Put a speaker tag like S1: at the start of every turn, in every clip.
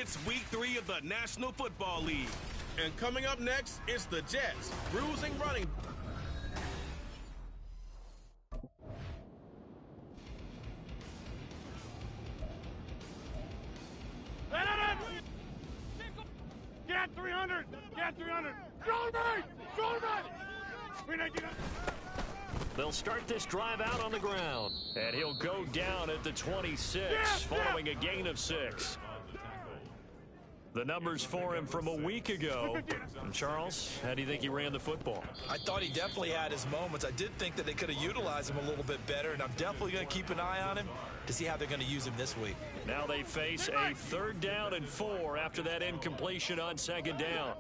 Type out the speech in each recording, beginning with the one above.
S1: It's week 3 of the National Football League.
S2: And coming up next, it's the Jets, bruising running.
S3: Get 300! Get 300! Shoulder! Shoulder!
S4: They'll start this drive out on the ground. And he'll go down at the 26, following a gain of 6. The numbers for him from a week ago. And Charles, how do you think he ran the football?
S5: I thought he definitely had his moments. I did think that they could have utilized him a little bit better, and I'm definitely going to keep an eye on him to see how they're going to use him this week.
S4: Now they face a 3rd down and 4 after that incompletion on 2nd down.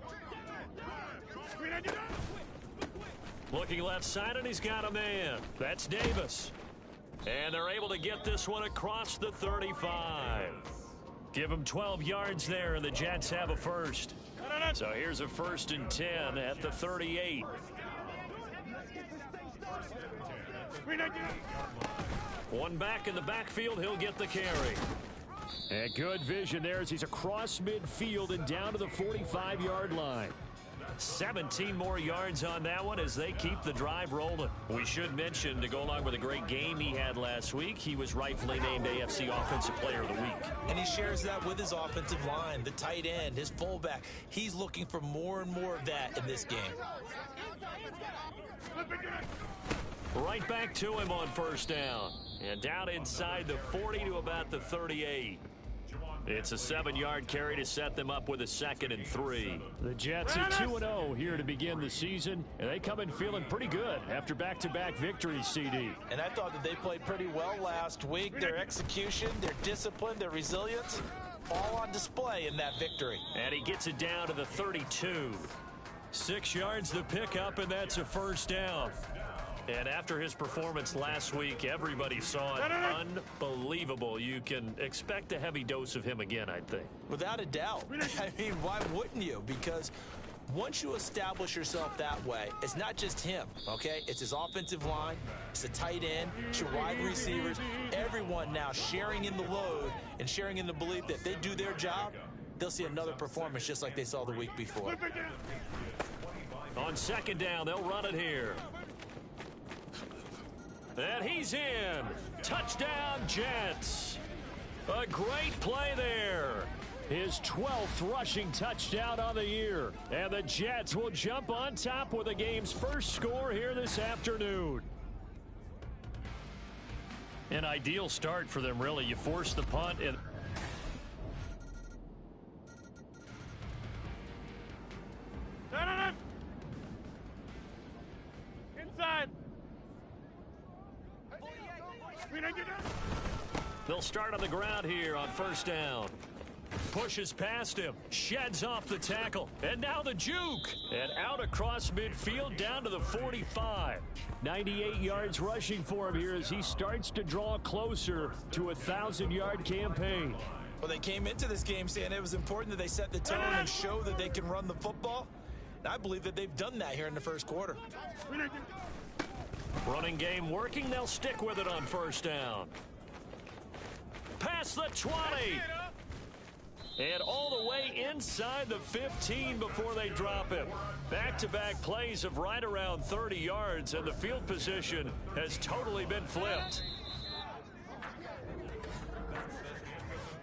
S4: Looking left side, and he's got a man. That's Davis. And they're able to get this one across the 35. Give him 12 yards there, and the Jets have a first. So here's a 1st and 10 at the 38. One back in the backfield, he'll get the carry. And good vision there as he's across midfield and down to the 45-yard line. 17 more yards on that one as they keep the drive rolling. We should mention, to go along with a great game he had last week, he was rightfully named AFC Offensive Player of the Week.
S5: And he shares that with his offensive line, the tight end, his fullback. He's looking for more and more of that in this game.
S4: Right back to him on 1st down. And down inside the 40 to about the 38. It's a 7-yard carry to set them up with a 2nd and 3. The Jets are 2-0 here to begin the season, and they come in feeling pretty good after back-to-back victories, CD.
S5: And I thought that they played pretty well last week. Their execution, their discipline, their resilience, all on display in that victory.
S4: And he gets it down to the 32. 6 yards to pick up, and that's a 1st down. And after his performance last week, everybody saw it. Unbelievable. You can expect a heavy dose of him again, I think.
S5: Without a doubt. I mean, why wouldn't you? Because once you establish yourself that way, it's not just him, okay? It's his offensive line, it's the tight end, it's your wide receivers, everyone now sharing in the load and sharing in the belief that if they do their job, they'll see another performance just like they saw the week before.
S4: On 2nd down, they'll run it here. And he's in. Touchdown, Jets. A great play there. His 12th rushing touchdown on the year. And the Jets will jump on top with the game's first score here this afternoon. An ideal start for them, really. You force the punt and
S3: inside.
S4: they'll start on the ground here on 1st down. Pushes past him, sheds off the tackle, and now the juke. And out across midfield down to the 45. 98 yards rushing for him here as he starts to draw closer to a 1,000-yard campaign.
S5: Well, they came into this game saying it was important that they set the tone and show that they can run the football. And I believe that they've done that here in the first quarter.
S4: Running game working. They'll stick with it on 1st down. Past the 20. And all the way inside the 15 before they drop him. Back-to-back plays of right around 30 yards, and the field position has totally been flipped.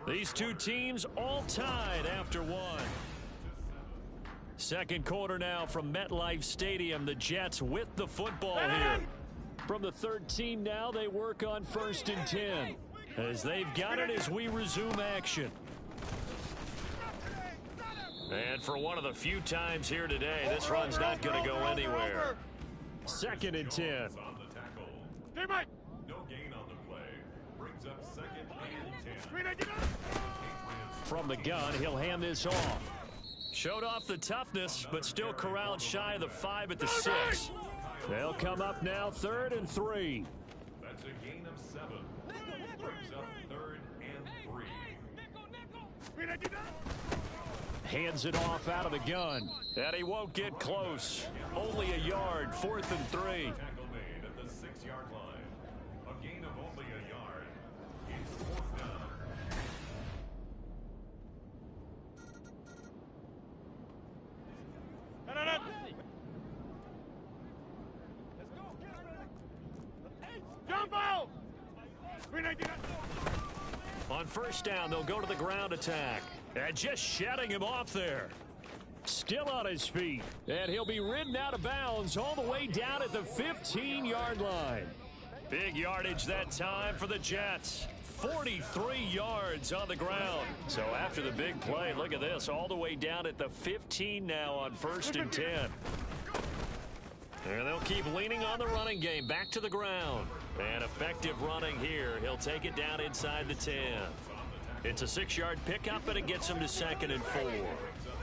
S4: These two teams all tied after one. Second quarter now from MetLife Stadium. The Jets with the football here. From the 13 now, they work on 1st and 10. As they've got it as we resume action. And for one of the few times here today, this run's not going to go anywhere. 2nd and 10.
S6: No gain on the play. Brings up 2nd and 10.
S4: From the gun, he'll hand this off. Showed off the toughness, but still corralled shy of the 5 at the 6. They'll come up now 3rd and 3.
S6: That's a gain of 7. Brings up 3rd and 3.
S4: Hands it off out of the gun. And he won't get close. Only a yard, 4th and 3.
S6: Tackle made at the 6-yard line. A gain of only a yard. It's 4th down.
S4: On first down, they'll go to the ground attack. And just shutting him off there. Still on his feet. And he'll be ridden out of bounds all the way down at the 15-yard line. Big yardage that time for the Jets. 43 yards on the ground. So after the big play, look at this, all the way down at the 15 now on 1st and 10. And they'll keep leaning on the running game back to the ground. And effective running here. He'll take it down inside the 10. It's a 6-yard pickup, and it gets him to 2nd and 4.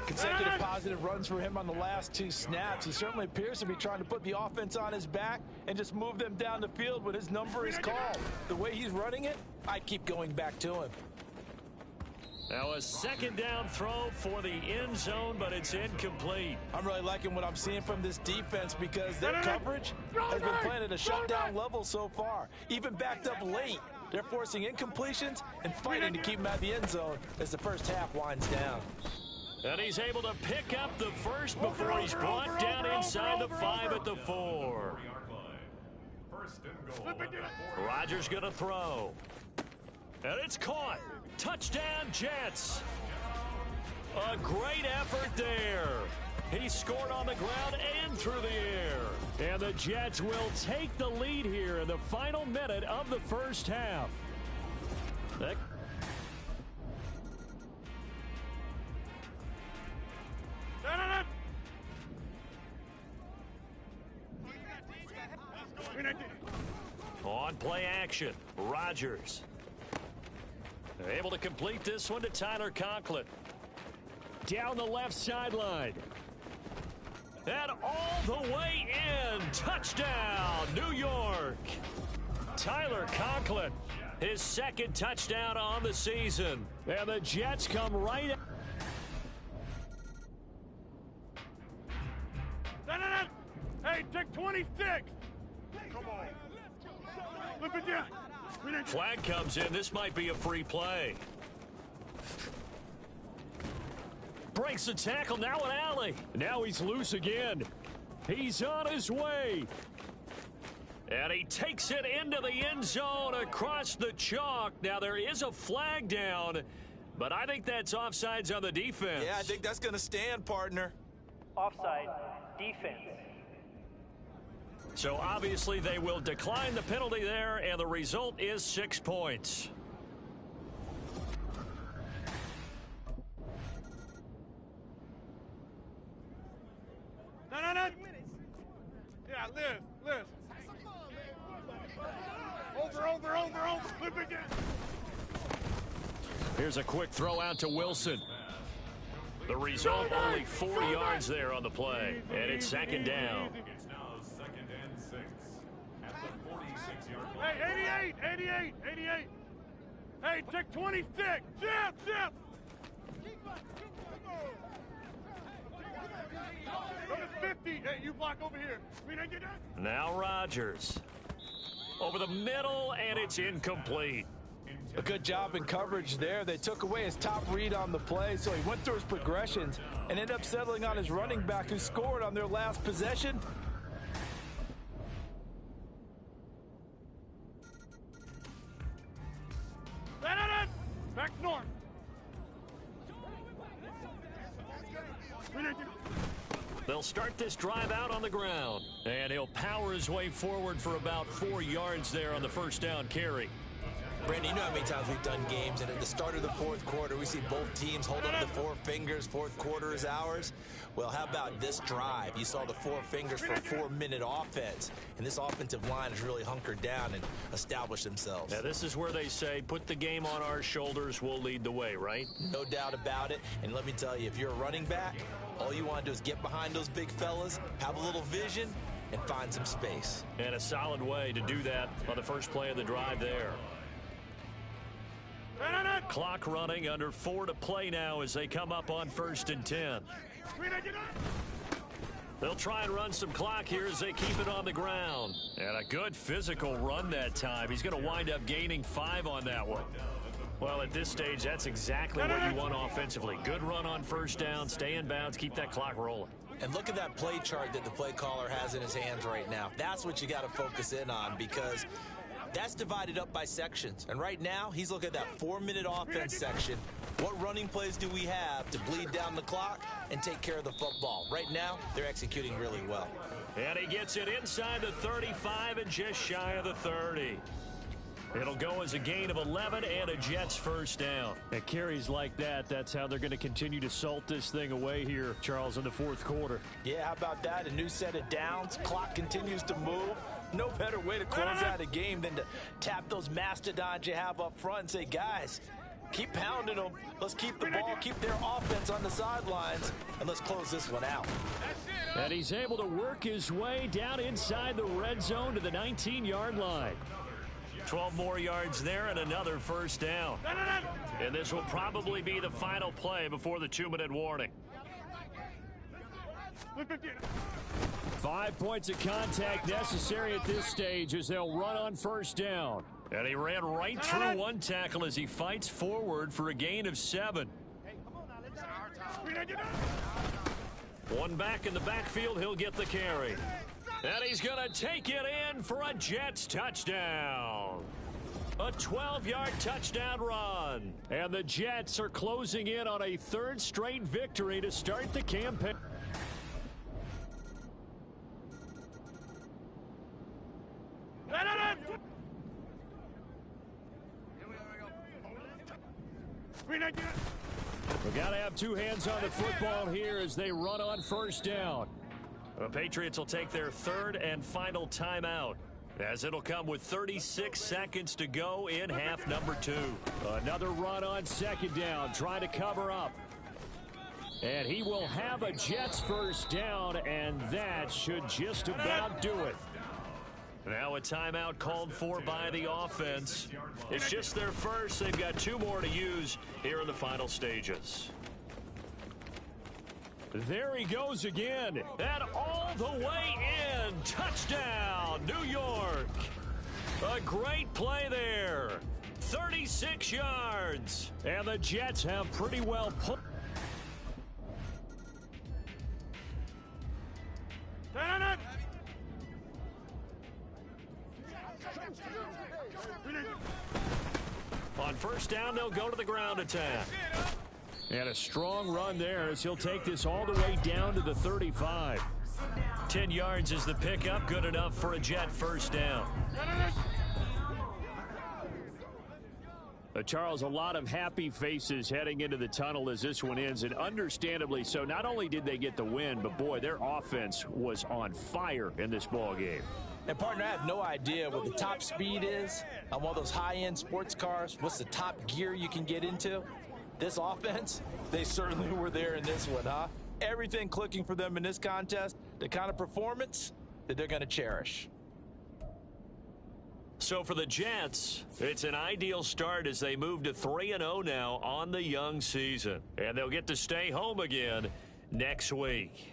S5: Consecutive positive runs for him on the last 2 snaps. He certainly appears to be trying to put the offense on his back and just move them down the field when his number is called. The way he's running it, I keep going back to him.
S4: Now a 2nd down throw for the end zone, but it's incomplete.
S5: I'm really liking what I'm seeing from this defense because their coverage has been playing at a shutdown level so far. Even backed up late, they're forcing incompletions and fighting to keep them at the end zone as the first half winds down.
S4: And he's able to pick up the first before he's brought down inside the 5 at the 4. Rodgers going to throw. And it's caught. Touchdown, Jets. A great effort there. He scored on the ground and through the air. And the Jets will take the lead here in the final minute of the first half. On play action, Rodgers. They're able to complete this one to Tyler Conklin. Down the left sideline. And all the way in. Touchdown, New York. Tyler Conklin, his 2nd touchdown on the season. And the Jets come right out.
S3: Hey, take 26. Come on. Look at that.
S4: Flag comes in. This might be a free play. Breaks the tackle. Now an alley. Now he's loose again. He's on his way. And he takes it into the end zone across the chalk. Now there is a flag down, but I think that's offsides on the defense.
S5: Yeah, I think that's going to stand, partner.
S7: Offside, defense.
S4: So obviously they will decline the penalty there, and the result is 6 points.
S3: No. Yeah, Liz. Over. Flip it down.
S4: Here's a quick throw out to Wilson. The result, only 4 yards there on the play, and it's 2nd down.
S6: It's now 2nd and 6 at the 46-yard line.
S3: Hey, 88. Hey, take 26. Zip. Go to 50. Hey, you block over here.
S4: Now Rodgers. Over the middle, and it's incomplete.
S5: A good job in coverage there. They took away his top read on the play, so he went through his progressions and ended up settling on his running back who scored on their last possession.
S3: Back north.
S4: They'll start this drive out on the ground, and he'll power his way forward for about 4 yards there on the first down carry.
S5: Brandon, you know how many times we've done games, and at the start of the 4th quarter, we see both teams hold up the 4 fingers, 4th quarter is ours. Well, how about this drive? You saw the 4 fingers for a 4-minute offense, and this offensive line has really hunkered down and established themselves.
S4: Now, this is where they say, put the game on our shoulders, we'll lead the way, right?
S5: No doubt about it, and let me tell you, if you're a running back, all you want to do is get behind those big fellas, have a little vision, and find some space.
S4: And a solid way to do that on the first play of the drive there. Clock running, under 4 to play now as they come up on 1st and 10. They'll try and run some clock here as they keep it on the ground. And a good physical run that time. He's going to wind up gaining 5 on that one. Well, at this stage, that's exactly what you want offensively. Good run on first down, stay in bounds, keep that clock rolling.
S5: And look at that play chart that the play caller has in his hands right now. That's what you got to focus in on, because That's divided up by sections. And right now, he's looking at that 4-minute offense section. What running plays do we have to bleed down the clock and take care of the football? Right now, they're executing really well.
S4: And he gets it inside the 35 and just shy of the 30. It'll go as a gain of 11 and a Jets first down. At carries like that, that's how they're going to continue to salt this thing away here, Charles, in the fourth quarter.
S5: Yeah, how about that? A new set of downs. Clock continues to move. No better way to close out a game than to tap those mastodons you have up front and say, guys, keep pounding them. Let's keep the ball, keep their offense on the sidelines, and let's close this one out.
S4: And he's able to work his way down inside the red zone to the 19-yard line. 12 more yards there and another first down. And this will probably be the final play before the 2-minute warning. 5 points of contact necessary at this stage as they'll run on first down. And he ran right through one tackle as he fights forward for a gain of 7. One back in the backfield, he'll get the carry. And he's going to take it in for a Jets touchdown. A 12-yard touchdown run. And the Jets are closing in on a third straight victory to start the campaign. We got to have two hands on the football here as they run on first down. The Patriots will take their third and final timeout, as it'll come with 36 seconds to go in half number 2. Another run on second down, trying to cover up. And he will have a Jets first down, and that should just about do it. Now a timeout called for by the offense. It's just their first. They've got 2 more to use here in the final stages. There he goes again, and all the way in. Touchdown, New York. A great play there. 36 yards. And the Jets have pretty well put. On first down, they'll go to the ground attack. And a strong run there as he'll take this all the way down to the 35. 10 yards is the pickup, good enough for a Jet first down. Charles, a lot of happy faces heading into the tunnel as this one ends, and understandably so. Not only did they get the win, but boy, their offense was on fire in this ball game.
S5: And, partner, I have no idea what the top speed is on one of those high-end sports cars. What's the top gear you can get into? This offense, they certainly were there in this one, huh? Everything clicking for them in this contest, the kind of performance that they're going to cherish.
S4: So for the Jets, it's an ideal start as they move to 3-0 now on the young season. And they'll get to stay home again next week.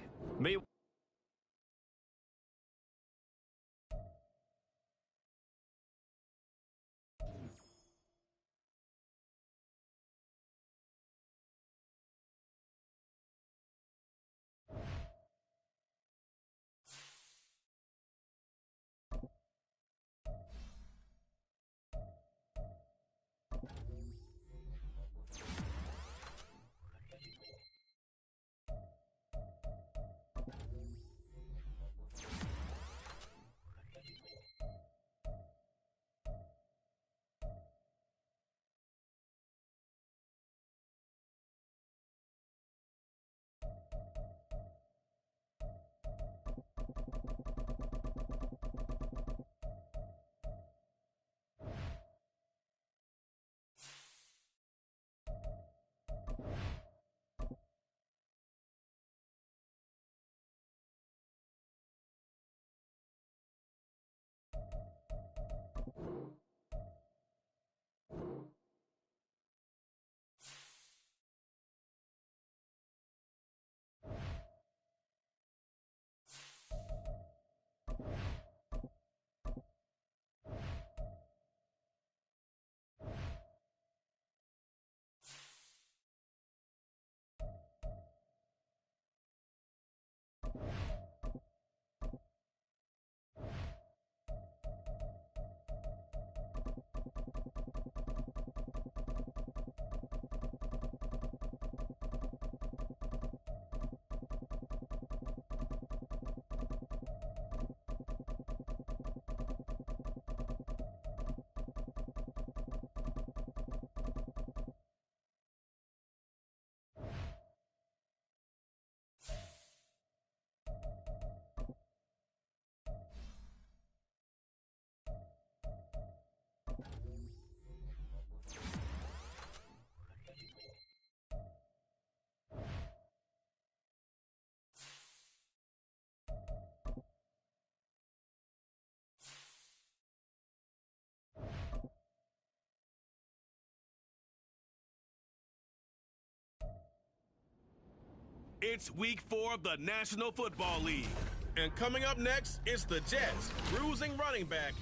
S1: It's week 4 of the National Football League.
S2: And coming up next, it's the Jets, bruising running back.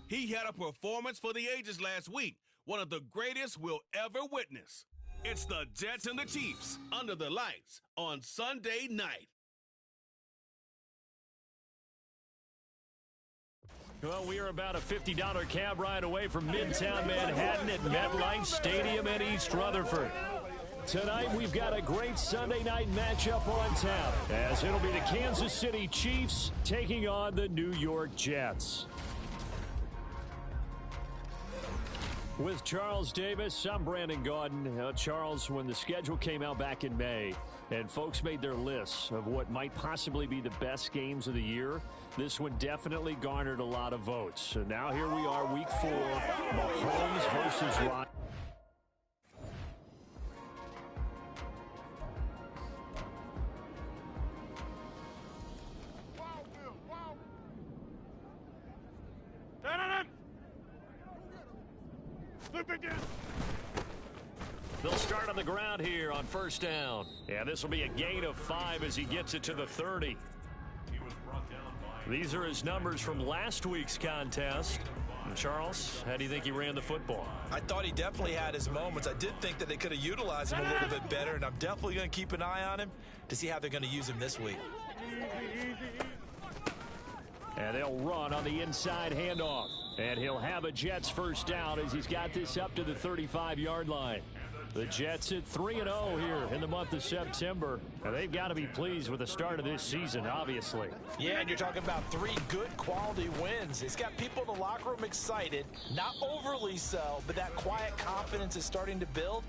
S1: He had a performance for the ages last week, one of the greatest we'll ever witness. It's the Jets and the Chiefs
S2: Under the lights on Sunday night.
S4: Well, we are about a $50 cab ride away from Midtown Manhattan at MetLife Stadium in East Rutherford. Tonight, we've got a great Sunday night matchup on tap, as it'll be the Kansas City Chiefs taking on the New York Jets. With Charles Davis, I'm Brandon Gaudin. Charles, when the schedule came out back in May and folks made their lists of what might possibly be the best games of the year, this one definitely garnered a lot of votes. So now here we are, week 4, Mahomes versus Rodgers. They'll start on the ground here on first down. And this will be a gain of 5 as he gets it to the 30. These are his numbers from last week's contest. And Charles, how do you think he ran the football?
S5: I thought he definitely had his moments. I did think that they could have utilized him a little bit better, and I'm definitely going to keep an eye on him to see how they're going to use him this week.
S4: And they'll run on the inside handoff. And he'll have a Jets first down as he's got this up to the 35-yard line. The Jets at 3-0 here in the month of September. And they've got to be pleased with the start of this season, obviously.
S5: Yeah, and you're talking about 3 good quality wins. It's got people in the locker room excited, not overly so, but that quiet confidence is starting to build.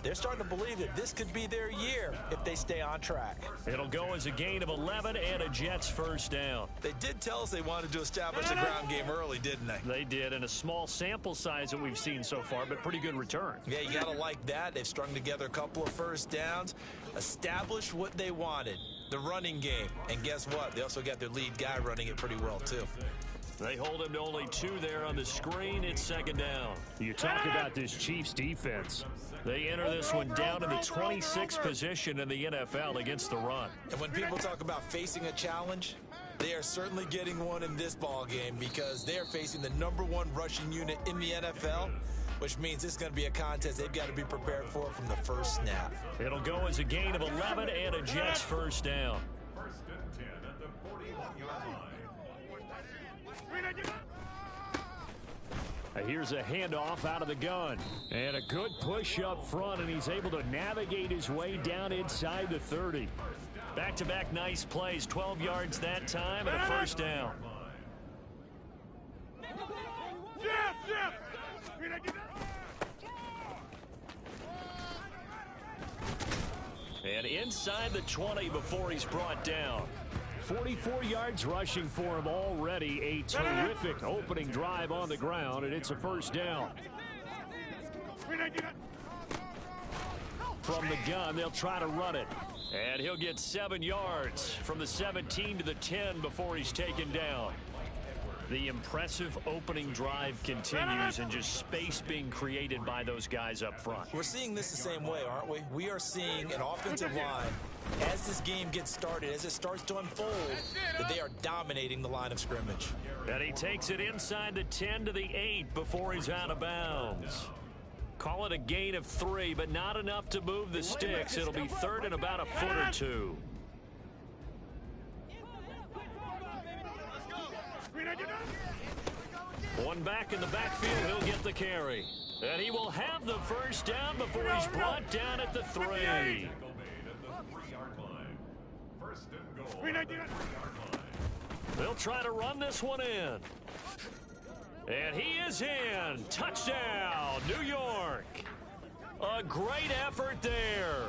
S5: They're starting to believe that this could be their year if they stay on track.
S4: It'll go as a gain of 11 and a Jets first down.
S5: They did tell us they wanted to establish the ground game early, didn't they?
S4: They did, in a small sample size that we've seen so far, but pretty good return.
S5: Yeah, you got to like that. They've strung together a couple of first downs, established what they wanted, the running game. And guess what? They also got their lead guy running it pretty well, too.
S4: They hold him to only 2 there on the screen. It's second down. You talk about this Chiefs defense. They enter this one down in the 26th position in the NFL against the run.
S5: And when people talk about facing a challenge, they are certainly getting one in this ball game because they are facing the #1 rushing unit in the NFL, which means it's going to be a contest they've got to be prepared for from the first snap.
S4: It'll go as a gain of 11 and a Jets first down.
S6: First and 10 at the 41-yard line.
S4: Here's a handoff out of the gun. And a good push up front, and he's able to navigate his way down inside the 30. Back-to-back nice plays, 12 yards that time, and a first down. And inside the 20 before he's brought down. 44 yards rushing for him already. A terrific opening drive on the ground, and it's a first down. From the gun, they'll try to run it. And he'll get 7 yards from the 17 to the 10 before he's taken down. The impressive opening drive continues, and just space being created by those guys up front.
S5: We're seeing this the same way, aren't we? We are seeing an offensive line, as this game gets started, as it starts to unfold, that they are dominating the line of scrimmage.
S4: And he takes it inside the 10 to the 8 before he's out of bounds. Call it a gain of 3, but not enough to move the sticks. It'll be third and about a foot or 2. One back in the backfield, he'll get the carry. And he will have the first down before he's brought down at the 3.
S6: Tackle made at the 3-yard line. First and goal at the 3-yard line.
S4: They'll try to run this one in. And he is in. Touchdown, New York. A great effort there.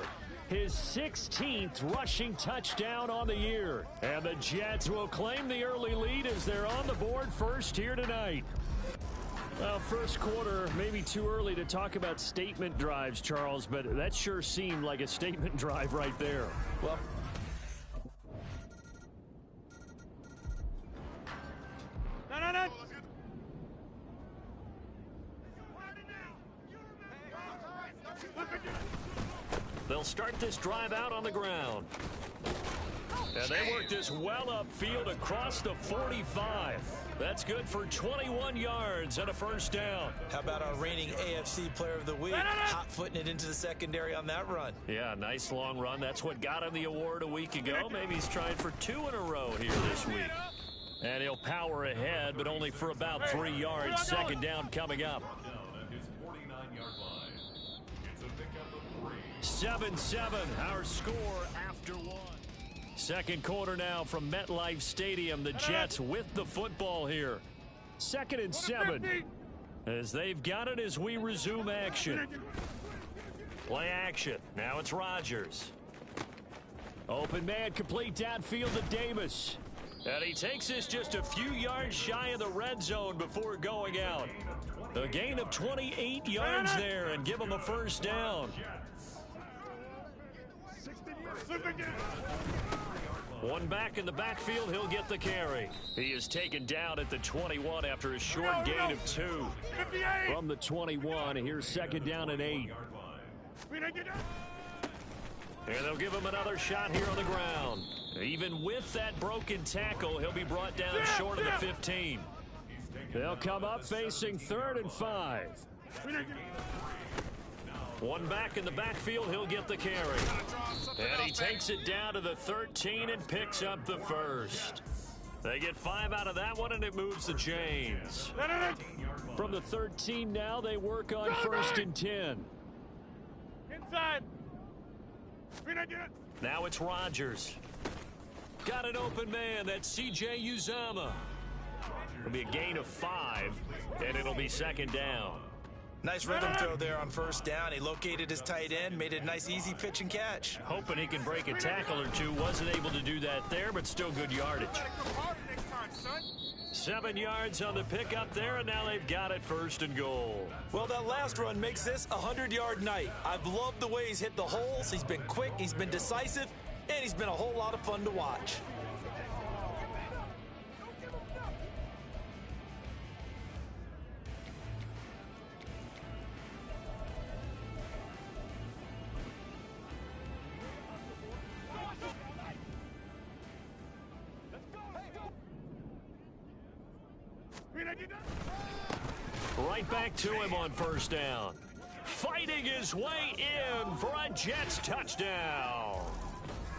S4: His 16th rushing touchdown on the year. And the Jets will claim the early lead as they're on the board first here tonight. Well, first quarter, maybe too early to talk about statement drives, Charles, but that sure seemed like a statement drive right there.
S5: Well,
S4: they'll start this drive out on the ground. And they work this well upfield across the 45. That's good for 21 yards and a first down.
S5: How about our reigning AFC Player of the Week? Hot-footing it into the secondary on that run.
S4: Yeah, nice long run. That's what got him the award a week ago. Maybe he's trying for 2 in a row here this week. And he'll power ahead, but only for about 3 yards. Second down coming up. 7-7, our score after 1. Second quarter now from MetLife Stadium. The Jets with the football here. 2nd and 7 as they've got it as we resume action. Play action. Now it's Rodgers. Open man, complete downfield to Davis. And he takes this just a few yards shy of the red zone before going out. A gain of 28 yards there and give him a first down. One back in the backfield, he'll get the carry. He is taken down at the 21 after a short gain of 2. From the 21, here's second down and 8. And they'll give him another shot here on the ground. Even with that broken tackle, he'll be brought down short of the 15. They'll come up facing 3rd and 5. One back in the backfield, he'll get the carry. And he takes it down to the 13 and picks up the first. They get 5 out of that one, and it moves the chains. From the 13 now, they work on 1st and 10.
S3: Inside.
S4: Now it's Rodgers. Got an open man. That's C.J. Uzama. It'll be a gain of 5, and it'll be second down.
S5: Nice rhythm throw there on first down. He located his tight end, made it a nice easy pitch and catch.
S4: Hoping he can break a tackle or two. Wasn't able to do that there, but still good yardage. 7 yards on the pickup there, and now they've got it 1st and goal.
S5: Well, that last run makes this a 100-yard night. I've loved the way he's hit the holes. He's been quick, he's been decisive, and he's been a whole lot of fun to watch.
S4: Right back to him on first down. Fighting his way in for a Jets touchdown.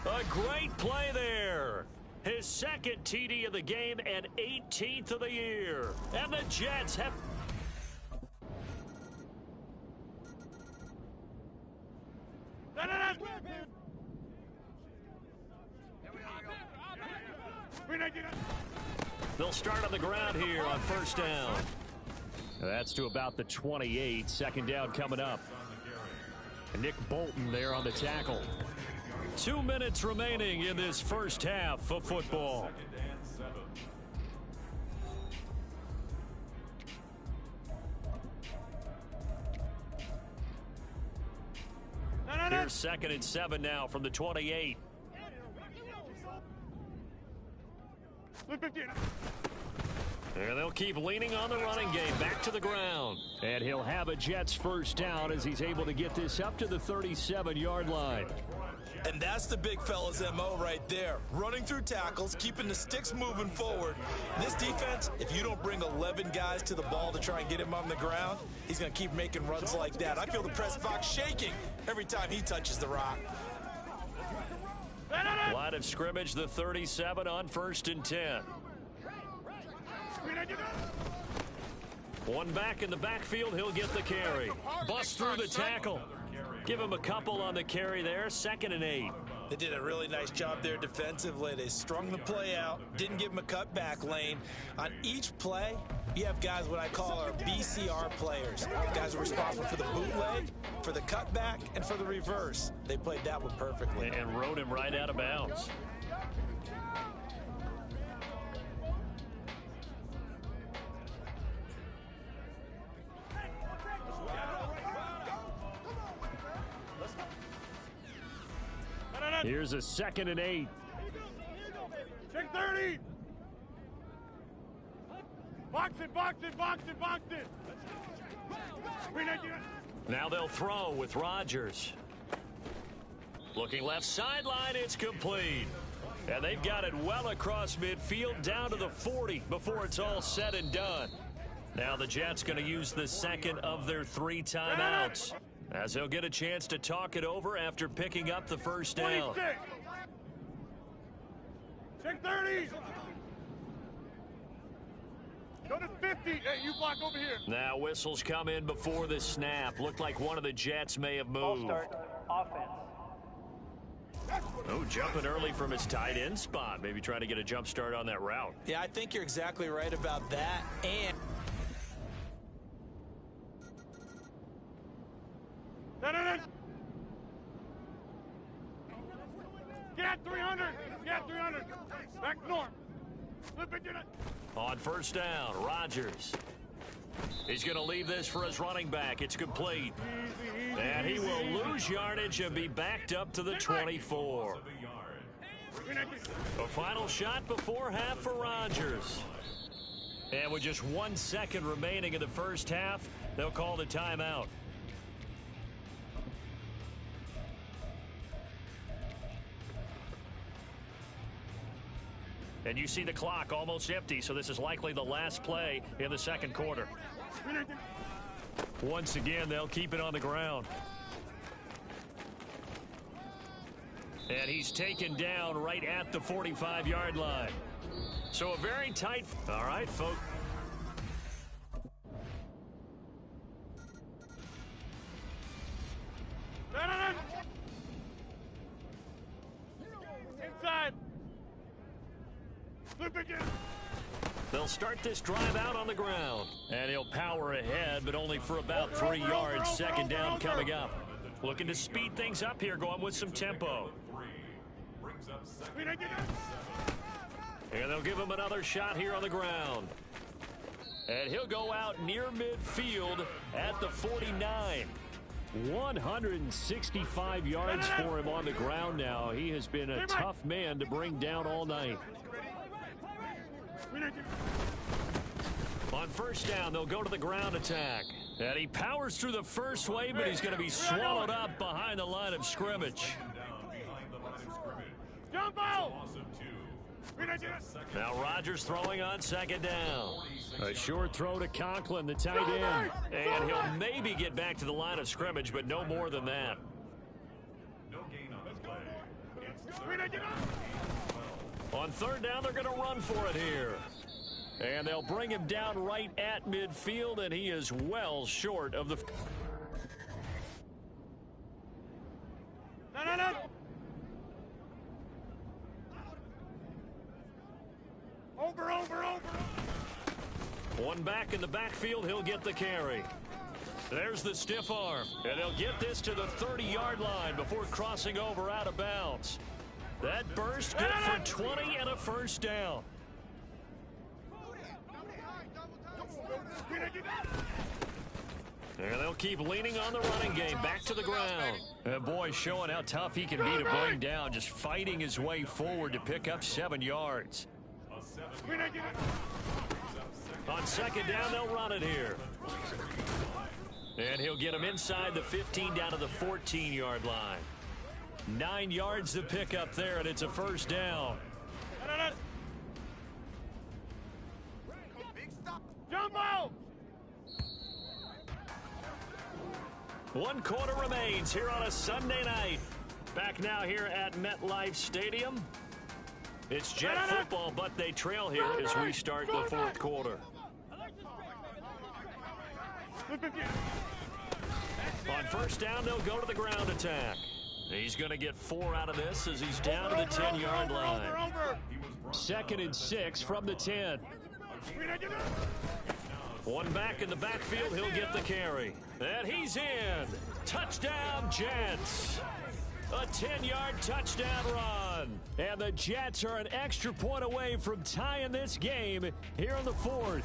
S4: A great play there. His 2nd TD of the game and 18th of the year. And the Jets have... They'll start on the ground here on first down. That's to about the 28. Second down coming up. Nick Bolton there on the tackle. 2 minutes remaining in this first half of football. Here's 2nd and 7 now from the 28. And they'll keep leaning on the running game. Back to the ground. And he'll have a Jets first down as he's able to get this up to the 37-yard line.
S5: And that's the big fella's MO right there. Running through tackles, keeping the sticks moving forward. This defense, if you don't bring 11 guys to the ball to try and get him on the ground, he's going to keep making runs like that. I feel the press box shaking every time he touches the rock.
S4: Line of scrimmage, the 37 on 1st and 10. One back in the backfield, he'll get the carry. Bust through the tackle. Give him a couple on the carry there, 2nd and 8.
S5: They did a really nice job there defensively. They strung the play out, didn't give him a cutback lane. On each play, you have guys what I call our BCR players. Guys are responsible for the bootleg, for the cutback, and for the reverse. They played that one perfectly.
S4: And rode him right out of bounds. Here's a 2nd and 8.
S3: Check 30. Box it, box it, box it, box it.
S4: Now they'll throw with Rodgers. Looking left sideline, it's complete. And they've got it well across midfield down to the 40 before it's all said and done. Now the Jets going to use the second of their 3 timeouts, as he'll get a chance to talk it over after picking up the first down.
S3: 26. Check 30. Go to 50. Hey, you block over here.
S4: Now whistles come in before the snap. Looked like one of the Jets may have
S7: Ball
S4: moved.
S7: start, offense.
S4: Oh, jumping early from his tight end spot. Maybe trying to get a jump start on that route.
S5: Yeah, I think you're exactly right about that. And
S3: No. Get 300. Get 300. Back north. Flip it, get it.
S4: On first down, Rodgers. He's going to leave this for his running back. It's complete. And he will lose yardage and be backed up to the 24. A final shot before half for Rodgers. And with just 1 second remaining in the first half, they'll call the timeout. And you see the clock almost empty, so this is likely the last play in the second quarter. Once again, they'll keep it on the ground. And he's taken down right at the 45-yard line. So a very tight... All right, folks.
S3: Inside. Flip again.
S4: They'll start this drive out on the ground. And he'll power ahead, but only for about 3 yards. Second down coming up. Looking to speed things up here, going with some tempo. And they'll give him another shot here on the ground. And he'll go out near midfield at the 49. 165 yards for him on the ground now. He has been a tough man to bring down all night. On first down, they'll go to the ground attack. And he powers through the first wave, but he's going to be swallowed up behind the line of scrimmage.
S3: Jump out!
S4: Now Rodgers throwing on second down. A short throw to Conklin, the tight end. And he'll maybe get back to the line of scrimmage, but no more than that.
S6: No gain on the play.
S4: On third down, they're going to run for it here. And they'll bring him down right at midfield, and he is well short of the...
S3: No. Over.
S4: One back in the backfield, he'll get the carry. There's the stiff arm, and they'll get this to the 30-yard line before crossing over out of bounds. That burst good for 20 and a first down. And they'll keep leaning on the running game, back to the ground. And boy, showing how tough he can be to bring down, just fighting his way forward to pick up 7 yards. On second down, they'll run it here. And he'll get him inside the 15 down to the 14-yard line. 9 yards to pick up there, and it's a first down.
S3: Jump out!
S4: 1 quarter remains here on a Sunday night. Back now here at MetLife Stadium. It's Jet football, but they trail here as we start the fourth quarter. On first down, they'll go to the ground attack. He's going to get 4 out of this as he's down to the 10-yard line. 2nd and 6 from the 10. One back in the backfield, he'll get the carry. And he's in. Touchdown, Jets. A 10-yard touchdown run. And the Jets are an extra point away from tying this game here in the fourth.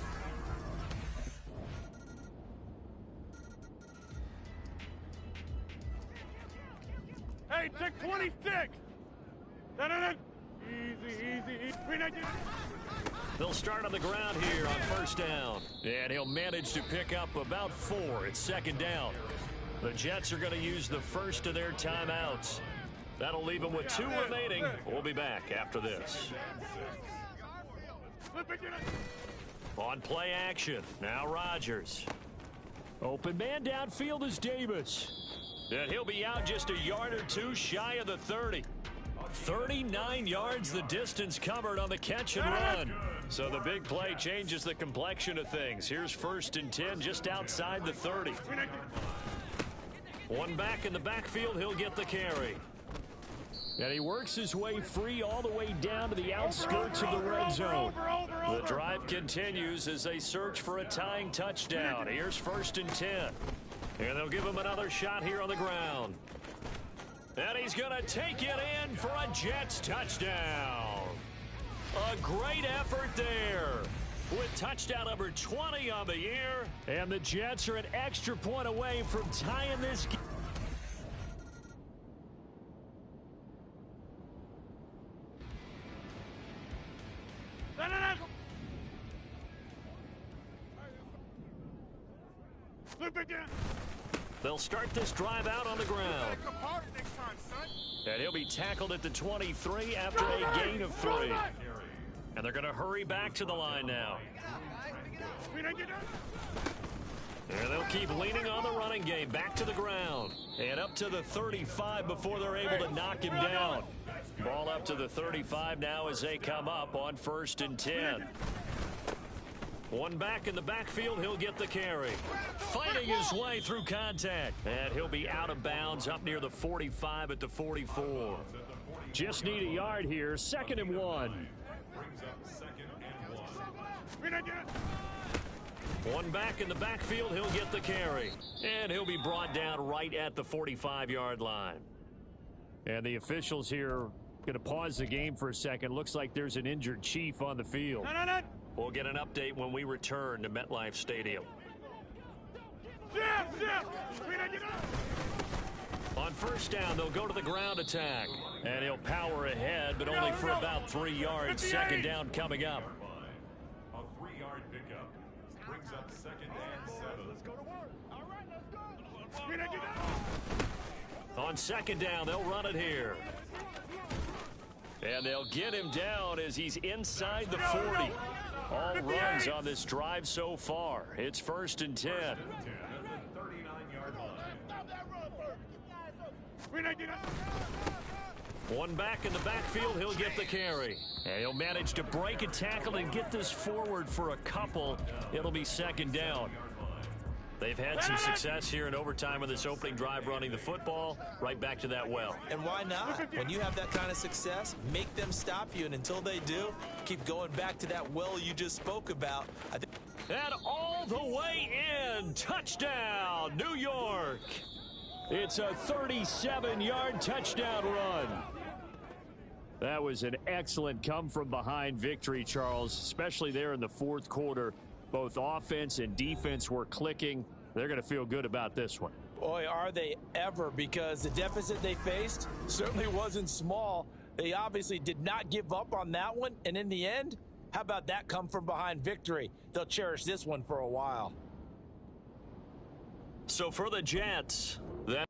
S3: Hey, check 26. No. Easy.
S4: They'll start on the ground here on first down. And he'll manage to pick up about 4. It's second down. The Jets are going to use the first of their timeouts. That'll leave him with 2 remaining. We'll be back after this. On play action, now Rodgers. Open man downfield is Davis. And he'll be out just a yard or 2 shy of the 30. 39 yards the distance covered on the catch and run. So the big play changes the complexion of things. Here's 1st and 10 just outside the 30. One back in the backfield, he'll get the carry. And he works his way free all the way down to the outskirts of the red zone. The drive continues as they search for a tying touchdown. Here's 1st and 10. And they'll give him another shot here on the ground. And he's going to take it in for a Jets touchdown. A great effort there with touchdown number 20 on the year. And the Jets are an extra point away from tying this game. They'll start this drive out on the ground. And he'll be tackled at the 23 after a gain of 3. And they're going to hurry back to the line now. And they'll keep leaning on the running game. Back to the ground. And up to the 35 before they're able to knock him down. Ball up to the 35 now as they come up on 1st and 10. One back in the backfield, he'll get the carry. Fighting his way through contact. And he'll be out of bounds up near the 45 at the 44. Just need a yard here. 2nd and 1. One back in the backfield, he'll get the carry. And he'll be brought down right at the 45-yard line. And the officials here going to pause the game for a second. Looks like there's an injured Chief on the field. We'll get an update when we return to MetLife Stadium. On 1st down, they'll go to the ground attack. And he'll power ahead, but only for about 3 yards. 2nd down coming up.
S6: A 3-yard pickup brings up 2nd and 7. Let's go to work. All right, let's go.
S4: On 2nd down, they'll run it here. And they'll get him down as he's inside the 40. All runs on this drive so far. It's 1st and 10. One back in the backfield, he'll get the carry. And he'll manage to break a tackle and get this forward for a couple. It'll be 2nd down. They've had some success here in overtime on this opening drive running the football. Right back to that well.
S5: And why not? When you have that kind of success, make them stop you. And until they do, keep going back to that well you just spoke about.
S4: And all the way in. Touchdown, New York. It's a 37-yard touchdown run. That was an excellent come-from-behind victory, Charles, especially there in the 4th quarter. Both offense and defense were clicking. They're going to feel good about this one.
S5: Boy, are they ever, because the deficit they faced certainly wasn't small. They obviously did not give up on that one, and in the end, how about that come-from-behind victory? They'll cherish this one for a while.
S4: So for the Jets, that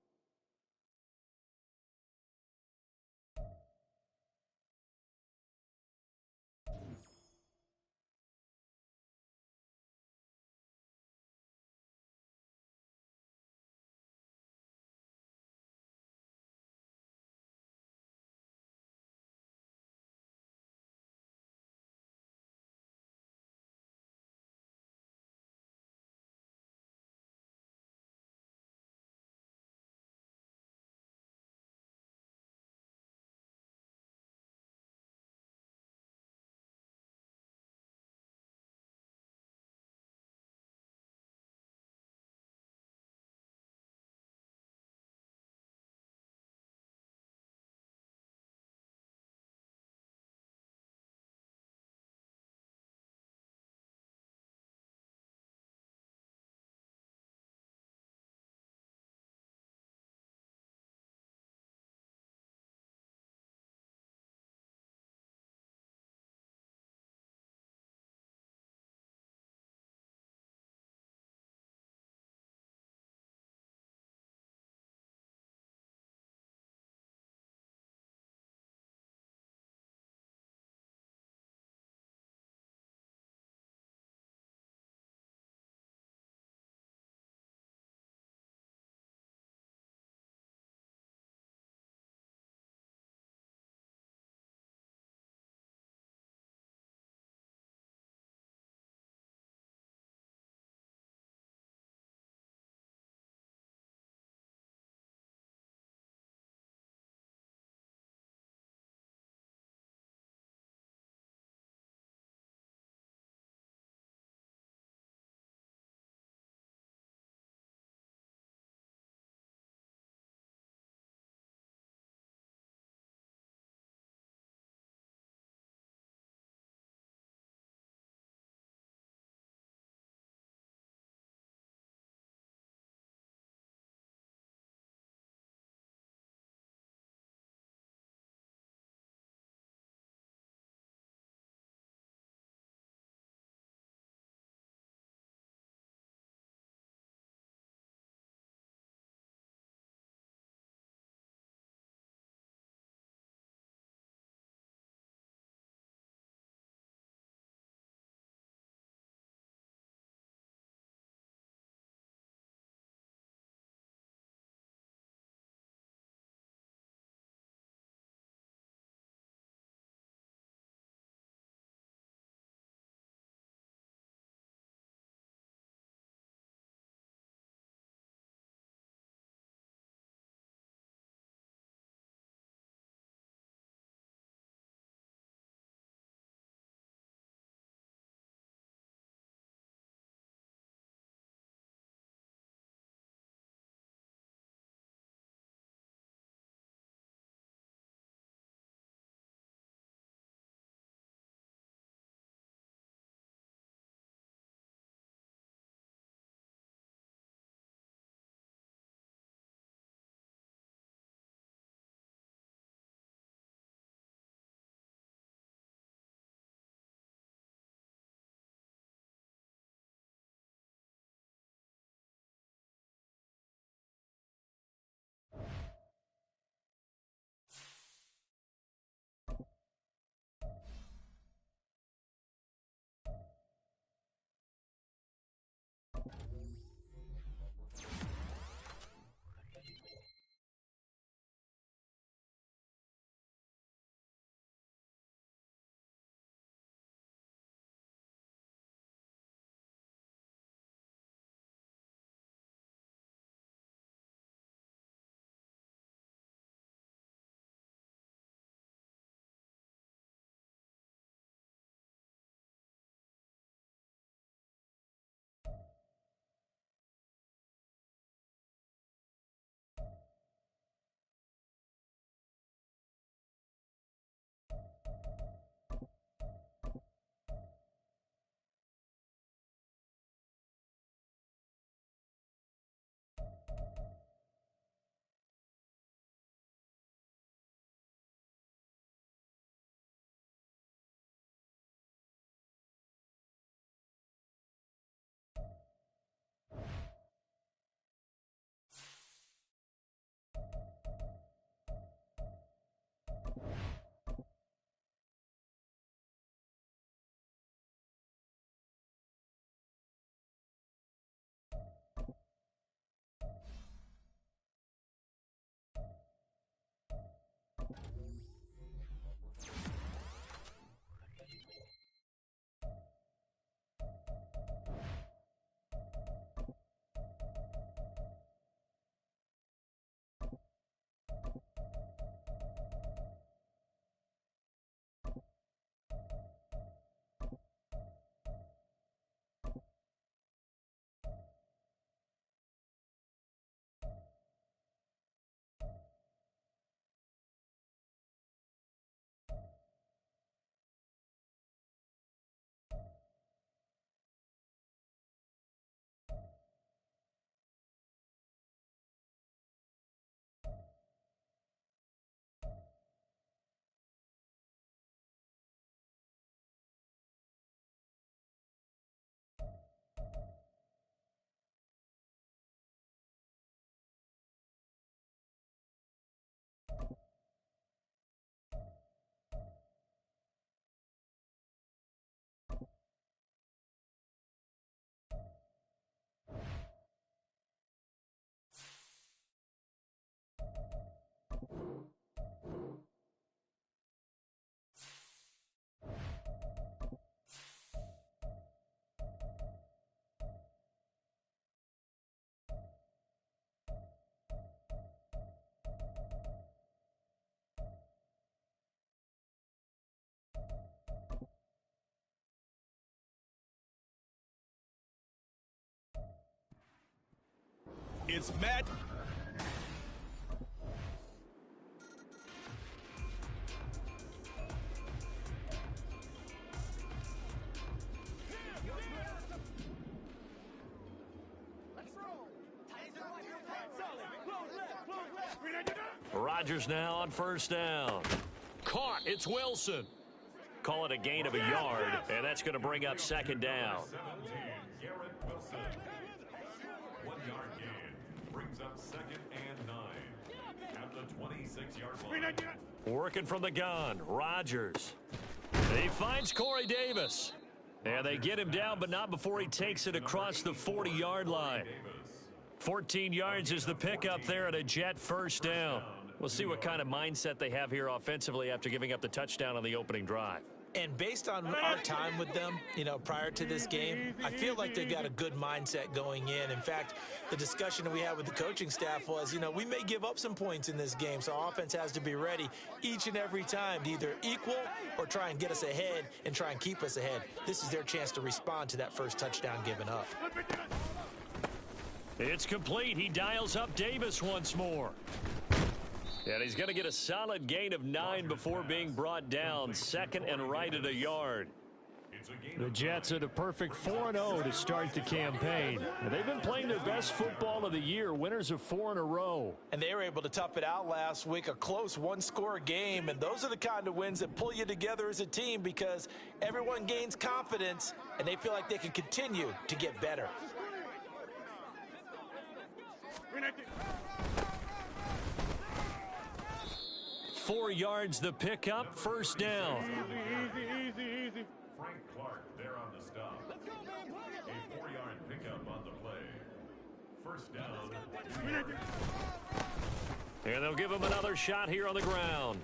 S2: it's Matt.
S4: Rodgers now on first down. Caught. It's Wilson. Call it a gain of a yard, and that's going to bring up second down.
S6: 17, Garrett Wilson. 1 yard gain brings up second and 9 at the 26-yard line.
S4: Working from the gun, Rodgers. He finds Corey Davis. And they get him down, but not before he takes it across the 40-yard line. 14 yards is the pickup there at a Jet first down. We'll see what kind of mindset they have here offensively after giving up the touchdown on the opening drive.
S5: And based on our time with them, prior to this game, I feel like they've got a good mindset going in. In fact, the discussion that we had with the coaching staff was, we may give up some points in this game, so our offense has to be ready each and every time to either equal or try and get us ahead and try and keep us ahead. This is their chance to respond to that first touchdown given up.
S4: It's complete. He dials up Davis once more. And he's going to get a solid gain of 9 before being brought down. Second and right at a yard. The Jets at a perfect 4-0 to start the campaign. They've been playing their best football of the year, winners of 4 in a row.
S5: And they were able to tough it out last week, a close one-score game. And those are the kind of wins that pull you together as a team because everyone gains confidence and they feel like they can continue to get better.
S4: 4 yards the pickup, first down.
S3: Easy.
S6: Frank Clark there on the stop. A 4-yard pickup on the play. First down.
S4: And they'll give him another shot here on the ground.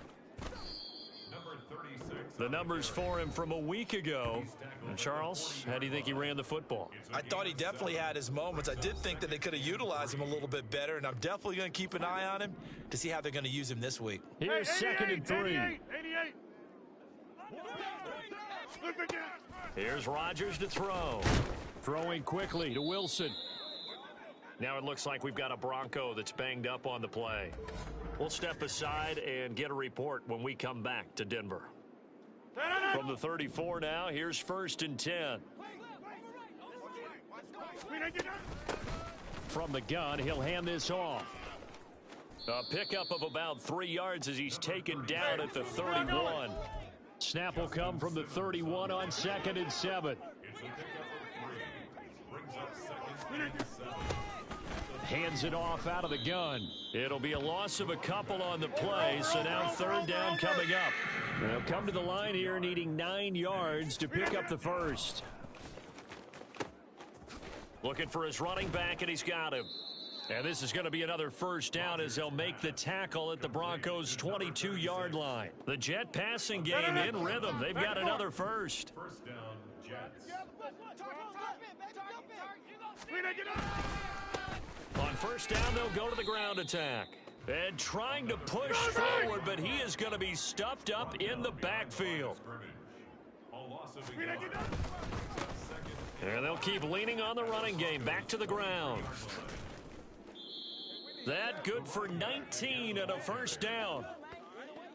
S6: Number 36.
S4: The numbers for him from a week ago. And Charles, how do you think he ran the football?
S5: I thought he definitely had his moments. I did think that they could have utilized him a little bit better, and I'm definitely going to keep an eye on him to see how they're going to use him this week.
S4: Here's second and 3.
S3: 88.
S4: Here's Rodgers to throw. Throwing quickly to Wilson. Now it looks like we've got a Bronco that's banged up on the play. We'll step aside and get a report when we come back to Denver. From the 34 now, here's first and 10. From the gun, he'll hand this off. A pickup of about 3 yards as he's taken down at the 31. Snap will come from the 31 on second and 7.
S6: It's a pickup of 3. Brings up second and 7.
S4: Hands it off out of the gun. It'll be a loss of a couple on the play, so now third down coming up. They'll come to the line here needing 9 yards to pick up the first. Looking for his running back, and he's got him. And this is going to be another first down as they'll make the tackle at the Broncos' 22-yard line. The Jet passing game in rhythm. They've got another first.
S6: First down, Jets.
S4: On first down, they'll go to the ground attack. And trying to push forward, but he is going to be stuffed up in the backfield. And they'll keep leaning on the running game. Back to the ground. That good for 19 and a first down.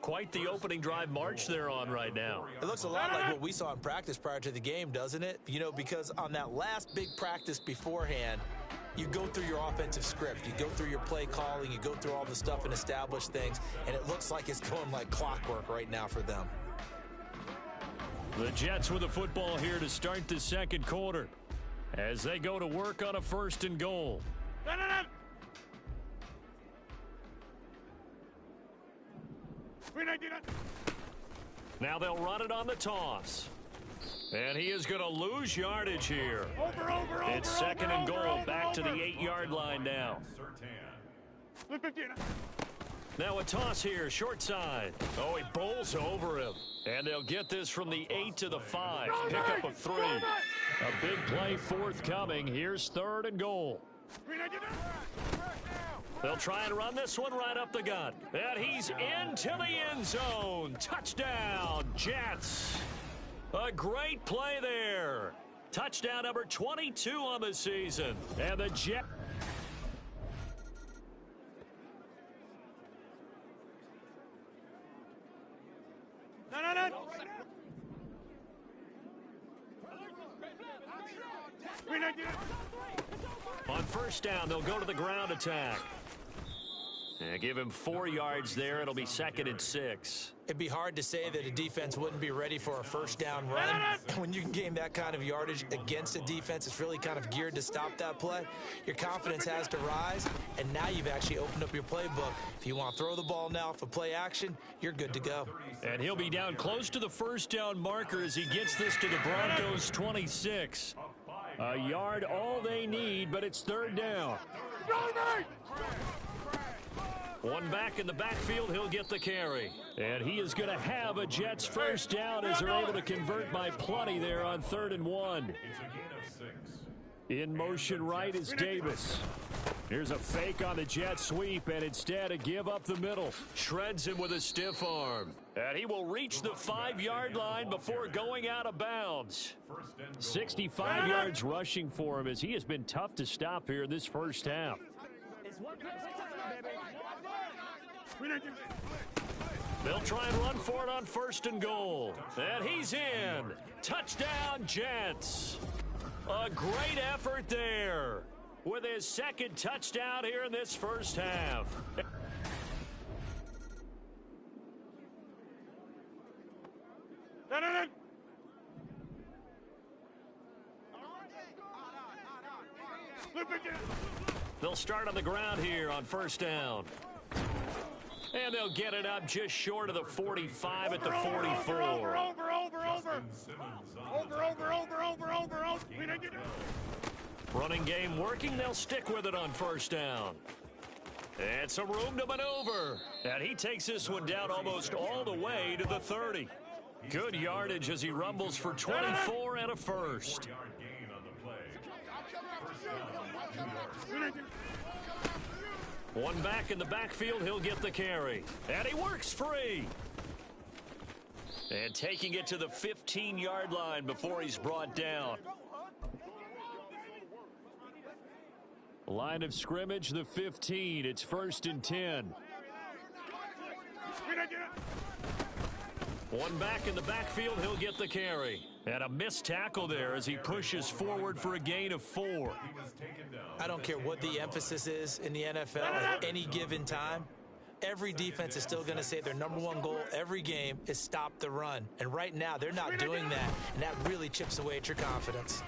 S4: Quite the opening drive march they're on right now.
S5: It looks a lot like what we saw in practice prior to the game, doesn't it? Because on that last big practice beforehand, you go through your offensive script. You go through your play calling. You go through all the stuff and establish things. And it looks like it's going like clockwork right now for them.
S4: The Jets with the football here to start the second quarter as they go to work on a first and goal. Now they'll run it on the toss. And he is going to lose yardage here. It's second and goal. Back to the 8-yard line now. Now a toss here, short side. Oh, he bowls over him. And they'll get this from the 8 to the 5. Pickup of 3. A big play forthcoming. Here's third and goal. They'll try and run this one right up the gut. And he's into the end zone. Touchdown, Jets. A great play there. Touchdown number 22 on the season. And the Jets. On first down, they'll go to the ground attack. And give him 4 yards there. It'll be 2nd and 6.
S5: It'd be hard to say that a defense wouldn't be ready for a first down run. When you can gain that kind of yardage against a defense that's really kind of geared to stop that play, your confidence has to rise, and now you've actually opened up your playbook. If you want to throw the ball now for play action, you're good to go.
S4: And he'll be down close to the first down marker as he gets this to the Broncos 26. A yard all they need, but it's 3rd down. One back in the backfield, he'll get the carry. And he is going to have a Jets first down as they're able to convert by plenty there on 3rd and 1. In motion right is Davis. Here's a fake on the jet sweep, and instead a give up the middle. Shreds him with a stiff arm. And he will reach the 5-yard line before going out of bounds. 65 yards rushing for him as he has been tough to stop here in this first half. They'll try and run for it on 1st and goal. And he's in. Touchdown, Jets. A great effort there with his 2nd touchdown here in this first half. They'll start on the ground here on 1st down. And they'll get it up just short of the 45 at the 44. Running game working. They'll stick with it on 1st down. And some room to maneuver. And he takes this one down almost all the way to the 30. Good yardage as he rumbles for 24 and a first. One back in the backfield, he'll get the carry. And he works free. And taking it to the 15-yard line before he's brought down. Line of scrimmage, the 15. It's 1st and 10. One back in the backfield, he'll get the carry. And a missed tackle there as he pushes forward for a gain of 4.
S5: I don't care what the emphasis is in the NFL at any given time. Every defense is still going to say their #1 goal every game is stop the run. And right now, they're not doing that. And that really chips away at your confidence.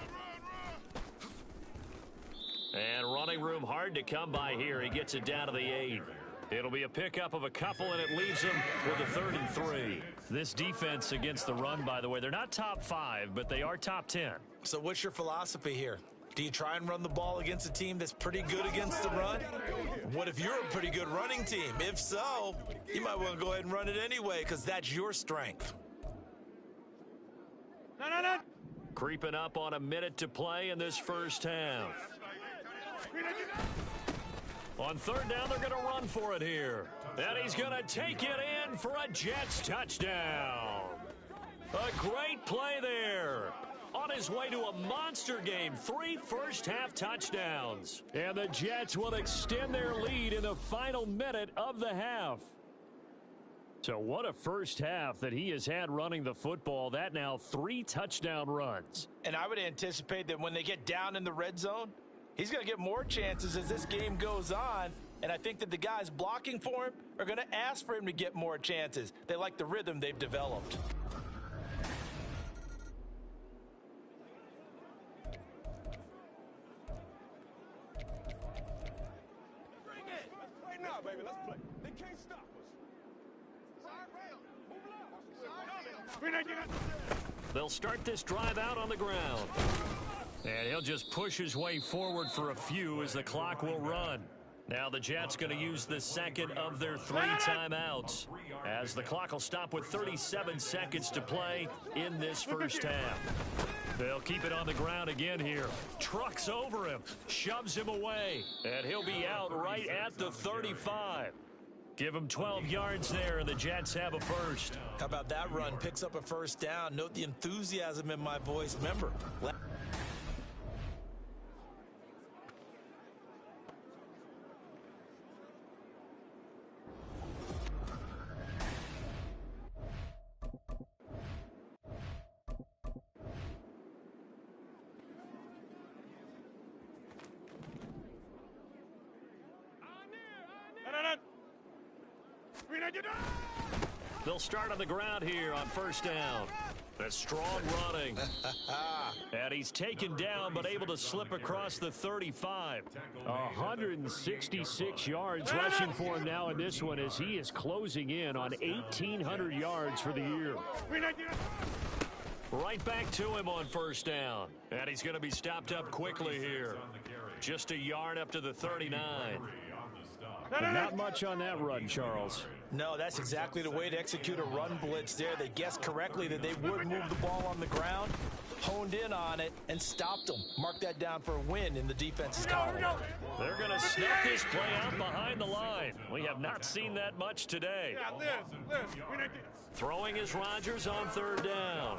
S4: And running room hard to come by here. He gets it down to the 8. It'll be a pickup of a couple, and it leaves him with a 3rd and 3. This defense against the run, by the way, they're not top 5, but they are top 10.
S5: So what's your philosophy here? Do you try and run the ball against a team that's pretty good against the run? What if you're a pretty good running team? If so, you might want to go ahead and run it anyway because that's your strength.
S4: Creeping up on a minute to play in this first half. On 3rd down, they're going to run for it here. And he's going to take it in for a Jets touchdown. A great play there. On his way to a monster game, 3 first-half touchdowns. And the Jets will extend their lead in the final minute of the half. So what a first half that he has had running the football. That now 3 touchdown runs.
S5: And I would anticipate that when they get down in the red zone, he's going to get more chances as this game goes on. And I think that the guys blocking for him are going to ask for him to get more chances. They like the rhythm they've developed.
S3: Baby, let's play. They can't stop us.
S4: They'll start this drive out on the ground. And he'll just push his way forward for a few as the clock will run. Now the Jets going to use the 2nd of their 3 timeouts as the clock will stop with 37 seconds to play in this first half. They'll keep it on the ground again here. Trucks over him, shoves him away, and he'll be out right at the 35. Give him 12 yards there, and the Jets have a first.
S5: How about that run? Picks up a first down. Note the enthusiasm in my voice. Remember,
S4: They'll start on the ground here on first down. A strong running. And he's taken down, but able to slip across the 35. 166 yards rushing for him now in this one as he is closing in on 1,800 yards for the year. Right back to him on first down. And he's going to be stopped up quickly here. Just a yard up to the 39. Not much on that run, Charles.
S5: No, that's exactly the way to execute a run blitz there. They guessed correctly that they would move the ball on the ground, honed in on it, and stopped them. Mark that down for a win in the defense's column.
S4: They're going to snuff this play out behind the line. We have not seen that much today. Throwing is Rodgers on third down.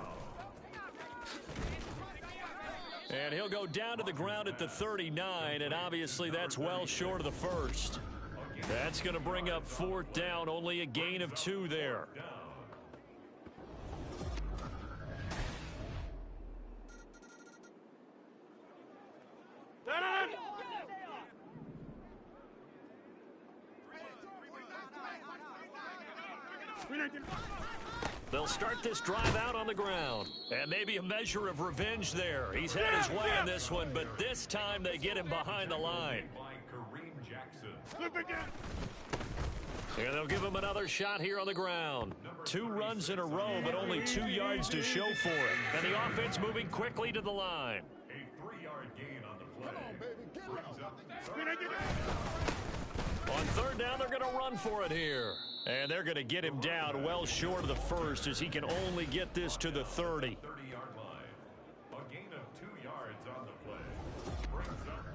S4: And he'll go down to the ground at the 39, and obviously that's well short of the first. That's going to bring up fourth down, only a gain of 2 there. They'll start this drive out on the ground. And maybe a measure of revenge there. He's had his way in this one, but this time they get him behind the line. And they'll give him another shot here on the ground. 2 runs in a row, but only 2 yards to show for it. And the offense moving quickly to the line.
S6: A 3-yard gain on the play.
S4: On third down, they're going to run for it here. And they're going to get him down well short of the first as he can only get this to the 30.
S6: 30-yard line. A gain of 2 yards on the play. Brings up.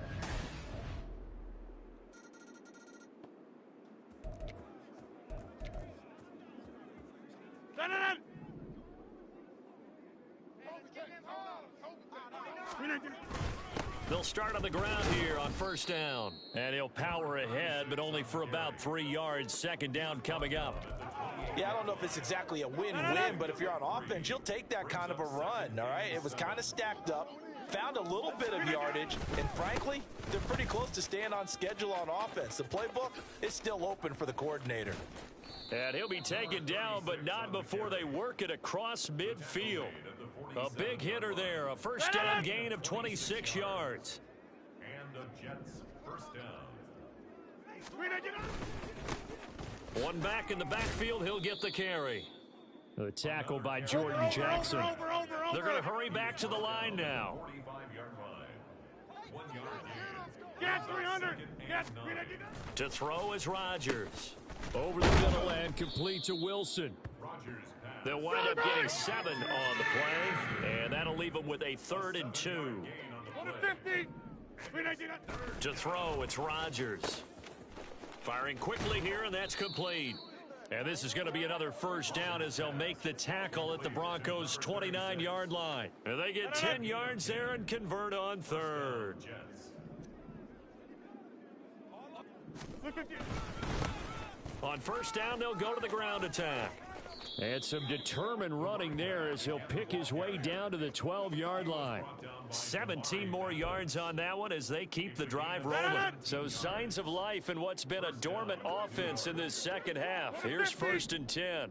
S4: They'll start on the ground here on first down. And he'll power ahead, but only for about 3 yards. Second down coming up.
S5: Yeah, I don't know if it's exactly a win-win, but if you're on offense, you'll take that kind of a run, all right? It was kind of stacked up, found a little bit of yardage, and frankly, they're pretty close to staying on schedule on offense. The playbook is still open for the coordinator.
S4: And he'll be taken down, but not before they work it across midfield. A big hitter there, a first down gain of 26 yards.
S6: And the Jets first down.
S4: One back in the backfield, he'll get the carry. A tackle by Jordan Jackson. They're going to hurry back to the line now.
S6: 45-yard line. 1 yard gain.
S3: Get 300. Get 300.
S4: To throw is Rodgers. Over the middle and complete to Wilson.
S6: Rodgers pass.
S4: They'll wind up getting 7 on the play, and that'll leave them with a 3rd and 2.
S6: Gain on the play.
S3: 50.
S4: To throw, it's Rodgers. Firing quickly here, and that's complete. And this is going to be another first down as they'll make the tackle at the Broncos' 29-yard line. And they get 10 yards there and convert on 3rd.
S6: Jets.
S4: On first down, they'll go to the ground attack. And some determined running there as he'll pick his way down to the 12-yard line. 17 more yards on that one as they keep the drive rolling. So signs of life in what's been a dormant offense in this second half. Here's 1st and 10.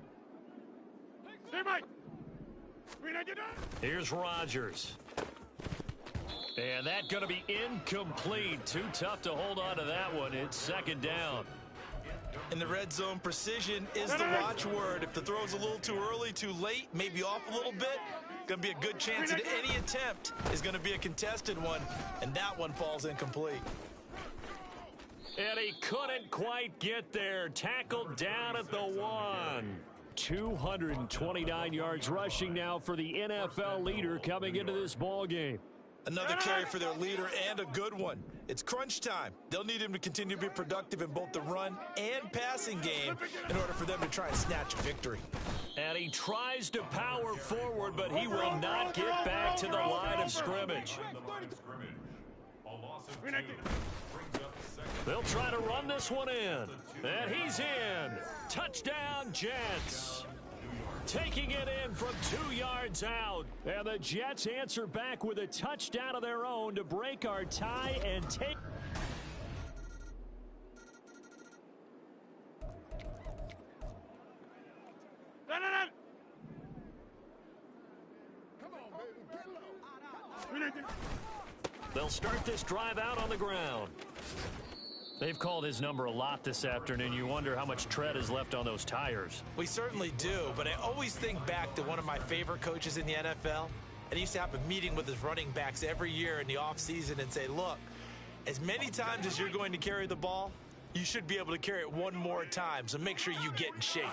S4: Here's Rodgers. And that's going to be incomplete. Too tough to hold on to that one. It's 2nd down.
S5: In the red zone, precision is the watchword. If the throw's a little too early, too late, maybe off a little bit, going to be a good chance that any attempt is going to be a contested one, and that one falls incomplete.
S4: And he couldn't quite get there. Tackled down at the 1. 229 yards rushing now for the NFL leader coming into this ball game.
S5: Another carry for their leader and a good one. It's crunch time. They'll need him to continue to be productive in both the run and passing game in order for them to try and snatch a victory.
S4: And he tries to power forward, but he will not get back to the line of scrimmage.
S6: A loss of 2 brings up 2nd.
S4: They'll try to run this one in. And he's in. Touchdown, Jets. Taking it in from 2 yards out. And the Jets answer back with a touchdown of their own to break our tie and take... They'll start this drive out on the ground. They've called his number a lot this afternoon. You wonder how much tread is left on those tires.
S5: We certainly do, but I always think back to one of my favorite coaches in the NFL. And he used to have a meeting with his running backs every year in the offseason and say, look, as many times as you're going to carry the ball, you should be able to carry it one more time, so make sure you get in shape.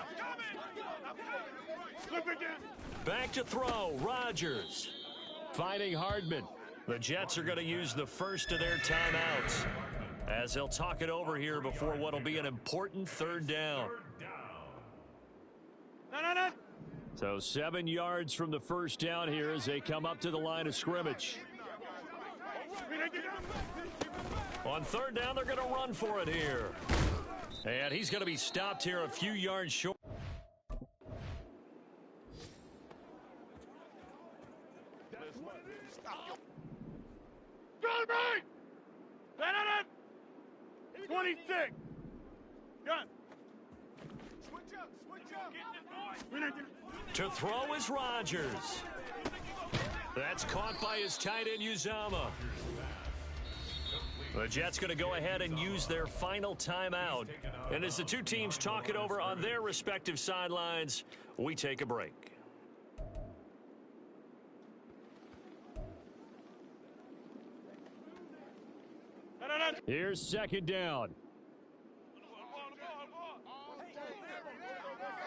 S4: Back to throw, Rodgers. Fighting Hardman. The Jets are going to use the first of their timeouts as they'll talk it over here before what will be an important third down. So 7 yards from the first down here as they come up to the line of scrimmage. On third down, they're going to run for it here. And he's going to be stopped here a few yards short.
S3: Go, right! 26. Gun. Switch up.
S4: To throw is Rodgers. That's caught by his tight end, Uzama. The Jets going to go ahead and use their final timeout. And as the two teams talk it over on their respective sidelines, we take a break. Here's second down.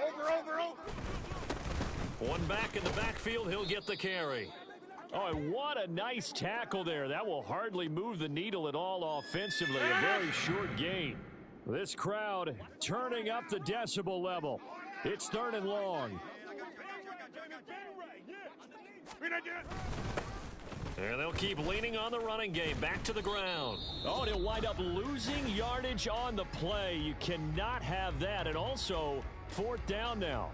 S3: Over.
S4: One back in the backfield, he'll get the carry. Oh, and what a nice tackle there. That will hardly move the needle at all offensively. A very short gain. This crowd turning up the decibel level. It's third and long. And they'll keep leaning on the running game. Back to the ground. Oh, and he'll wind up losing yardage on the play. You cannot have that. And also, fourth down now.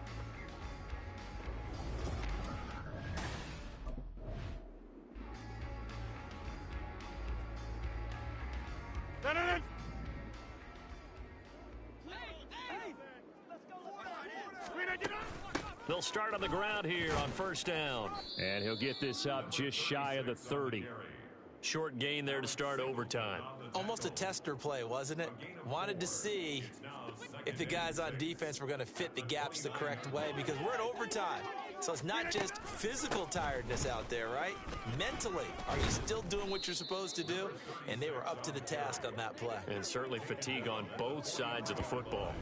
S4: They'll start on the ground here on first down. And he'll get this up just shy of the 30. Short gain there to start overtime.
S5: Almost a tester play, wasn't it? Wanted to see if the guys on defense were going to fit the gaps the correct way, because we're in overtime. So it's not just physical tiredness out there, right? Mentally, are you still doing what you're supposed to do? And they were up to the task on that play.
S4: And certainly fatigue on both sides of the football.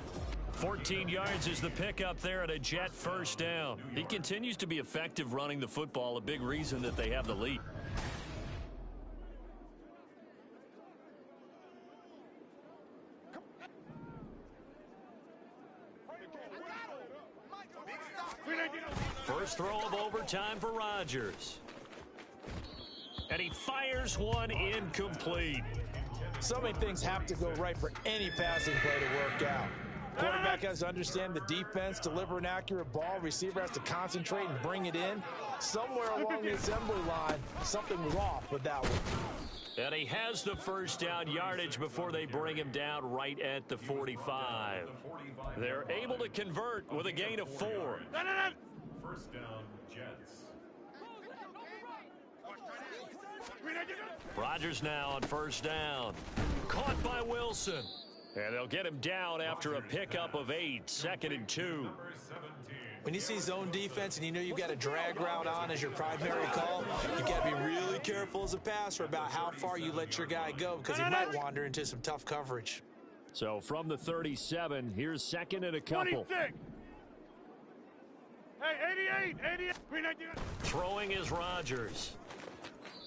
S4: 14 yards is the pickup there at a Jet first down. He continues to be effective running the football, a big reason that they have the lead. First throw of overtime for Rodgers. And he fires one incomplete.
S5: So many things have to go right for any passing play to work out. Quarterback has to understand the defense, deliver an accurate ball. Receiver has to concentrate and bring it in. Somewhere along the assembly line, something was off with that one.
S4: And he has the first down yardage before they bring him down right at the 45. They're able to convert with a gain of 4.
S6: First down, Jets.
S4: Rodgers now on first down. Caught by Wilson. And they'll get him down after a pickup of 8, second and 2.
S5: When you see zone defense and you know you've got a drag route on as your primary call, you got to be really careful as a passer about how far you let your guy go, because he might wander into some tough coverage.
S4: So from the 37, here's second and a couple.
S3: 26. Hey, 88.
S4: Throwing is Rodgers.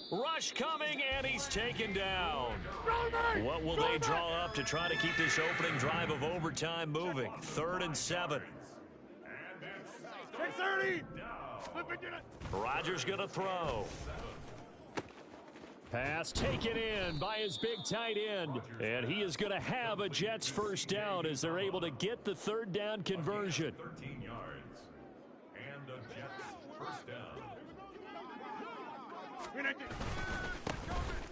S4: Rush coming, and he's taken down. What will they draw up to try to keep this opening drive of overtime moving? 3rd and 7.
S3: 630.
S4: Rodgers going to throw. Pass taken in by his big tight end. And he is going to have a Jets first down as they're able to get the third down conversion.
S6: 13 yards. And the Jets first down.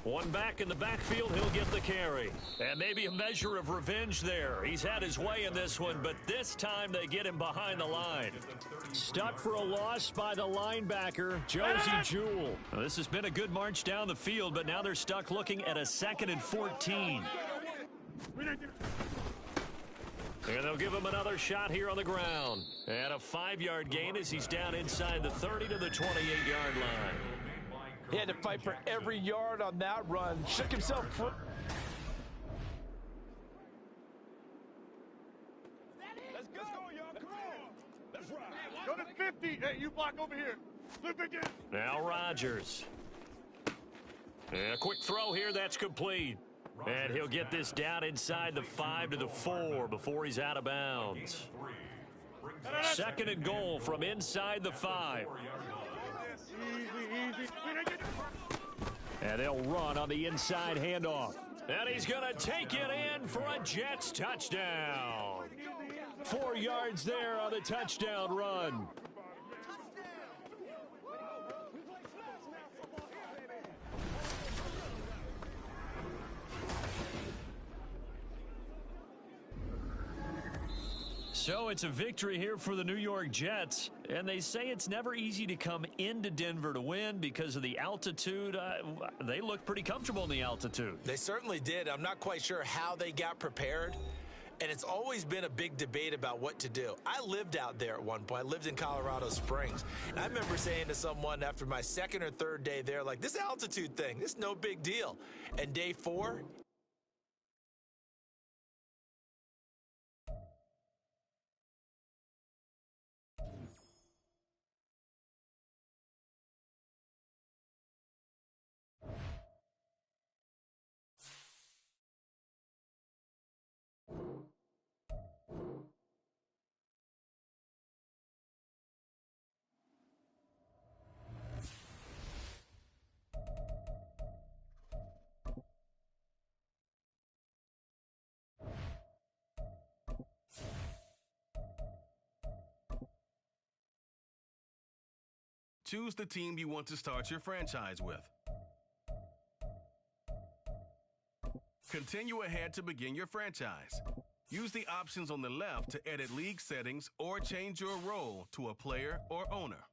S4: One back in the backfield, he'll get the carry. And maybe a measure of revenge there. He's had his way in this one, but this time they get him behind the line. Stuck for a loss by the linebacker, Josie Jewell. Now, this has been a good march down the field, but now they're stuck looking at a 2nd and 14. And they'll give him another shot here on the ground. And a 5-yard gain as he's down inside the 30 to the 28-yard line.
S5: He had to fight for every yard on that run. Shook himself free.
S3: Let's go, y'all. Come on. Let's ride. Go to 50. Hey, you block over here. Flip again.
S4: Now Rodgers. And a quick throw here. That's complete. And he'll get this down inside the 5 to the 4 before he's out of bounds. 2nd and goal from inside the 5. And they'll run on the inside handoff. And he's going to take it in for a Jets touchdown. 4 yards there on the touchdown run. So it's a victory here for the New York Jets, and they say it's never easy to come into Denver to win because of the altitude. They look pretty comfortable in the altitude.
S5: They certainly did. I'm not quite sure how they got prepared, and it's always been a big debate about what to do. I lived out there at one point. I lived in Colorado Springs, and I remember saying to someone after my 2nd or 3rd day there, like, this altitude thing, this is no big deal. And day 4,
S1: Choose the team you want to start your franchise with. Continue ahead to begin your franchise. Use the options on the left to edit league settings or change your role to a player or owner.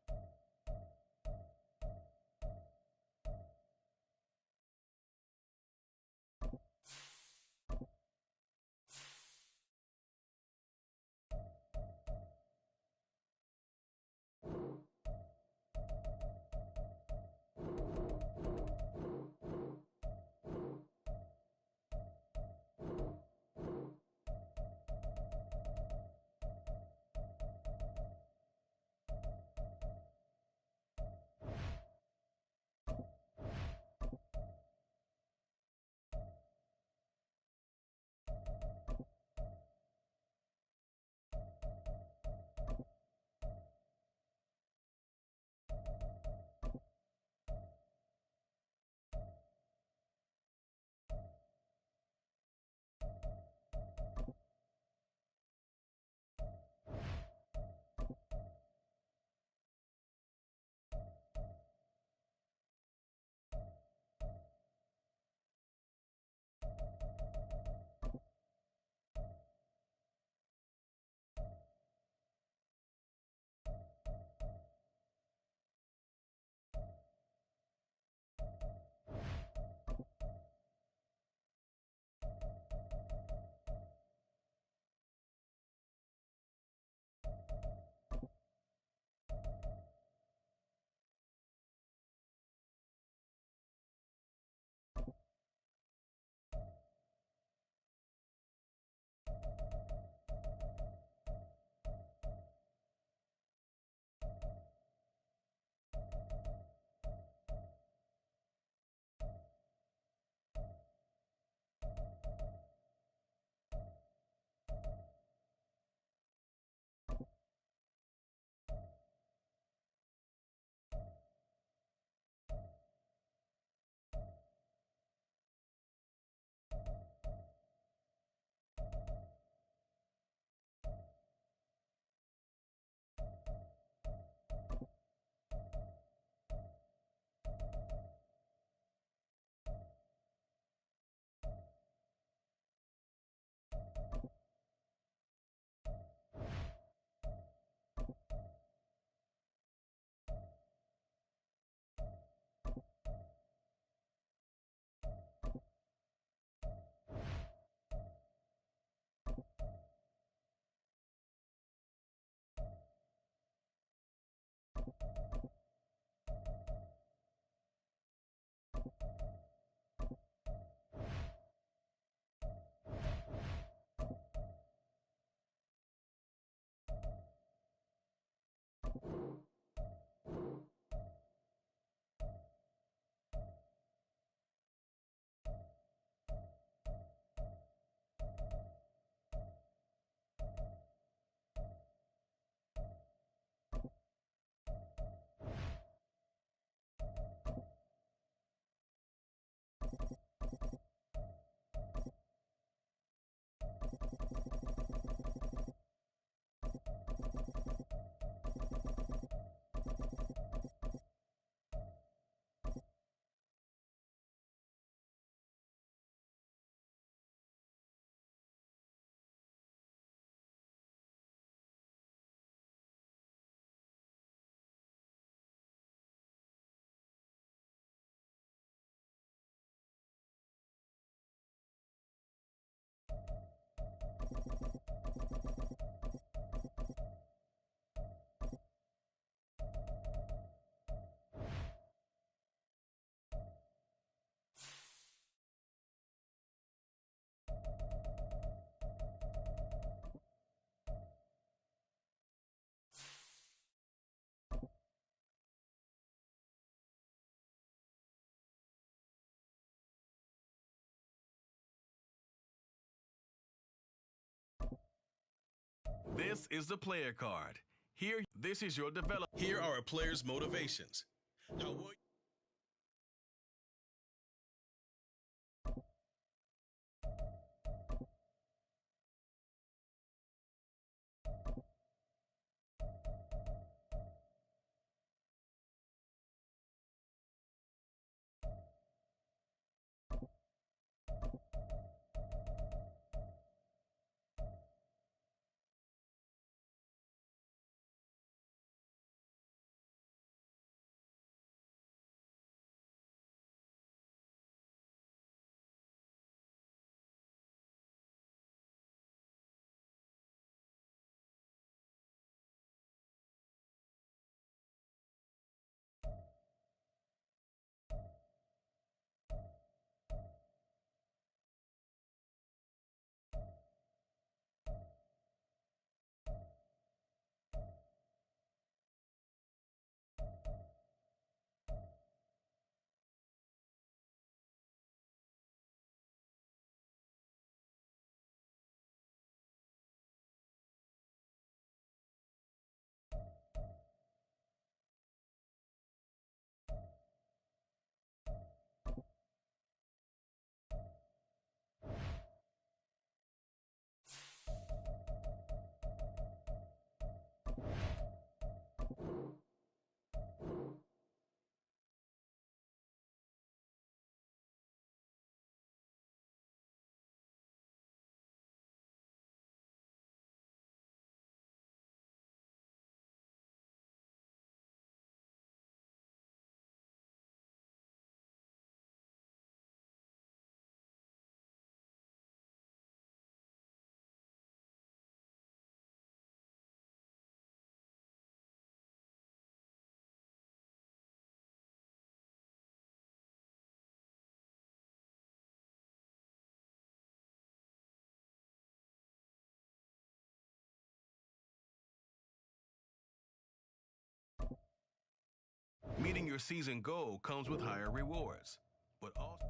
S1: This is the player card. This is your development.
S2: Here are a player's motivations. How will
S1: Meeting your season goal comes with higher rewards, but also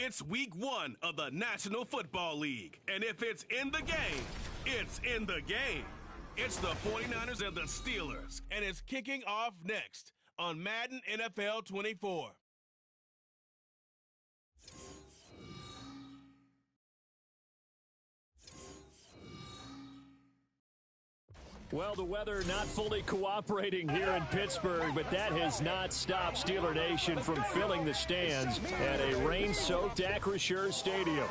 S1: It's week 1 of the National Football League. And if it's in the game, it's in the game. It's the 49ers and the Steelers. And it's kicking off next on Madden NFL 24.
S4: Well, the weather not fully cooperating here in Pittsburgh, but that has not stopped Steeler Nation from filling the stands at a rain-soaked Acrisure Stadium.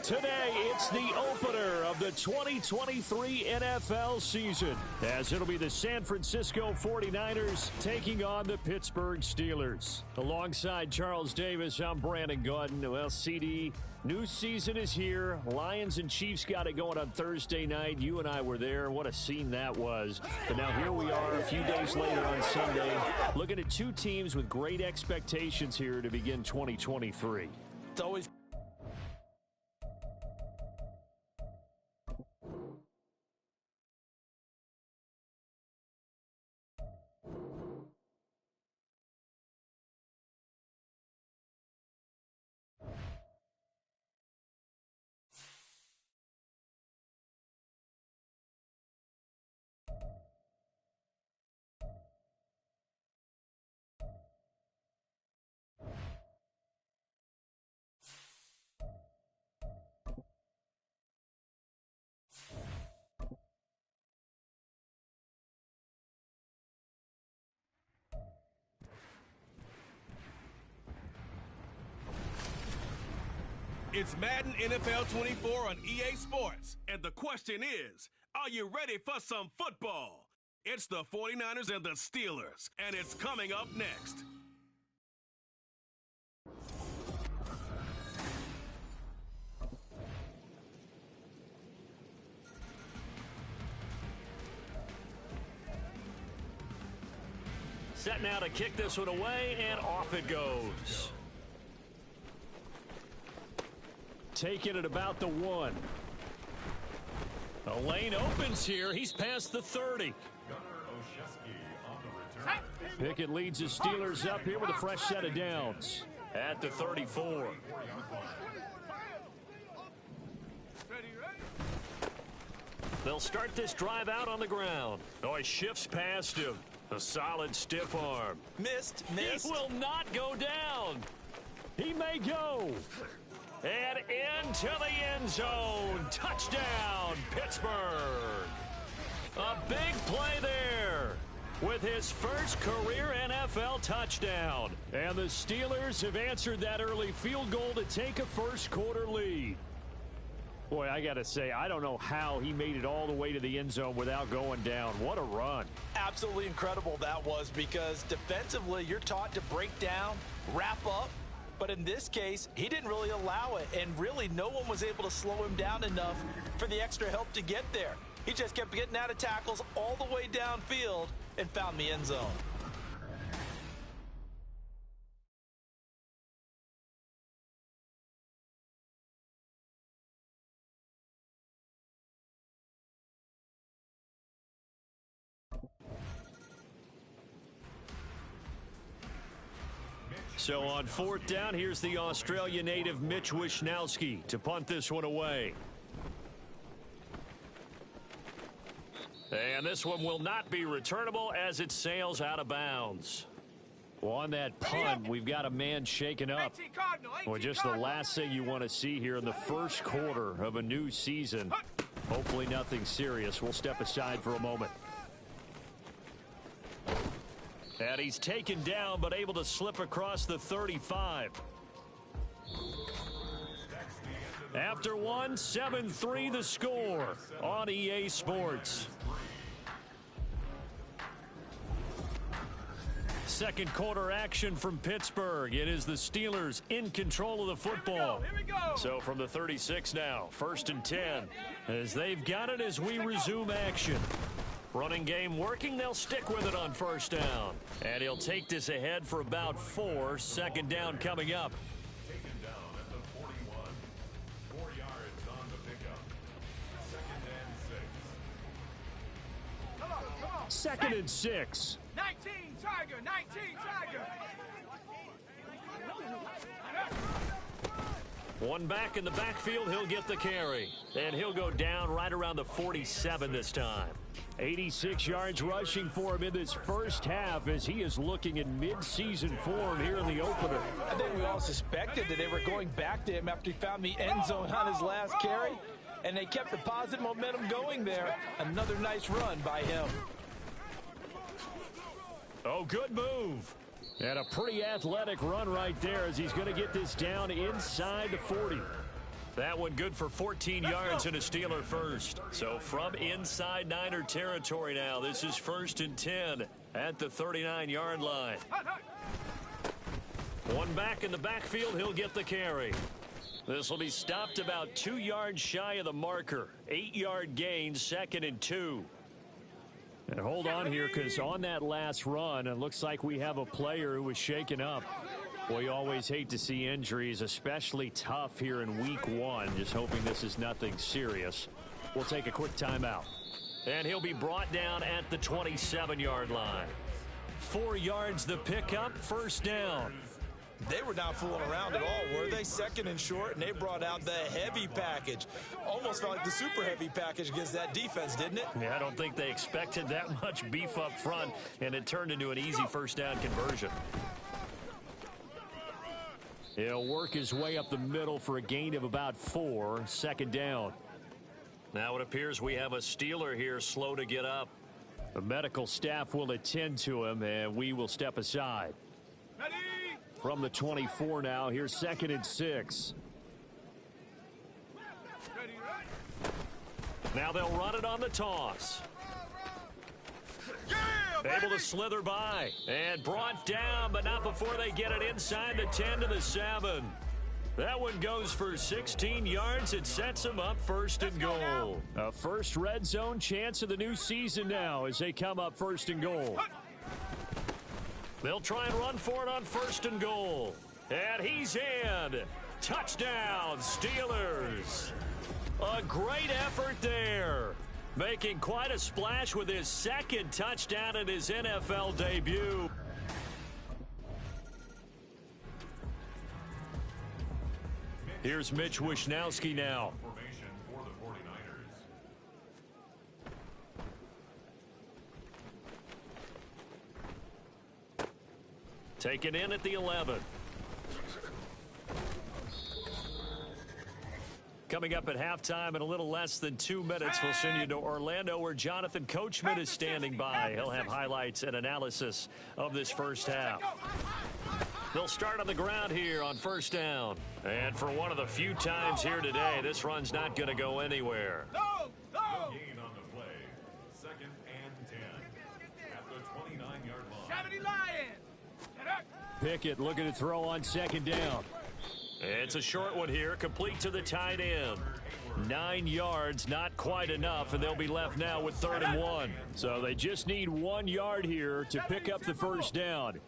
S4: Today, it's the opener of the 2023 NFL season, as it'll be the San Francisco 49ers taking on the Pittsburgh Steelers. Alongside Charles Davis, I'm Brandon Gaudin. Well, CD, new season is here. Lions and Chiefs got it going on Thursday night. You and I were there. What a scene that was. But now here we are a few days later on Sunday, looking at two teams with great expectations here to begin 2023.
S5: It's always
S1: It's Madden NFL 24 on EA Sports. And the question is, are you ready for some football? It's the 49ers and the Steelers, and it's coming up next.
S4: Set now to kick this one away, and off it goes. Taking it about the 1. A lane opens here. He's past the 30. Pickett leads his Steelers up here with a fresh set of downs at the 34. They'll start this drive out on the ground. Oh, he shifts past him. A solid stiff arm.
S5: missed.
S4: He will not go down. He may go. And into the end zone. Touchdown, Pittsburgh. A big play there with his first career NFL touchdown. And the Steelers have answered that early field goal to take a first quarter lead. Boy, I got to say, I don't know how he made it all the way to the end zone without going down. What a run.
S5: Absolutely incredible that was, because defensively you're taught to break down, wrap up. But in this case, he didn't really allow it, and really no one was able to slow him down enough for the extra help to get there. He just kept getting out of tackles all the way downfield and found the end zone.
S4: So on 4th down, here's the Australia native Mitch Wishnowsky to punt this one away. And this one will not be returnable as it sails out of bounds. Well, on that punt, we've got a man shaken up. Well, just the last thing you want to see here in the first quarter of a new season. Hopefully nothing serious. We'll step aside for a moment. And he's taken down, but able to slip across the 35. After one, 7-3 the score on EA Sports. Second quarter action from Pittsburgh. It is the Steelers in control of the football.
S3: Here we go.
S4: So from the 36 now, 1st and 10. As they've got it as we resume action. Running game working, they'll stick with it on 1st down. And he'll take this ahead for about 4. 2nd down coming up.
S6: Taken down at the 41. 4 yards on the pickup. 2nd and 6.
S4: 2nd and 6.
S3: 19, Tiger, 19, Tiger.
S4: One back in the backfield, he'll get the carry. And he'll go down right around the 47 this time. 86 yards rushing for him in this first half as he is looking in mid-season form here in the opener.
S5: I think we all suspected that they were going back to him after he found the end zone on his last carry, and they kept the positive momentum going there. Another nice run by him.
S4: Oh, good move. And a pretty athletic run right there as he's going to get this down inside the 40. That one good for 14 yards and a Steeler first. So from inside Niner territory now, this is 1st and 10 at the 39-yard line. One back in the backfield, he'll get the carry. This will be stopped about 2 yards shy of the marker. 8-yard gain, 2nd and 2. And hold on here, because on that last run, it looks like we have a player who was shaken up. Well, you always hate to see injuries, especially tough here in week 1. Just hoping this is nothing serious. We'll take a quick timeout. And he'll be brought down at the 27-yard line. 4 yards the pickup, 1st down.
S5: They were not fooling around at all, were they? 2nd and short, and they brought out the heavy package. Almost felt like the super heavy package against that defense, didn't it?
S4: Yeah, I don't think they expected that much beef up front, and it turned into an easy 1st down conversion. He'll work his way up the middle for a gain of about 4, 2nd down. Now it appears we have a Steeler here slow to get up. The medical staff will attend to him, and we will step aside. From the 24 now, here's 2nd and 6. Now they'll run it on the toss. Able to slither by and brought down, but not before they get it inside the 10 to the 7. That one goes for 16 yards. It sets them up 1st and goal. A first red zone chance of the new season now as they come up 1st and goal. They'll try and run for it on 1st and goal. And he's in. Touchdown, Steelers. A great effort there. Making quite a splash with his 2nd touchdown in his NFL debut. Here's Mitch Wishnowsky now.
S6: Formation for the 49ers.
S4: Taken in at the 11. Coming up at halftime in a little less than 2 minutes, we'll send you to Orlando where Jonathan Coachman is standing by. He'll have highlights and analysis of this first half. They'll start on the ground here on 1st down. And for one of the few times here today, this run's not going to go anywhere.
S6: Gain on the play. 2nd and 10 at the 29-yard line.
S4: Pickett looking to throw on 2nd down. It's a short one here, complete to the tight end. 9 yards, not quite enough, and they'll be left now with 3rd and 1. So they just need 1 yard here to pick up the 1st down.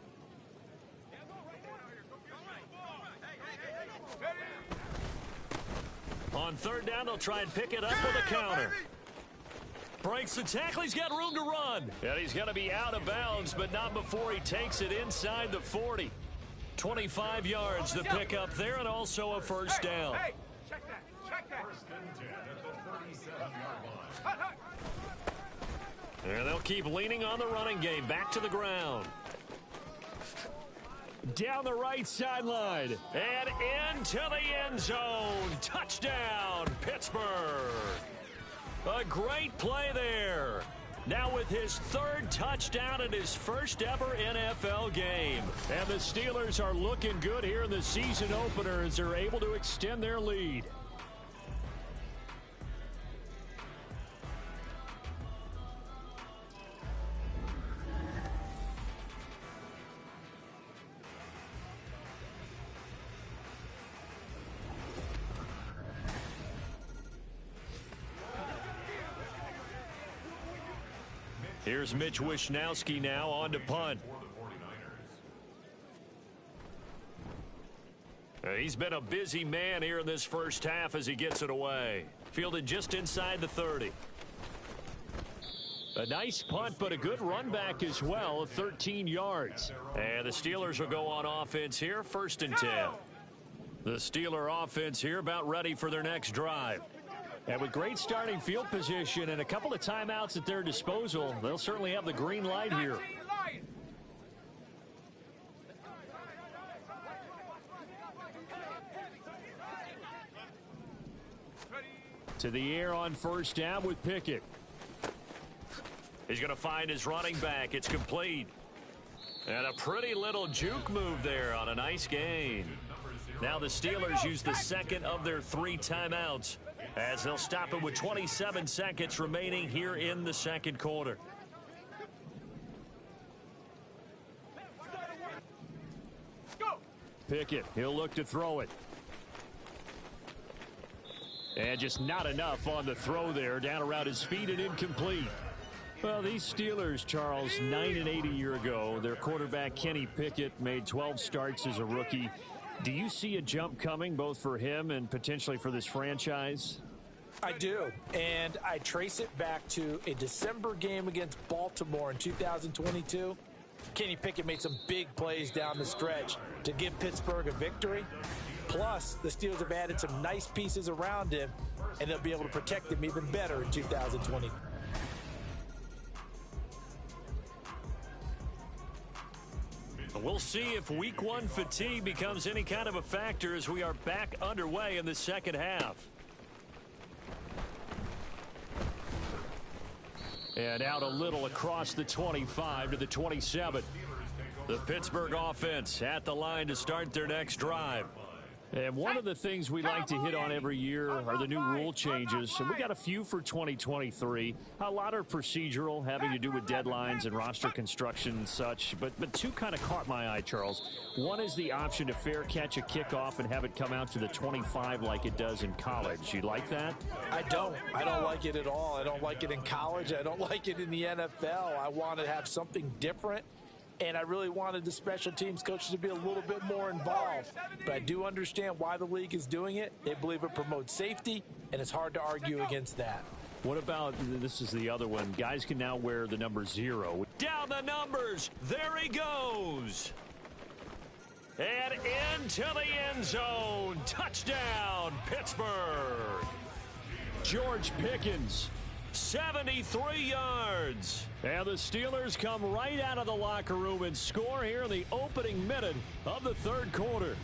S4: On 3rd down, they'll try and pick it up with a counter. Breaks the tackle. He's got room to run. And he's going to be out of bounds, but not before he takes it inside the 40. 25 yards the pick up there, and also a 1st down.
S3: Hey, check that.
S6: 1st and 10 at the 37-yard line.
S4: And they'll keep leaning on the running game. Back to the ground. Down the right sideline. And into the end zone. Touchdown, Pittsburgh. A great play there. Now with his 3rd touchdown in his first ever NFL game. And the Steelers are looking good here in the season opener as they're able to extend their lead. Here's Mitch Wishnowsky now on to punt. He's been a busy man here in this first half as he gets it away. Fielded just inside the 30. A nice punt, but a good run back as well, 13 yards. And the Steelers will go on offense here, 1st and 10. The Steeler offense here about ready for their next drive. And with great starting field position and a couple of timeouts at their disposal, they'll certainly have the green light here. To the air on first down with Pickett. He's going to find his running back. It's complete. And a pretty little juke move there on a nice gain. Now the Steelers use the second of their 3 timeouts as they'll stop it with 27 seconds remaining here in the second quarter. Pickett, he'll look to throw it. And just not enough on the throw there, down around his feet and incomplete. Well, these Steelers, Charles, 9-8 a year ago. Their quarterback, Kenny Pickett, made 12 starts as a rookie. Do you see a jump coming, both for him and potentially for this franchise?
S5: I do, and I trace it back to a December game against Baltimore in 2022. Kenny Pickett made some big plays down the stretch to give Pittsburgh a victory. Plus, the Steelers have added some nice pieces around him, and they'll be able to protect him even better in 2020.
S4: We'll see if week 1 fatigue becomes any kind of a factor as we are back underway in the second half. And out a little across the 25 to the 27. The Pittsburgh offense at the line to start their next drive. And one of the things we like to hit on every year are the new rule changes. And we got a few for 2023. A lot are procedural, having to do with deadlines and roster construction and such. But 2 kind of caught my eye, Charles. One is the option to fair catch a kickoff and have it come out to the 25 like it does in college. You like that?
S5: I don't like it at all. I don't like it in college. I don't like it in the NFL. I want to have something different. And I really wanted the special teams coaches to be a little bit more involved. But I do understand why the league is doing it. They believe it promotes safety, and it's hard to argue against that.
S4: What about, this is the other one, guys can now wear the number 0. Down the numbers. There he goes. And into the end zone. Touchdown, Pittsburgh. George Pickens. 73 yards. And the Steelers come right out of the locker room and score here in the opening minute of the third quarter.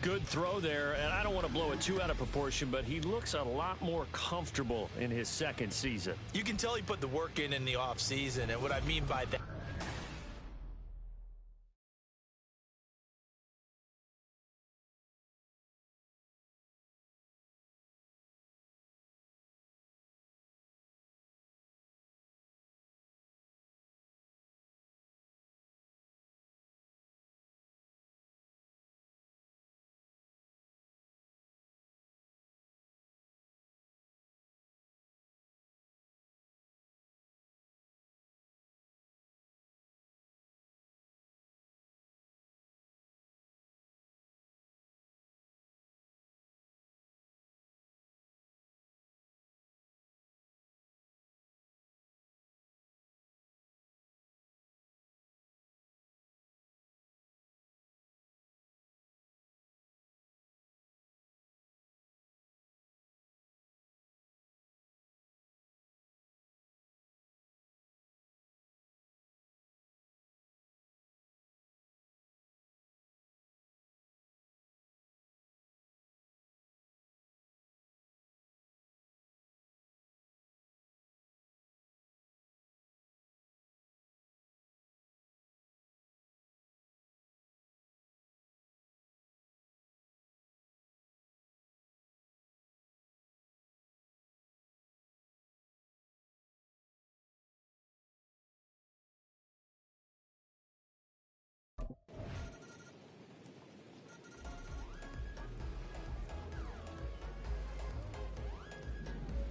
S4: Good throw there, and I don't want to blow it too out of proportion, but he looks a lot more comfortable in his second season.
S5: You can tell he put the work in the offseason, and what I mean by that.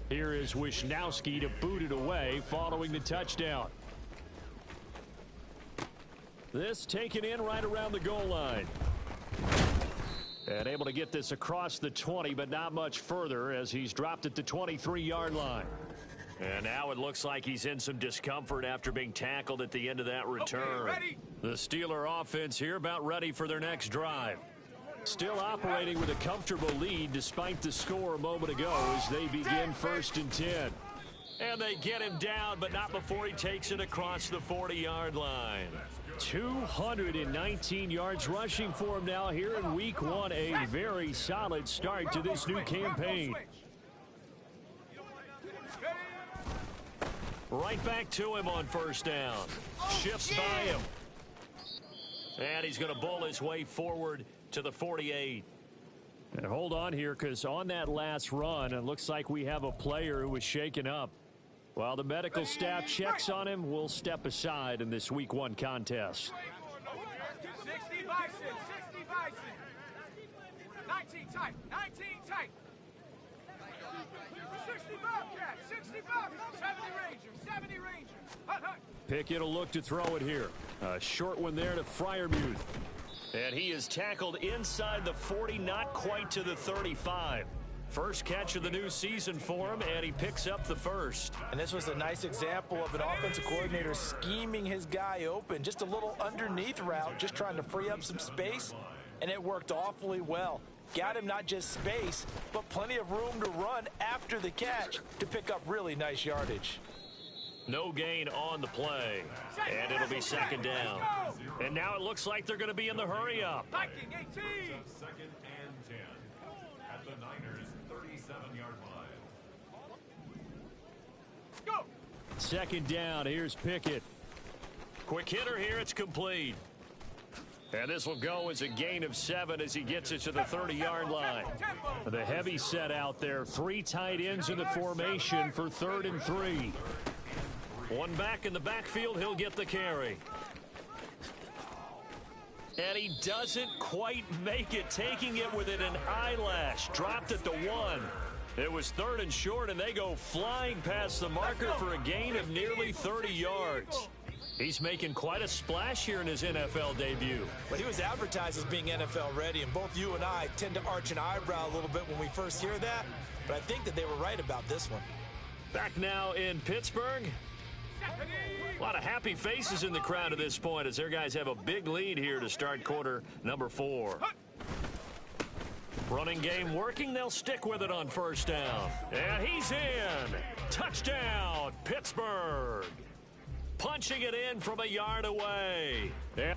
S4: Here is Wisnowski to boot it away following the touchdown. This taken in right around the goal line. And able to get this across the 20, but not much further as he's dropped at the 23-yard line. And now it looks like he's in some discomfort after being tackled at the end of that return.
S3: Okay,
S4: the Steeler offense here about ready for their next drive. Still operating with a comfortable lead despite the score a moment ago as they begin 1st and 10. And they get him down, but not before he takes it across the 40-yard line. 219 yards rushing for him now here in week 1. A very solid start to this new campaign. Right back to him on 1st down. Shifts by him. And he's going to bowl his way forward to the 48. And hold on here, because on that last run, it looks like we have a player who was shaken up. While the medical staff checks on him, we'll step aside in this week 1 contest.
S3: 60 bison, 60 bison. 19 tight, 19 tight. 60 Bobcat, 60 Bobcat. 70 Ranger, 70 Ranger. Hut, hut.
S4: Pickett will look to throw it here. A short one there to Freiermuth. And he is tackled inside the 40, not quite to the 35. First catch of the new season for him, and he picks up the first.
S5: And this was a nice example of an offensive coordinator scheming his guy open. Just a little underneath route, just trying to free up some space, and it worked awfully well. Got him not just space, but plenty of room to run after the catch to pick up really nice yardage.
S4: No gain on the play, and it'll be 2nd down. And now it looks like they're going to be in the hurry-up.
S3: Viking 18.
S6: 2nd and 10 at the Niners' 37-yard line.
S3: Go.
S4: 2nd down, here's Pickett. Quick hitter here, it's complete. And this will go as a gain of 7 as he gets it to the 30-yard line. The heavy set out there, 3 tight ends in the formation for 3rd and 3. One back in the backfield, he'll get the carry. And he doesn't quite make it, taking it within an eyelash. Dropped at the 1. It was 3rd and short, and they go flying past the marker for a gain of nearly 30 yards. He's making quite a splash here in his NFL debut.
S5: Well, he was advertised as being NFL ready, and both you and I tend to arch an eyebrow a little bit when we first hear that, but I think that they were right about this one.
S4: Back now in Pittsburgh. A lot of happy faces in the crowd at this point as their guys have a big lead here to start quarter number 4. Running game working. They'll stick with it on 1st down. And he's in. Touchdown, Pittsburgh. Punching it in from a yard away. Yeah.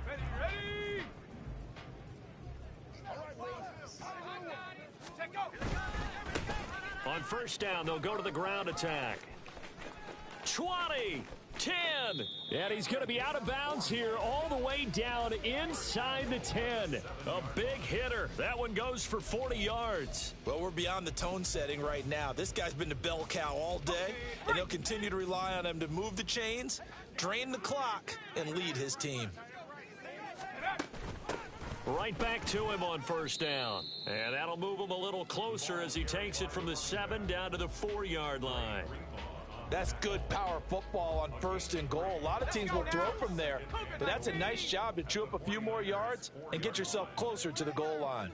S3: Ready. Take go.
S4: On 1st down, they'll go to the ground attack. 20, 10, and he's going to be out of bounds here all the way down inside the 10. A big hitter. That one goes for 40 yards.
S5: Well, we're beyond the tone setting right now. This guy's been the bell cow all day, and they'll continue to rely on him to move the chains, drain the clock, and lead his team.
S4: Right back to him on 1st down. And that'll move him a little closer as he takes it from the 7 down to the 4-yard line.
S5: That's good power football on 1st and goal. A lot of teams will throw from there, but that's a nice job to chew up a few more yards and get yourself closer to the goal line.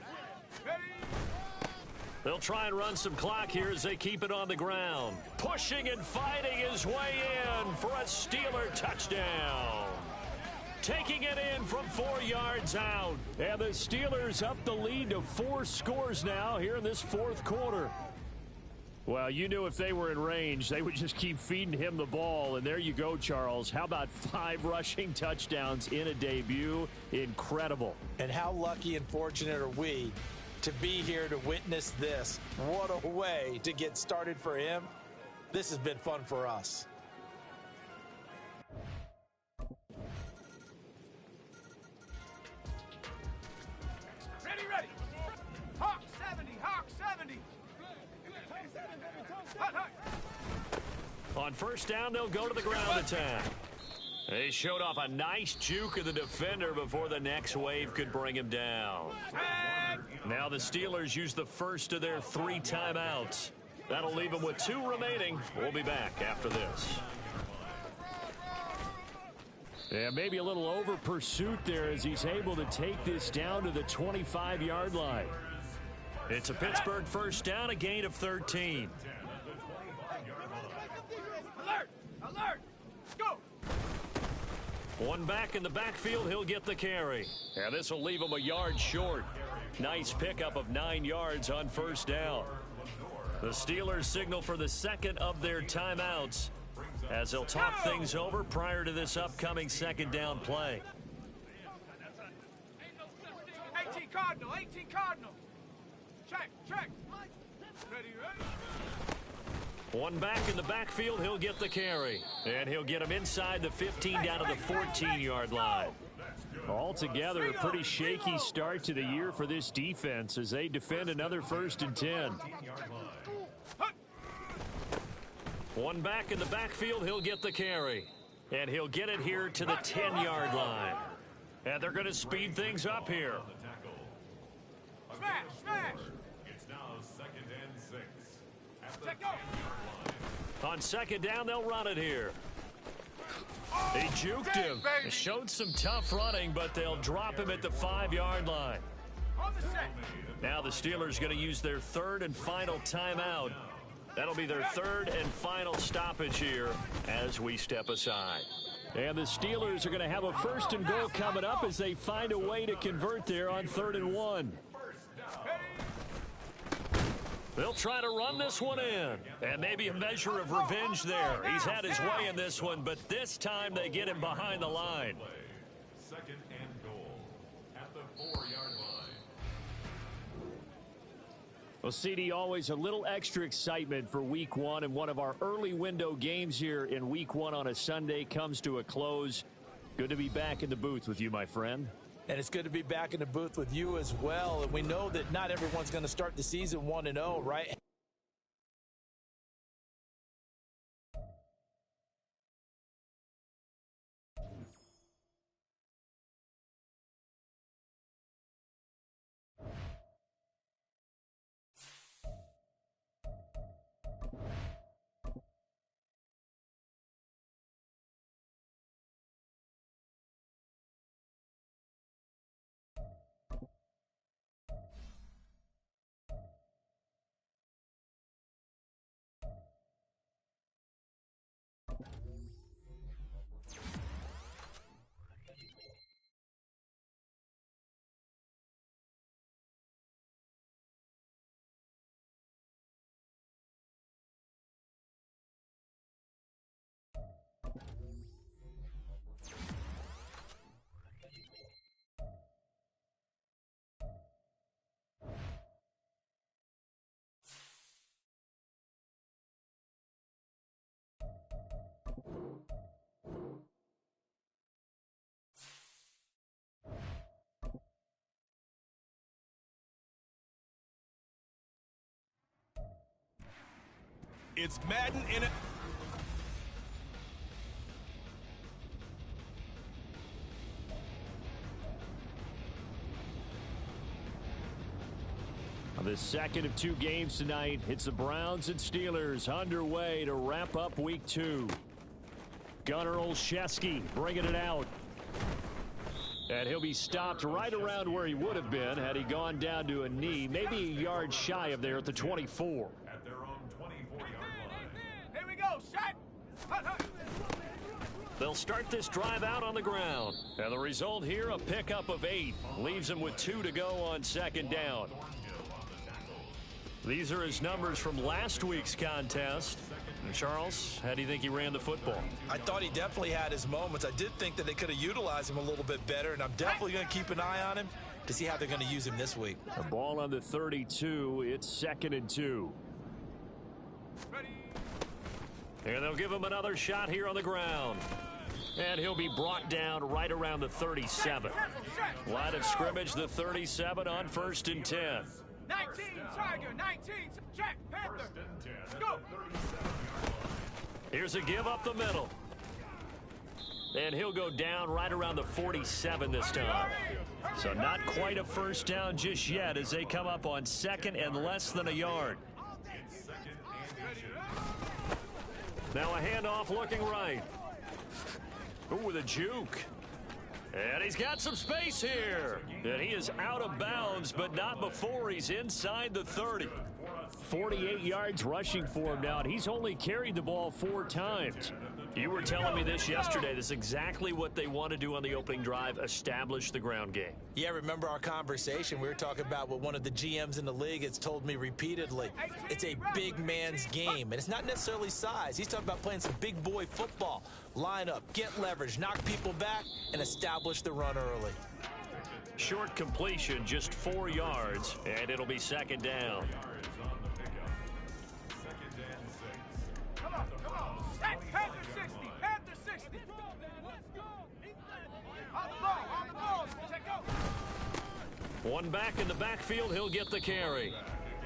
S4: They'll try and run some clock here as they keep it on the ground. Pushing and fighting his way in for a Steeler touchdown. Taking it in from 4 yards out. And the Steelers up the lead to 4 scores now here in this 4th quarter. Well, you knew if they were in range, they would just keep feeding him the ball. And there you go, Charles. How about 5 rushing touchdowns in a debut? Incredible.
S5: And how lucky and fortunate are we to be here to witness this. What a way to get started for him. This has been fun for us.
S3: Ready. Hawk 70, Hawk 70.
S4: On 1st down, they'll go to the ground attack. They showed off a nice juke of the defender before the next wave could bring him down. Now the Steelers use the first of their 3 timeouts. That'll leave them with 2 remaining. We'll be back after this. Yeah, maybe a little over pursuit there as he's able to take this down to the 25-yard line. It's a Pittsburgh first down, a gain of 13.
S3: Alert! Alert! Go!
S4: One back in the backfield, he'll get the carry. And this will leave him a yard short. Nice pickup of 9 yards on first down. The Steelers signal for the second of their timeouts as they'll talk things over prior to this upcoming second down play.
S3: 18 Cardinal, 18 Cardinal. Check. Ready.
S4: One back in the backfield, he'll get the carry. And he'll get him inside the 15 down to the 14-yard line. Altogether, a pretty shaky start to the year for this defense as they defend another 1st and 10. One back in the backfield, he'll get the carry. And he'll get it here to the 10-yard line. And they're going to speed things up here.
S3: Smash!
S6: It's now 2nd and 6. At the
S3: Check, go!
S6: 10-yard line.
S4: On second down, they'll run it here. They juked him. Showed some tough running, but they'll drop him at the 5-yard line.
S3: On the set.
S4: Now the Steelers going to use their 3rd and final timeout. That'll be their 3rd and final stoppage here as we step aside. And the Steelers are going to have a 1st and goal coming up as they find a way to convert there on 3rd and 1. They'll try to run this one in. And maybe a measure of revenge there. He's had his way in this one, but this time they get him behind the line.
S6: 2nd and goal at the 4-yard line.
S4: Well, CD, always a little extra excitement for Week 1, and one of our early window games here in Week 1 on a Sunday comes to a close. Good to be back in the booth with you, my friend.
S5: And it's good to be back in the booth with you as well. And we know that not everyone's going to start the season 1-0, right?
S1: It's Madden in it.
S4: The second of 2 games tonight. It's the Browns and Steelers underway to wrap up Week 2. Gunnar Olszewski bringing it out. And he'll be stopped right around where he would have been had he gone down to a knee, maybe a yard shy of there at the 24.
S6: At their own 24-yard line.
S3: Here we go, shot.
S4: They'll start this drive out on the ground. And the result here, a pickup of 8. Leaves them with 2 to go on second down. These are his numbers from last week's contest. And Charles, how do you think he ran the football?
S5: I thought he definitely had his moments. I did think that they could have utilized him a little bit better, and I'm definitely going to keep an eye on him to see how they're going to use him this week.
S4: The ball on the 32. It's 2nd and 2. And they'll give him another shot here on the ground. And he'll be brought down right around the 37. Line of scrimmage, the 37 on 1st and 10.
S3: 19, Tiger, 19, check, Panther. Go.
S4: Here's a give up the middle. And he'll go down right around the 47 this time. So not quite a first down just yet as they come up on 2nd and less than a yard. Now a handoff looking right. Ooh, with a juke. And he's got some space here. And he is out of bounds, but not before he's inside the 30. 48 yards rushing for him now, and he's only carried the ball 4 times. You were telling me this yesterday. This is exactly what they want to do on the opening drive, establish the ground game.
S5: Yeah, remember our conversation? We were talking about what one of the GMs in the league has told me repeatedly. It's a big man's game, and it's not necessarily size. He's talking about playing some big boy football. Line up, get leverage, knock people back, and establish the run early.
S4: Short completion, just 4 yards, and it'll be second down. One back in the backfield, he'll get the carry.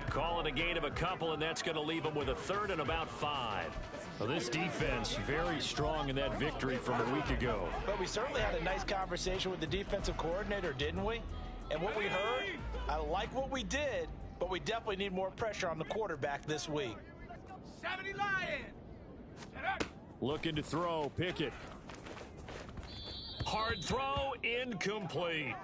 S4: Calling a gain of a couple, and that's going to leave him with a 3rd and about 5. Well, this defense very strong in that victory from a week ago.
S5: But we certainly had a nice conversation with the defensive coordinator, didn't we? And what we heard, I like what we did, but we definitely need more pressure on the quarterback this week.
S3: 70 Lions!
S4: Looking to throw, Pickett. Hard throw, incomplete.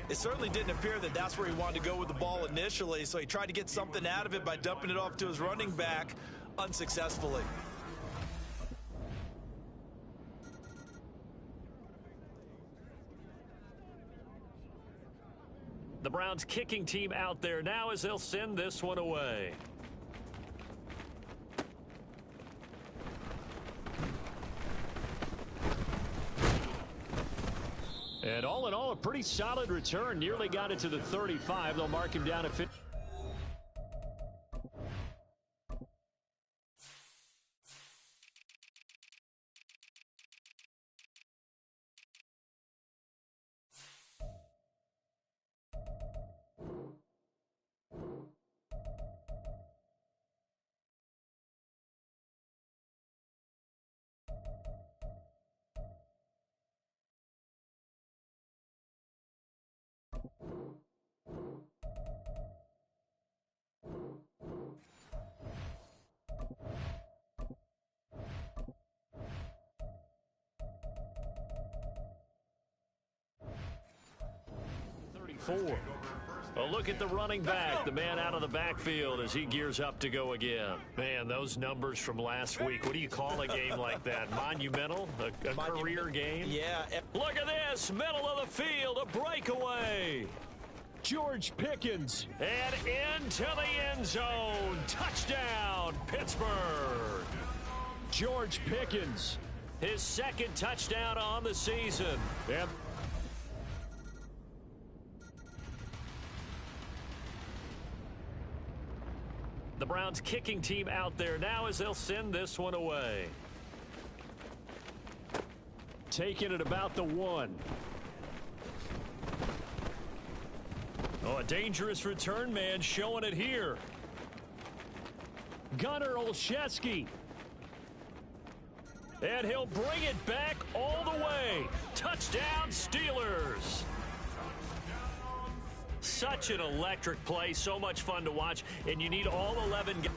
S5: It certainly didn't appear that that's where he wanted to go with the ball initially, so he tried to get something out of it by dumping it off to his running back unsuccessfully.
S4: The Browns kicking team out there now as they'll send this one away. And all in all, a pretty solid return. Nearly got it to the 35. They'll mark him down at 50. A look at the running back, the man out of the backfield as he gears up to go again. Man, those numbers from last week, what do you call a game like that? Monumental? A career game?
S5: Yeah.
S4: Look at this, middle of the field, a breakaway. George Pickens, and into the end zone. Touchdown, Pittsburgh. George Pickens, his 2nd touchdown on the season. Yep. The Browns kicking team out there now as they'll send this one away. Taking it about the 1. Oh, a dangerous return man showing it here. Gunnar Olszewski. And he'll bring it back all the way. Touchdown, Steelers. Such an electric play, so much fun to watch, and you need all 11 guys.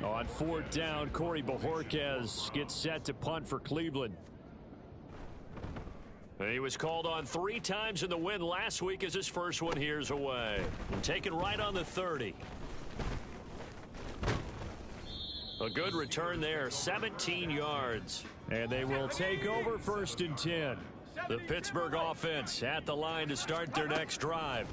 S4: On 4th down, Corey Bojorquez gets set to punt for Cleveland. He was called on 3 times in the win last week as his first one here's away. And taken right on the 30. A good return there, 17 yards. And they will take over 1st and 10. The Pittsburgh offense at the line to start their next drive.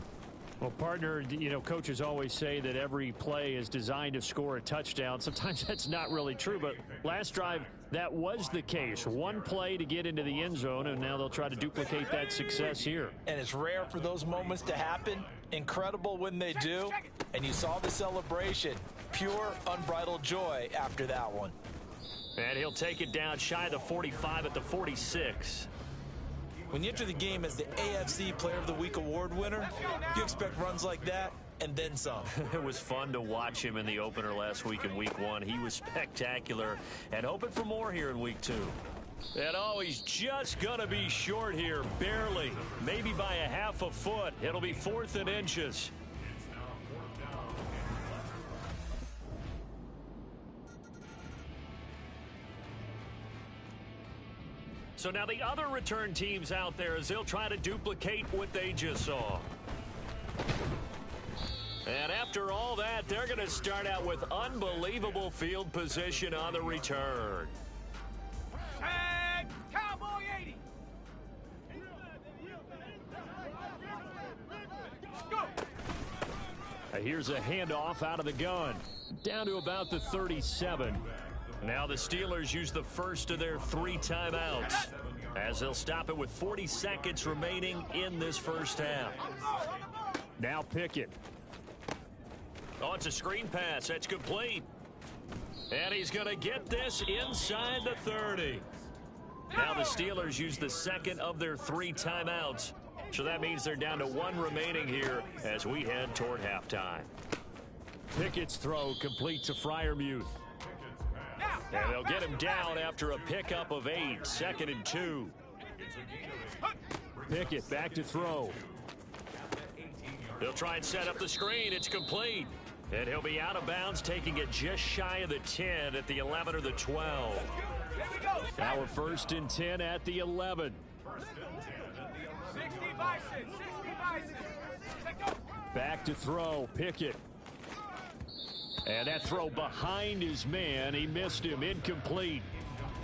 S4: Well, partner, you know, coaches always say that every play is designed to score a touchdown. Sometimes that's not really true, but last drive, that was the case. 1 play to get into the end zone, and now they'll try to duplicate that success here.
S5: And it's rare for those moments to happen. Incredible when they do. And you saw the celebration. Pure, unbridled joy after that one.
S4: And he'll take it down shy of the 45 at the 46.
S5: When you enter the game as the AFC Player of the Week award winner, you expect runs like that and then some.
S4: It was fun to watch him in the opener last week in week 1. He was spectacular and hoping for more here in week 2. And oh, he's just going to be short here, barely, maybe by a half a foot. It'll be 4th and inches. So now the other return teams out there as they'll try to duplicate what they just saw. And after all that, they're going to start out with unbelievable field position on the return.
S3: And Cowboy 80. Go.
S4: Here's a handoff out of the gun. Down to about the 37. Now the Steelers use the first of their 3 timeouts as they'll stop it with 40 seconds remaining in this first half. Now Pickett. Oh, it's a screen pass. That's complete. And he's going to get this inside the 30. Now the Steelers use the second of their 3 timeouts. So that means they're down to 1 remaining here as we head toward halftime. Pickett's throw complete to Freiermuth. And they'll get him down after a pickup of 8. 2nd and 2. Pickett back to throw. He'll try and set up the screen. It's complete. And he'll be out of bounds, taking it just shy of the 10 at the 11 or the 12. Our 1st and 10 at the 11.
S3: 60 Bison. 60 Bison.
S4: Back to throw. Pickett. And that throw behind his man. He missed him. Incomplete.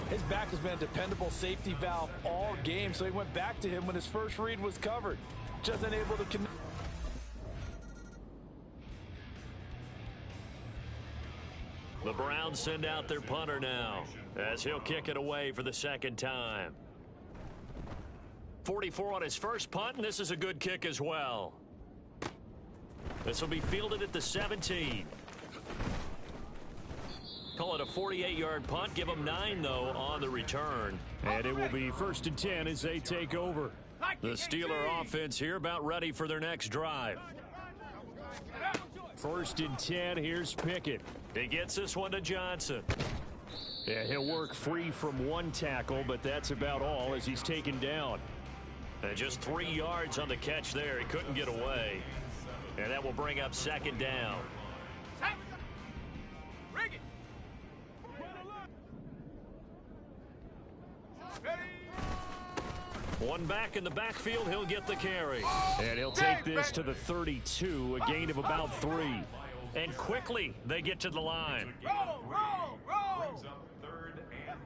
S5: His back has been a dependable safety valve all game, so he went back to him when his first read was covered. Just unable to connect.
S4: The Browns send out their punter now as he'll kick it away for the 2nd time. 44 on his first punt, and this is a good kick as well. This will be fielded at the 17. Call it a 48-yard punt. Give them 9, though, on the return. And it will be 1st and 10 as they take over. The Steeler offense here about ready for their next drive. 1st and 10, here's Pickett. He gets this one to Johnson. Yeah, he'll work free from 1 tackle, but that's about all as he's taken down. And just 3 yards on the catch there. He couldn't get away. And that will bring up 2nd down.
S3: Bring it.
S4: One back in the backfield, he'll get the carry. And he'll take this to the 32, a gain of about 3. And quickly, they get to the line.
S3: Roll.
S6: Brings up 3rd and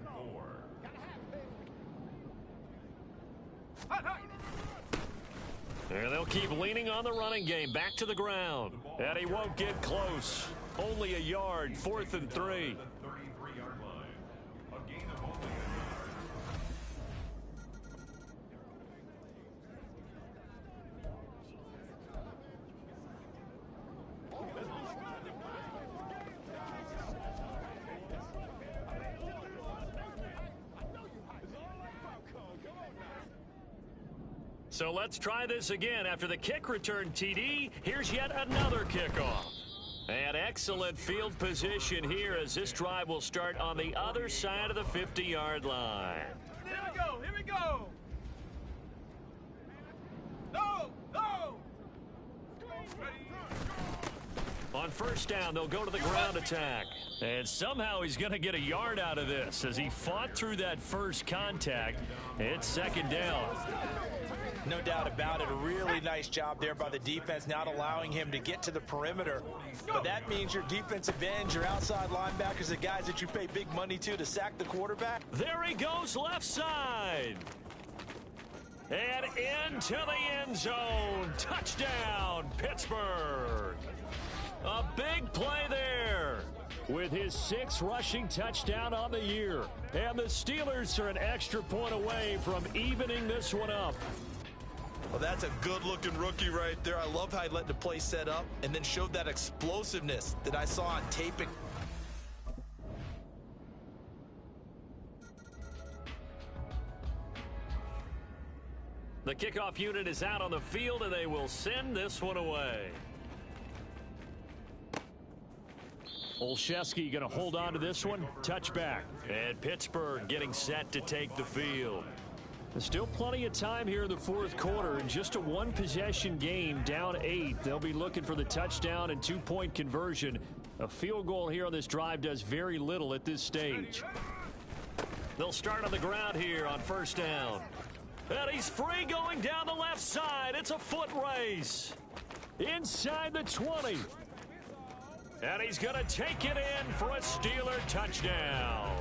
S6: 4.
S4: And they'll keep leaning on the running game. Back to the ground. And he won't get close. Only a yard. 4th and 3.
S6: 33-yard line. A gain of only a yard.
S4: So let's try this again. After the kick return, TD, here's yet another kickoff. And excellent field position here as this drive will start on the other side of the 50-yard line.
S3: Here we go. No.
S4: On 1st down, they'll go to the ground attack. And somehow he's going to get a yard out of this as he fought through that first contact. It's 2nd down.
S5: No doubt about it. A really nice job there by the defense, not allowing him to get to the perimeter. But that means your defensive ends, your outside linebackers, the guys that you pay big money to sack the quarterback.
S4: There he goes, left side. And into the end zone. Touchdown, Pittsburgh. A big play there. With his 6th rushing touchdown on the year. And the Steelers are an extra point away from evening this one up.
S5: Well, that's a good-looking rookie right there. I love how he let the play set up and then showed that explosiveness that I saw on taping.
S4: The kickoff unit is out on the field, and they will send this one away. Olszewski going to hold on to this one. Touchback. And Pittsburgh getting set to take the field. There's still plenty of time here in the 4th quarter, and just a 1-possession game, down 8. They'll be looking for the touchdown and 2-point conversion. A field goal here on this drive does very little at this stage. They'll start on the ground here on first down. And he's free going down the left side. It's a foot race. Inside the 20. And he's going to take it in for a Steeler touchdown.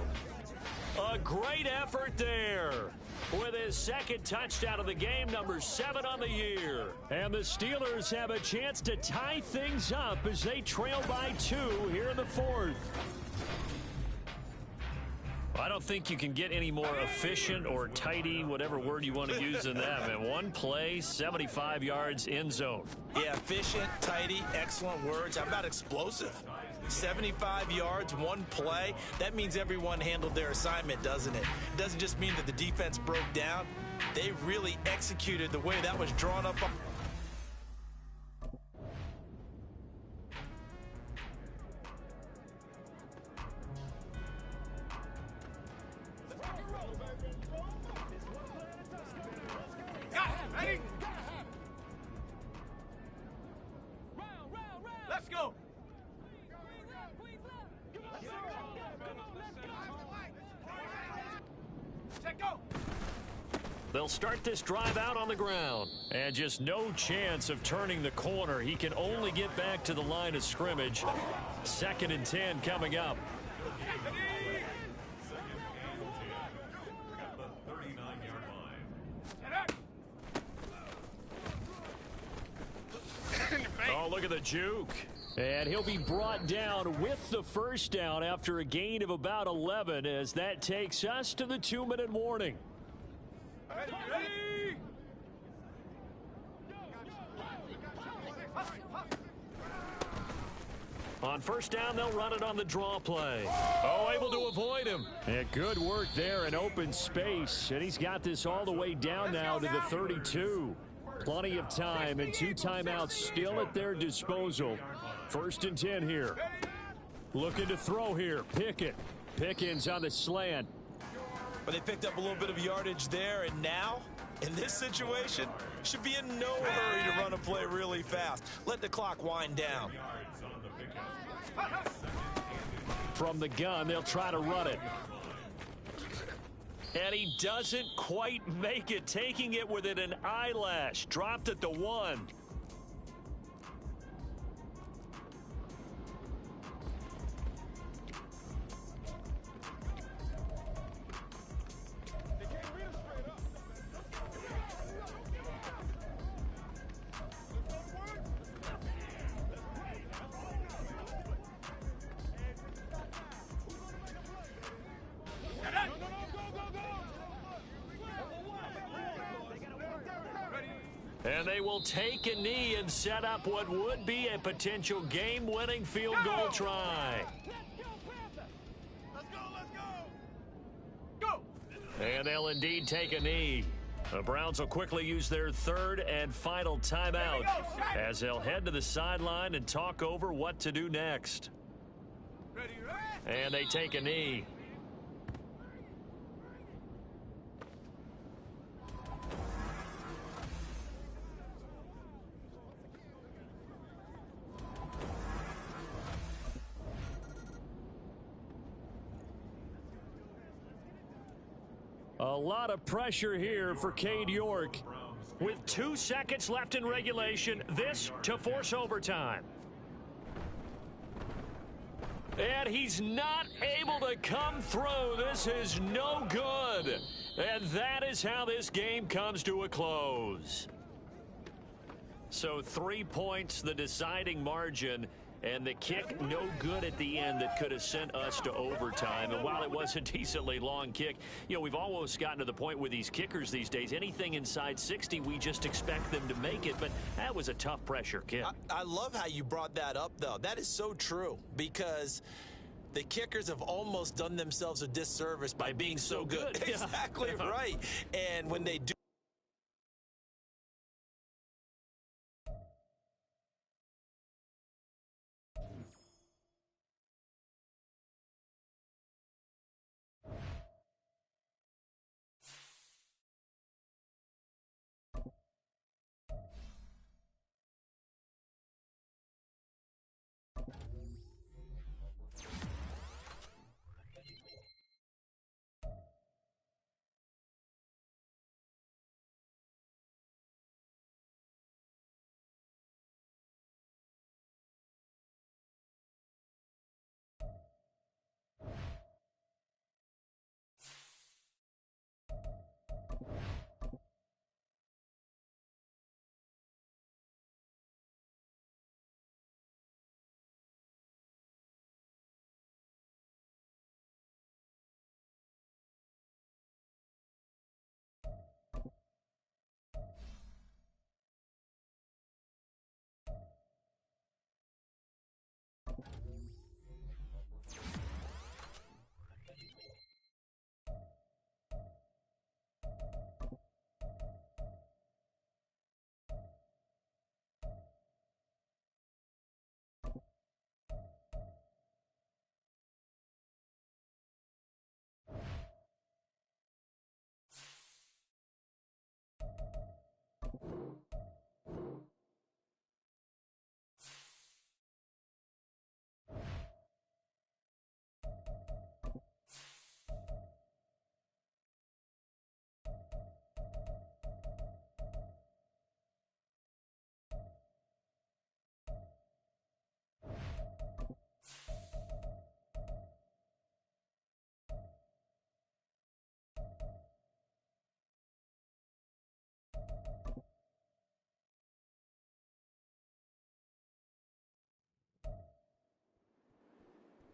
S4: A great effort there with his second touchdown of the game, number 7 on the year. And the Steelers have a chance to tie things up as they trail by 2 here in the 4th. I don't think you can get any more efficient or tidy, whatever word you want to use in that, man. One play, 75 yards, end zone.
S5: Yeah, efficient, tidy, excellent words. How about explosive? 75 yards, one play. That means everyone handled their assignment, doesn't it? It doesn't just mean that the defense broke down. They really executed the way that was drawn up.
S3: Let's go.
S4: They'll start this drive out on the ground. And just no chance of turning the corner. He can only get back to the line of scrimmage. 2nd and 10 coming up. Oh, look at the juke. And he'll be brought down with the first down after a gain of about 11 as that takes us to the 2-minute warning.
S3: Ready?
S4: On first down, they'll run it on the draw play. Oh, able to avoid him. And good work there in open space. And he's got this all the way down now to the 32. Plenty of time and 2 timeouts still at their disposal. 1st and 10 here. Looking to throw here. Pickett. Pickens on the slant.
S5: But they picked up a little bit of yardage there, and now, in this situation, should be in no hurry to run a play really fast. Let the clock wind down.
S4: From the gun, they'll try to run it. And he doesn't quite make it, taking it within an eyelash. Dropped at the 1. And they will take a knee and set up what would be a potential game-winning field goal try.
S3: Let's go.
S4: And they'll indeed take a knee. The Browns will quickly use their 3rd and final timeout as they'll head to the sideline and talk over what to do next. And they take a knee. A lot of pressure here for Cade York. With 2 seconds left in regulation, this to force overtime. And he's not able to come through. This is no good. And that is how this game comes to a close. So 3 points, the deciding margin. And the kick no good at the end that could have sent us to overtime. And while it was a decently long kick, you know, we've almost gotten to the point with these kickers these days. Anything inside 60, we just expect them to make it. But that was a tough pressure kick.
S5: I love how you brought that up, though. That is so true because the kickers have almost done themselves a disservice by being so good. Exactly right. And when they do.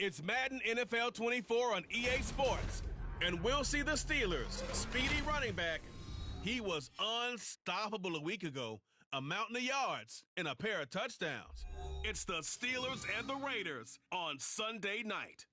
S1: It's Madden NFL 24 on EA Sports.
S2: And we'll see the Steelers' speedy running back.
S1: He was unstoppable a week ago, a mountain of yards and a pair of touchdowns. It's the Steelers and the Raiders on Sunday night.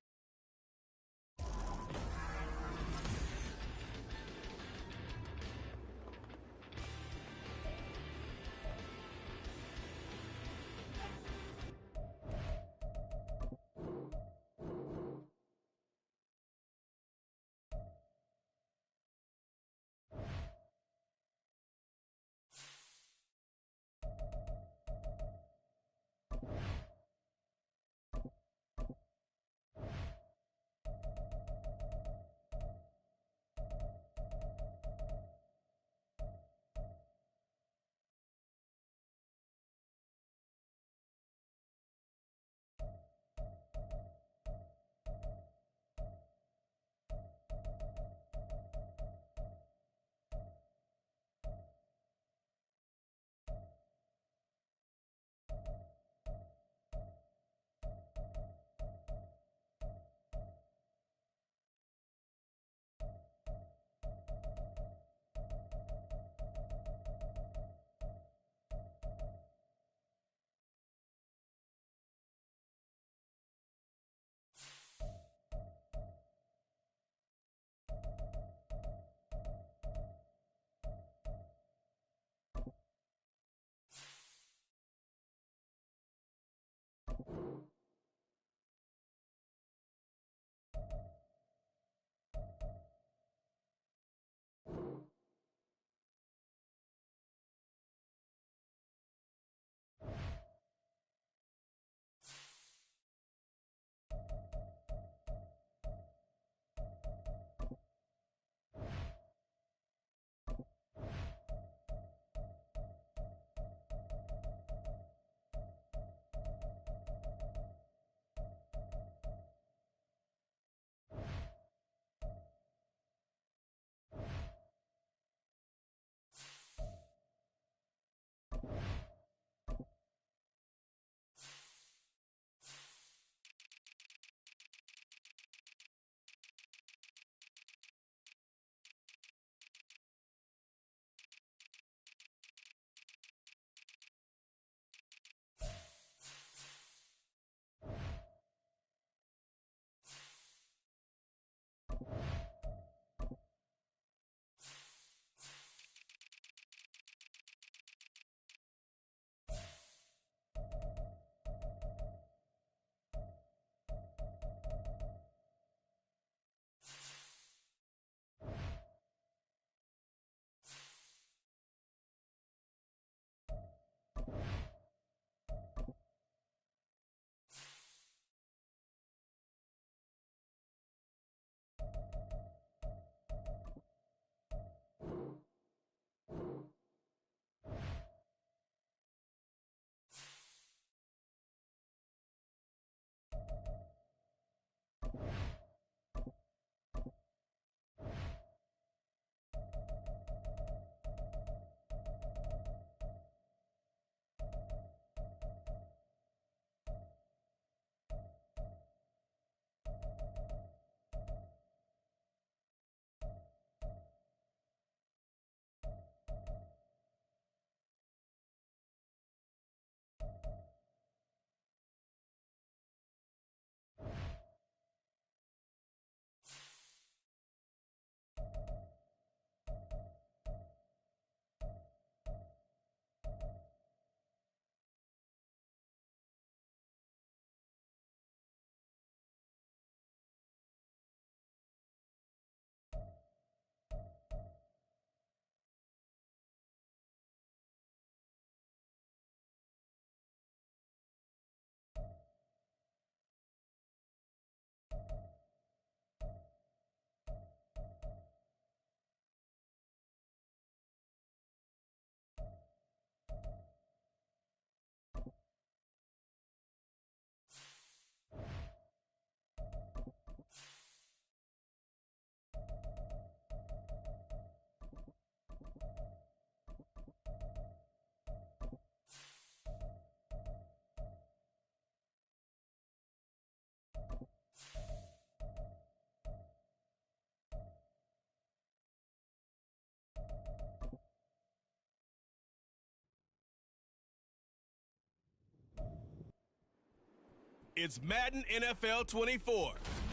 S1: It's Madden NFL 24.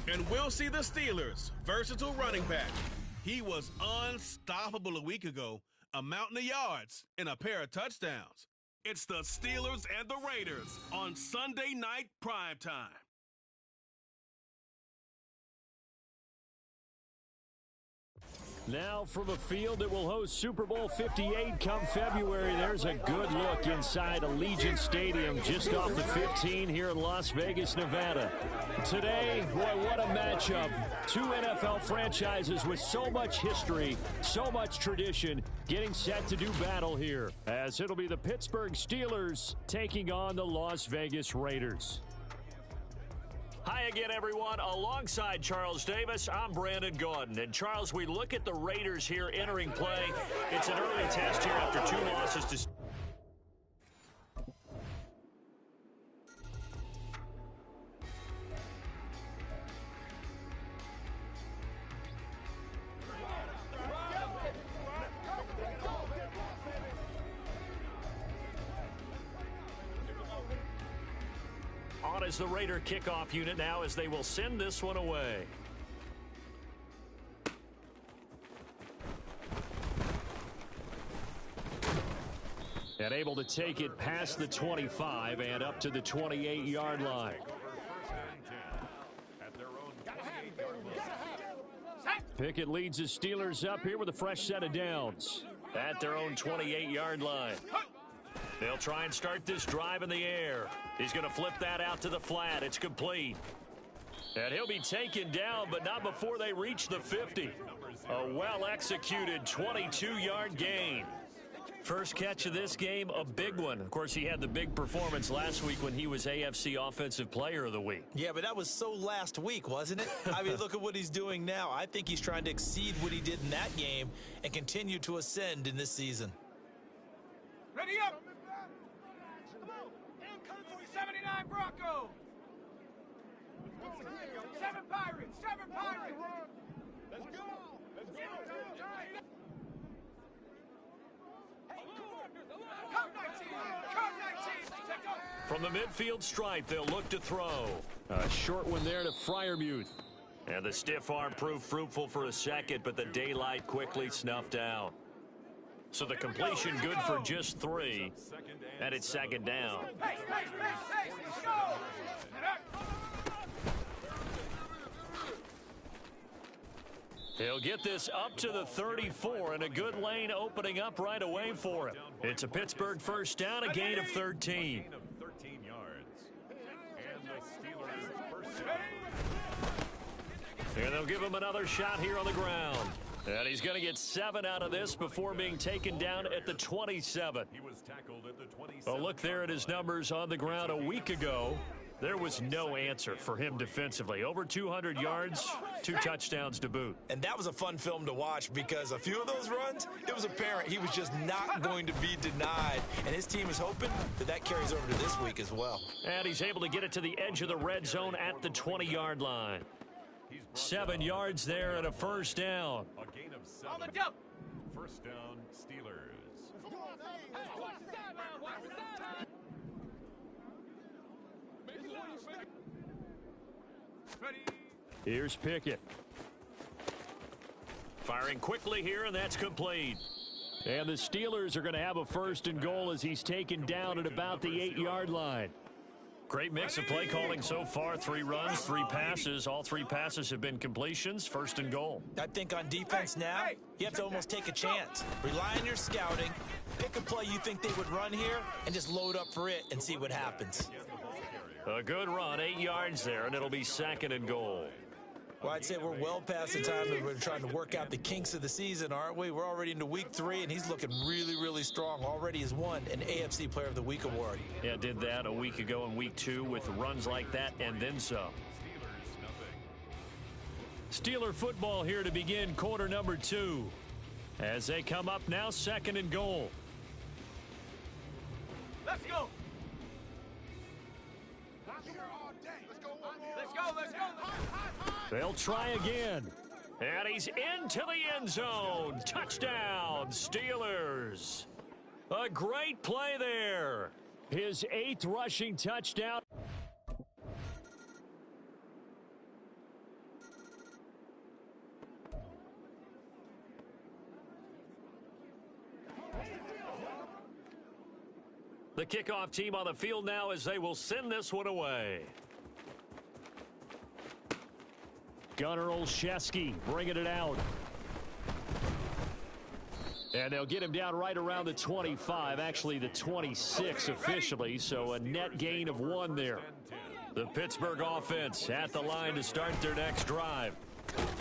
S2: And we'll see the Steelers' versatile running back.
S1: He was unstoppable a week ago, a mountain of yards and a pair of touchdowns. It's the Steelers and the Raiders on Sunday night primetime.
S4: Now from a field that will host Super Bowl 58 come February, there's a good look inside Allegiant Stadium just off the 15 here in Las Vegas, Nevada. Today, boy, what a matchup. Two NFL franchises with so much history, so much tradition, getting set to do battle here, as it'll be the Pittsburgh Steelers taking on the Las Vegas Raiders.
S8: Hi again, everyone. Alongside Charles Davis, I'm Brandon Gordon. And, Charles, we look at the Raiders here entering play. It's an early test here after 2 losses to... On is the Raider kickoff unit now as they will send this one away.
S4: And able to take it past the 25 and up to the 28-yard line. Pickett leads the Steelers up here with a fresh set of downs.
S8: At their own 28-yard line. They'll try and start this drive in the air. He's going to flip that out to the flat. It's complete. And he'll be taken down, but not before they reach the 50. A well-executed 22-yard gain. First catch of this game, a big one. Of course, he had the big performance last week when he was AFC Offensive Player of the Week.
S5: Yeah, but that was so last week, wasn't it? I mean, look at what he's doing now. I think he's trying to exceed what he did in that game and continue to ascend in this season.
S3: Ready up! Come for 79 Bronco! 7 Pirates! 7 Pirates! Let's go! Let's go! Come 19! Come 19!
S8: From the midfield stripe, they'll look to throw.
S4: A short one there to Freiermuth.
S8: And the stiff arm proved fruitful for a second, but the daylight quickly snuffed out. So the completion good for just 3, and it's second down.
S3: Pace, pace, pace, pace! Let's go!
S8: He'll get this up to the 34, and a good lane opening up right away for him. It's a Pittsburgh first down, a gain of 13. And they'll give him another shot here on the ground. And he's going to get 7 out of this before being taken down at the 27.
S6: He was tackled at the 27.
S8: Oh, look there at his numbers on the ground a week ago. There was no answer for him defensively. Over 200 yards, 2 touchdowns to boot.
S5: And that was a fun film to watch because a few of those runs, it was apparent he was just not going to be denied. And his team is hoping that that carries over to this week as well.
S8: And he's able to get it to the edge of the red zone at the 20-yard line. 7 yards there and a first down.
S6: A gain of 7.
S3: On the jump!
S6: First down, Steelers.
S3: Ready?
S4: Here's Pickett.
S8: Firing quickly here, and that's complete.
S4: And the Steelers are going to have a first and goal as he's taken down at about the 8-yard line.
S8: Great mix of play calling so far. 3 runs, 3 passes. All 3 passes have been completions. First and goal.
S5: I think on defense now, you have to almost take a chance. Rely on your scouting. Pick a play you think they would run here and just load up for it and see what happens.
S8: A good run, 8 yards there, and it'll be second and goal.
S5: Well, I'd say we're well past the time that we're trying to work out the kinks of the season, aren't we? We're already into week 3, and he's looking really, really strong. Already has won an AFC Player of the Week award.
S8: Yeah, did that a week ago in week 2 with runs like that and then some.
S4: Steeler football here to begin quarter number 2. As they come up now, second and goal.
S3: Let's go! Let's go, let's go!
S4: They'll try again.
S8: And he's into the end zone. Touchdown, Steelers. A great play there.
S4: His 8th rushing touchdown.
S8: The kickoff team on the field now as they will send this one away.
S4: Gunnar Olszewski bringing it out. And they'll get him down right around the 25, actually the 26 officially, so a net gain of 1 there.
S8: The Pittsburgh offense at the line to start their next drive.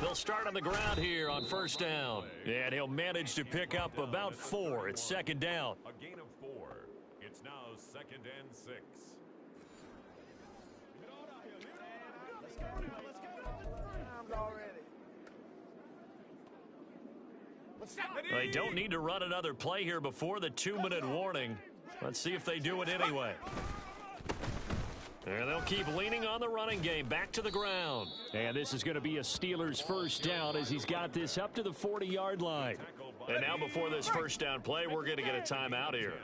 S8: They'll start on the ground here on first down. And he'll manage to pick up about 4. It's second down.
S6: A gain of 4. It's now 2nd and 6.
S8: They don't need to run another play here before the 2-minute warning. Let's see if they do it anyway. And they'll keep leaning on the running game back to the ground.
S4: And this is going to be a Steelers first down as he's got this up to the 40-yard line.
S8: And now before this first down play, we're going to get a timeout here.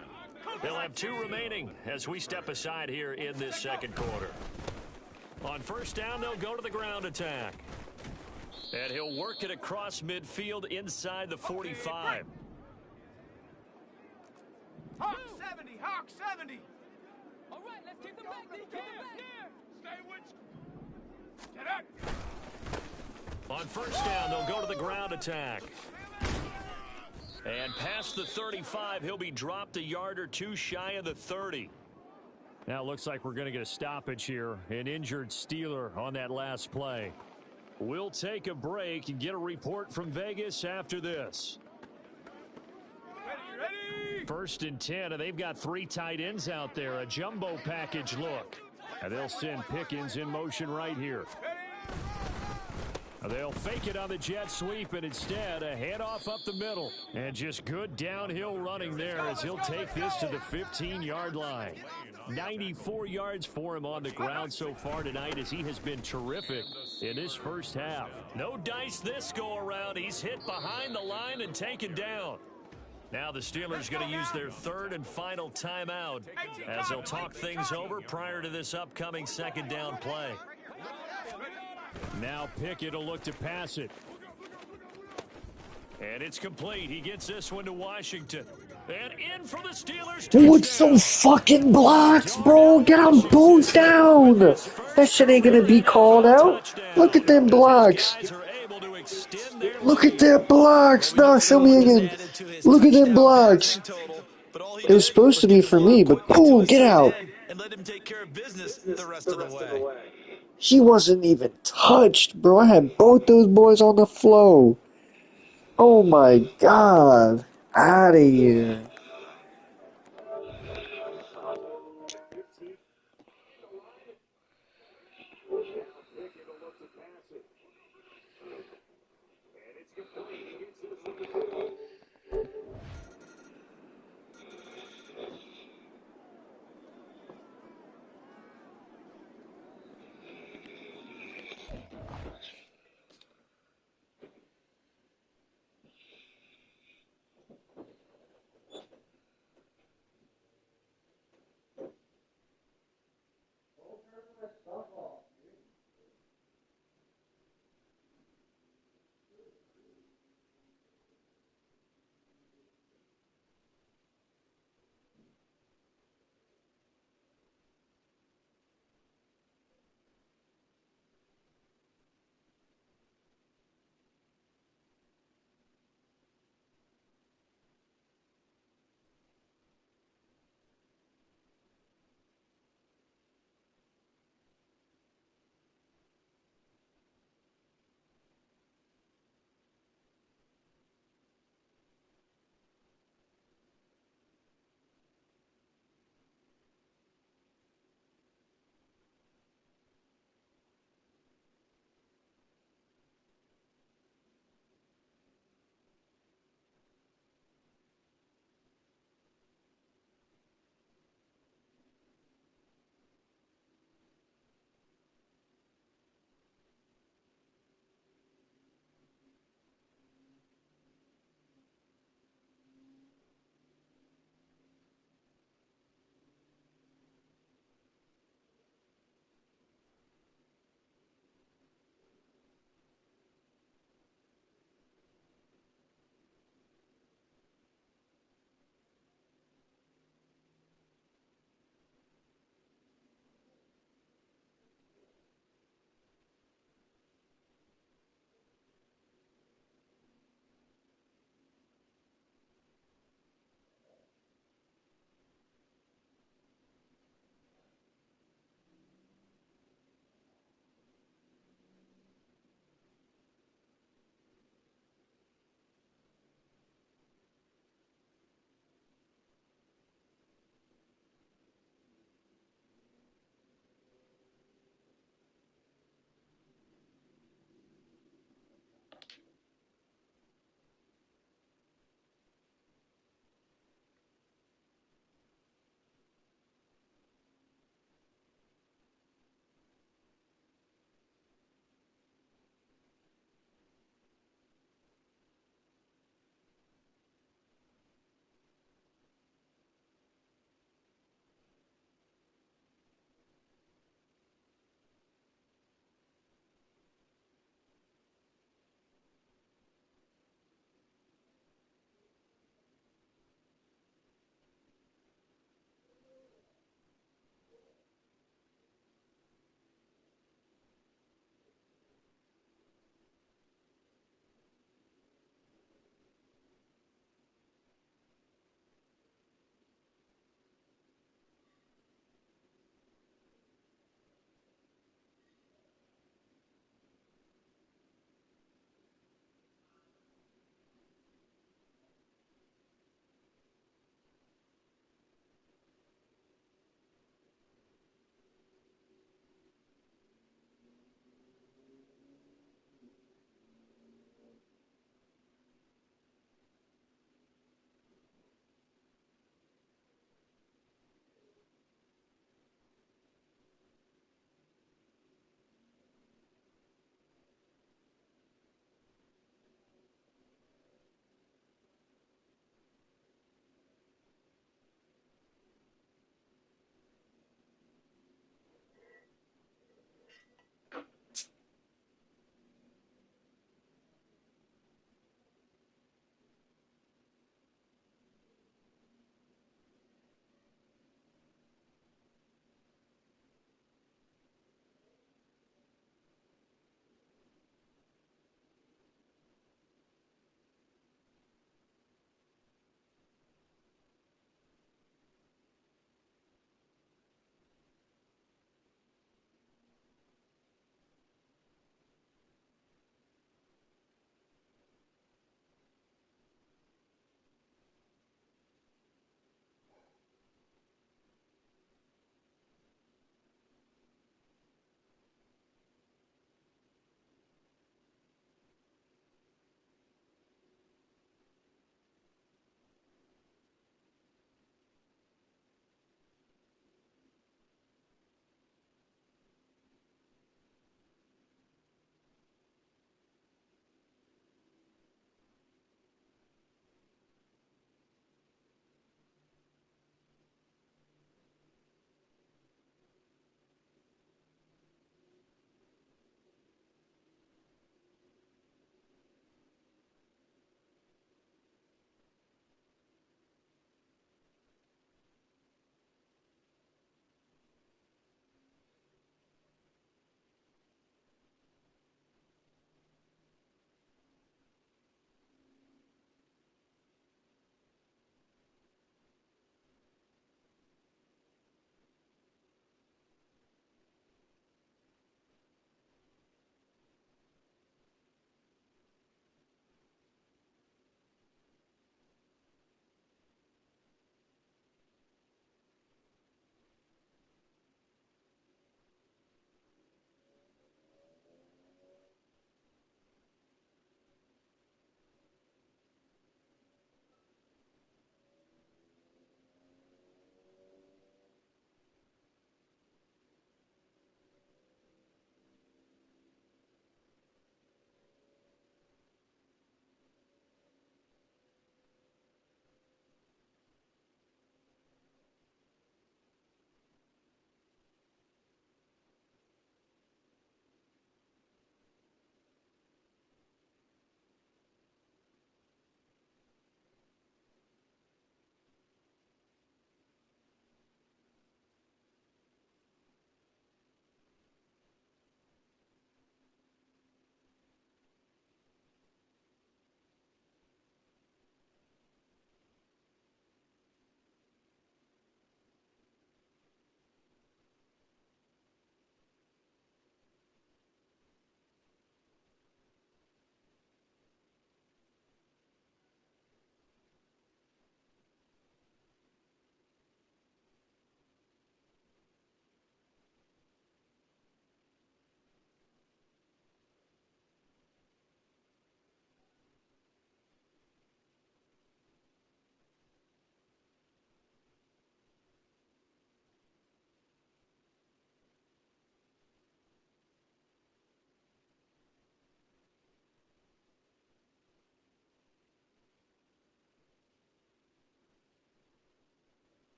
S8: They'll have 2 remaining as we step aside here in this second quarter. On first down, they'll go to the ground attack. And he'll work it across midfield inside the 45.
S3: Hawk 70, Hawk 70.
S9: All right, let's keep them back. Keep them back.
S3: Stay with you. Get up.
S8: On first down, they'll go to the ground attack. And past the 35, he'll be dropped a yard or 2 shy of the 30.
S4: Now it looks like we're going to get a stoppage here. An injured Steeler on that last play. We'll take a break and get a report from Vegas after this.
S3: Ready.
S4: 1st and 10, and they've got 3 tight ends out there. A jumbo package look. And they'll send Pickens in motion right here. They'll fake it on the jet sweep, and instead a handoff up the middle. And just good downhill running there as he'll take this to the 15-yard line. 94 yards for him on the ground so far tonight as he has been terrific in this first half.
S8: No dice this go around. He's hit behind the line and taken down. Now the Steelers going to use their 3rd and final timeout as they'll talk things over prior to this upcoming second down play.
S4: Now Pickett will look to pass it.
S8: And it's complete. He gets this one to Washington. And in for the Steelers.
S10: Dude, so fucking blocks, bro. Get them both down. That shit ain't gonna be called out. Look at them blocks. Look at them blocks. No, show me again. Look at them blocks. It was supposed to be for me, but boom, get out.
S5: And let him take care of business the rest of the way.
S10: He wasn't even touched, bro. I had both those boys on the flow. Oh my god. Out of here.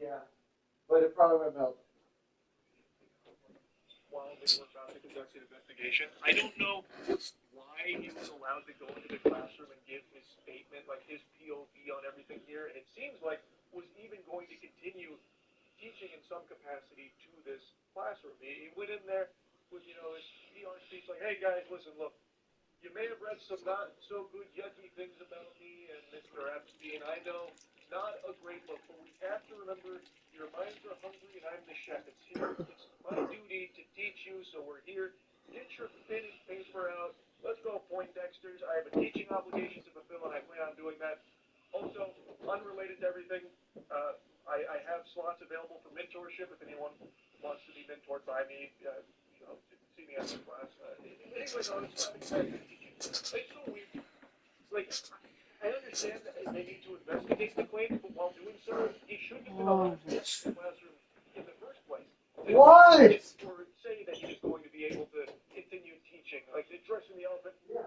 S10: Yeah, but it probably went melt.
S11: While they were about to conduct an investigation, I don't know why he was allowed to go into the classroom and give his statement, like his POV on everything here, and it seems like was even going to continue teaching in some capacity to this classroom. He went in there with, his PR speech like, hey guys, listen, look, you may have read some not so good, yucky things about me and Mr. Epstein. I know, not a great look, but we have to remember your minds are hungry and I'm the chef. It's my duty to teach you, so we're here. Get your pen and paper out. Let's go, Poindexters. I have a teaching obligation to fulfill, and I plan on doing that. Also, unrelated to everything, I have slots available for mentorship if anyone wants to be mentored by me. See me after class. Anyway, no, it's so weird. Like, I understand that they need to investigate the claims, but while doing so, he shouldn't have been allowed to enter the classroom in the first place.
S10: Why?
S11: Or say that he was going to be able to continue teaching. Like, addressing the elephant.
S10: Yeah.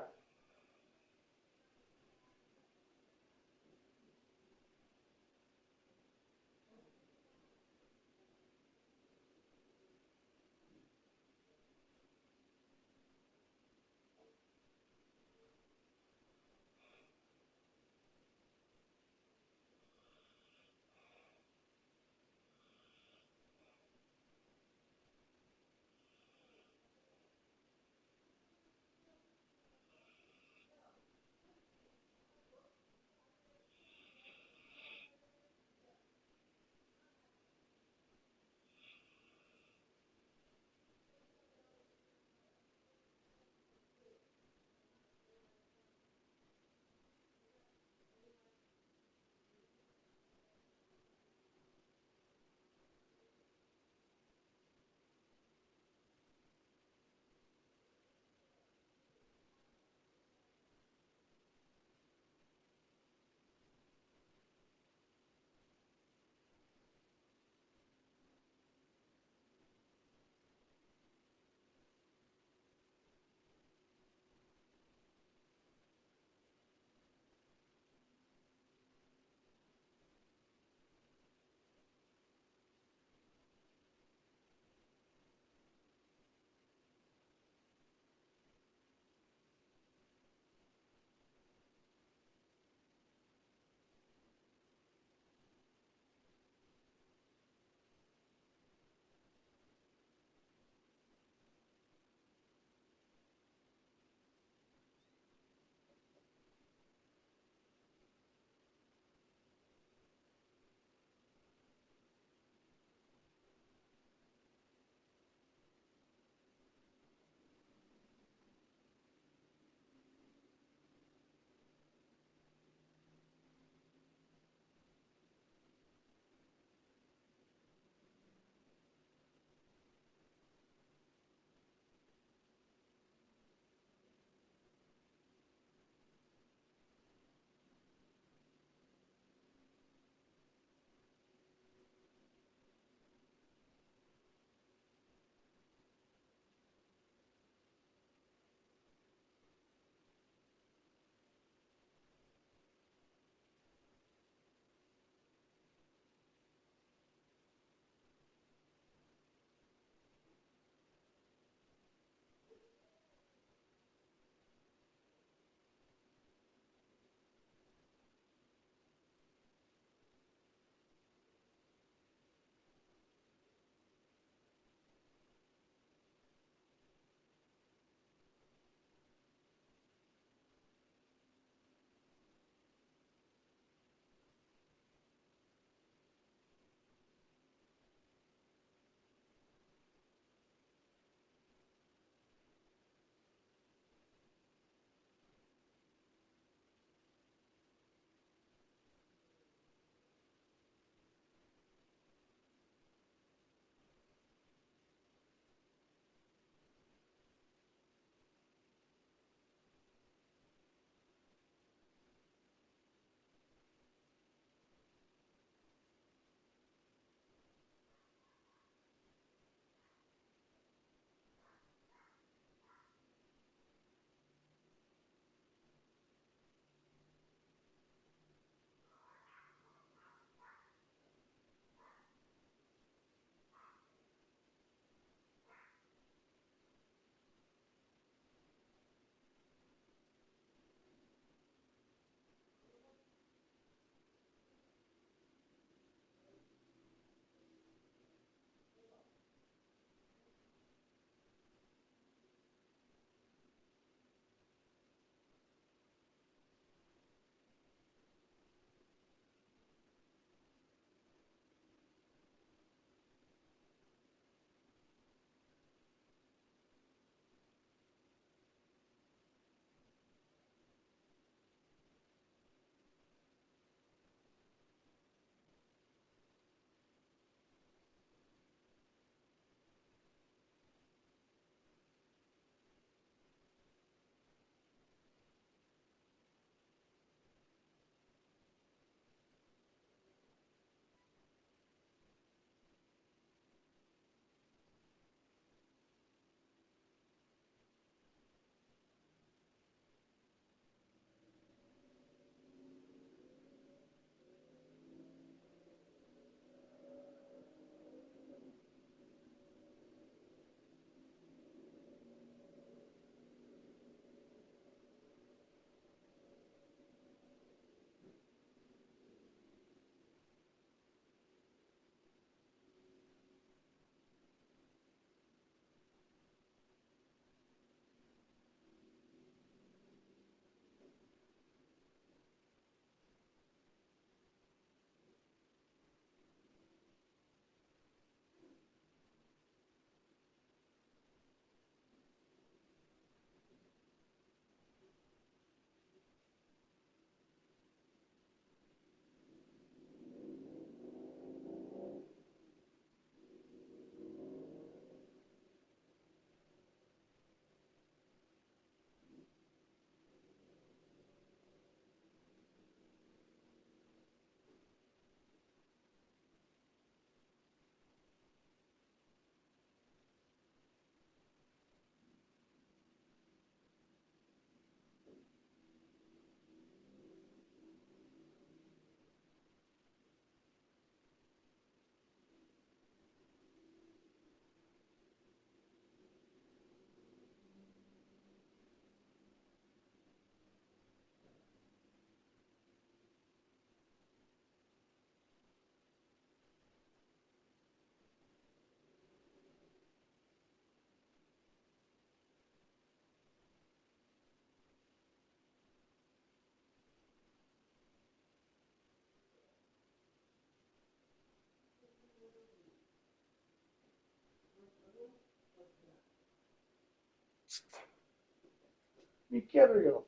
S10: You get real.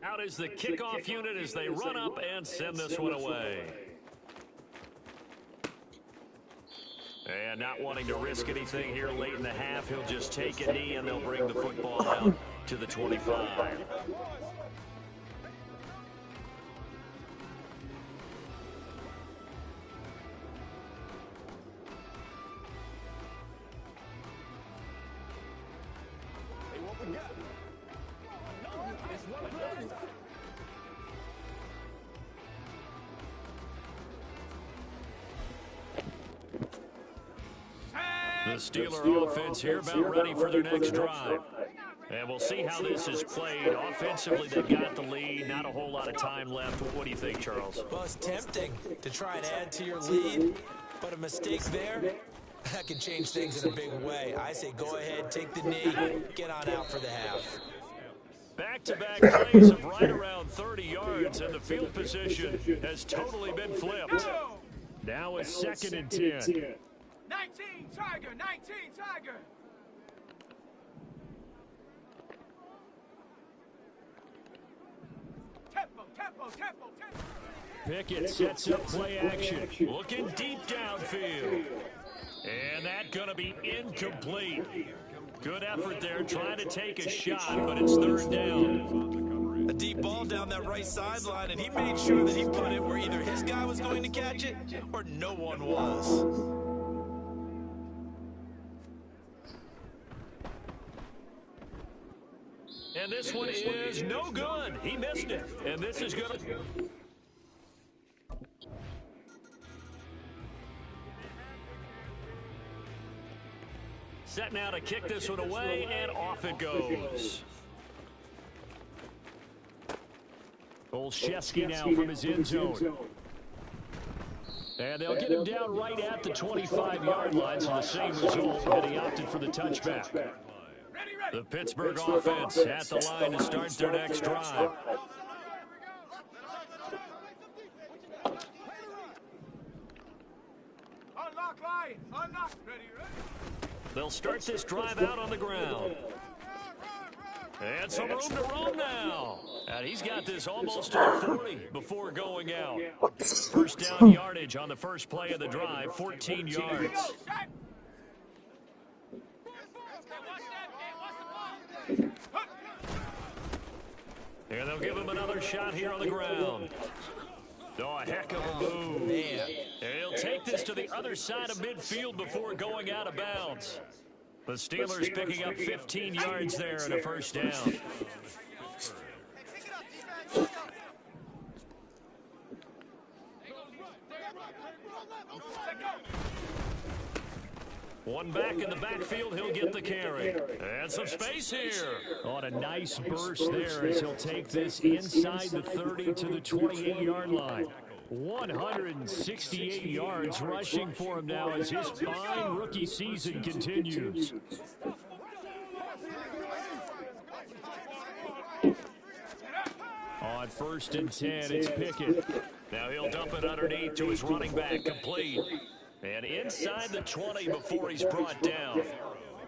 S8: Out is the kickoff unit as they run up and send this one away. And not wanting to risk anything here late in the half, he'll just take a knee and they'll bring the football out to the 25. The Steeler offense here about ready for their next drive. And we'll see how this is played. Offensively, they've got the lead. Not a whole lot of time left. What do you think, Charles?
S5: Well, it's tempting to try and add to your lead, but a mistake there, that can change things in a big way. I say go ahead, take the knee, get on out for the half.
S8: Back-to-back plays of right around 30 yards, and the field position has totally been flipped. Now it's 2nd and 10.
S9: 19, Tiger, 19, Tiger. Tempo.
S8: Pickett sets up play action. Looking deep downfield. And that's going to be incomplete. Good effort there trying to take a shot, but it's 3rd down.
S5: A deep ball down that right sideline, and he made sure that he put it where either his guy was going to catch it or no one was.
S8: And this one is no good. He missed it. And this is going to... Set now to kick this one away, and off it goes. Olszewski now from his end zone. And they'll get him down right at the 25-yard line, so the same result, and he opted for the touchback. The Pittsburgh offense at the line to start their next drive.
S9: Unlock line. Unlock. Ready.
S8: They'll start this drive out on the ground. And some room to roam now. And he's got this almost to the 40 before going out. First down yardage on the first play of the drive, 14 yards. And they'll give him another shot here on the ground. Oh, a heck of a move.
S5: Man.
S8: And he'll take this to the other side of midfield before going out of bounds. The Steelers picking up 15 yards there and a first down. One back in the backfield, he'll get the carry. And some space here. On a nice burst there as he'll take this inside the 30 to the 28-yard line. 168 yards rushing for him now as his fine rookie season continues. On 1st and 10, it's Pickett. Now he'll dump it underneath to his running back, complete. And inside the 20 before he's brought down.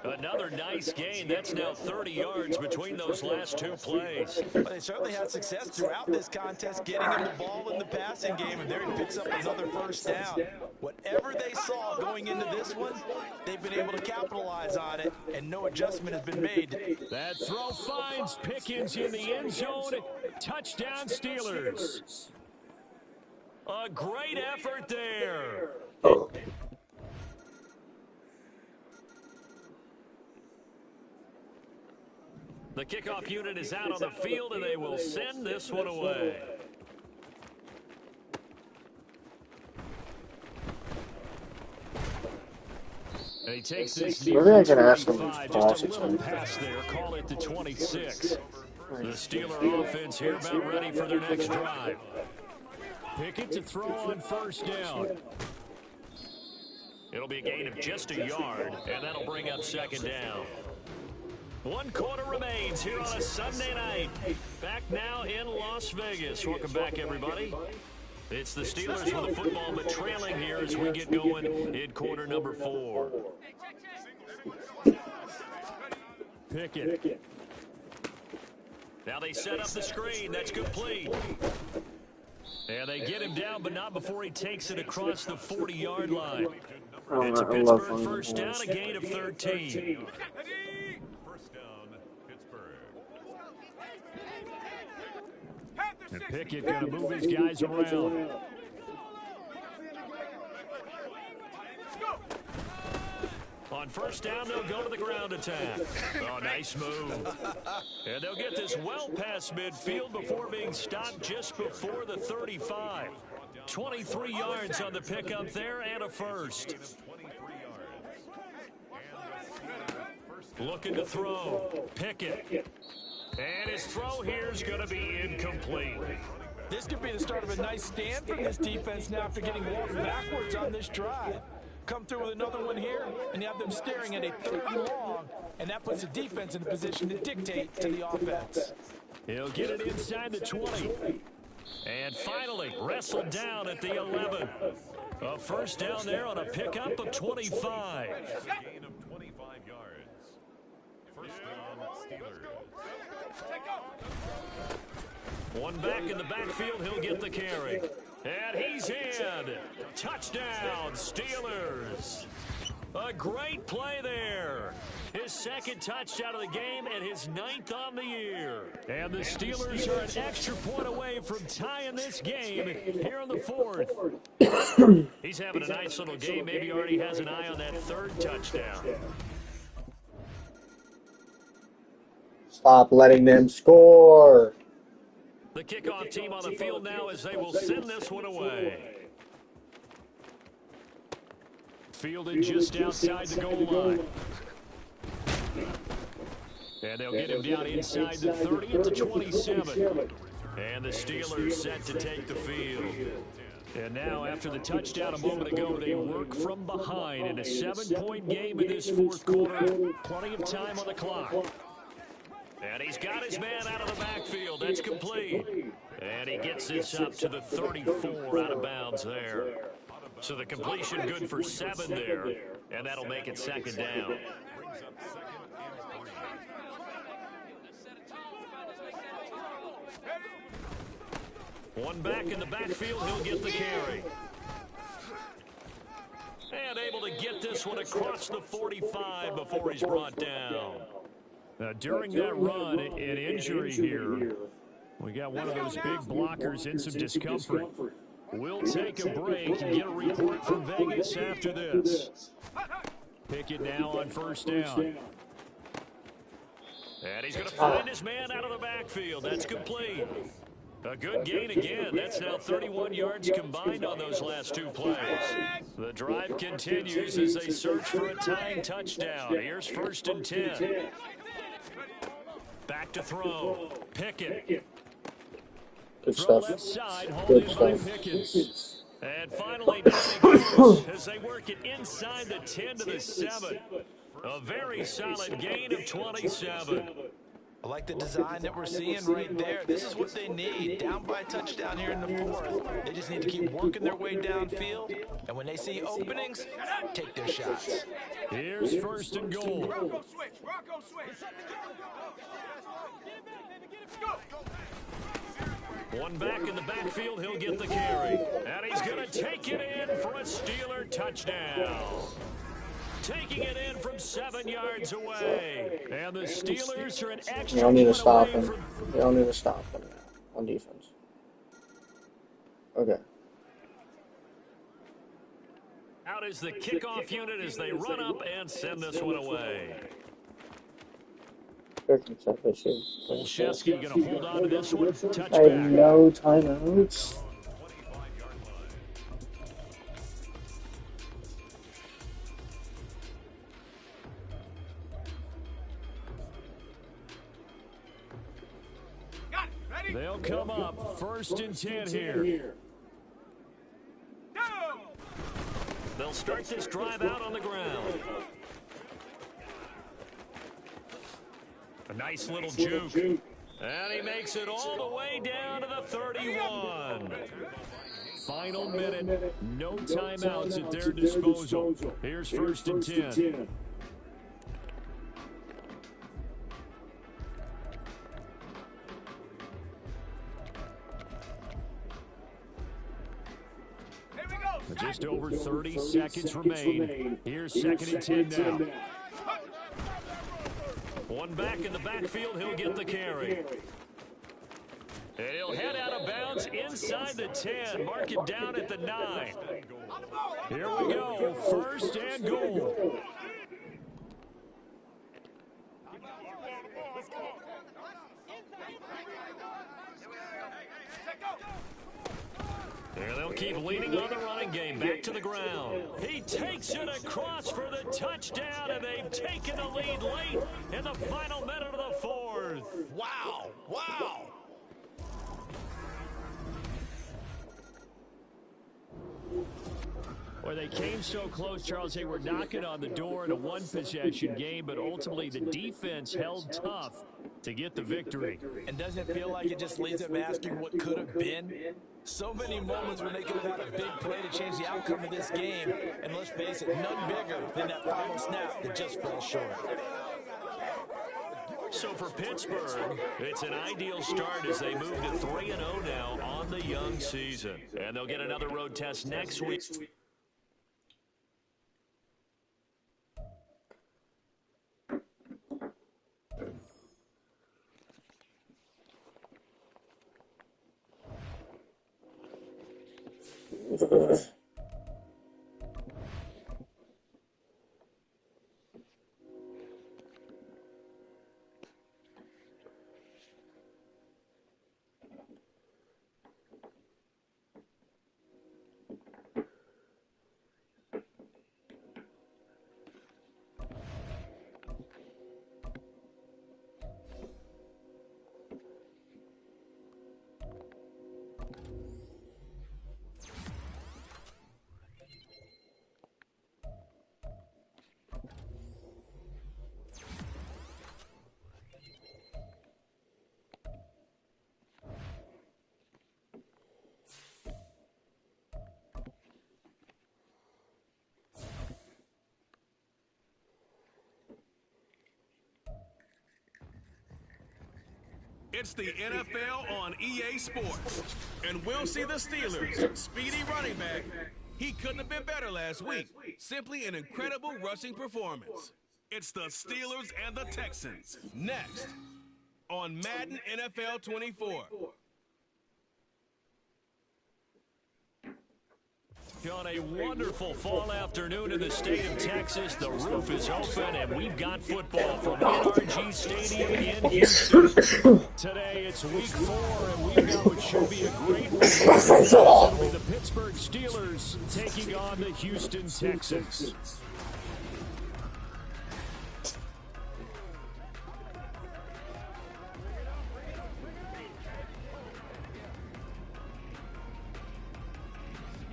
S8: Another nice gain. That's now 30 yards between those last two plays.
S5: Well, they certainly had success throughout this contest, getting him the ball in the passing game, and there he picks up another first down. Whatever they saw going into this one, they've been able to capitalize on it, and no adjustment has been made.
S8: That throw finds Pickens in the end zone. Touchdown, Steelers. A great effort there. The kickoff unit is out on the field, and they will send this one away. And he takes this near
S10: Maybe I can ask him
S8: 25,
S10: to
S8: just a little pass there, call it the 26. The Steeler offense here about ready for their next drive. Pickett to throw on first down. It'll be a gain of just a yard, and that'll bring up second down. 1 quarter remains here on a Sunday night. Back now in Las Vegas. Welcome back, everybody. It's the Steelers with the football, but trailing here as we get going in quarter number 4.
S4: Pickett.
S8: Now they set up the screen. That's complete. And they get him down, but not before he takes it across the 40-yard line. It's a Pittsburgh first down, a gain of 13.
S6: First down, Pittsburgh.
S4: And Pickett going to move his guys around.
S8: On first down, they'll go to the ground attack. Oh, nice move. And they'll get this well past midfield before being stopped just before the 35. 23 yards on the pickup there and a first. Looking to throw. Pickett. And his throw here is going to be incomplete.
S5: This could be the start of a nice stand from this defense now after getting walked backwards on this drive. Come through with another one here, and you have them staring at a 3rd and long, and that puts the defense in a position to dictate to the offense.
S4: He'll get it inside the 20.
S8: And finally, wrestled down at the 11. A first down there on a pickup of 25.
S6: Gain of 25 yards. First down, Steelers.
S8: One back in the backfield, he'll get the carry. And he's in. Touchdown, Steelers. A great play there. His 2nd touchdown of the game and his 9th on the year.
S4: And the Steelers are an extra point away from tying this game here in the 4th.
S8: He's having a nice little game. Maybe already has an eye on that 3rd touchdown.
S10: Stop letting them score.
S8: The kickoff team on the field now as they will send this one away.
S4: Fielded just outside the goal line.
S8: And they'll get him down inside the 30 at the 27. And the Steelers set to take the field.
S4: And now, after the touchdown a moment ago, they work from behind in a 7-point game in this 4th quarter. Plenty of time on the clock.
S8: And he's got his man out of the backfield. That's complete. And he gets this up to the 34 out of bounds there. So the completion good for 7 there. And that'll make it 2nd down. One back in the backfield, he'll get the carry. And able to get this one across the 45 before he's brought down.
S4: Now, during that run, an injury here. We got one of those big blockers in some discomfort. We'll take a break and get a report from Vegas after this. Pickett now on first down.
S8: And he's going to find his man out of the backfield. That's complete. A good gain again. That's now 31 yards combined on those last 2 plays. The drive continues as they search for a tying touchdown. Here's 1st and 10. Back to throw. Pickett.
S10: Good stuff.
S4: Left side,
S10: Good
S4: by
S10: stuff.
S4: Pickens.
S8: And finally, down he goes as they work it inside the 10 to the 7. A very solid gain of 27.
S5: I like the design that we're seeing right there. This is what they need. Down by a touchdown here in the 4th. They just need to keep working their way downfield. And when they see openings, take their shots.
S4: Here's 1st and goal.
S9: Rocco switch. Rocco switch.
S8: One back in the backfield, he'll get the carry. And he's going to take it in for a Steeler touchdown. Taking it in from 7 yards away.
S4: And the Steelers are an extra
S10: You don't need to
S4: point
S10: stop
S4: away
S10: him.
S4: from...
S10: You don't need to stop him on defense. Okay.
S8: Out is the kickoff unit as they run up and send this one away.
S4: Olszewski going to hold on to this one.
S10: I have
S4: Touchback.
S10: no timeouts.
S4: They'll come up 1st and 10 here.
S8: They'll start this drive out on the ground. A nice little juke. And he makes it all the way down to the 31. Final minute. No timeouts at their disposal. Here's first and 10. Just over 30 seconds remain. Here's second and 10 now. One back in the backfield, he'll get the carry. And he'll head out of bounds inside the 10. Mark it down at the 9. Here we go, first and goal. And they'll keep leaning on the running game. Back to the ground. He takes it across for the touchdown, and they've taken the lead late in the final minute of the fourth.
S5: Wow. Wow.
S4: Well, they came so close, Charles. They were knocking on the door in a one-possession game, but ultimately the defense held tough to get the victory.
S5: And doesn't it feel like it just leaves them asking what could have been? So many moments when they could have had a big play to change the outcome of this game. And let's face it, none bigger than that final snap that just fell short.
S8: So for Pittsburgh, it's an ideal start as they move to 3-0 now on the young season. And they'll get another road test next week.
S1: It's the NFL on EA Sports.
S2: And we'll see the Steelers' speedy running back. He couldn't have been better last week. Simply an incredible rushing performance.
S1: It's the Steelers and the Texans.
S2: Next, on Madden NFL 24.
S8: On a wonderful fall afternoon in the state of Texas, the roof is open, and we've got football from NRG Stadium in Houston. Today, it's week 4, and we've got what should be a great week. It'll be the Pittsburgh Steelers taking on the Houston Texans.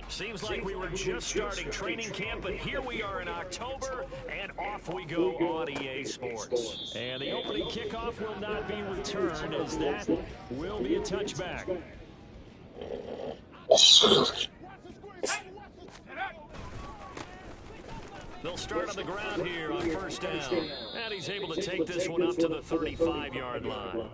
S8: Seems like we were just starting training camp, but here we are in October, and off we go on EA Sports. And the opening kickoff will not be returned, as that will be a touchback. They'll start on the ground here on first down. And he's able to take this one up to the 35-yard line.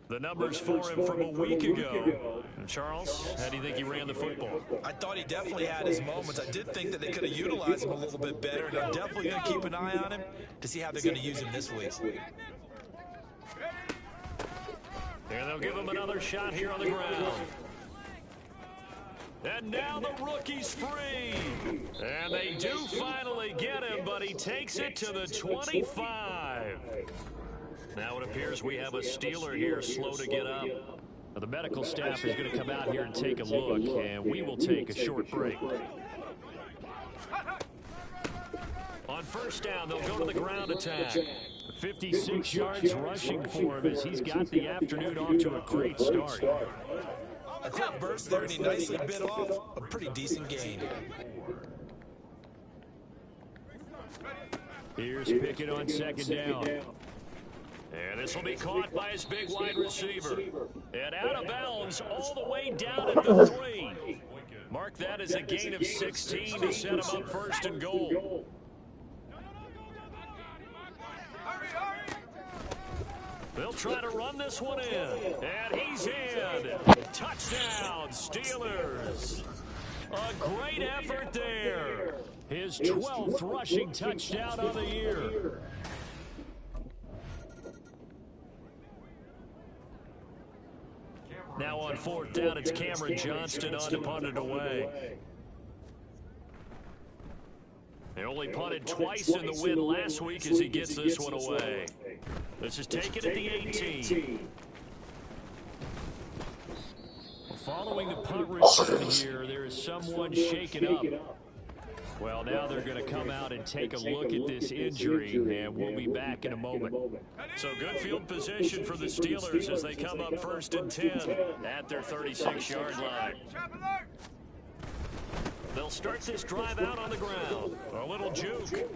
S8: The numbers for him from a week ago. And Charles, how do you think he ran the football?
S5: I thought he definitely had his moments. I did think that they could have utilized him a little bit better, and I'm definitely going to keep an eye on him to see how they're going to use him this week.
S8: And they'll give him another shot here on the ground. And now the rookie's free. And they do finally get him, but he takes it to the 25. Now it appears we have a Steeler here slow to get up. Now the medical staff is going to come out here and take a look, and we will take a short break. On first down, they'll go to the ground attack. 56 yards rushing for him as he's got the afternoon off to a great start.
S5: A quick burst there, and he nicely bit off a pretty decent gain.
S4: Here's Pickett on second down. And this will be caught by his big wide receiver. And out of bounds all the way down at the 3. Mark that as a gain of 16 to set him up first and goal. They'll try to run this one in. And he's in. Touchdown, Steelers. A great effort there. His 12th rushing touchdown of the year. Now on fourth down, it's Cameron Johnston on to punt it away. They only punted twice in the win last week as he gets this one away. This is taken at the 18. Following the punt return here, there is someone shaken up. Well, now they're going to come out and take a look at this injury, and we'll be back in a moment. So good field position for the Steelers as they come up first and 10 at their 36-yard line. They'll start this drive out on the ground. A little juke.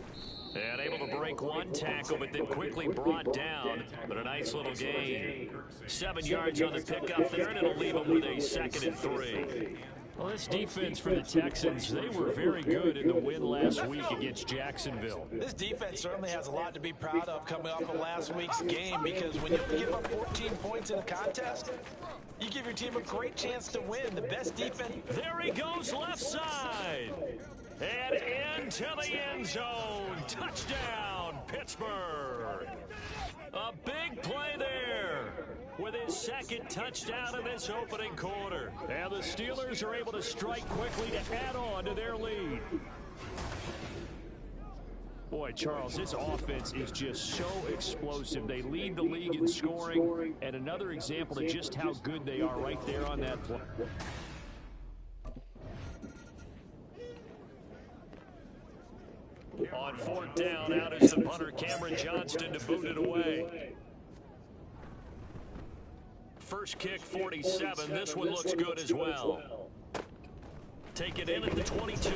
S4: And able to break one tackle, but then quickly brought down. But a nice little gain. 7 yards on the pickup there, and it'll leave them with a 2nd and 3. Well, this defense for the Texans, they were very good in the win last week against Jacksonville.
S5: This defense certainly has a lot to be proud of coming off of last week's game, because when you give up 14 points in a contest, you give your team a great chance to win. The best defense.
S4: There he goes left side. And into the end zone. Touchdown, Pittsburgh. A big play there with his 2nd touchdown of this opening quarter. And the Steelers are able to strike quickly to add on to their lead. Boy, Charles, this offense is just so explosive. They lead the league in scoring, and another example of just how good they are right there on that play. On fourth down, out is the punter, Cameron Johnston, to boot it away. First kick, 47. This one looks good as well. Take it in at the 22.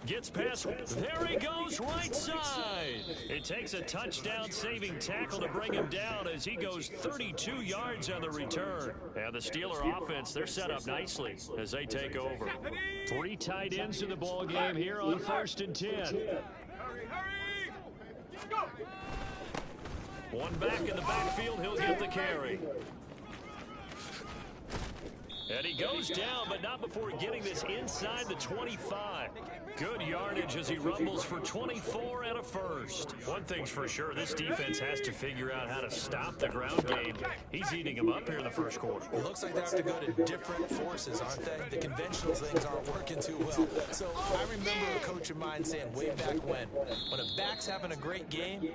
S4: Gets past. There he goes, right side. It takes a touchdown-saving tackle to bring him down as he goes 32 yards on the return. And the Steeler offense, they're set up nicely as they take over. 3 tight ends in the ball game here on 1st and 10. One back in the backfield, he'll get the carry. And he goes down, but not before getting this inside the 25. Good yardage as he rumbles for 24 and a first. One thing's for sure, this defense has to figure out how to stop the ground game. He's eating them up here in the first quarter.
S5: It looks like they have to go to different forces, aren't they? The conventional things aren't working too well. So I remember a coach of mine saying way back when a back's having a great game,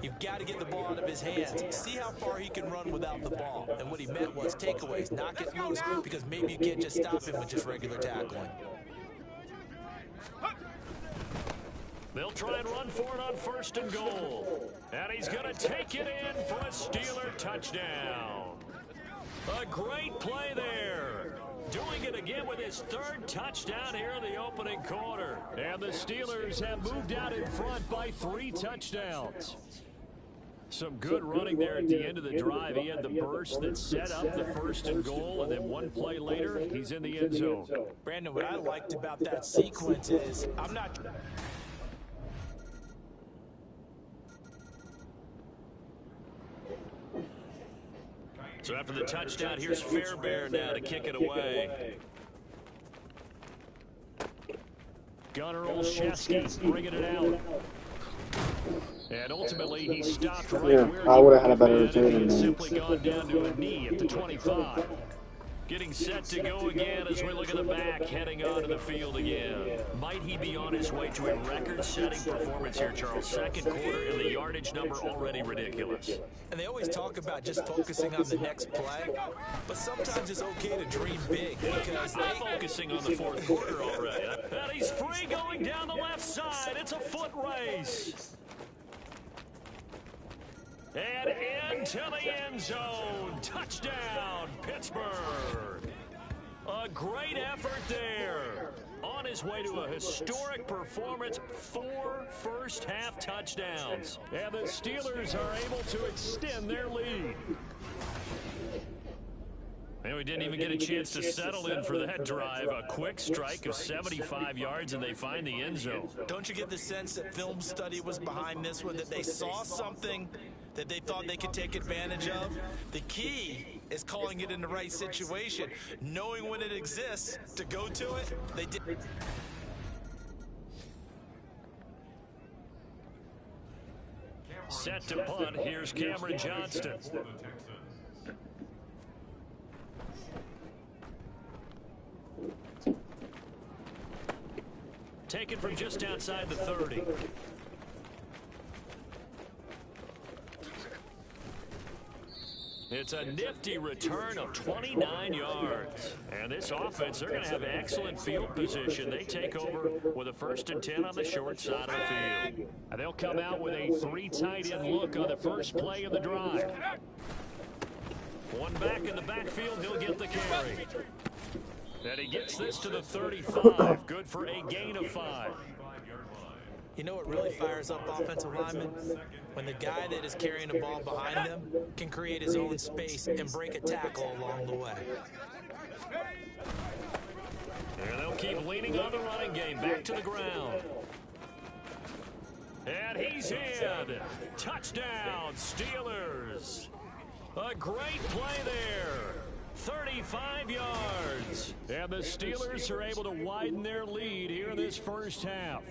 S5: you've got to get the ball out of his hands. See how far he can run without the ball. And what he meant was takeaways, knock it loose, because maybe you can't just stop him with just regular tackling.
S4: They'll try and run for it on 1st and goal. And he's going to take it in for a Steeler touchdown. A great play there. Doing it again with his 3rd touchdown here in the opening quarter. And the Steelers have moved out in front by 3 touchdowns. Some good running there at the end of the drive. He had the burst that set up the 1st and goal, and then one play later, he's in the end zone.
S5: Brandon, what I liked about that sequence is I'm not...
S4: So after the touchdown, here's Fairbairn now to kick it away. Gunnar Olszewski bringing it out. And ultimately, he stopped right where
S10: I would have had a better
S4: return
S10: return than that.
S4: Simply gone down to a knee at the 25. Getting set to go again as we look at the back, heading onto the field again. Might he be on his way to a record-setting performance here, Charles? 2nd quarter, and the yardage number already ridiculous.
S5: And they always talk about just focusing on the next play, but sometimes it's okay to dream big because
S4: they're focusing on the 4th quarter already. And he's free going down the left side. It's a foot race.
S8: And into the end zone. Touchdown, Pittsburgh. A great effort there. On his way to a historic performance, 4 first-half touchdowns. And the Steelers are able to extend their lead. And we didn't even get a chance to settle in for that drive. A quick strike of 75 yards, and they find the end zone.
S5: Don't you get the sense that film study was behind this one, that they saw something that they thought they could take advantage of? The key is calling it in the right situation, knowing when it exists to go to it. They did.
S8: Set to punt. Here's Cameron Johnston. Taken from just outside the 30. It's a nifty return of 29 yards. And this offense, they're going to have excellent field position. They take over with a 1st and 10 on the short side of the field. And they'll come out with a 3 tight end look on the first play of the drive. One back in the backfield, he'll get the carry. And he gets this to the 35. Good for a gain of 5.
S5: You know what really fires up offensive linemen? When the guy that is carrying the ball behind them can create his own space and break a tackle along the way.
S8: And they'll keep leaning on the running game. Back to the ground. And he's in. Touchdown, Steelers. A great play there. 35 yards. And the Steelers are able to widen their lead here in this first half.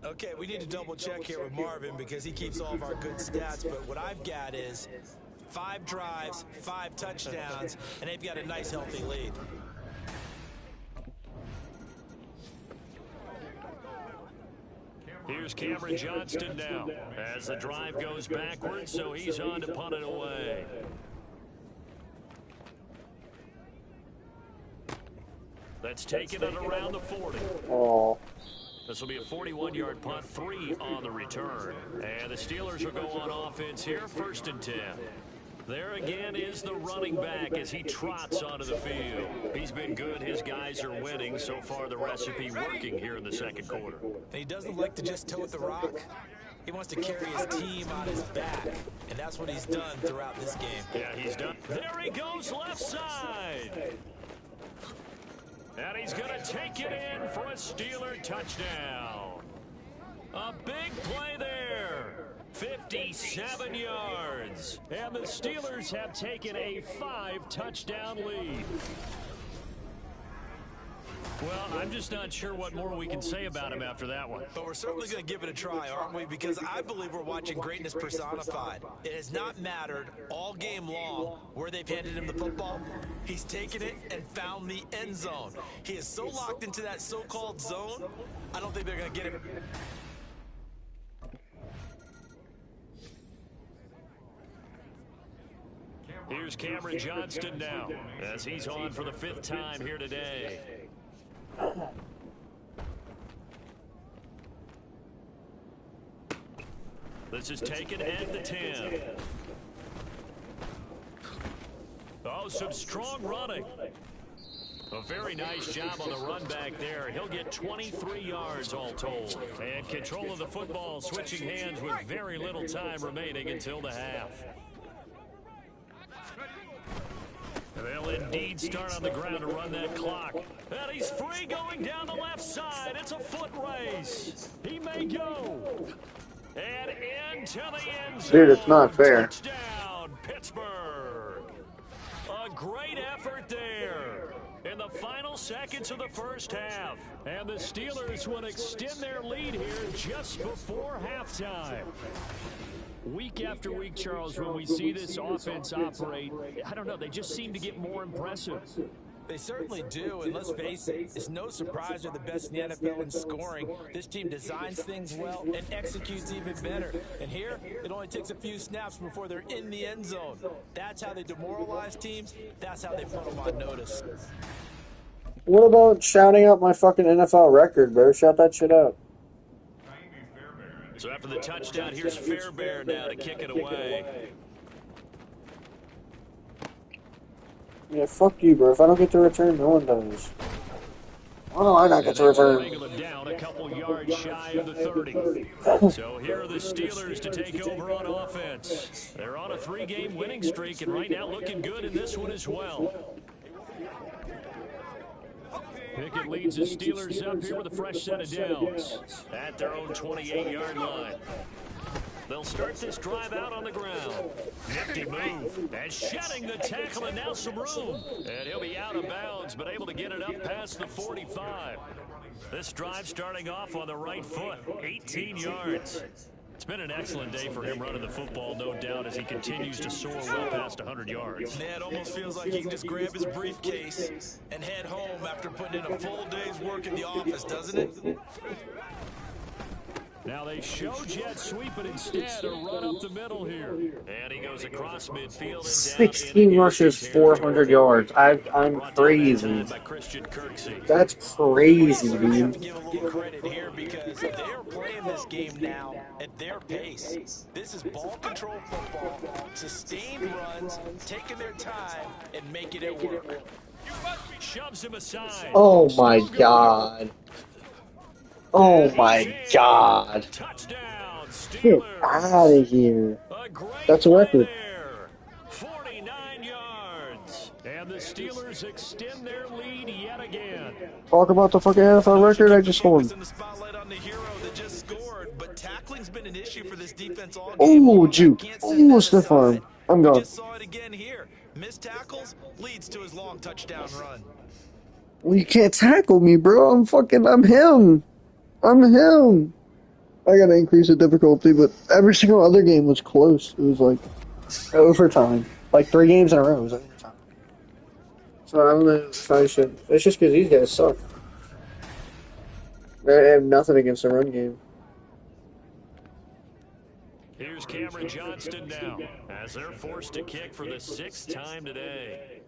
S5: Okay, we need to double check here with Marvin because he keeps all of our good stats, but what I've got is 5 drives, 5 touchdowns, and they've got a nice healthy lead.
S8: Here's Cameron Johnston now as the drive goes backwards, so he's on to punt it away. That's taken it around the 40.
S10: Oh.
S8: This will be a 41-yard punt, 3 on the return. And the Steelers will go on offense here, 1st and 10. There again is the running back as he trots onto the field. He's been good. His guys are winning. So far, the recipe working here in the second quarter.
S5: He doesn't like to just tote the rock. He wants to carry his team on his back, and that's what he's done throughout this game.
S8: Yeah, he's done. There he goes, left side. And he's going to take it in for a Steeler touchdown. A big play there. 57 yards. And the Steelers have taken a 5-touchdown lead. Well, I'm just not sure what more we can say about him after that one.
S5: But we're certainly going to give it a try, aren't we? Because I believe we're watching greatness personified. It has not mattered all game long where they've handed him the football. He's taken it and found the end zone. He is so locked into that so-called zone, I don't think they're going to get him.
S8: Here's Cameron Johnston now as he's on for the 5th time here today. This is taken at the 10. Oh, some strong running. A very nice job on the run back there. He'll get 23 yards all told. And control of the football, switching hands with very little time remaining until the half. They'll indeed start on the ground to run that clock. And he's free going down the left side. It's a foot race. He may go. And into the end zone.
S10: Dude, it's not fair.
S8: Touchdown, Pittsburgh. A great effort there in the final seconds of the first half. And the Steelers will extend their lead here just before halftime. Week after week, Charles, when we see this offense operate, I don't know, they just seem to get more impressive.
S5: They certainly do, and let's face it, it's no surprise they're the best in the NFL in scoring. This team designs things well and executes even better. And here, it only takes a few snaps before they're in the end zone. That's how they demoralize teams. That's how they put them on notice.
S10: What about shouting out my fucking NFL record, bro? Shout that shit out.
S8: So after the touchdown, here's Fairbairn now to kick it away.
S10: Yeah, fuck you, bro. If I don't get to return, no one does. Why do I not get to return?
S8: Wrangle him down a couple yards shy of the 30. So here are the Steelers to take over on offense. They're on a 3-game winning streak, and right now looking good in this one as well. Pickett leads the Steelers up here with a fresh set of downs at their own 28-yard line. They'll start this drive out on the ground. Nifty move. And shedding the tackle, and now some room. And he'll be out of bounds, but able to get it up past the 45. This drive starting off on the right foot. 18 yards. It's been an excellent day for him running the football, no doubt, as he continues to soar well past 100 yards.
S5: Yeah, it almost feels like he can just grab his briefcase and head home after putting in a full day's work in the office, doesn't it?
S8: Now they show jet sweep, but instead a run up the middle here. And he goes across midfield.
S10: 16 rushes, 400 yards. I'm crazy. That's crazy, dude.
S5: I have to give a little credit here because they are playing this game now at their pace. This is ball control football, sustained runs, taking their time, and making it work.
S8: Shoves him aside.
S10: Oh my god. Oh my god. Get out of here. That's a record.
S8: 49 yards. And the Steelers extend their lead yet again.
S10: Talk about the fucking NFL record I just scored. Oh, juke. Oh, stiff arm. I'm gone.
S5: Just saw it again here. Missed tackles leads to his long touchdown run.
S10: Well, you can't tackle me, bro. I'm him. I'm him. I gotta increase the difficulty, but every single other game was close. It was like overtime. Like 3 games in a row was overtime. So I don't know if I should. It's just because these guys suck. I have nothing against the run game.
S8: Here's Cameron Johnston now, as they're forced to kick for the 6th time today.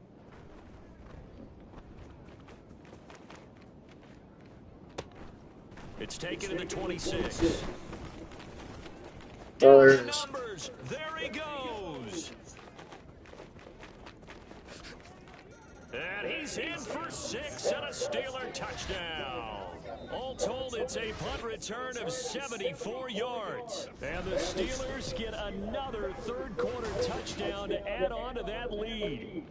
S8: It's taken to the 26. Numbers. There he goes. And he's in for 6 and a Steeler touchdown. All told, it's a punt return of 74 yards. And the Steelers get another third-quarter touchdown to add on to that lead.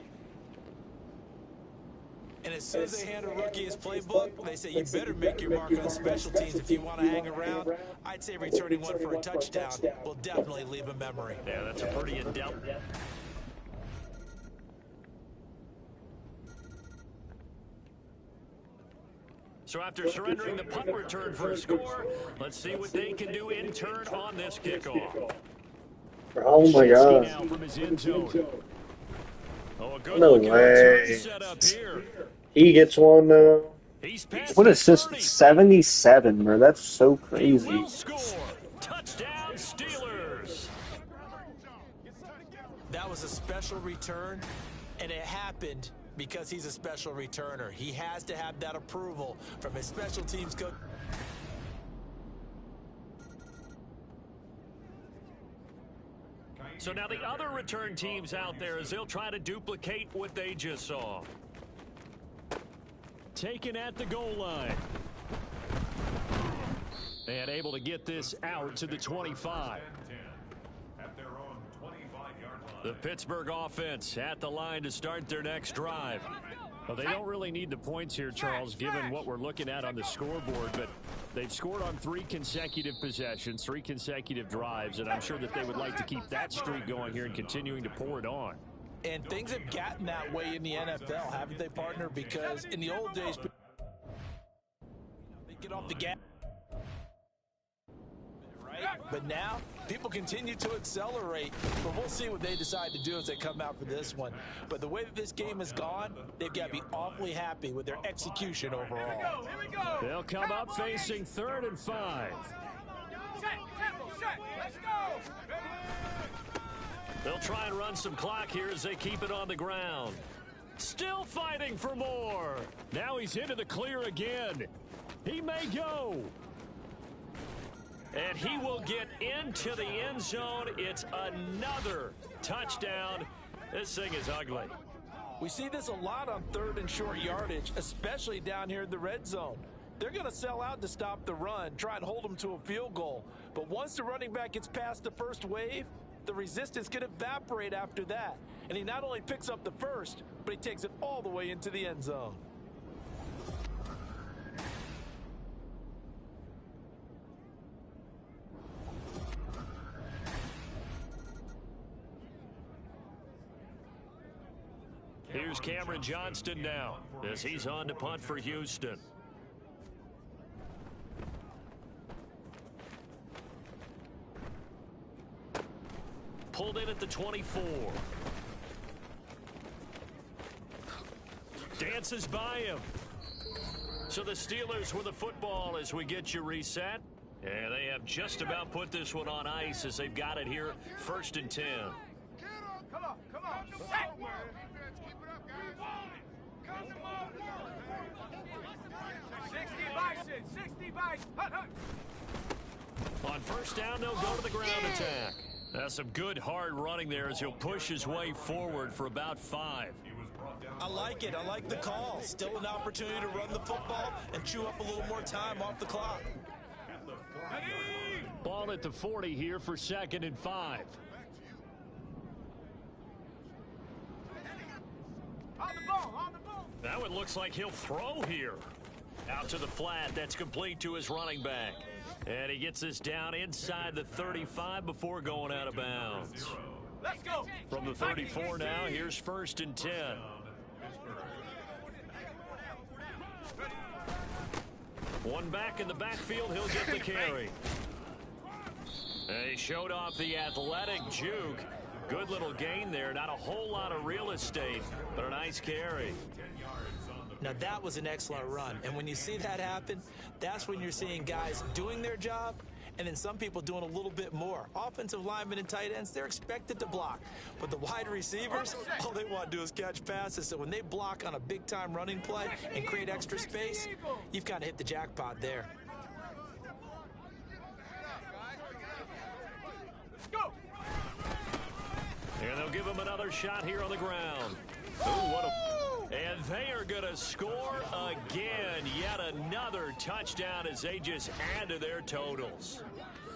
S5: And as soon as they hand a rookie his playbook, they say you better make your mark on special teams if you want to hang around. I'd say returning one for a touchdown will definitely leave a memory.
S8: Yeah, that's a pretty in-depth. So after surrendering the punt return for a score, let's see what they can do in turn on this kickoff.
S10: Oh my god.
S8: Now from his end zone. Oh, a good
S10: No
S8: looking
S10: way.
S8: set up here.
S10: He gets one now. What is this?
S8: 30.
S10: 77, bro. That's so
S8: He
S10: crazy.
S8: will score. Touchdown, Steelers.
S5: That was a special return, and it happened because he's a special returner. He has to have that approval from his special teams coach.
S8: So now the other return teams out there, as they'll try to duplicate what they just saw. Taken at the goal line. And able to get this out to the 25. The Pittsburgh offense at the line to start their next drive. Well, they don't really need the points here, Charles, given what we're looking at on the scoreboard, but they've scored on 3 consecutive possessions, 3 consecutive drives, and I'm sure that they would like to keep that streak going here and continuing to pour it on.
S5: And things have gotten that way in the NFL, haven't they, partner? Because in the old days, they get off the gas. But now, people continue to accelerate, but we'll see what they decide to do as they come out for this one. But the way that this game has gone, they've got to be awfully happy with their execution overall.
S8: They'll come up facing 3rd and 5.
S9: Let's go.
S8: They'll try and run some clock here as they keep it on the ground. Still fighting for more. Now he's into the clear again. He may go. And he will get into the end zone. It's another touchdown. This thing is ugly.
S5: We see this a lot on 3rd and short yardage, especially down here in the red zone. They're going to sell out to stop the run, try and hold them to a field goal. But once the running back gets past the first wave, the resistance can evaporate after that. And he not only picks up the first, but he takes it all the way into the end zone.
S8: Here's Cameron Johnston now as he's on to punt for Houston. Pulled in at the 24. Dances by him. So the Steelers with the football as we get you reset. And they have just about put this one on ice as they've got it here 1st and 10.
S9: Come on, come on. Set. Keep it up, guys. Come on. 60 bison, 60 bison. Hut, hut.
S8: On 1st down, they'll go to the ground attack. That's some good hard running there as he'll push his way forward for about 5.
S5: I like it. I like the call. Still an opportunity to run the football and chew up a little more time off the clock.
S8: Ball at the 40 here for 2nd and 5.
S9: On the ball, on the ball.
S8: That one looks like he'll throw here. Out to the flat. That's complete to his running back. And he gets this down inside the 35 before going out of bounds.
S9: Let's go.
S8: From the 34 now, here's 1st and 10. One back in the backfield, he'll get the carry. And he showed off the athletic juke. Good little gain there. Not a whole lot of real estate, but a nice carry.
S5: Now that was an excellent run. And when you see that happen, that's when you're seeing guys doing their job and then some people doing a little bit more. Offensive linemen and tight ends, they're expected to block. But the wide receivers, all they want to do is catch passes. So when they block on a big-time running play and create extra space, you've kind of hit the jackpot there.
S8: And they'll give him another shot here on the ground. Ooh, what a... And they are going to score again. Yet another touchdown as they just add to their totals.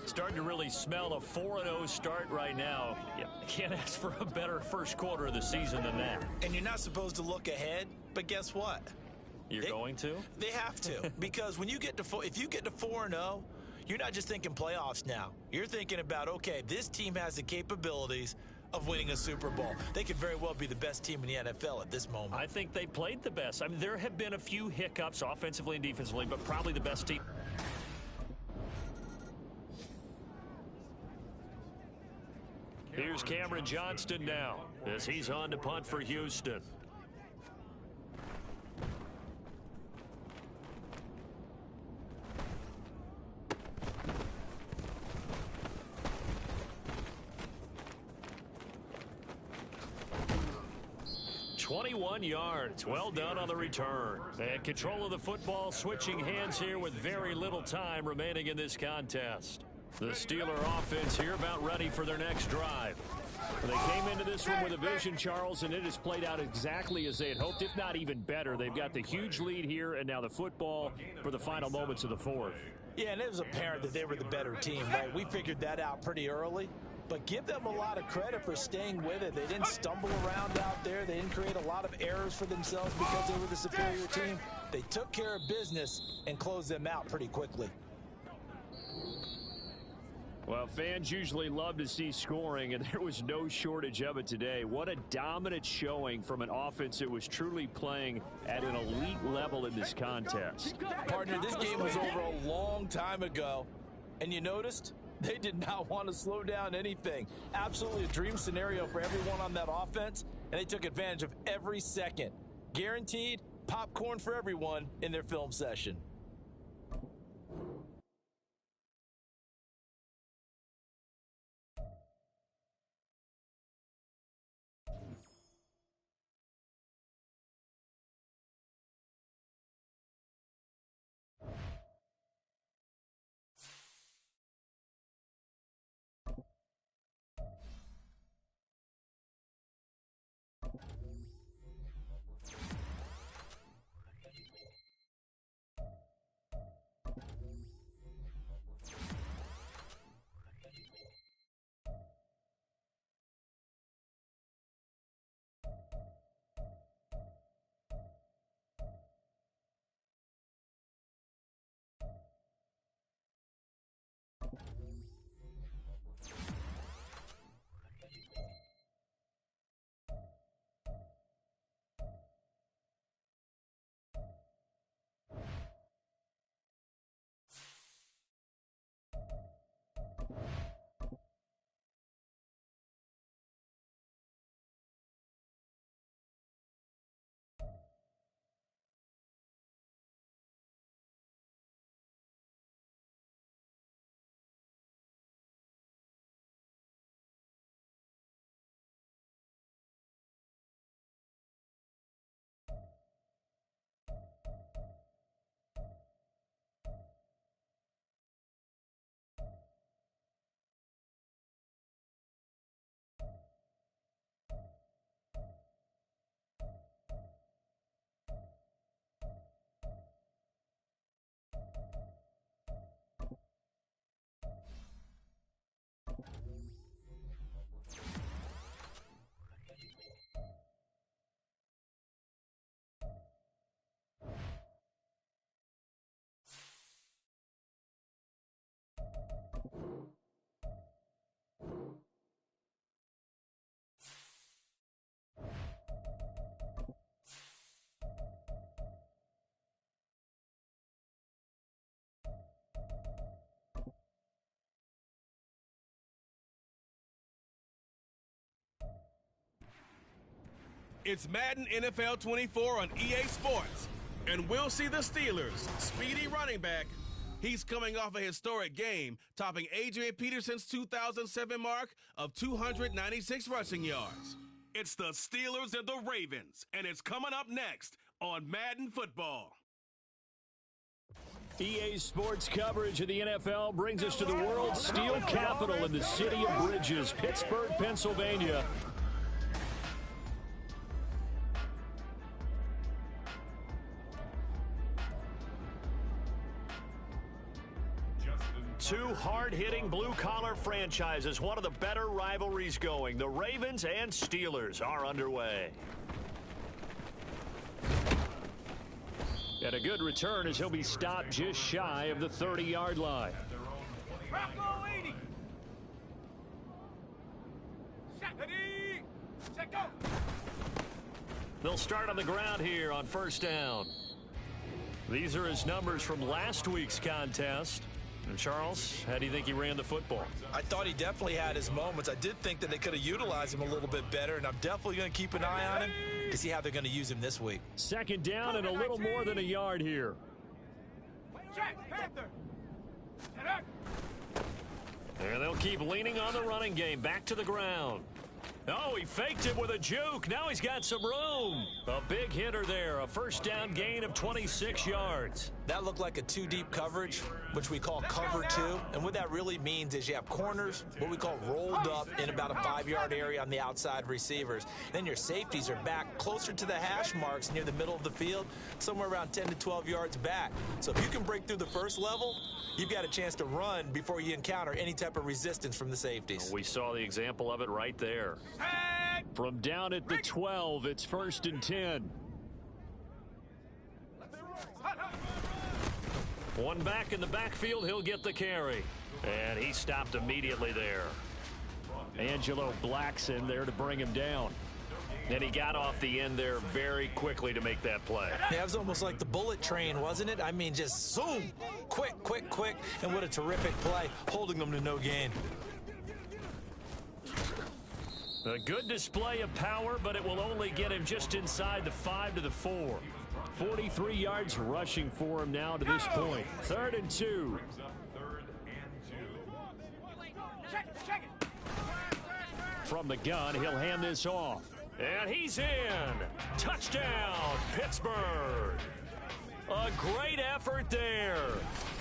S8: Starting to really smell a 4-0 start right now. Yeah, can't ask for a better first quarter of the season than that.
S5: And you're not supposed to look ahead, but guess what?
S8: You're going to?
S5: They have to. Because when you get to if you get to 4-0, you're not just thinking playoffs now. You're thinking about, okay, this team has the capabilities of winning a Super Bowl. They could very well be the best team in the NFL at this moment.
S8: I think they played the best. I mean, there have been a few hiccups offensively and defensively, but probably the best team. Here's Cameron Johnston now as he's on to punt for Houston. yards. Well done on the return. And control of the football, switching hands here with very little time remaining in this contest. The Steeler offense here about ready for their next drive. They came into this one with a vision, Charles, and it has played out exactly as they had hoped, if not even better. They've got the huge lead here, and now the football for the final moments of the fourth.
S5: Yeah, and it was apparent that they were the better team, right? We figured that out pretty early. But give them a lot of credit for staying with it. They didn't stumble around out there. They didn't create a lot of errors for themselves because they were the superior team. They took care of business and closed them out pretty quickly.
S8: Well, fans usually love to see scoring, and there was no shortage of it today. What a dominant showing from an offense that was truly playing at an elite level in this contest.
S5: Partner, this game was over a long time ago, and you noticed they did not want to slow down anything. Absolutely a dream scenario for everyone on that offense, and they took advantage of every second. Guaranteed popcorn for everyone in their film session.
S2: It's Madden NFL 24 on EA Sports. And we'll see the Steelers' speedy running back. He's coming off a historic game, topping Adrian Peterson's 2007 mark of 296 rushing yards. It's the Steelers and the Ravens, and it's coming up next on Madden Football.
S4: EA Sports coverage of the NFL brings us to the world's steel capital in the city of Bridges, Pittsburgh, Pennsylvania. Two hard-hitting blue-collar franchises, one of the better rivalries going. The Ravens and Steelers are underway. And a good return as he'll be stopped just shy of the 30-yard line.
S9: Rocco 80. Ready, set, go.
S4: They'll start on the ground here on first down. These are his numbers from last week's contest. And Charles, how do you think he ran the football?
S5: I thought he definitely had his moments. I did think that they could have utilized him a little bit better, and I'm definitely going to keep an eye on him to see how they're going to use him this week.
S4: Second down and a little more than a yard here.
S9: Check, Panther.
S4: And they'll keep leaning on the running game. Back to the ground. Oh, he faked it with a juke. Now he's got some room. A big hitter there. A first down gain of 26 yards.
S5: That looked like a two-deep coverage, which we call cover two. And what that really means is you have corners, what we call rolled up in about a 5-yard area on the outside receivers. Then your safeties are back closer to the hash marks near the middle of the field, somewhere around 10 to 12 yards back. So if you can break through the first level, you've got a chance to run before you encounter any type of resistance from the safeties.
S4: We saw the example of it right there. From down at the 12, it's first and 10. One back in the backfield, he'll get the carry. And he stopped immediately there. Angelo Blackson there to bring him down. And he got off the end there very quickly to make that play.
S5: Yeah, it was almost like the bullet train, wasn't it? I mean, just zoom, quick, quick, quick. And what a terrific play, holding them to no gain.
S4: A good display of power, but it will only get him just inside the 5 to the 4. 43 yards rushing for him now to this point. 3rd and 2. From the gun, he'll hand this off. And he's in. Touchdown, Pittsburgh. A great effort there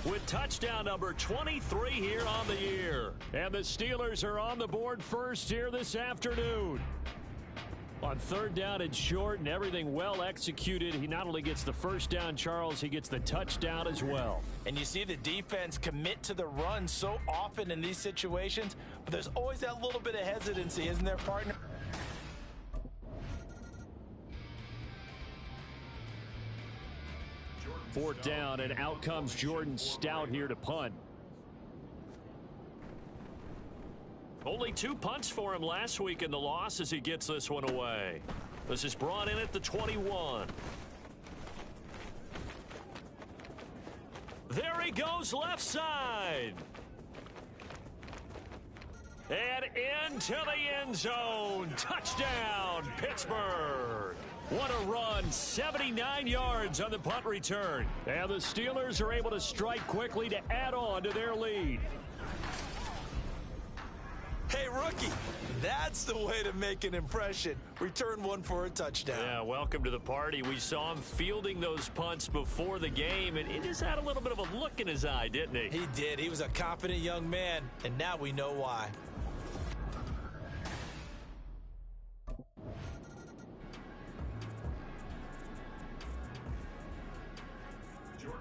S4: with touchdown number 23 here on the year. And the Steelers are on the board first here this afternoon. On 3rd down and short and everything well executed, he not only gets the first down, Charles, he gets the touchdown as well.
S5: And you see the defense commit to the run so often in these situations, but there's always that little bit of hesitancy, isn't there, partner?
S4: Fourth down, and out comes Jordan Stout here to punt. Only 2 punts for him last week in the loss as he gets this one away. This is brought in at the 21. There he goes left side. And into the end zone. Touchdown, Pittsburgh. What a run. 79 yards on the punt return. And the Steelers are able to strike quickly to add on to their lead.
S5: Hey, rookie, that's the way to make an impression. Return one for a touchdown.
S4: Yeah, welcome to the party. We saw him fielding those punts before the game, and he just had a little bit of a look in his eye, didn't he?
S5: He did. He was a confident young man, and now we know why.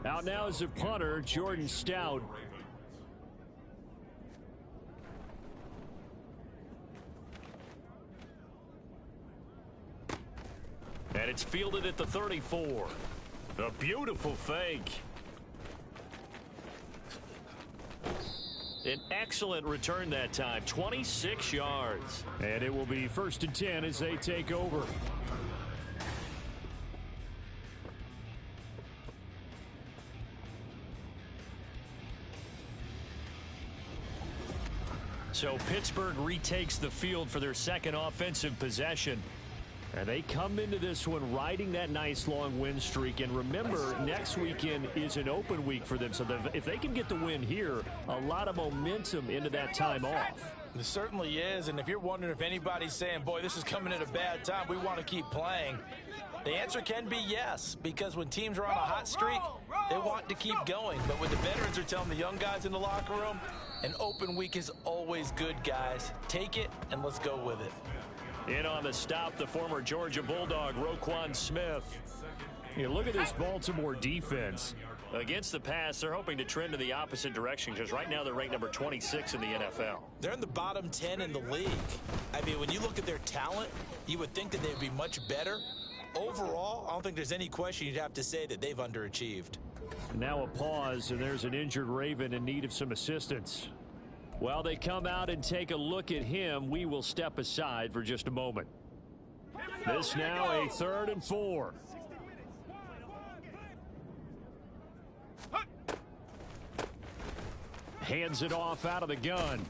S4: Out now is the punter, Jordan Stout. And it's fielded at the 34. A beautiful fake. An excellent return that time, 26 yards. And it will be 1st and 10 as they take over. So Pittsburgh retakes the field for their second offensive possession. And they come into this one riding that nice long win streak. And remember, next weekend is an open week for them. So if they can get the win here, a lot of momentum into that time off.
S5: It certainly is. And if you're wondering if anybody's saying, boy, this is coming at a bad time, we want to keep playing, the answer can be yes. Because when teams are on a hot streak, they want to keep going. But when the veterans are telling the young guys in the locker room, an open week is always good, guys. Take it, and let's go with it.
S4: In on the stop, the former Georgia Bulldog, Roquan Smith. You look at this Baltimore defense. Against the pass, they're hoping to trend in the opposite direction because right now they're ranked number 26 in the NFL.
S5: They're in the bottom 10 in the league. I mean, when you look at their talent, you would think that they'd be much better. Overall, I don't think there's any question you'd have to say that they've underachieved.
S4: Now a pause, and there's an injured Raven in need of some assistance. While they come out and take a look at him, we will step aside for just a moment. This now a 3rd and 4. Hands it off out of the gun.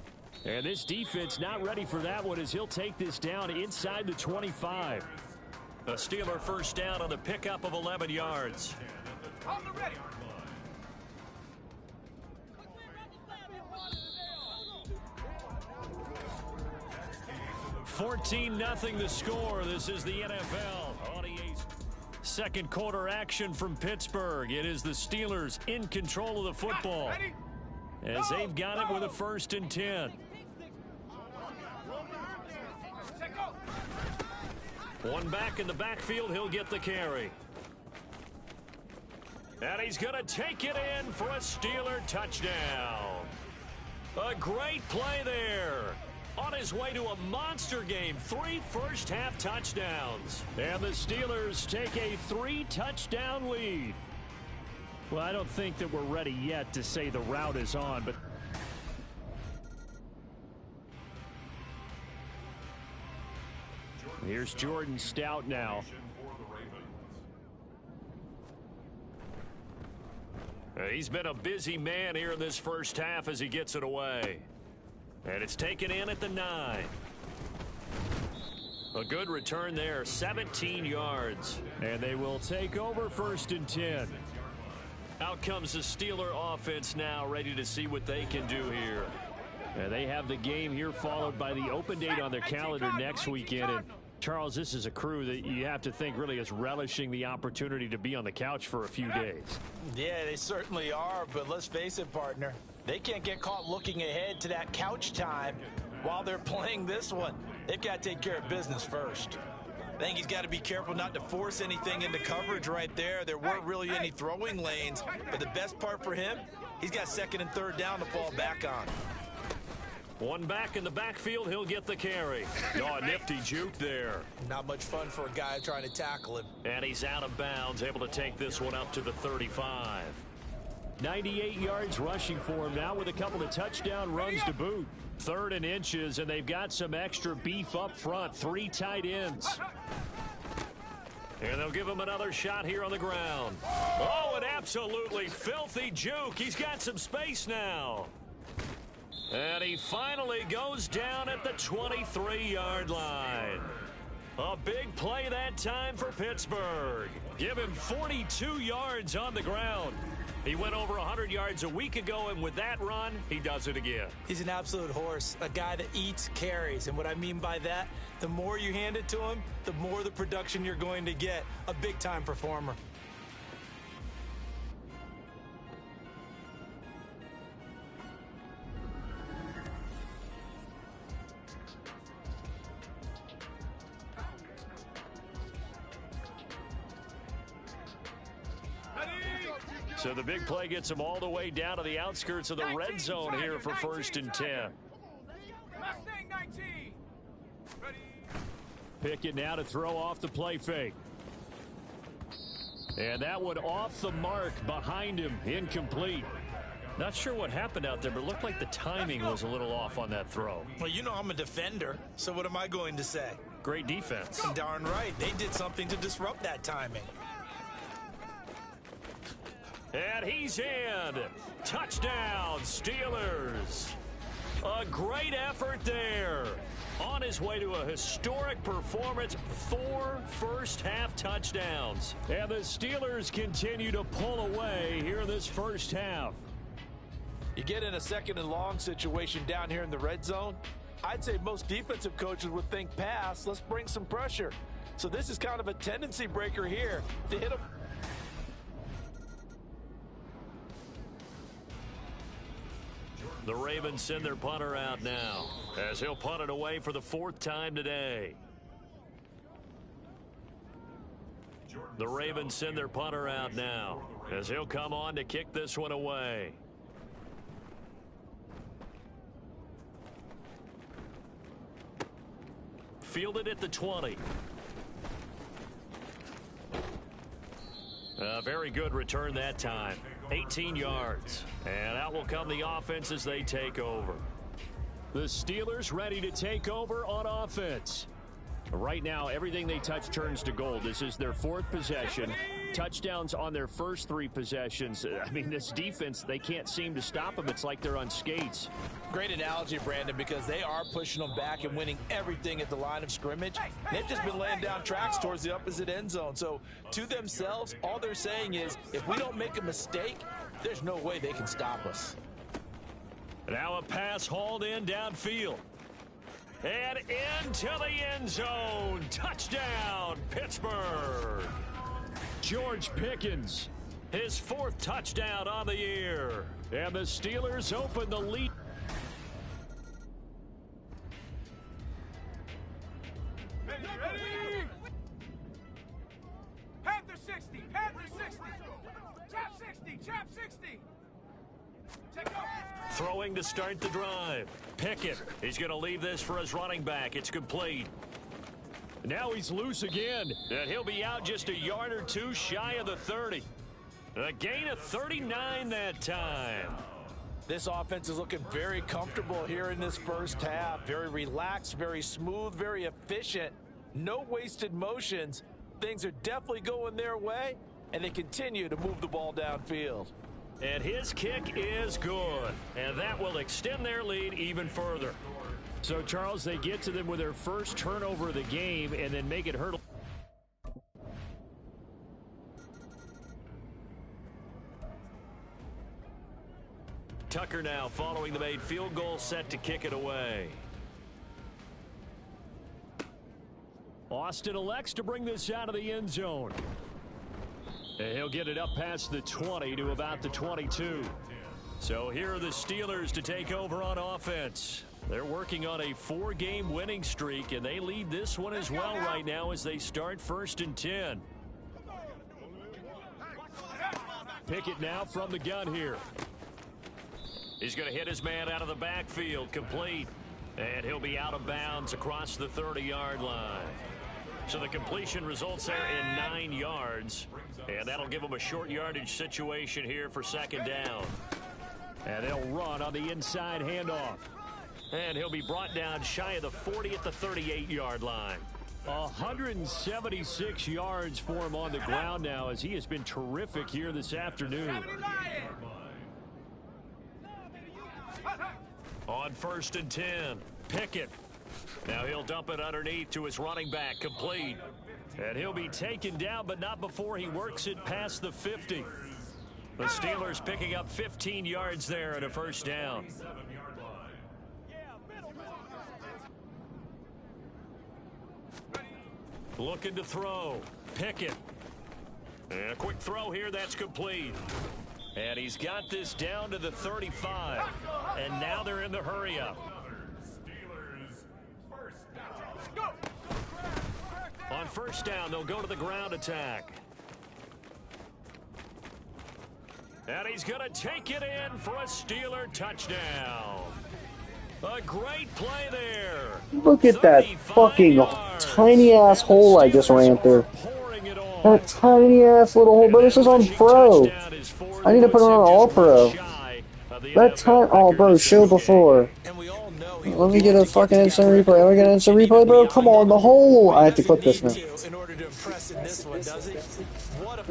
S4: And this defense not ready for that one as he'll take this down inside the 25.
S8: A Steeler first down on the pickup of 11 yards.
S9: On the ready.
S4: 14-0 the score. This is the NFL. On EA's second quarter action from Pittsburgh. It is the Steelers in control of the football as they've got it with a 1st and 10. One back in the backfield. He'll get the carry. And he's going to take it in for a Steeler touchdown. A great play there. On his way to a monster game, 3 first-half touchdowns. And the Steelers take a 3-touchdown lead. Well, I don't think that we're ready yet to say the route is on, but here's Jordan Stout now. He's been a busy man here in this first half as he gets it away. And it's taken in at the 9. A good return there, 17 yards. And they will take over 1st and 10. Out comes the Steeler offense now, ready to see what they can do here. And they have the game here followed by the open date on their calendar next weekend. And Charles, this is a crew that you have to think really is relishing the opportunity to be on the couch for a few days.
S5: Yeah, they certainly are, but let's face it, partner. They can't get caught looking ahead to that couch time while they're playing this one. They've got to take care of business first. I think he's got to be careful not to force anything into coverage right there. There weren't really any throwing lanes, but the best part for him, he's got 2nd and 3rd down to fall back on.
S4: One back in the backfield, he'll get the carry. Oh, a nifty juke there.
S5: Not much fun for a guy trying to tackle him.
S4: And he's out of bounds, able to take this one up to the 35. 98 yards rushing for him now with a couple of touchdown runs to boot. 3rd and inches, and they've got some extra beef up front. 3 tight ends. And they'll give him another shot here on the ground. Oh, an absolutely filthy juke. He's got some space now. And he finally goes down at the 23-yard line. A big play that time for Pittsburgh. Give him 42 yards on the ground. He went over 100 yards a week ago, and with that run, he does it again.
S5: He's an absolute horse, a guy that eats carries. And what I mean by that, the more you hand it to him, the more the production you're going to get. A big-time performer.
S4: So the big play gets him all the way down to the outskirts of the red zone here for 1st and 10.
S9: Mustang 19. Ready.
S4: Pickett now to throw off the play fake. And that one off the mark behind him, incomplete. Not sure what happened out there, but it looked like the timing was a little off on that throw.
S5: Well, you know I'm a defender, so what am I going to say?
S4: Great defense.
S5: Darn right. They did something to disrupt that timing.
S4: And he's in. Touchdown, Steelers.
S8: A great effort there. On his way to a historic performance, 4 first-half touchdowns.
S4: And the Steelers continue to pull away here in this first half.
S5: You get in a second and long situation down here in the red zone, I'd say most defensive coaches would think pass, let's bring some pressure. So this is kind of a tendency breaker here to hit him.
S8: The Ravens send their punter out now, as he'll punt it away for the 4th time today. The Ravens send their punter out now, as he'll come on to kick this one away. Fielded at the 20. A very good return that time. 18 yards. And out will come the offense as they take over.
S4: The Steelers ready to take over on offense. Right now, everything they touch turns to gold. This is their 4th possession. Touchdowns on their first 3 possessions. I mean, this defense, they can't seem to stop them. It's like they're on skates.
S5: Great analogy, Brandon, because they are pushing them back and winning everything at the line of scrimmage. They've just been laying down tracks towards the opposite end zone. So to themselves, all they're saying is, if we don't make a mistake, there's no way they can stop us.
S8: Now a pass hauled in downfield. And into the end zone. Touchdown, Pittsburgh.
S4: George Pickens,
S8: his 4th touchdown on the year.
S4: And the Steelers open the lead.
S9: Ready? Panther 60, Panther 60. Chop 60, chop 60. Check out.
S8: Throwing to start the drive. Pickett, he's going to leave this for his running back. It's complete.
S4: Now he's loose again.
S8: And he'll be out just a yard or 2 shy of the 30. A gain of 39 that time.
S5: This offense is looking very comfortable here in this first half. Very relaxed, very smooth, very efficient. No wasted motions. Things are definitely going their way, and they continue to move the ball downfield.
S8: And his kick is good. And that will extend their lead even further.
S4: So, Charles, they get to them with their first turnover of the game and then make it hurdle.
S8: Tucker now following the made field goal, set to kick it away.
S4: Austin elects to bring this out of the end zone. And he'll get it up past the 20 to about the 22.
S8: So here are the Steelers to take over on offense. They're working on a 4-game winning streak, and they lead this one as well right now as they start 1st and 10.
S4: Pickett now from the gun here.
S8: He's going to hit his man out of the backfield, complete. And he'll be out of bounds across the 30-yard line. So the completion results there in 9 yards. And that'll give him a short yardage situation here for 2nd down.
S4: And they'll run on the inside handoff.
S8: And he'll be brought down shy of the 40 at the 38-yard line.
S4: 176 yards for him on the ground now, as he has been terrific here this afternoon.
S8: On 1st and 10, Pickett. Now he'll dump it underneath to his running back, complete. And he'll be taken down, but not before he works it past the 50. The Steelers picking up 15 yards there and a 1st down. Looking to throw. Pickett. And a quick throw here, that's complete. And he's got this down to the 35. And now they're in the hurry-up. On 1st down, they'll go to the ground attack. And he's going to take it in for a Steeler touchdown. A great play there.
S10: Look at that fucking tiny-ass hole I just ran through. That tiny-ass little hole. But this is on Pro. I need to put it on All-Pro. That time... Oh, bro, show before. Let me get a fucking instant replay. Let me get an instant replay, bro. Come on, the hole. I have to clip this now.
S5: In order to impress in this one, does he? What a...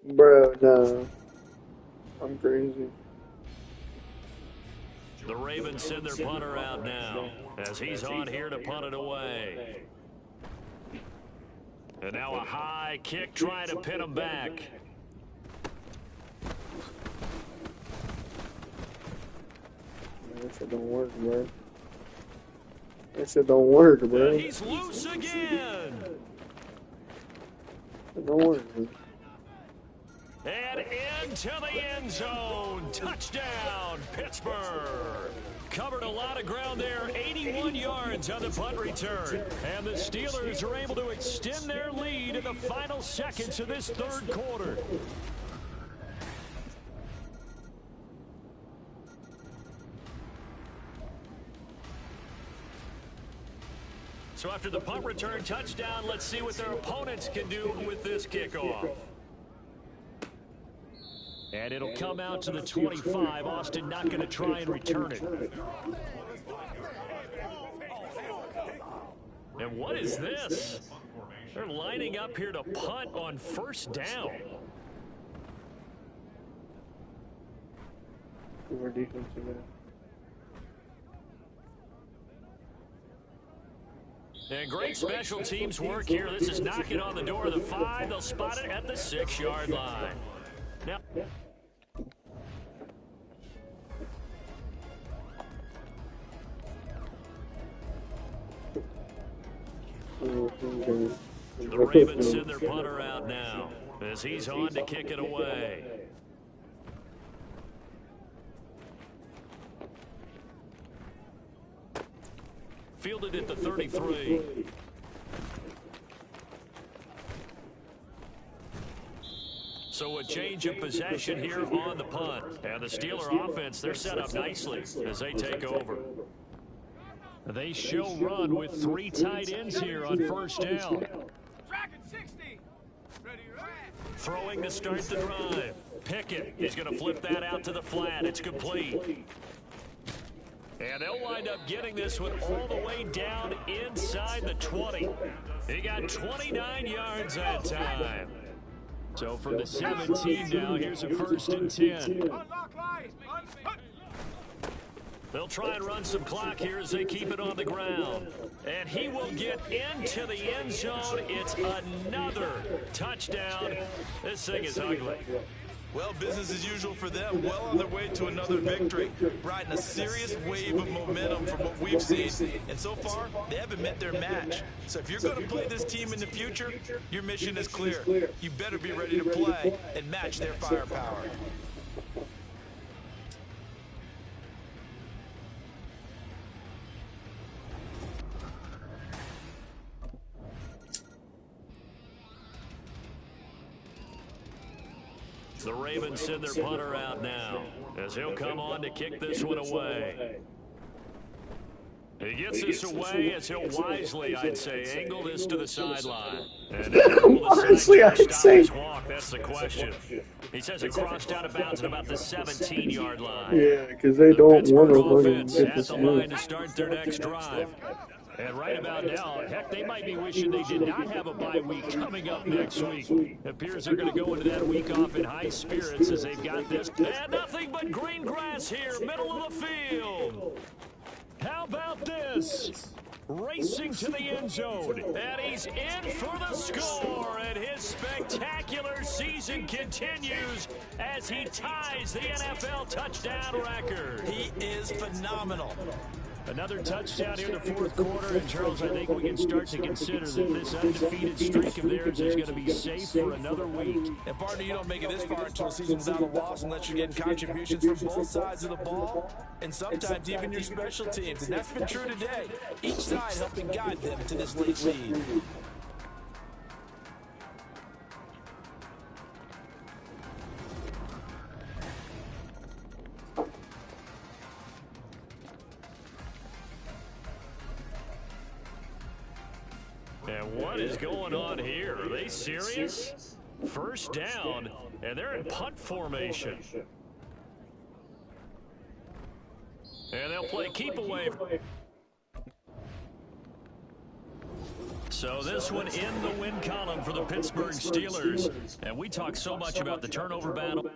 S10: Bro, no. I'm crazy.
S8: The Ravens send their punter out now as he's on here to punt it away. And now a high kick trying to pin him back.
S10: That shit don't work, bro. That shit don't work, bro.
S8: And he's loose again.
S10: It don't work, bro.
S8: And into the end zone. Touchdown, Pittsburgh. Covered a lot of ground there, 81 yards on the punt return. And the Steelers are able to extend their lead in the final seconds of this third quarter. So after the punt return touchdown, let's see what their opponents can do with this kickoff. And it'll come out to the 25. Austin not going to try and return it. And what is this? They're lining up here to punt on first down.
S10: More defensive.
S8: And great special teams work here. This is knocking on the door of the 5. They'll spot it at the 6-yard line. Now, the Ravens send their punter out now as he's on to kick it away. Fielded at the 33. So a change of possession here on the punt. And the Steeler offense, they're set up nicely as they take over. They show run with 3 tight ends here on first down. Throwing to start the drive. Pickett is going to flip that out to the flat. It's complete. And they'll wind up getting this one all the way down inside the 20. He got 29 yards that time. So from the 17 now, here's a 1st and 10. They'll try and run some clock here as they keep it on the ground. And he will get into the end zone. It's another touchdown. This thing is ugly.
S5: Well, business as usual for them. Well on their way to another victory. Riding a serious wave of momentum from what we've seen. And so far, they haven't met their match. So if you're going to play this team in the future, your mission is clear. You better be ready to play and match their firepower.
S8: The Ravens send their punter out now as he'll come on to kick this one away. He gets this away as he'll wisely, I'd say, angle this to the sideline. And
S10: Honestly, I'd say.
S8: Walk, that's the question. He says it crossed out of bounds at about the 17-yard line.
S10: Yeah, because they don't want to
S8: Offense
S10: get
S8: at
S10: this
S8: the line to start their next drive. And right about now, heck, they might be wishing they did not have a bye week coming up next week. It appears they're going to go into that week off in high spirits as they've got this. And nothing but green grass here, middle of the field. How about this? Racing to the end zone, and he's in for the score, and his spectacular season continues as he ties the NFL touchdown record.
S5: He is phenomenal.
S8: Another touchdown here in the 4th quarter, and Charles, I think we can start to consider that this undefeated streak of theirs is going to be safe for another week.
S5: And partner, you don't make it this far into a season without a loss unless you're getting contributions from both sides of the ball, and sometimes even your special teams, and that's been true today. Each side helping guide them to this late lead.
S8: And what is going on here? Are they serious? First down, and they're in punt formation. And they'll play keep away. So this one in the win column for the Pittsburgh Steelers. And we talk so much about the turnover battle.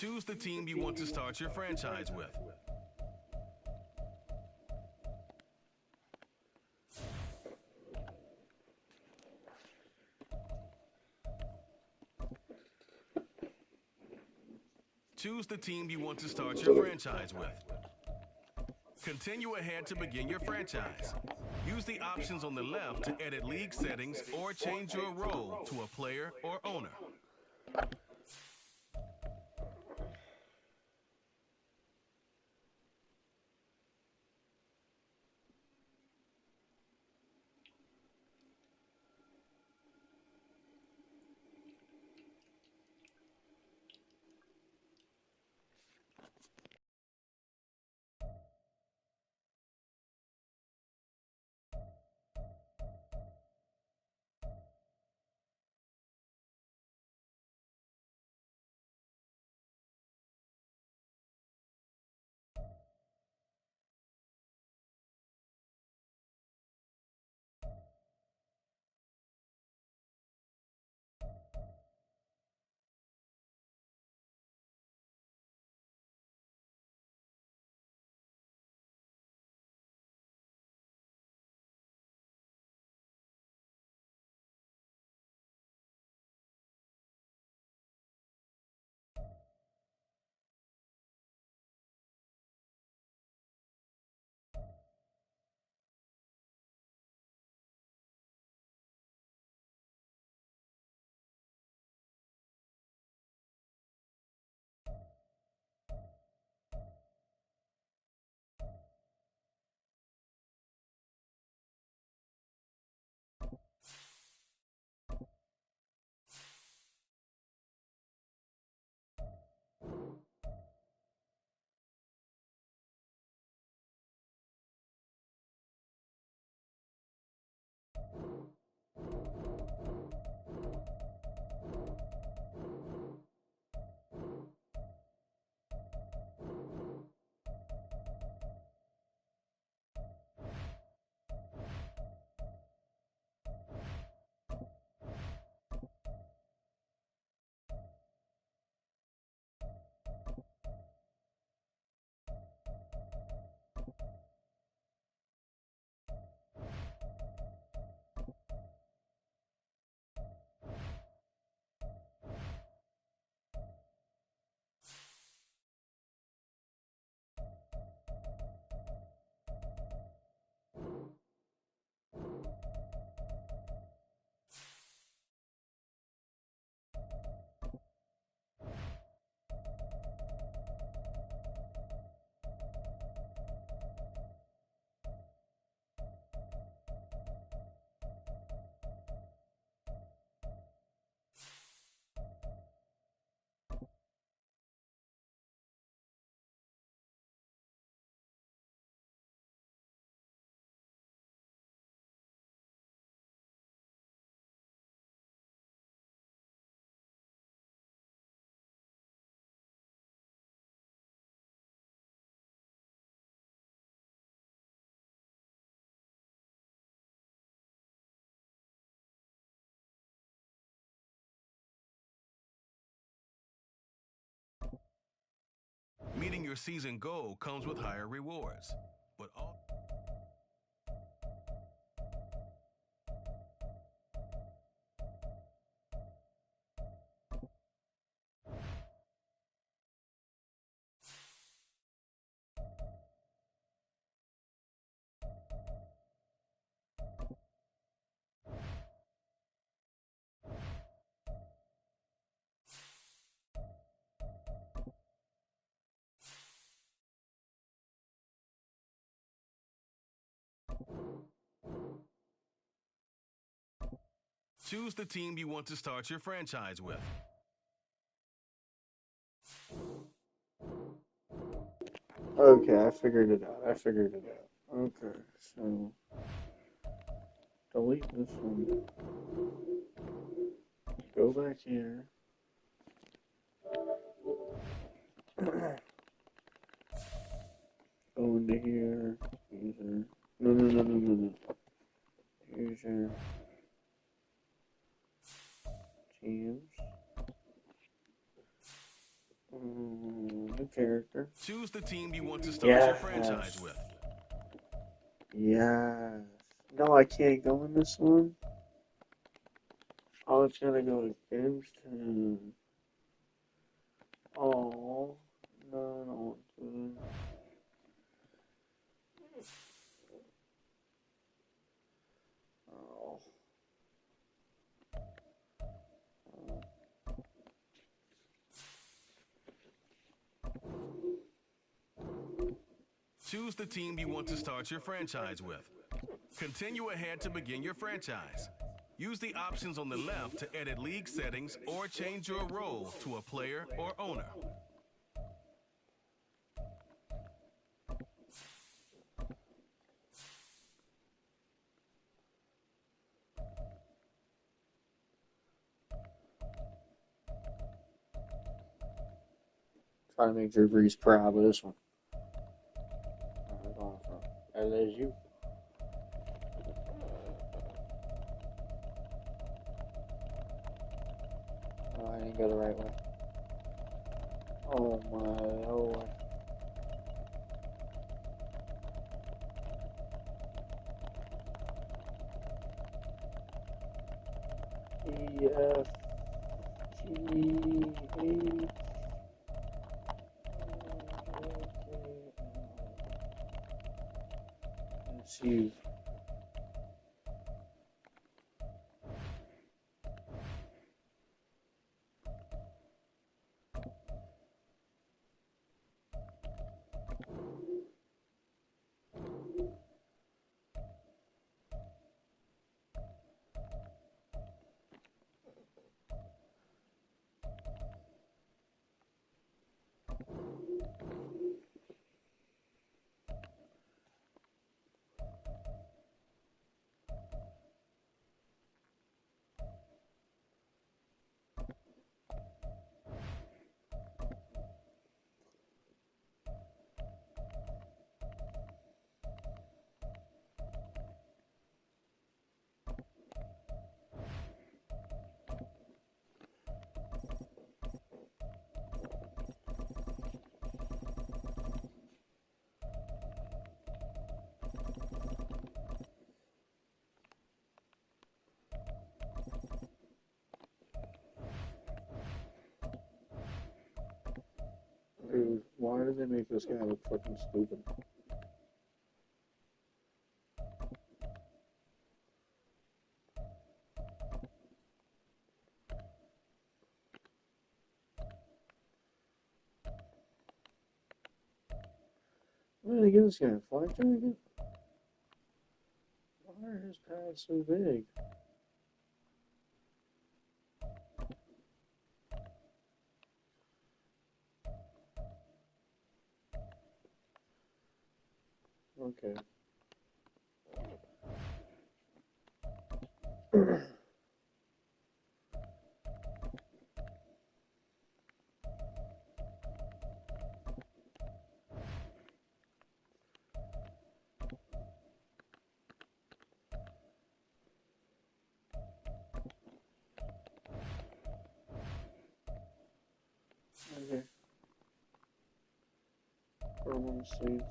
S2: Choose the team you want to start your franchise with. Choose the team you want to start your franchise with. Continue ahead to begin your franchise. Use the options on the left to edit league settings or change your role to a player or owner.
S1: Meeting your season goal comes with higher rewards. But all choose the team you want to start your franchise with.
S10: Okay, I figured it out. Okay, so delete this one. Go back here. Go into here. User. No. User. Teams. New character.
S1: Choose the team you want to start your franchise with.
S10: Yes. No, I can't go in this one. Oh, it's gonna go against him. Oh, no, I don't want to. Oh.
S1: Choose the team you want to start your franchise with. Continue ahead to begin your franchise. Use the options on the left to edit league settings or change your role to a player or owner.
S10: Try to make Drew Brees proud with this one. LSU. Oh, I didn't go the right way. Oh my lord. EF G H. Let's see. Dude, why do they make this guy look fucking stupid? Where did they get this guy? Fly dragon? Why are his pads so big? Okay. Okay. Problem States.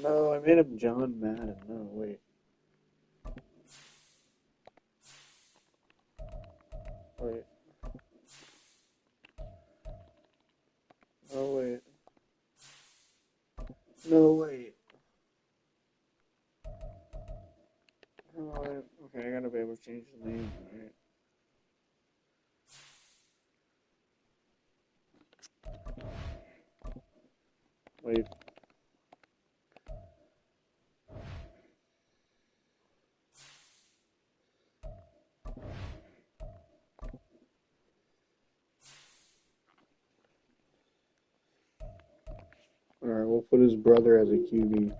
S10: No, I made him John Madden. No, wait. Wait. Oh, wait. No, wait. Oh, okay, I gotta be able to change the name, right? Wait. Alright, we'll put his brother as a QB.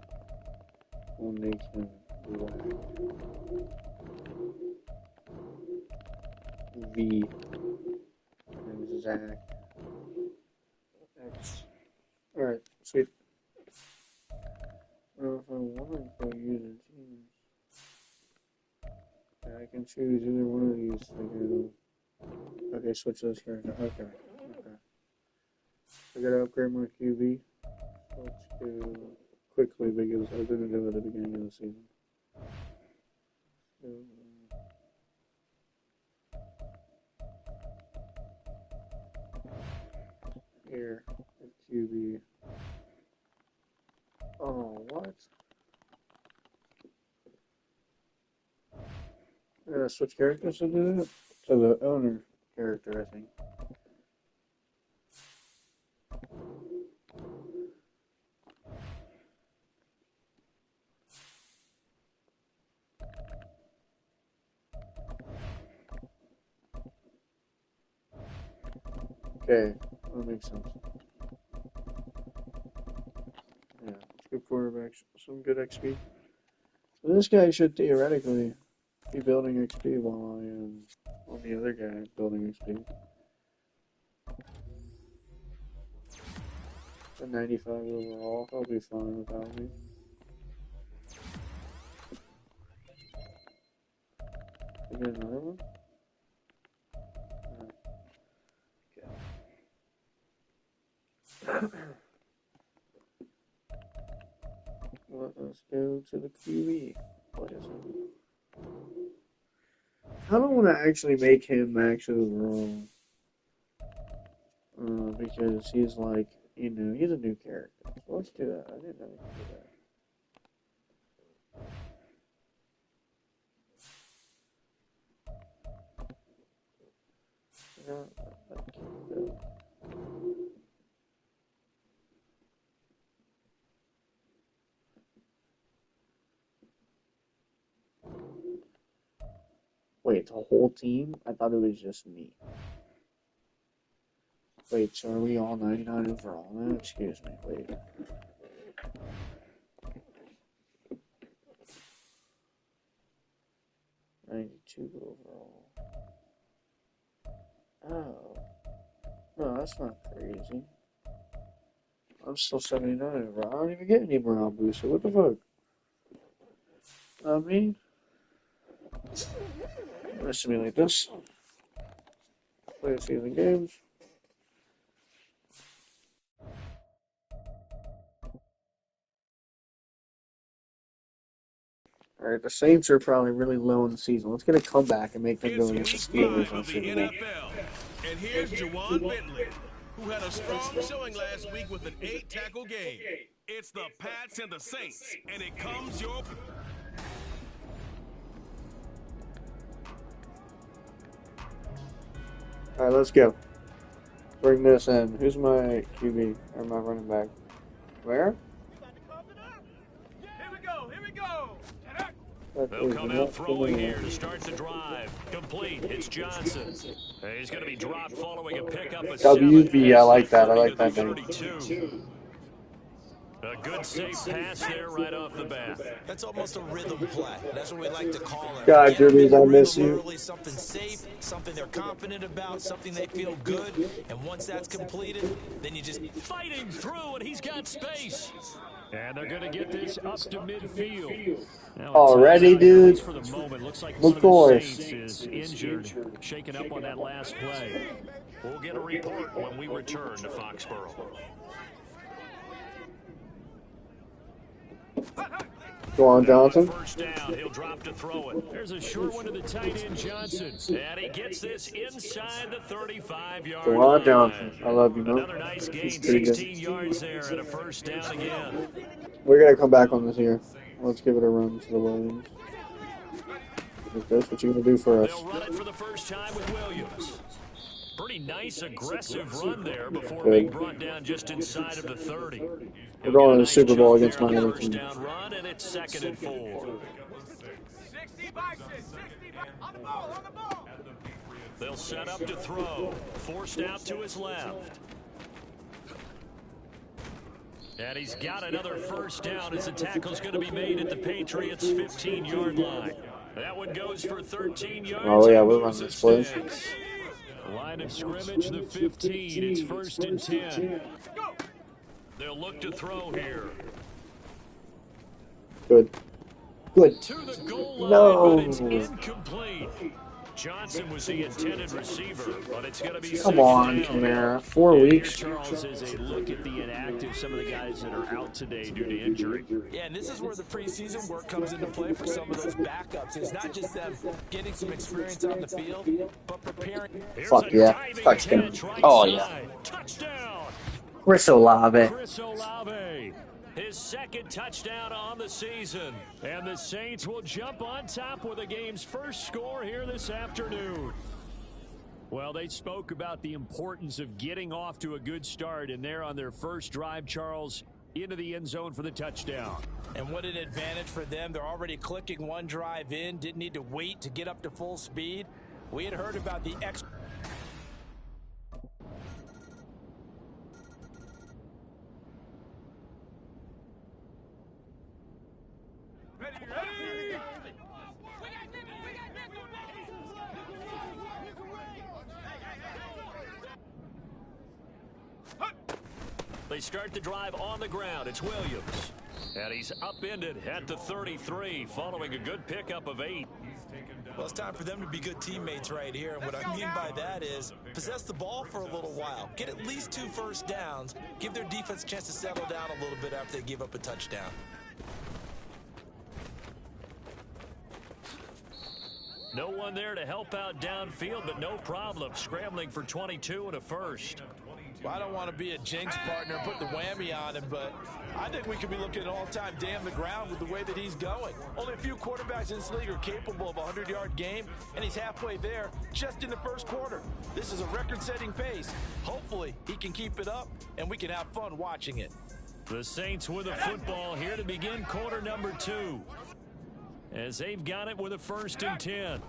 S10: We'll make him V. And Zach. X. Alright, sweet. Well, if I want to go use a team, I can choose either one of these. Okay, switch those characters. Okay. I gotta upgrade my QB. Let's go quickly because I didn't do it at the beginning of the season. So, here, QB. Oh, what? I gotta switch characters to do that? To the owner character, I think. Okay, that makes sense. Yeah, good quarterbacks, some good XP. So this guy should theoretically be building XP while I am on the other guy building XP. A 95 overall, I'll be fine without me. I get another one? Okay. Let's go to the QB. What is it? I don't want to actually make him max overall. Because he's like, he's a new character. So let's do that. I didn't know we could do that. Wait, the whole team? I thought it was just me. Wait, so are we all 99 overall now? Excuse me, wait. $92 overall. Oh. No, that's not crazy. I'm still 79 overall. I don't even get any morale booster. What the fuck? I mean, let's simulate this. Play a season games. Alright, the Saints are probably really low in the season. Let's get a comeback and make them go against the
S2: Week
S10: Steelers
S2: 5
S10: on
S2: of the
S10: Super Bowl.
S2: NFL. And here's Juwan Bentley, who had a strong showing last week with an 8-tackle game.
S1: It's the Pats and the Saints, and it comes your...
S10: Alright, let's go. Bring this in. Who's my QB? Or my running back? Where?
S9: Here we go. Here we go.
S8: They'll come out throwing here to start the drive. Complete. It's Johnson. He's going to be dropped following a pickup of 7.
S10: WB, I like that. I like that name.
S8: 32. A good safe pass there right off the bat.
S5: That's almost a rhythm play. That's what we like to call it.
S10: God, Jeremy, I miss you.
S5: Early, something safe, something they're confident about, something they feel good. And once that's completed, then you just
S8: Fighting through, and he's got space. And they're going to get this up to midfield. Now,
S10: already, dude.
S8: For the moment, looks like
S10: of
S8: one of the
S10: course.
S8: Saints is injured, shaken up on that last play. We'll get a report when we return to Foxborough.
S10: Juwan Johnson.
S8: First down, he'll drop to throw it. There's a short one to the tight end, Johnson. And he gets this inside the 35-yard line.
S10: Juwan Johnson. I love you, man.
S8: Another nice gain, 16 yards there and a first down again.
S10: We're going to come back on this here. Let's give it a run to the Williams. Is this what you're going to do for us?
S8: They'll run it for the first time with Williams. Pretty nice, aggressive run there before
S10: Good.
S8: being brought down just inside of the 30.
S10: We're going to the Super Bowl against my other
S8: First
S10: team.
S8: down run, and it's 2nd and 4.
S9: 60 boxes, 60 on the ball, on the ball.
S8: They'll set up to throw. Forced out to his left. And he's got another first down as the tackle's going to be made at the Patriots' 15-yard line. That one goes for 13 yards.
S10: Oh, yeah, we're running this play.
S8: Line of scrimmage, the 15. It's 1st and 10. They'll look to throw here.
S10: Good. Good.
S8: To the goal line,
S10: No.
S8: but it's incomplete. Johnson was the intended receiver, but it's going to be
S10: Come on, Kamara. 4 weeks.
S4: Charles, as a look at the inactive, some of the guys that are out today due to injury.
S5: Yeah, and this is where the preseason work comes into play for some of those backups. It's not just them getting some experience on the field, but preparing.
S10: Fuck yeah. Touchdown. Oh, yeah.
S8: Touchdown.
S10: Chris Olave.
S8: Chris Olave. His 2nd touchdown on the season. And the Saints will jump on top with the game's first score here this afternoon.
S4: Well, they spoke about the importance of getting off to a good start, and they're on their first drive, Charles, into the end zone for the touchdown.
S5: And what an advantage for them. They're already clicking one drive in, didn't need to wait to get up to full speed. We had heard about the extra.
S8: They start the drive on the ground. It's Williams. And he's upended at the 33 following a good pickup of 8.
S5: Well, it's time for them to be good teammates right here. And what I mean by that is possess the ball for a little while. Get at least 2 first downs. Give their defense a chance to settle down a little bit after they give up a touchdown.
S8: No one there to help out downfield, but no problem. Scrambling for 22 and a first.
S5: Well, I don't want to be a jinx partner and put the whammy on him, but I think we could be looking at an all-time day on the ground with the way that he's going. Only a few quarterbacks in this league are capable of a 100-yard game, and he's halfway there just in the first quarter. This is a record-setting pace. Hopefully, he can keep it up, and we can have fun watching it.
S8: The Saints with a football here to begin quarter number 2. As they've got it with a 1st and 10.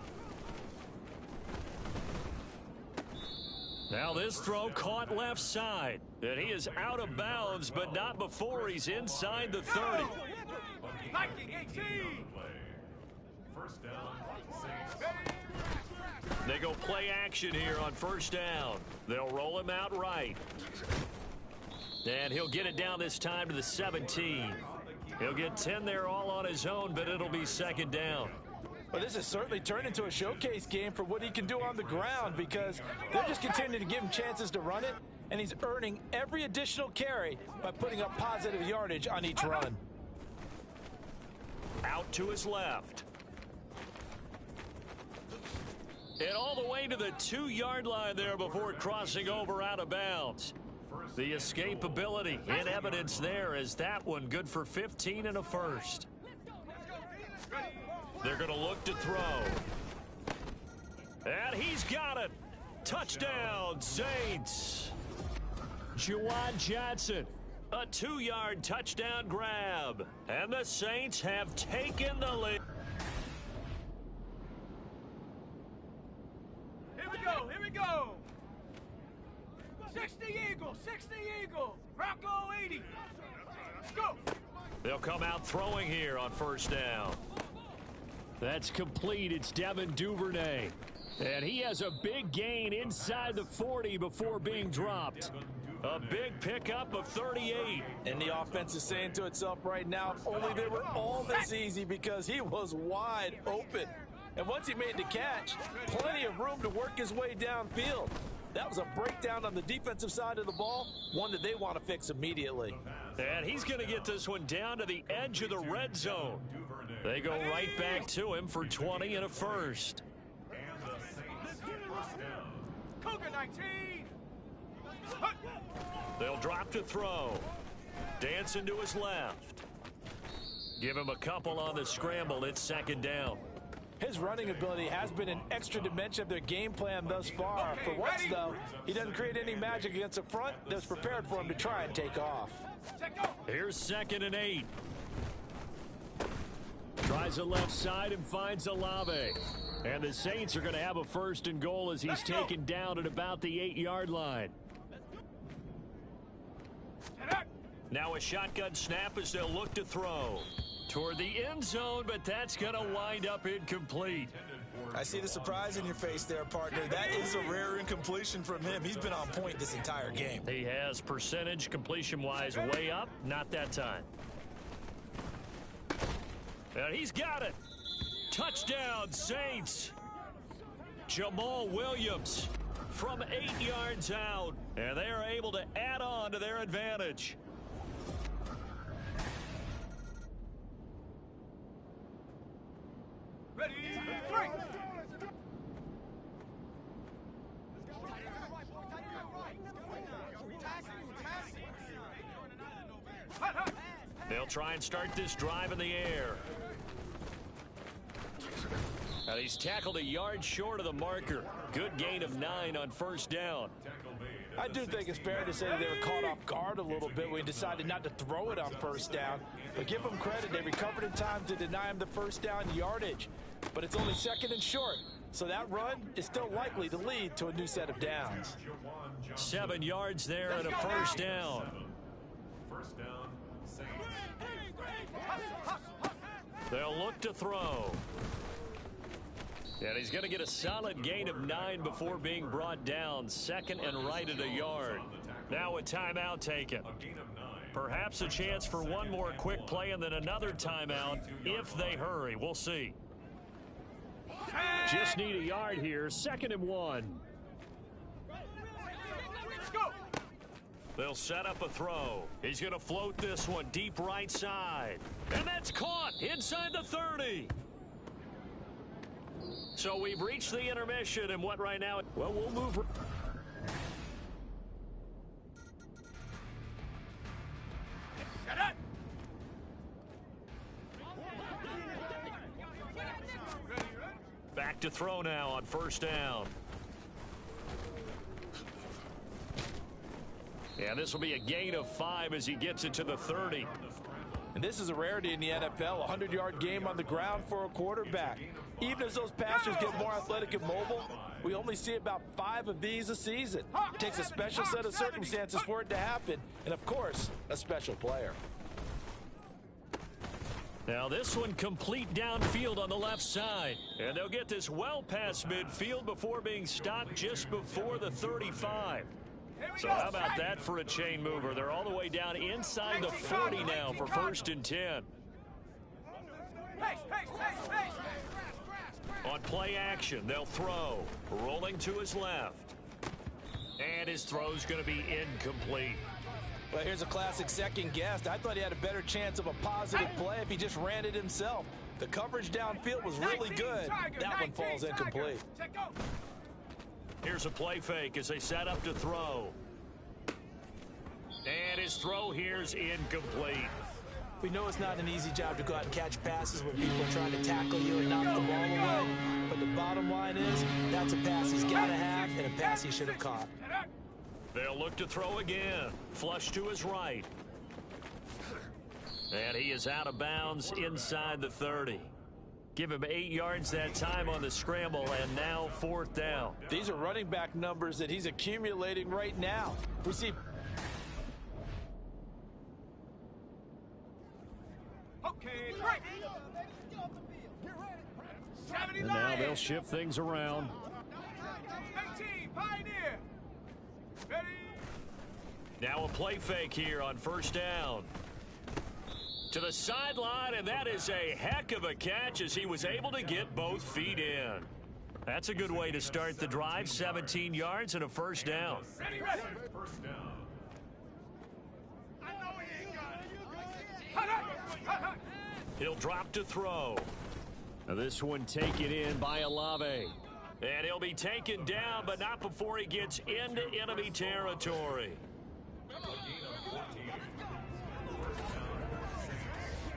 S8: Now this throw caught left side. And he is out of bounds, but not before he's inside the 30.
S6: First down,
S8: They go play action here on first down. They'll roll him out right. And he'll get it down this time to the 17. He'll get 10 there all on his own, but it'll be 2nd down.
S5: Well, this has certainly turned into a showcase game for what he can do on the ground because they're just continuing to give him chances to run it, and he's earning every additional carry by putting up positive yardage on each run.
S8: Out to his left. And all the way to the 2-yard line there before crossing over out of bounds. The escapability in evidence there as that one good for 15 and a first. They're going to look to throw. And he's got it. Touchdown, Saints. Juwan Johnson, a 2-yard touchdown grab. And the Saints have taken the lead.
S9: Here we go, here we go. 60 Eagle, 60 Eagle. Bronco 80. Let's go.
S8: They'll come out throwing here on first down.
S4: That's complete. It's Devin Duvernay. And he has a big gain inside the 40 before being dropped.
S8: A big pickup of 38.
S5: And the offense is saying to itself right now, if only they were all this easy because he was wide open. And once he made the catch, plenty of room to work his way downfield. That was a breakdown on the defensive side of the ball, one that they want to fix immediately.
S4: And he's going to get this one down to the edge of the red zone. They go right back to him for 20 and a first.
S9: Cougar 19.
S4: They'll drop to throw. Dancing to his left. Give him a couple on the scramble. It's second down.
S5: His running ability has been an extra dimension of their game plan thus far. For once, though, he doesn't create any magic against the front that's prepared for him to try and take off.
S4: Here's 2nd and 8. Tries the left side and finds Olave. And the Saints are going to have a 1st and goal as he's taken down at about the 8-yard line. Now a shotgun snap as they'll look to throw. Toward the end zone, but that's going to wind up incomplete.
S5: I see the surprise in your face there, partner. That is a rare incompletion from him. He's been on point this entire game.
S4: He has percentage completion-wise way up. Not that time. And he's got it. Touchdown, Saints. Jamal Williams from 8 yards out. And they are able to add on to their advantage.
S9: Ready, 3.
S4: They'll try and start this drive in the air. And he's tackled a yard short of the marker. Good gain of 9 on 1st down.
S5: I do think it's fair to say they were caught off guard a little bit when he decided not to throw it on 1st down. But give them credit, they recovered in time to deny him the 1st down yardage. But it's only 2nd and short, so that run is still likely to lead to a new set of downs.
S4: 7 yards there and a 1st down.
S6: 1st down, Saints.
S4: They'll look to throw. And he's going to get a solid gain of 9 before being brought down. 2nd and right at a yard. Now a timeout taken. Perhaps a chance for one more quick play and then another timeout if they hurry. We'll see. Just need a yard here. 2nd and 1. They'll set up a throw. He's going to float this one deep right side. And that's caught inside the 30. So we've reached the intermission, and what right now? Well, we'll move. Back to throw now on 1st down. Yeah, this will be a gain of 5 as he gets it to the 30.
S5: And this is a rarity in the NFL, a 100-yard game on the ground for a quarterback. Even as those passers get more athletic and mobile, we only see about 5 of these a season. It takes a special set of circumstances for it to happen, and of course, a special player.
S4: Now this one complete downfield on the left side. And they'll get this well past midfield before being stopped just before the 35. So how about that for a chain mover? They're all the way down inside the 40 now for 1st and 10. On play action, they'll throw. Rolling to his left. And his throw's going to be incomplete.
S5: Well, here's a classic second guess. I thought he had a better chance of a positive play if he just ran it himself. The coverage downfield was really good. That one falls incomplete.
S4: Here's a play fake as they set up to throw. And his throw here's incomplete.
S5: We know it's not an easy job to go out and catch passes when people are trying to tackle you and knock the ball away. But the bottom line is, that's a pass he's got to have and a pass he should have caught.
S4: They'll look to throw again. Flush to his right. And he is out of bounds inside the 30. Give him 8 yards that time on the scramble, and now 4th down.
S5: These are running back numbers that he's accumulating right now. We see.
S9: Okay, right.
S4: And now they'll shift things around.
S9: 18, Pioneer. Ready.
S4: Now a play fake here on 1st down. To the sideline, and that is a heck of a catch as he was able to get both feet in.
S8: That's a good way to start the drive. 17 yards and a first down.
S6: Ready. First down.
S9: I know he ain't got it.
S8: He'll drop to throw.
S4: Now this one taken in by Olave.
S8: And he'll be taken down, but not before he gets into enemy territory.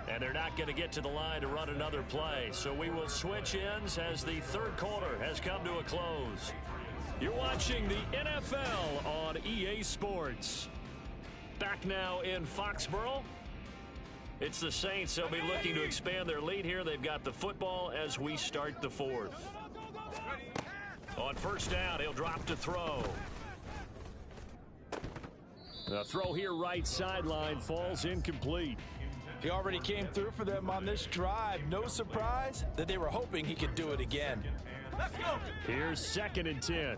S8: And they're not going to get to the line to run another play. So we will switch ends as the third quarter has come to a close. You're watching the NFL on EA Sports. Back now in Foxborough. It's the Saints. They'll be looking to expand their lead here. They've got the football as we start the fourth. On first down, he'll drop to throw.
S4: The throw here right sideline falls incomplete.
S5: He already came through for them on this drive. No surprise that they were hoping he could do it again.
S9: Let's go.
S4: Here's 2nd and 10.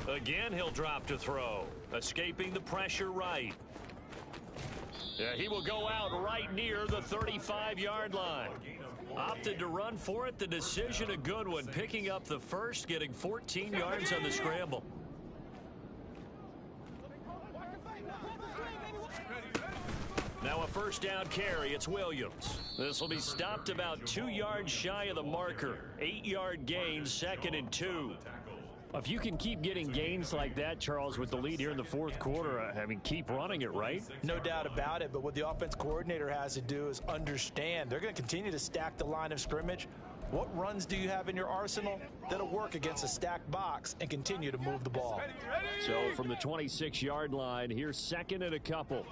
S8: Again, he'll drop to throw. Escaping the pressure right. Yeah, he will go out right near the 35-yard line. Opted to run for it. The decision a good one. Picking up the first, getting 14 yards on the scramble. Now a first down carry. It's Williams. This will be stopped about 2 yards shy of the marker. 8-yard gain, 2nd and 2.
S4: If you can keep getting gains like that, Charles, with the lead here in the fourth quarter, I mean, keep running it, right?
S5: No doubt about it, but what the offense coordinator has to do is understand. They're going to continue to stack the line of scrimmage. What runs do you have in your arsenal that'll work against a stacked box and continue to move the ball?
S4: So from the 26-yard line, here's 2nd and a couple.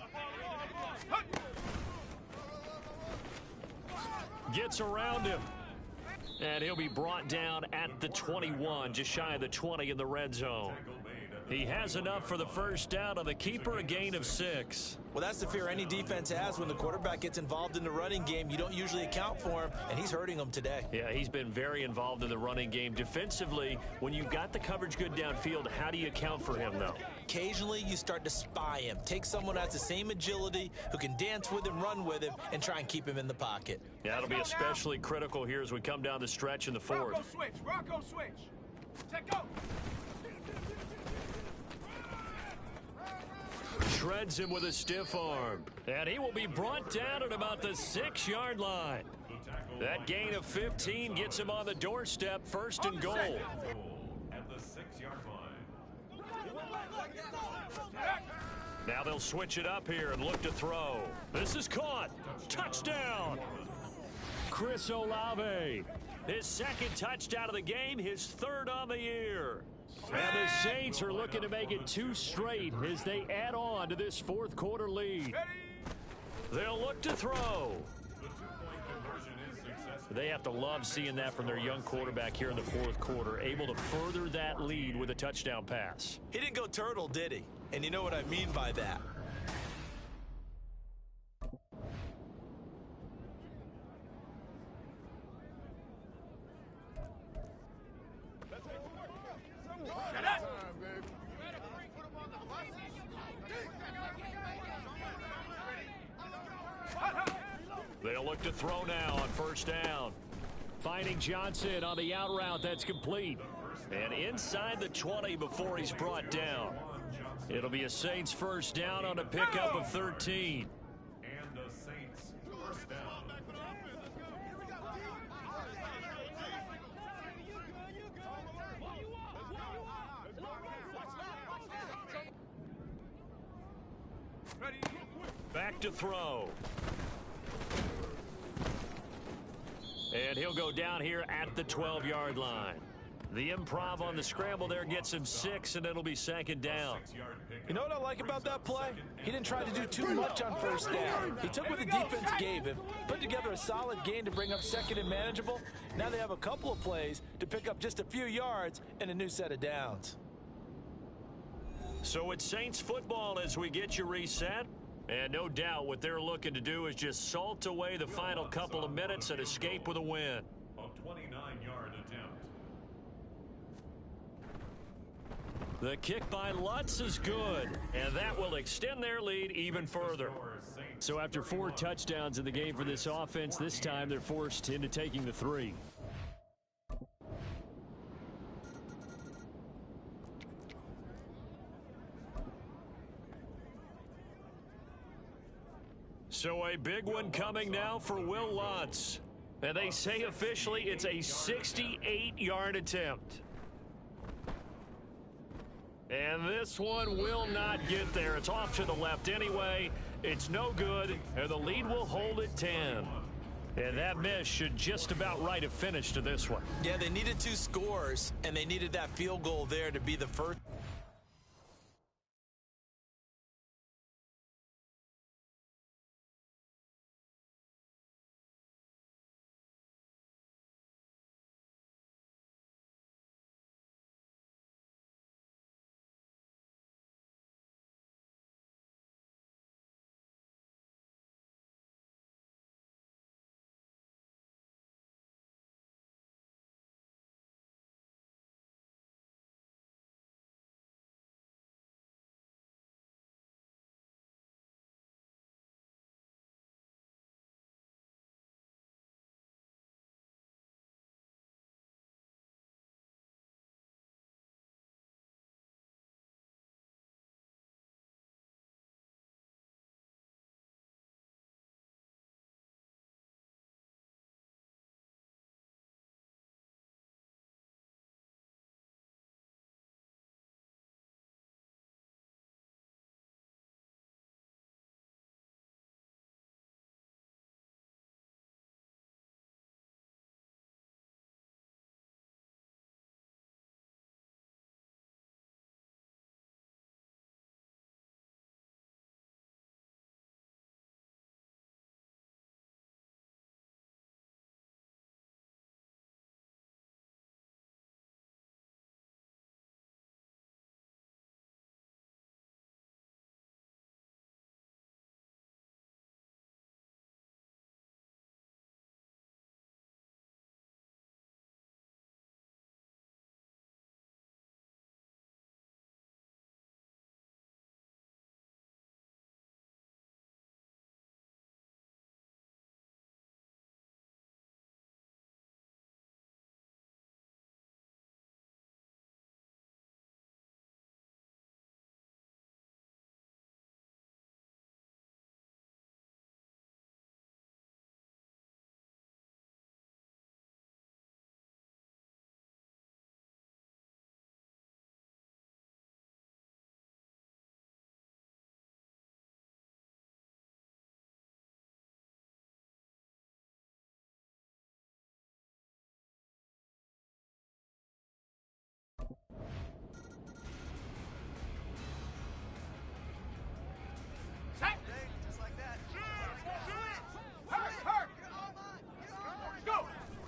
S8: Gets around him. And he'll be brought down at the 21, just shy of the 20 in the red zone. He has enough for the first down on the keeper, a gain of 6.
S5: Well, that's the fear any defense has when the quarterback gets involved in the running game. You don't usually account for him, and he's hurting them today.
S8: Yeah, he's been very involved in the running game. Defensively, when you've got the coverage good downfield, how do you account for him, though?
S5: Occasionally, you start to spy him. Take someone who has the same agility, who can dance with him, run with him, and try and keep him in the pocket.
S8: Yeah, that'll be especially critical here as we come down the stretch in the fourth.
S9: Rocco switch. Take go.
S8: Shreds him with a stiff arm. And he will be brought down at about the 6-yard line. That gain of 15 gets him on the doorstep, 1st and goal.
S6: At the 6-yard line.
S8: Now they'll switch it up here and look to throw. This is caught. Touchdown. Chris Olave. His 2nd touchdown of the game, his 3rd on the year. And the Saints are looking to make it 2 straight as they add on to this fourth quarter lead. They'll look to throw. They have to love seeing that from their young quarterback here in the fourth quarter, able to further that lead with a touchdown pass.
S5: He didn't go turtle, did he? And you know what I mean by that.
S8: They'll look to throw now on first down.
S4: Finding Johnson on the out route. That's complete.
S8: And inside the 20 before he's brought down. It'll be a Saints first down on a pickup of 13.
S6: And the Saints first down.
S8: Back to throw. And he'll go down here at the 12-yard line. The improv on the scramble there gets him 6, and it'll be 2nd down.
S5: You know what I like about that play? He didn't try to do too much on first down. He took what the defense gave him, put together a solid gain to bring up 2nd and manageable. Now they have a couple of plays to pick up just a few yards and a new set of downs.
S8: So it's Saints football as we get you reset. And no doubt what they're looking to do is just salt away the final couple of minutes and escape with a win.
S6: A 29-yard attempt.
S8: The kick by Lutz is good, and that will extend their lead even further.
S4: So after 4 touchdowns in the game for this offense, this time they're forced into taking the 3.
S8: So a big one coming now for Will Lutz. And they say officially it's a 68-yard attempt. And this one will not get there. It's off to the left anyway. It's no good, and the lead will hold at 10. And that miss should just about write a finish to this one.
S5: Yeah, they needed 2 scores, and they needed that field goal there to be the first.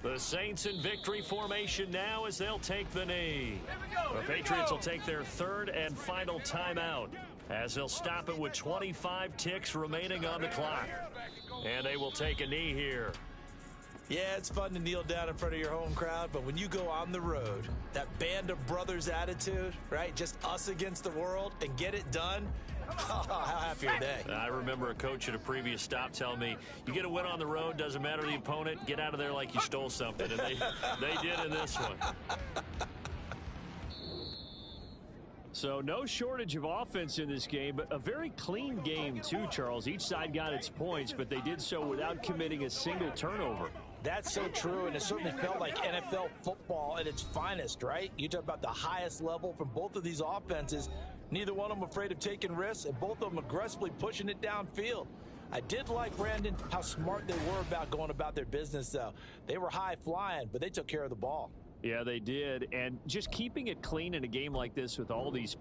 S8: The Saints in victory formation now as they'll take the knee. The Patriots will take their 3rd and final timeout as they'll stop it with 25 ticks remaining on the clock. And they will take a knee here.
S5: Yeah, it's fun to kneel down in front of your home crowd, but when you go on the road, that band of brothers attitude, right? Just us against the world and get it done. How happy are they?
S8: I remember a coach at a previous stop telling me, you get a win on the road, doesn't matter the opponent, get out of there like you stole something. And they did in this one.
S4: So no shortage of offense in this game, but a very clean game too, Charles. Each side got its points, but they did so without committing a single turnover.
S5: That's so true, and it certainly felt like NFL football at its finest, right? You talk about the highest level from both of these offenses. Neither one of them afraid of taking risks, and both of them aggressively pushing it downfield. I did like, Brandon, how smart they were about going about their business, though. They were high flying, but they took care of the ball.
S4: Yeah, they did, and just keeping it clean in a game like this with all these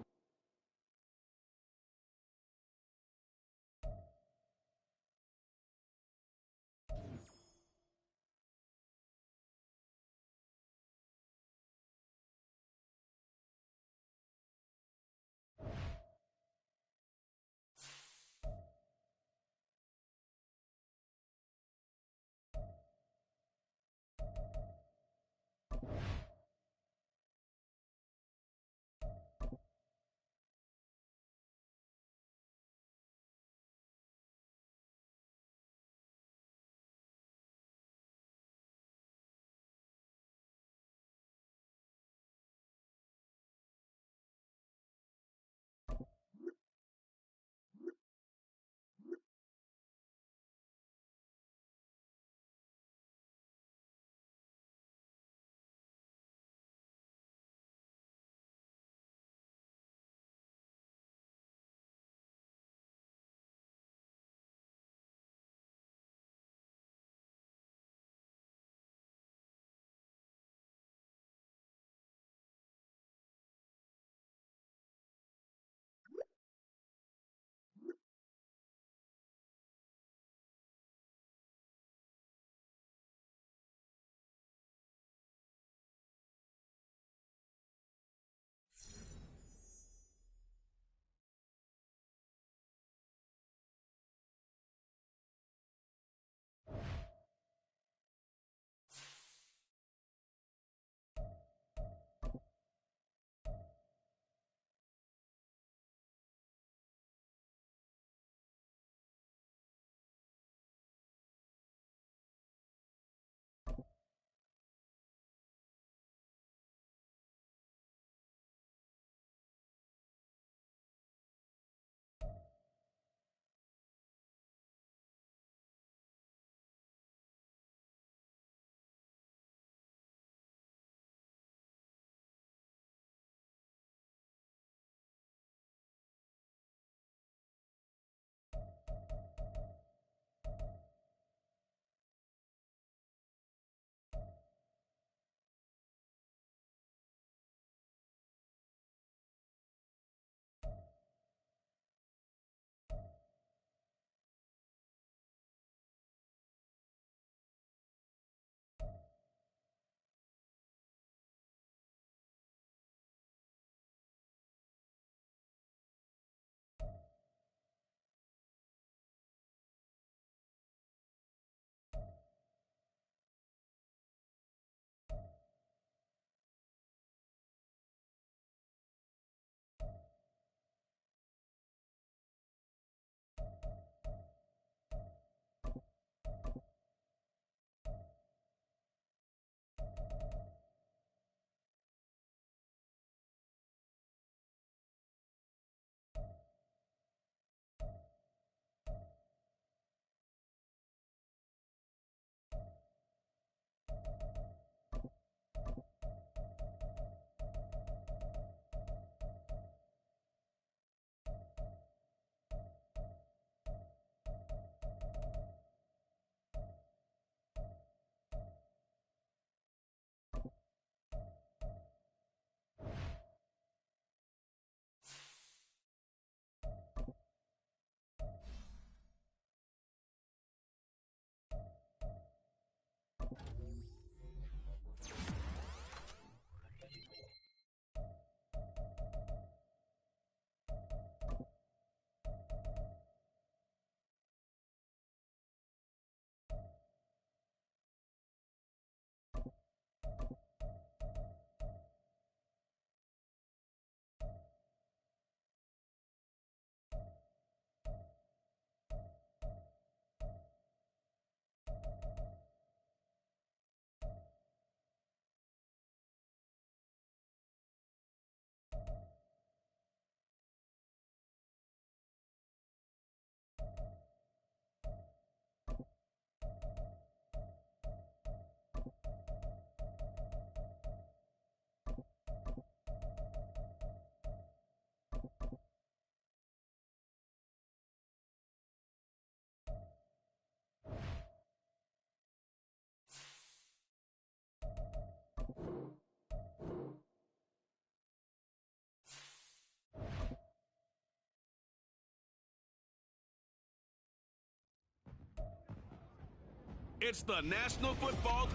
S1: It's the National Football.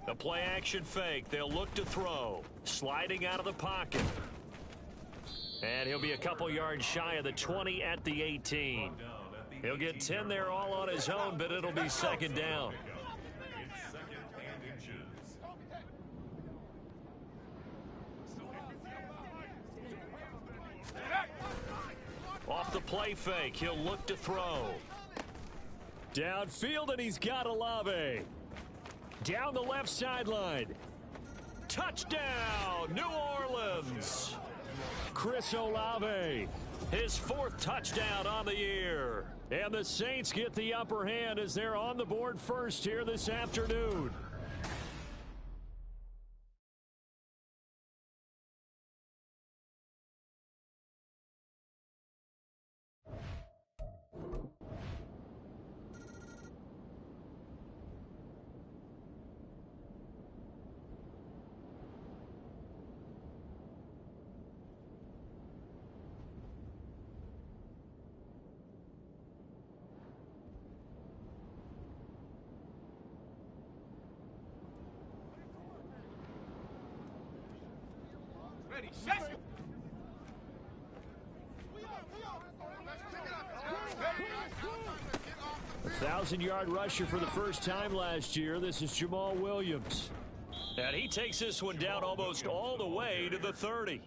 S8: The play action fake. They'll look to throw. Sliding out of the pocket. And he'll be a couple yards shy of the 20 at the 18. He'll get 10 there all on his own, but it'll be second down.
S6: It's second and inches.
S8: Off the play fake, he'll look to throw.
S4: Downfield, and he's got Olave. Down the left sideline.
S8: Touchdown, New Orleans.
S4: Chris Olave.
S8: His fourth touchdown on the year.
S4: And the Saints get the upper hand as they're on the board first here this afternoon.
S9: Ready, set.
S4: 1,000-yard rusher for the first time last year. This is Jamal Williams.
S8: And he takes this one down almost all the way to the 30.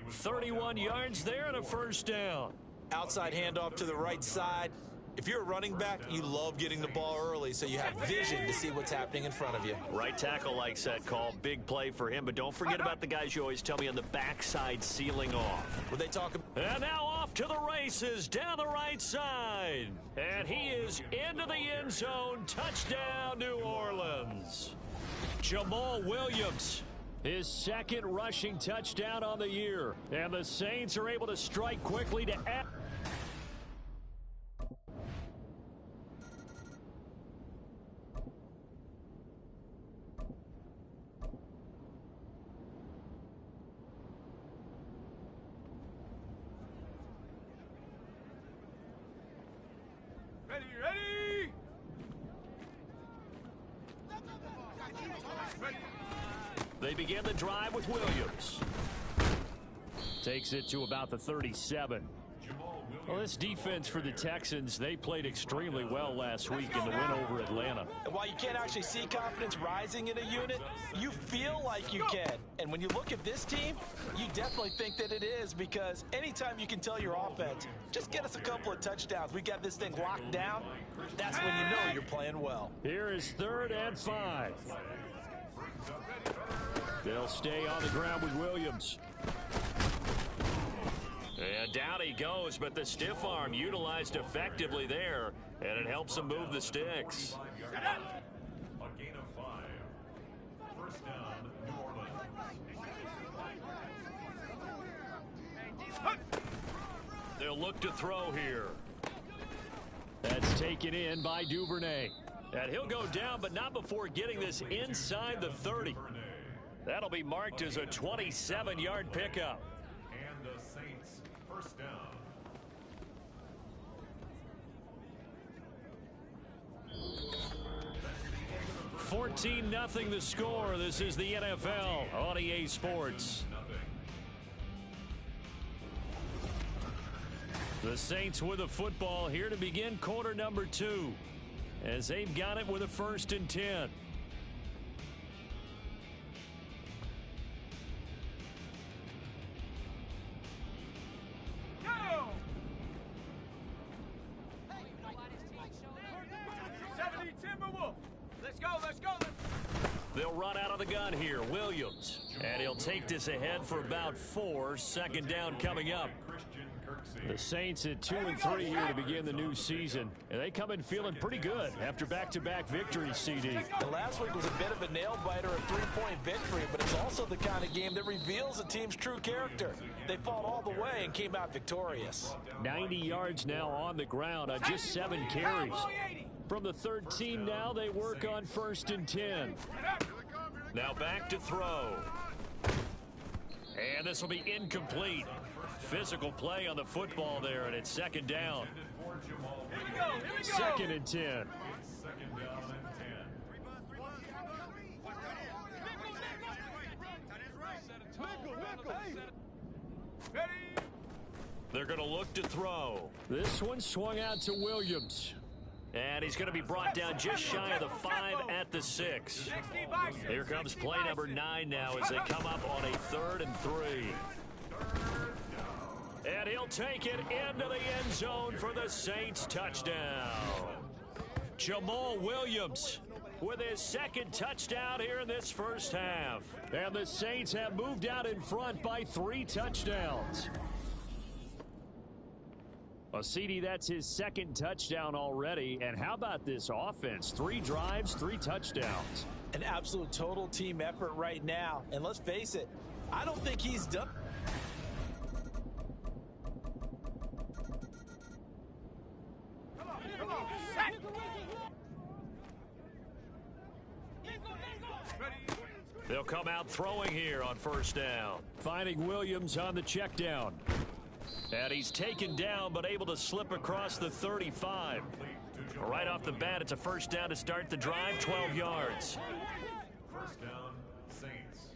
S8: 31 yards there and a first down.
S5: Outside handoff to the right side. If you're a running back, you love getting the ball early so you have vision to see what's happening in front of you.
S8: Right tackle likes that call. Big play for him, but don't forget about the guys you always tell me on the backside sealing off.
S5: What they talk about?
S8: And now off to the races down the right side. And he is into the end zone. Touchdown, New Orleans.
S4: Jamal Williams, his second rushing touchdown on the year. And the Saints are able to strike quickly to add.
S9: Ready, ready.
S4: They begin the drive with Williams. Takes it to about the 37. Well, this defense for the Texans, they played extremely well last week in the win over Atlanta.
S5: And while you can't actually see confidence rising in a unit, you feel like you can. And when you look at this team, you definitely think that it is, because anytime you can tell your offense, just get us a couple of touchdowns, we got this thing locked down, that's when you know you're playing well.
S4: Here is 3rd and 5. They'll stay on the ground with Williams.
S8: And down he goes, but the stiff arm utilized effectively there, and it helps him move the sticks.
S6: A gain of 5. First down, New Orleans.
S8: They'll look to throw here.
S4: That's taken in by Duvernay.
S8: And he'll go down, but not before getting this inside the 30. That'll be marked as a 27-yard pickup.
S6: And the Saints, first down.
S4: 14-0 the score. This is the NFL on EA Sports. The Saints with the football here to begin quarter number 2, as they've got it with a 1st and 10. They'll run out of the gun here. Williams. And he'll take this ahead for about 4. Second down coming up. The Saints at 2-3 here to begin the new season, and they come in feeling pretty good after back-to-back victories, CD.
S5: And last week was a bit of a nail-biter, a three-point victory, but it's also the kind of game that reveals a team's true character. They fought all the way and came out victorious.
S4: 90 yards now on the ground on just 7 carries. From the 13 now, they work on 1st and 10.
S8: Now back to throw. And this will be incomplete. Physical play on the football there, and it's 2nd down.
S4: Second and 10.
S8: They're going to look to throw.
S4: This one swung out to Williams.
S8: And he's going to be brought down just shy of the 5 at the 6. Here comes play number 9 now as they come up on a 3rd and 3. And he'll take it into the end zone for the Saints touchdown. Jamal Williams with his 2nd touchdown here in this first half.
S4: And the Saints have moved out in front by 3 touchdowns. Well, CD, that's his 2nd touchdown already. And how about this offense? 3 drives, 3 touchdowns.
S5: An absolute total team effort right now. And let's face it, I don't think he's done.
S8: They'll come out throwing here on 1st down.
S4: Finding Williams on the check down.
S8: And he's taken down but able to slip across the 35. Right off the bat, it's a 1st down to start the drive, 12 yards.
S6: 1st down, Saints.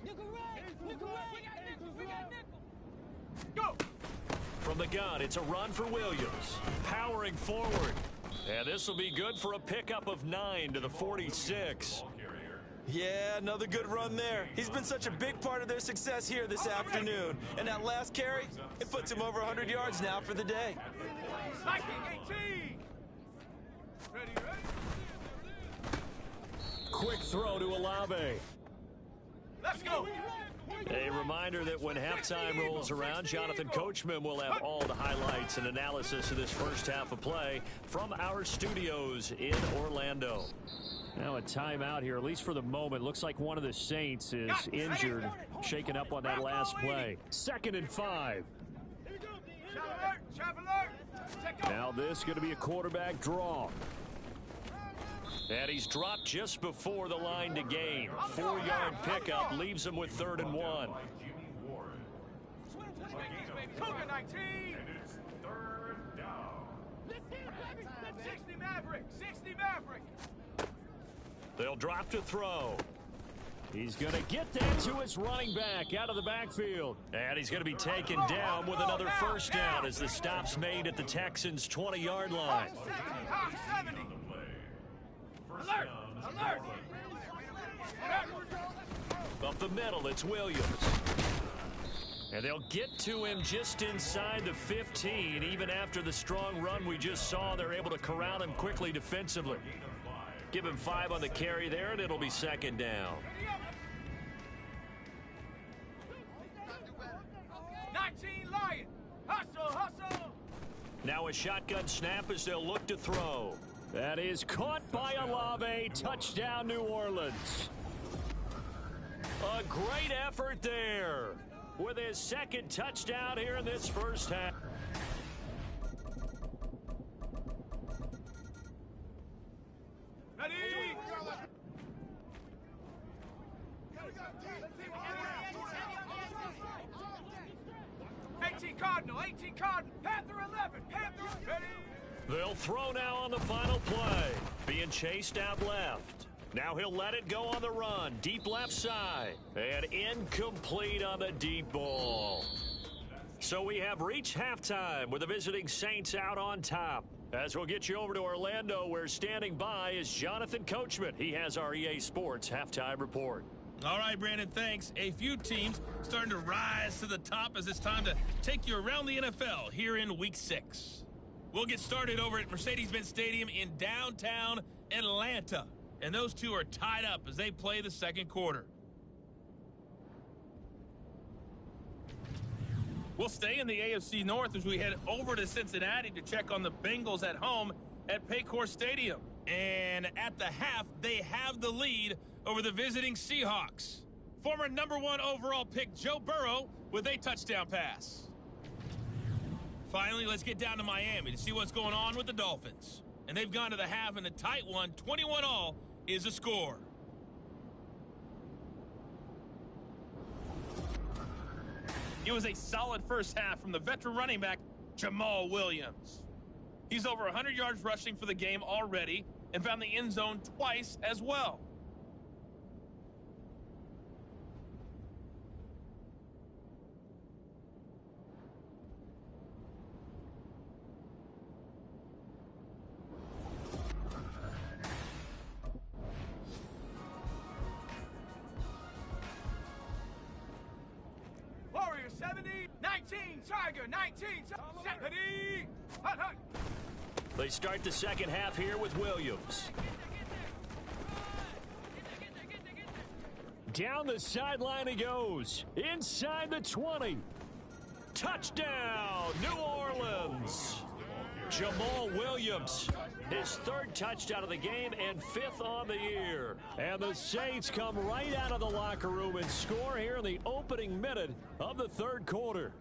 S8: Go! From the gun, it's a run for Williams. Powering forward. And this will be good for a pickup of 9 to the 46.
S5: Yeah, another good run there. He's been such a big part of their success here this afternoon. And that last carry, it puts him over 100 yards now for the day.
S4: Quick throw to Olave.
S9: Let's go.
S8: A reminder that when halftime rolls around, Jonathan Coachman will have all the highlights and analysis of this first half of play from our studios in Orlando.
S4: Now a timeout here, at least for the moment. Looks like one of the Saints is injured, shaken up on that last play. 2nd and 5. Now this going to be a quarterback draw.
S8: And he's dropped just before the line to gain. 4-yard pickup leaves him with 3rd and 1.
S9: Cougar 19.
S6: And it's 3rd down.
S9: 60 Maverick. 60 Maverick.
S8: They'll drop to throw.
S4: He's going to get that to his running back out of the backfield.
S8: And he's going to be taken down with another 1st down as the stop's made at the Texans' 20-yard line.
S9: 70. Alert! Alert!
S8: Up the middle, it's Williams. And they'll get to him just inside the 15. Even after the strong run we just saw, they're able to corral him quickly defensively. Give him 5 on the carry there, and it'll be 2nd down.
S9: 19 Lion. Hustle, hustle.
S8: Now a shotgun snap as they'll look to throw.
S4: That is caught by Olave. Touchdown, New Orleans.
S8: A great effort there with his 2nd touchdown here in this first half.
S9: Ready? 18 Cardinal, 18 Cardinal, Panther 11, Panther ready.
S8: They'll throw now on the final play. Being chased out left. Now he'll let it go on the run. Deep left side. And incomplete on the deep ball. So we have reached halftime with the visiting Saints out on top. As we'll get you over to Orlando, where standing by is Jonathan Coachman. He has our EA Sports halftime report.
S2: All right, Brandon, thanks. A few teams starting to rise to the top as it's time to take you around the NFL here in Week 6. We'll get started over at Mercedes-Benz Stadium in downtown Atlanta. And those two are tied up as they play the second quarter.
S12: We'll stay in the AFC North as we head over to Cincinnati to check on the Bengals at home at Paycor Stadium. And at the half, they have the lead over the visiting Seahawks. Former #1 overall pick Joe Burrow with a touchdown pass. Finally, let's get down to Miami to see what's going on with the Dolphins. And they've gone to the half in a tight one. 21-all is the score. It was a solid first half from the veteran running back, Jamal Williams. He's over 100 yards rushing for the game already and found the end zone twice as well.
S9: Warrior 70, 19, Tiger 19, 70, hut, hut.
S8: They start the second half here with Williams. Down the sideline he goes. Inside the 20. Touchdown, New Orleans. Jamal Williams, his third touchdown of the game and 5th on the year. And the Saints come right out of the locker room and score here in the opening minute of the third quarter.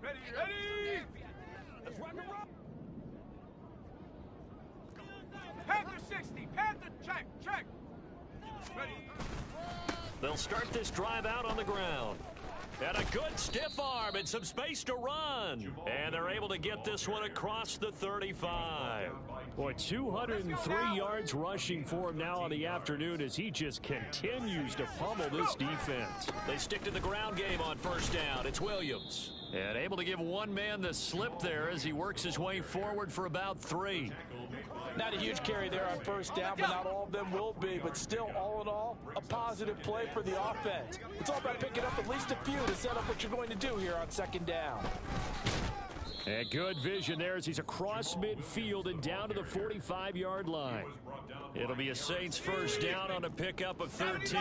S9: Ready, ready. Let's rock and roll. Panther 60, Panther, check, check. Ready.
S8: They'll start this drive out on the ground. And a good stiff arm and some space to run. And they're able to get this one across the 35. Boy, 203 yards rushing for him now on the afternoon as he just continues to pummel this defense. They stick to the ground game on first down. It's Williams. And able to give one man the slip there as he works his way forward for about 3.
S5: Not a huge carry there on first down, but not all of them will be. But still, all in all, a positive play for the offense. It's all about picking up at least a few to set up what you're going to do here on second down.
S4: And good vision there as he's across midfield and down to the 45-yard line.
S8: It'll be a Saints first down on a pickup of 13.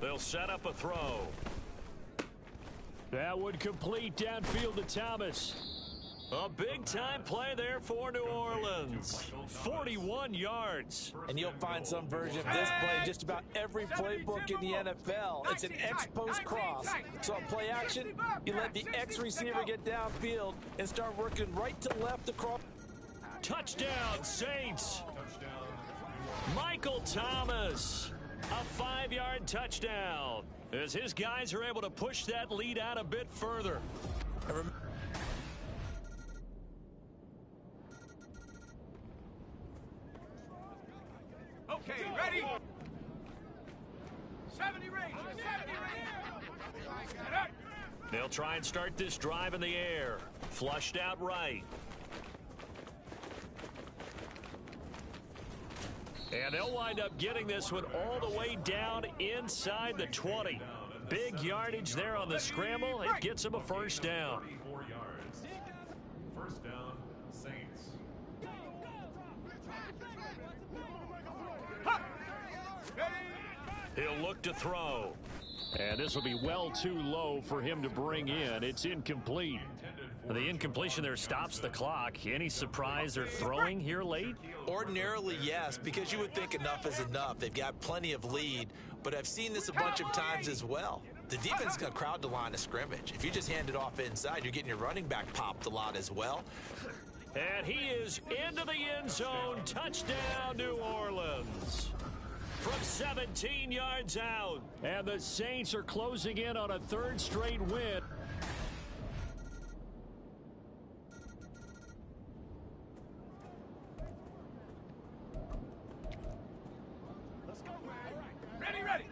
S8: They'll set up a throw.
S4: That would complete downfield to Thomas.
S8: A big-time play there for New Orleans. 41 yards.
S5: And you'll find some version of this play in just about every playbook in the NFL. It's an X-post cross. So on play action, you let the X receiver get downfield and start working right to left across.
S8: Touchdown, Saints. Michael Thomas. A 5-yard touchdown as his guys are able to push that lead out a bit further.
S9: Okay, ready? 70 Rangers, 70 Rangers.
S8: They'll try and start this drive in the air. Flushed out right. And they'll wind up getting this one all the way down inside the 20. Big yardage there on the scramble. It gets them a first down.
S6: 34 yards. First down, Saints.
S8: He'll look to throw.
S4: And this will be well too low for him to bring in. It's incomplete.
S8: The incompletion there stops the clock. Any surprise they're throwing here late?
S5: Ordinarily, yes, because you would think enough is enough. They've got plenty of lead, but I've seen this a bunch of times as well. The defense is going to crowd the line of scrimmage. If you just hand it off inside, you're getting your running back popped a lot as well.
S8: And he is into the end zone. Touchdown, New Orleans. From 17 yards out.
S4: And the Saints are closing in on a third straight win.
S9: Ready, ready.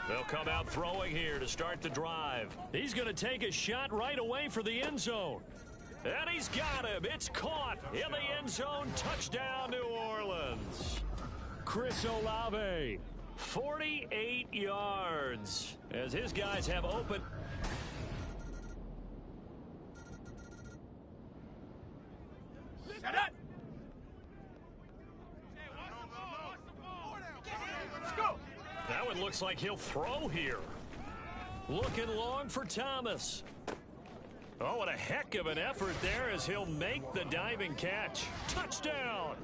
S8: They'll come out throwing here to start the drive. He's going to take a shot right away for the end zone. And he's got him. It's caught in the end zone. Touchdown, New Orleans.
S4: Chris Olave
S8: 48 yards as his guys have open.
S9: Shut up!
S8: That one looks like he'll throw here. Looking long for Thomas. Oh, what a heck of an effort there as he'll make the diving catch. Touchdown!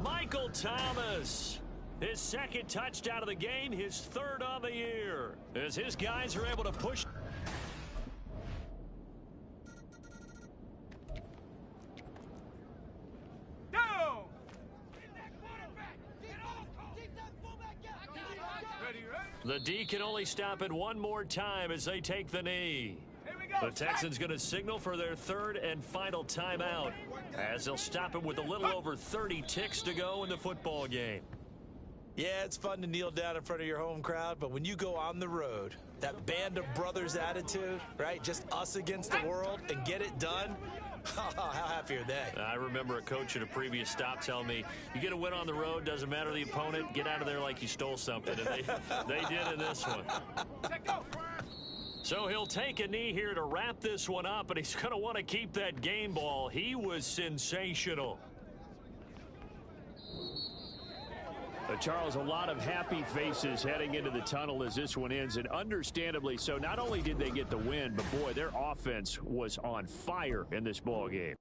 S8: Michael Thomas. His second touchdown of the game, his third on the year. As his guys are able to push.
S9: Down!
S8: The D can only stop it one more time as they take the knee. The Texans going to signal for their third and final timeout as they'll stop it with a little over 30 ticks to go in the football game.
S5: Yeah, it's fun to kneel down in front of your home crowd, but when you go on the road, that band of brothers attitude, right? Just us against the world and get it done. How happy are they?
S8: I remember a coach at a previous stop telling me, you get a win on the road, doesn't matter the opponent, get out of there like you stole something. And they did in this one. So he'll take a knee here to wrap this one up, and he's going to want to keep that game ball. He was sensational.
S4: Charles, a lot of happy faces heading into the tunnel as this one ends, and understandably so. Not only did they get the win, but boy, their offense was on fire in this ball game.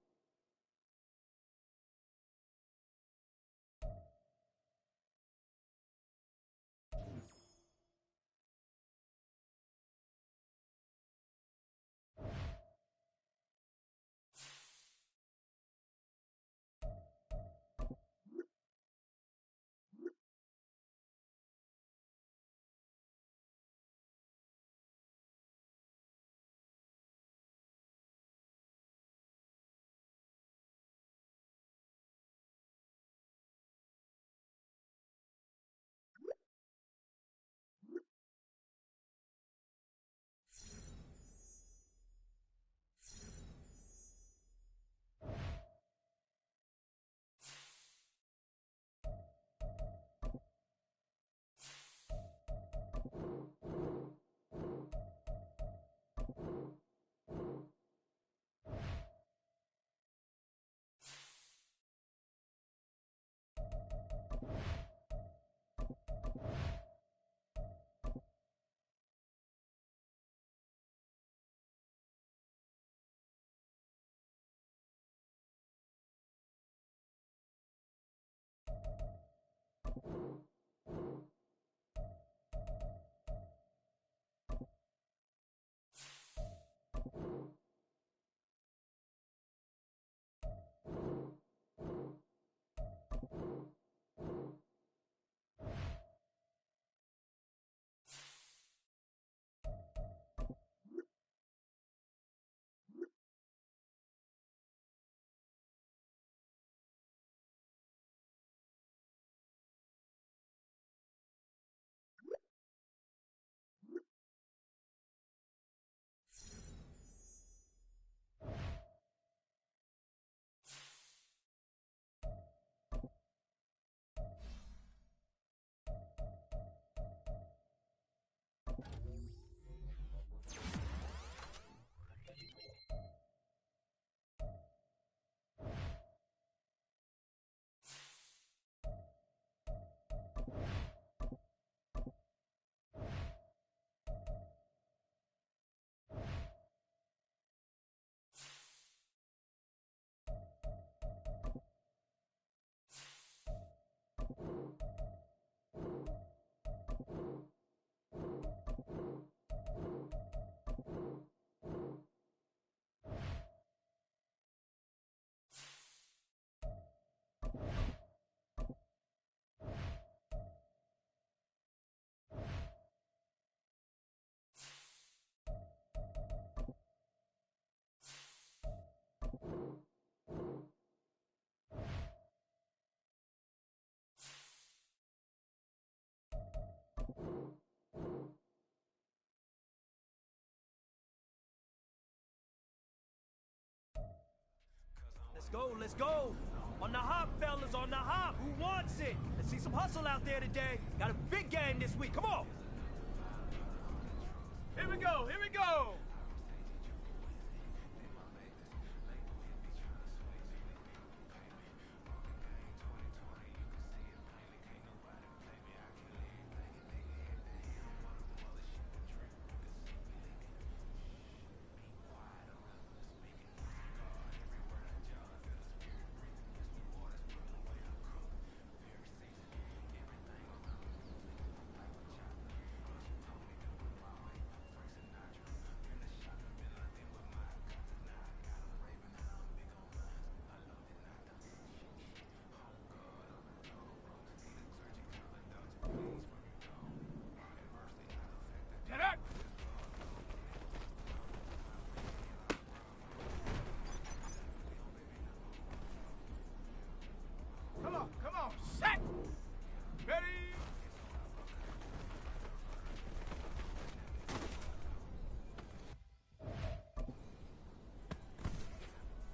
S13: Let's go, let's go. On the hop, fellas, on the hop. Who wants it? Let's see some hustle out there today. Got a big game this week. Come on.
S3: Here we go, here we go. Come on, set! Ready?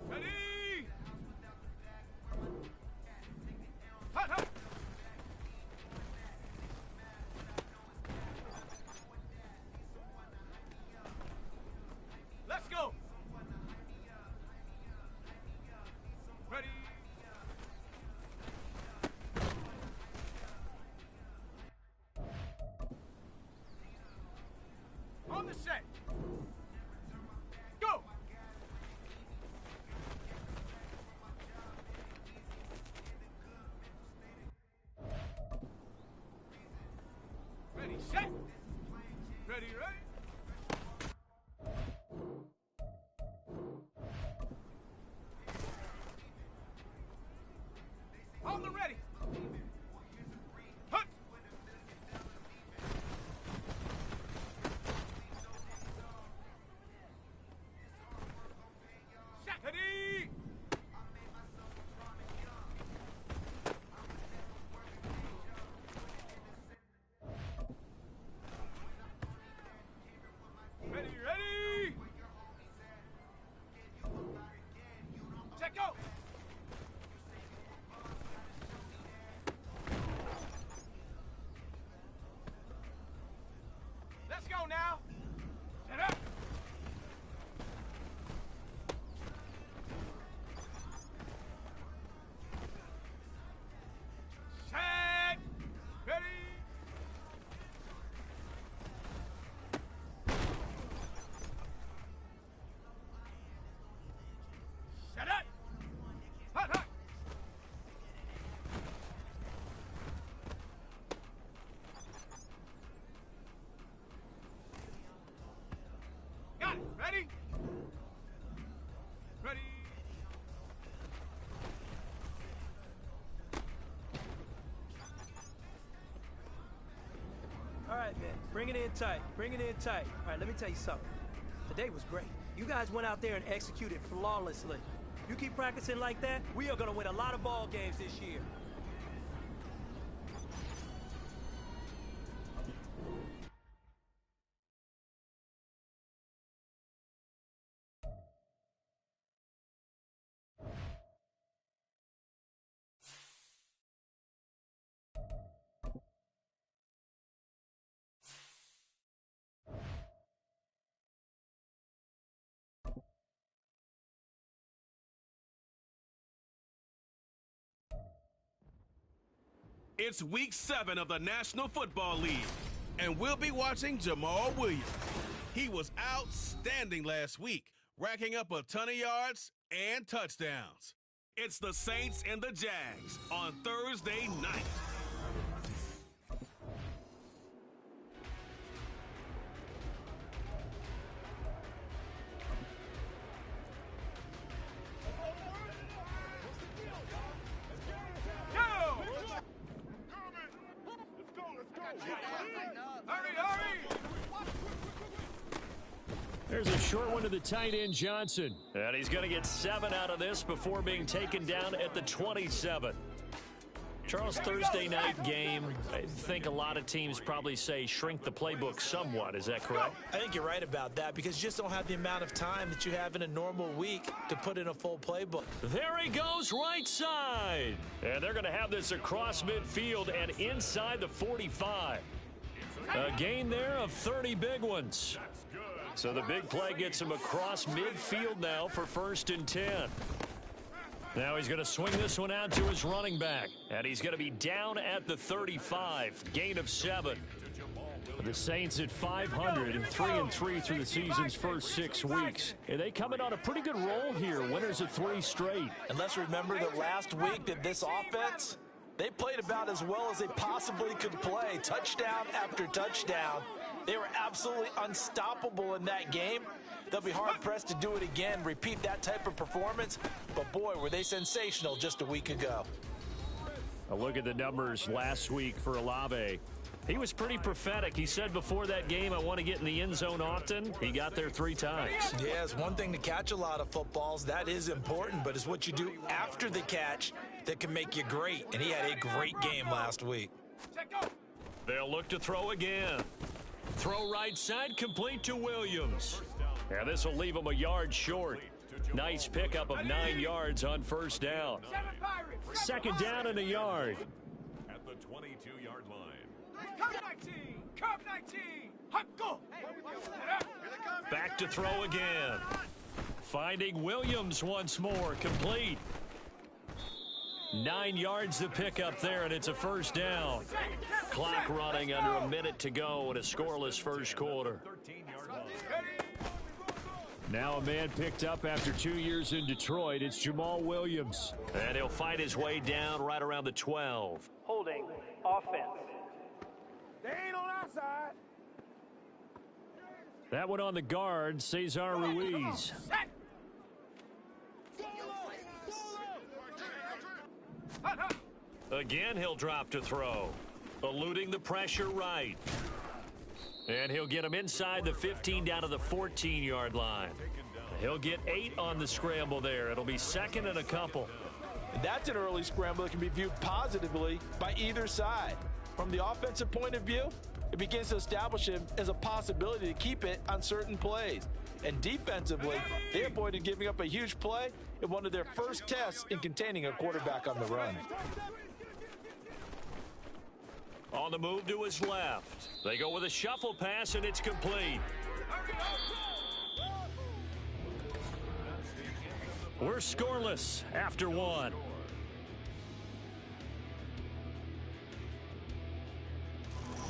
S3: Ready? Hut, hut! Let's go! Ready? On the set. Go! Ready, set. Ready, ready. On the ready. Hut. Ready. Ready, ready. Set, go. Let's go now. Set up. Set. Ready. Set up. Hut, hut. Got it. Ready? Ready?
S13: All right, man. Bring it in tight. Bring it in tight. All right, let me tell you something. Today was great. You guys went out there and executed flawlessly. You keep practicing like that, we are going to win a lot of ball games this year.
S2: It's week 7 of the National Football League, and we'll be watching Jamal Williams. He was outstanding last week, racking up a ton of yards and touchdowns. It's the Saints and the Jags on Thursday night.
S4: There's a short one to the tight end, Johnson.
S8: And he's going to get 7 out of this before being taken down at the 27.
S4: Charles, Thursday night game, I think a lot of teams probably say shrink the playbook somewhat. Is that correct?
S5: I think you're right about that because you just don't have the amount of time that you have in a normal week to put in a full playbook.
S4: There he goes, right side. And they're going to have this across midfield and inside the 45. A gain there of 30 big ones. So the big play gets him across midfield now for 1st and 10. Now he's going to swing this one out to his running back. And he's going to be down at the 35. Gain of 7. The Saints at 500, 3-3 through the season's first 6 weeks. And they come in on a pretty good roll here. Winners of 3 straight.
S5: And let's remember that last week that this offense, they played about as well as they possibly could play. Touchdown after touchdown. They were absolutely unstoppable in that game. They'll be hard-pressed to do it again, repeat that type of performance. But, boy, were they sensational just a week ago.
S4: A look at the numbers last week for Olave. He was pretty prophetic. He said before that game, I want to get in the end zone often. He got there 3 times.
S5: Yeah, it's one thing to catch a lot of footballs. That is important, but it's what you do after the catch that can make you great. And he had a great game last week.
S4: They'll look to throw again. Throw right side, complete to Williams. And this will leave him a yard short. Nice pickup of 9 yards on 1st down. 2nd down and a yard.
S6: At the 22-yard line.
S9: Curve 19! Curve 19! Hop, go!
S4: Back to throw again. Finding Williams once more, complete. 9 yards to pick up there, and it's a 1st down. Clock running under a minute to go in a scoreless first quarter. Now a man picked up after 2 years in Detroit. It's Jamal Williams. And he'll fight his way down right around the 12.
S7: Holding offense.
S9: They ain't on our side.
S4: That one on the guard, Cesar Ruiz. Again, he'll drop to throw. Eluding the pressure right. And he'll get him inside the 15 down to the 14-yard line. He'll get 8 on the scramble there. It'll be 2nd and a couple.
S5: And that's an early scramble that can be viewed positively by either side. From the offensive point of view, it begins to establish him as a possibility to keep it on certain plays. And defensively, they avoided giving up a huge play in one of their first tests in containing a quarterback on the run.
S4: On the move to his left. They go with a shuffle pass, and it's complete. We're scoreless after 1.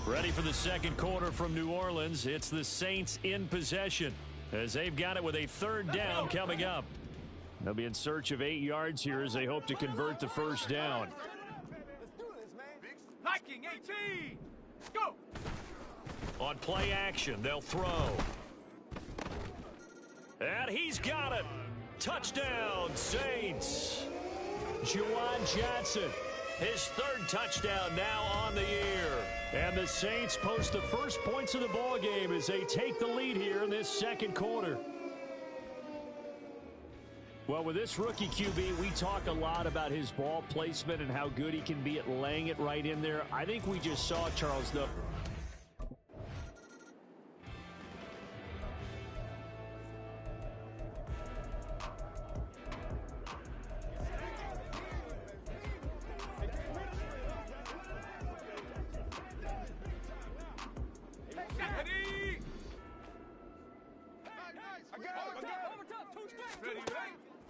S4: Ready for the second quarter from New Orleans. It's the Saints in possession as they've got it with a 3rd down coming up. They'll be in search of 8 yards here as they hope to convert the 1st down.
S9: Liking 18! Go!
S4: On play action, they'll throw. And he's got it. Touchdown, Saints. Juwan Johnson, his 3rd touchdown now on the year. And the Saints post the first points of the ball game as they take the lead here in this second quarter. Well, with this rookie QB, we talk a lot about his ball placement and how good he can be at laying it right in there. I think we just saw, Charles, though.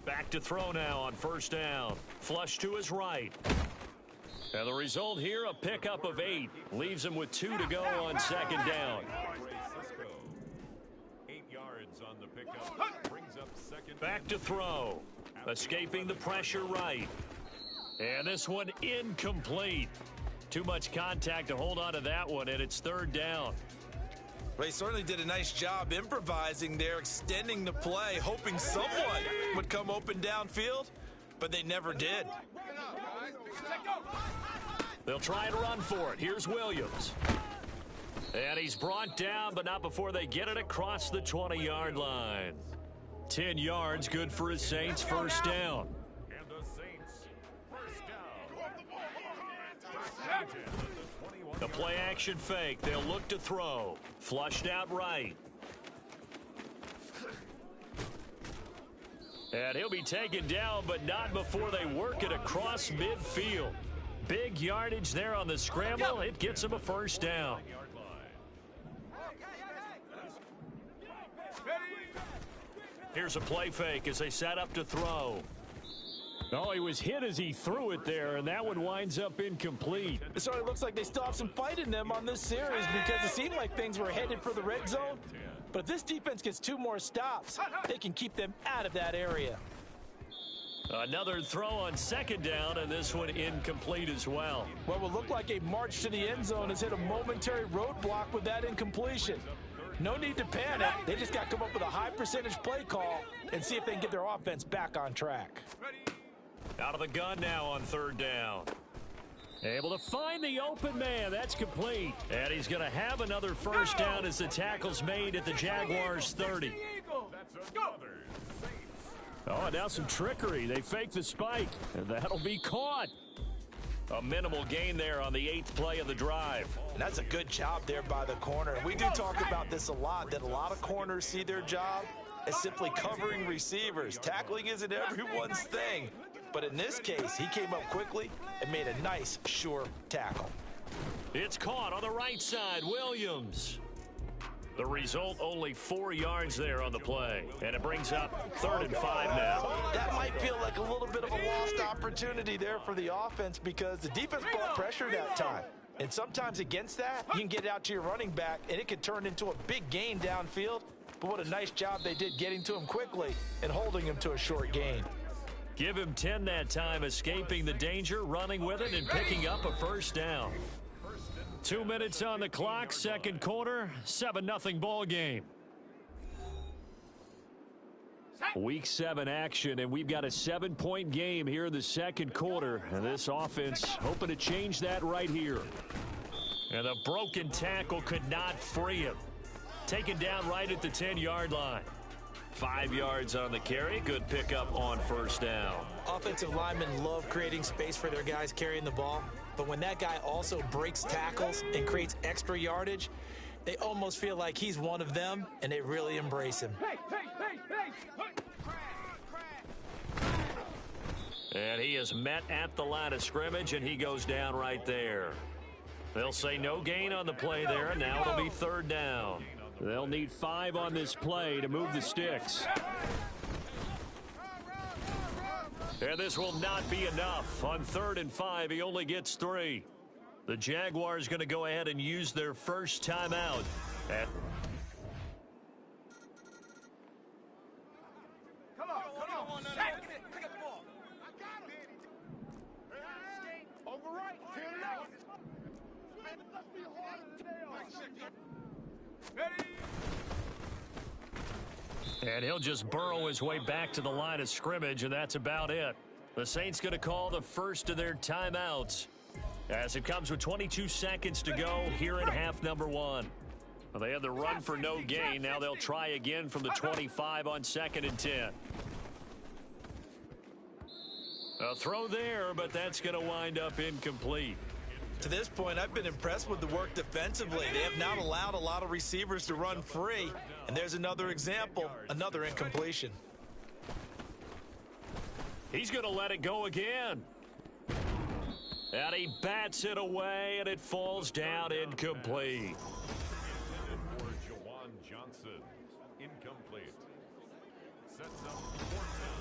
S4: Back to throw now on 1st down. Flush to his right. And the result here, a pickup of 8. Leaves him with 2 to go on 2nd down.
S6: 8 yards on the pickup. Brings up 2nd.
S4: Back to throw. Escaping the pressure right. And this one incomplete. Too much contact to hold on to that one, and it's 3rd down.
S5: Well, he certainly did a nice job improvising there, extending the play, hoping someone would come open downfield, but they never did.
S4: They'll try to run for it. Here's Williams. And he's brought down, but not before they get it across the 20-yard line. 10 yards, good for his Saints' 1st down.
S6: And the Saints, 1st down.
S8: The play action fake. They'll look to throw. Flushed out right. And he'll be taken down, but not before they work it across midfield. Big yardage there on the scramble. It gets him a first down. Here's a play fake as they set up to throw.
S4: Oh, he was hit as he threw it there, and that one winds up incomplete.
S5: It certainly looks like they still have some fight in them on this series because it seemed like things were headed for the red zone. But if this defense gets 2 more stops, they can keep them out of that area.
S8: Another throw on second down, and this one incomplete as well.
S5: What will look like a march to the end zone has hit a momentary roadblock with that incompletion. No need to panic. They just got to come up with a high percentage play call and see if they can get their offense back on track.
S8: Out of the gun now on third down.
S4: Able to find the open man. That's complete.
S8: And he's going to have another first down as the tackle's made at the Jaguars' 30.
S4: Oh, now some trickery. They fake the spike, and that'll be caught.
S8: A minimal gain there on the 8th play of the drive.
S5: And that's a good job there by the corner. And we do talk about this a lot, that a lot of corners see their job as simply covering receivers. Tackling isn't everyone's thing. But in this case, he came up quickly and made a nice, sure tackle.
S8: It's caught on the right side. Williams. The result, only 4 yards there on the play. And it brings up 3rd and 5 now.
S5: That might feel like a little bit of a lost opportunity there for the offense because the defense brought pressure that time. And sometimes against that, you can get it out to your running back, and it can turn into a big gain downfield. But what a nice job they did getting to him quickly and holding him to a short gain.
S8: Give him 10 that time, escaping the danger, running with it, and picking up a first down.
S4: 2 minutes on the clock, second quarter, 7-0 ball game. Week 7 action, and we've got a 7-point game here in the second quarter. And this offense hoping to change that right here.
S8: And a broken tackle could not free him. Taken down right at the 10-yard line. 5 yards on the carry. Good pickup on first down.
S5: Offensive linemen love creating space for their guys carrying the ball. But when that guy also breaks tackles and creates extra yardage, they almost feel like he's one of them, and they really embrace him.
S8: And he is met at the line of scrimmage, and he goes down right there. They'll say no gain on the play there, and now it'll be 3rd down.
S4: They'll need 5 on this play to move the sticks.
S8: And this will not be enough. On 3rd and 5, he only gets 3. The Jaguars going to go ahead and use their first timeout.
S9: Come on. Pick up the ball. I got him. Over right. To the left. Let's be harder today. Ready?
S8: And he'll just burrow his way back to the line of scrimmage, and that's about it. The Saints going to call the first of their timeouts as it comes with 22 seconds to go here in half number 1. Well, they had the run for no gain. Now they'll try again from the 25 on 2nd and 10. A throw there, but that's going to wind up incomplete.
S5: To this point, I've been impressed with the work defensively. They have not allowed a lot of receivers to run free. And there's another example, another incompletion.
S8: He's going to let it go again. And he bats it away, and it falls down incomplete.
S6: For Jawan Johnson, incomplete. Sets up 4th down.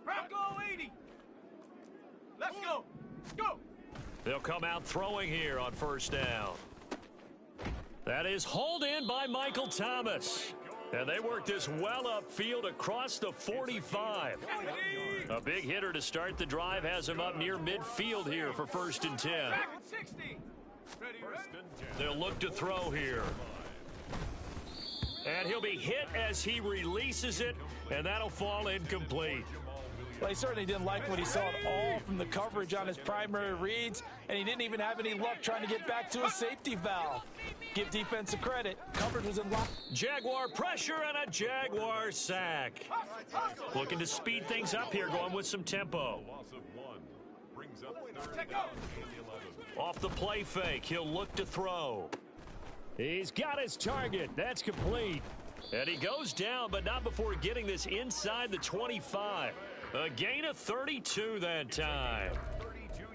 S9: Bronco 80. Let's go. Go.
S8: They'll come out throwing here on first down. That is hauled in by Michael Thomas. And they work this well upfield across the 45. A big hitter to start the drive has him up near midfield here for 1st and 10. They'll look to throw here. And he'll be hit as he releases it, and that'll fall incomplete.
S5: Well, he certainly didn't like what he saw at all from the coverage on his primary reads, and he didn't even have any luck trying to get back to his safety valve. Give defense a credit. Coverage was in lock.
S8: Jaguar pressure and a Jaguar sack. Looking to speed things up here, going with some tempo.
S6: Loss of 1 brings up 3rd down and 11.
S8: Off the play fake, he'll look to throw. He's got his target. That's complete. And he goes down, but not before getting this inside the 25. A gain of 32 that time.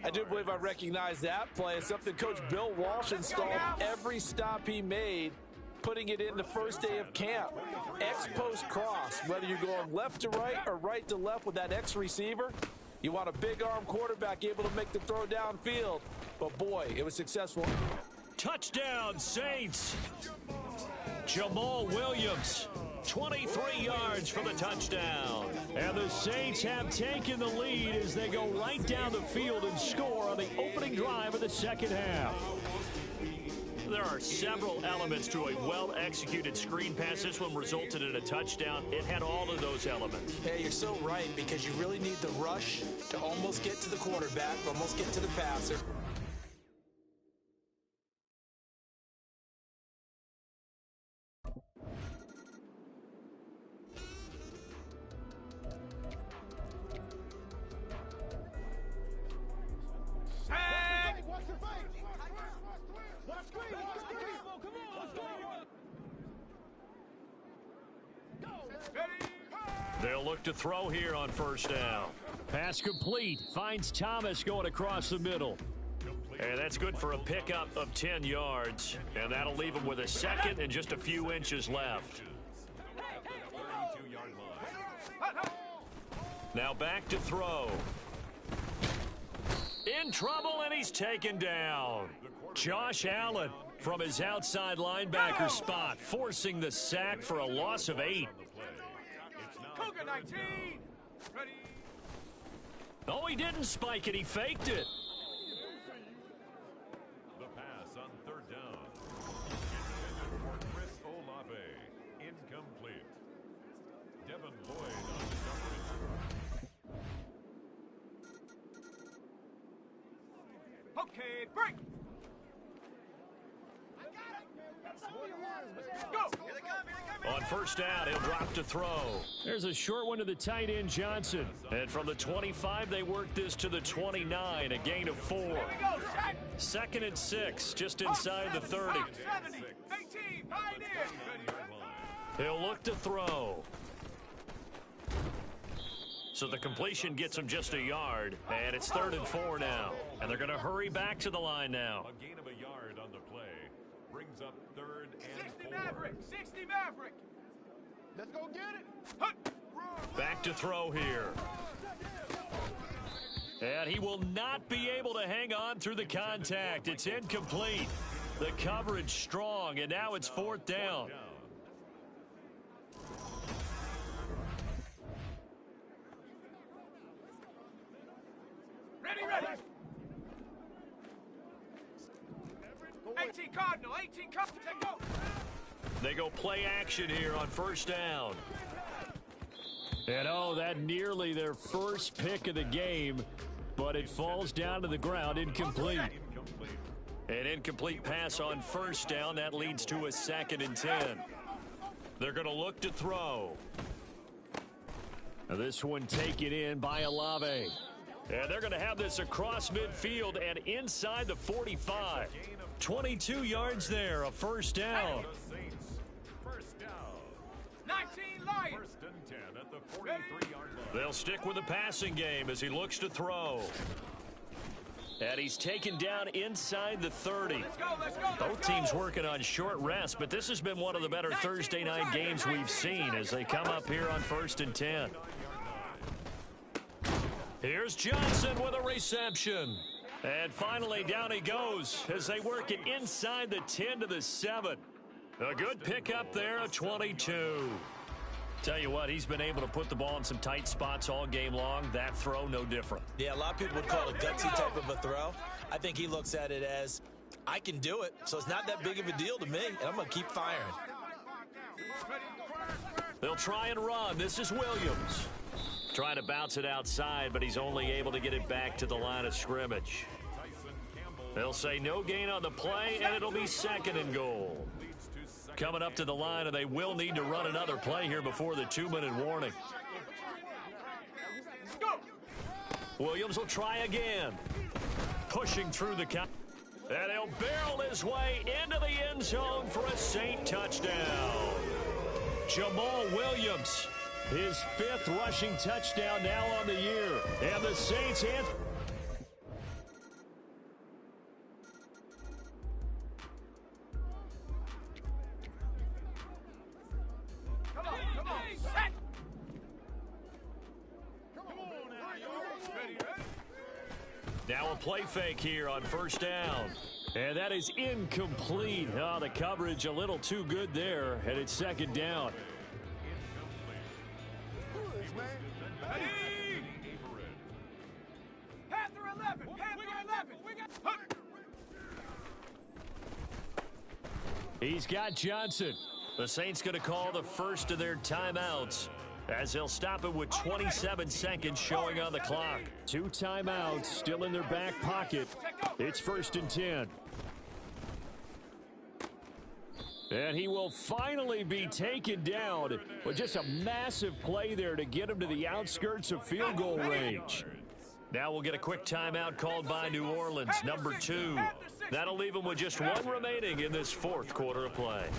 S5: I do believe I recognize that play. It's something Coach Bill Walsh installed every stop he made, putting it in the first day of camp. X-post cross, whether you're going left to right or right to left with that X receiver, you want a big arm quarterback able to make the throw downfield. But boy, it was successful.
S8: Touchdown, Saints. Jamal Williams, 23 yards for the touchdown. And the Saints have taken the lead as they go right down the field and score on the opening drive of the second half. There are several elements to a well-executed screen pass. This one resulted in a touchdown. It had all of those elements.
S5: Yeah, you're so right, because you really need the rush to almost get to the quarterback, almost get to the passer.
S8: They'll look to throw here on first down. Pass complete. Finds Thomas going across the middle. And that's good for a pickup of 10 yards. And that'll leave him with a second and just a few inches left. Now back to throw. In trouble, and he's taken down. Josh Allen from his outside linebacker spot, forcing the sack for a loss of 8.
S9: Cougar 19. Ready.
S8: Oh, he didn't spike it. He faked it.
S6: The pass on 3rd down. Intended for Chris Olave. Incomplete. Devin Lloyd on the coverage.
S9: Okay, break. Go.
S8: On first down, he'll drop to throw. There's a short one to the tight end, Johnson. And from the 25, they work this to the 29, a gain of 4. Second and 6, just inside the 30. He'll look to throw. So the completion gets him just a yard, and it's 3rd and 4 now. And they're going to hurry back to the line now.
S6: A gain of a yard on the play brings up 3rd and 4.
S9: 60 Maverick, 60 Maverick. Let's go get it.
S8: Back to throw here. And he will not be able to hang on through the contact. It's incomplete. The coverage strong, and now it's 4th down.
S9: Ready, ready. 18 Cardinal, 18 Cardinal, take go.
S8: They go play action here on first down. And oh, that nearly their first pick of the game, but it falls down to the ground, incomplete. An incomplete pass on first down, that leads to a 2nd and 10. They're going to look to throw. Now this one taken in by Olave. And they're going to have this across midfield and inside the 45. 22 yards there, a first down.
S6: First down.
S9: 19 Lions.
S6: 1st and 10 at the 43-yard line.
S8: They'll stick with the passing game as he looks to throw. And he's taken down inside the 30. Both teams working on short rest, but this has been one of the better Thursday night games we've seen as they come up here on 1st and 10. Here's Johnson with a reception. And finally, down he goes as they work it inside the 10 to the 7. A good pickup there, a 22. Tell you what, he's been able to put the ball in some tight spots all game long. That throw, no different.
S5: Yeah, a lot of people would call it a gutsy type of a throw. I think he looks at it as, I can do it, so it's not that big of a deal to me, and I'm going to keep firing.
S8: They'll try and run. This is Williams. Trying to bounce it outside, but he's only able to get it back to the line of scrimmage. They'll say no gain on the play, and it'll be second and goal. Coming up to the line, and they will need to run another play here before the 2-minute warning. Williams will try again. Pushing through the count. And he'll barrel his way into the end zone for a Saint touchdown. Jamal Williams, his 5th rushing touchdown now on the year. And the Saints answer. Now a play fake here on first down. And that is incomplete. Oh, the coverage a little too good there, and it's second down.
S9: Panther 11! Panther 11!
S8: He's got Johnson. The Saints going to call the first of their timeouts, as they'll stop it with 27 seconds showing on the clock. 2 timeouts still in their back pocket. It's 1st and 10. And he will finally be taken down with just a massive play there to get him to the outskirts of field goal range. Now we'll get a quick timeout called by New Orleans, number 2. That'll leave him with just 1 remaining in this 4th quarter of play.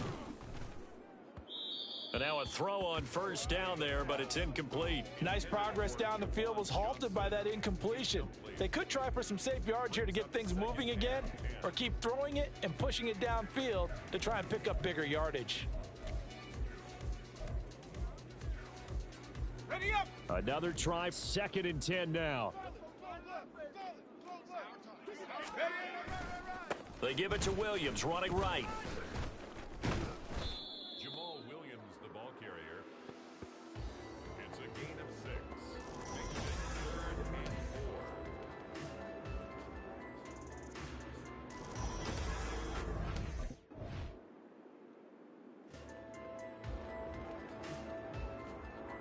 S8: And now a throw on first down there, but it's incomplete.
S5: Nice progress down the field was halted by that incompletion. They could try for some safe yards here to get things moving again, or keep throwing it and pushing it downfield to try and pick up bigger yardage.
S9: Ready up!
S8: Another try, 2nd and 10 now. They give it to Williams, running right.
S6: Jamal Williams, the ball carrier. It's a gain of 6. Makes it 3rd and 4.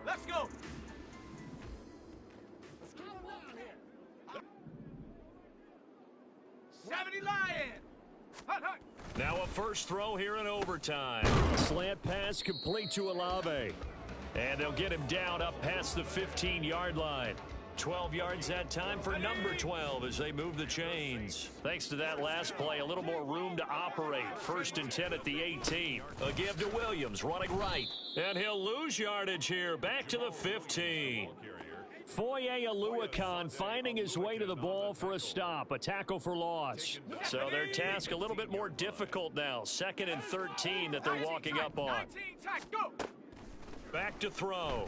S9: Let's go! Let's get him down here. 70 Lion! Hut, hut.
S8: Now a first throw here in overtime. Slant pass complete to Olave. And they'll get him down up past the 15-yard line. 12 yards that time for number 12 as they move the chains. Thanks to that last play, a little more room to operate. 1st and 10 at the 18. A give to Williams, running right. And he'll lose yardage here, back to the 15. Foye Aluakon finding his way to the ball for a stop, a tackle for loss. So their task a little bit more difficult now. 2nd and 13 that they're walking up on. Back to throw.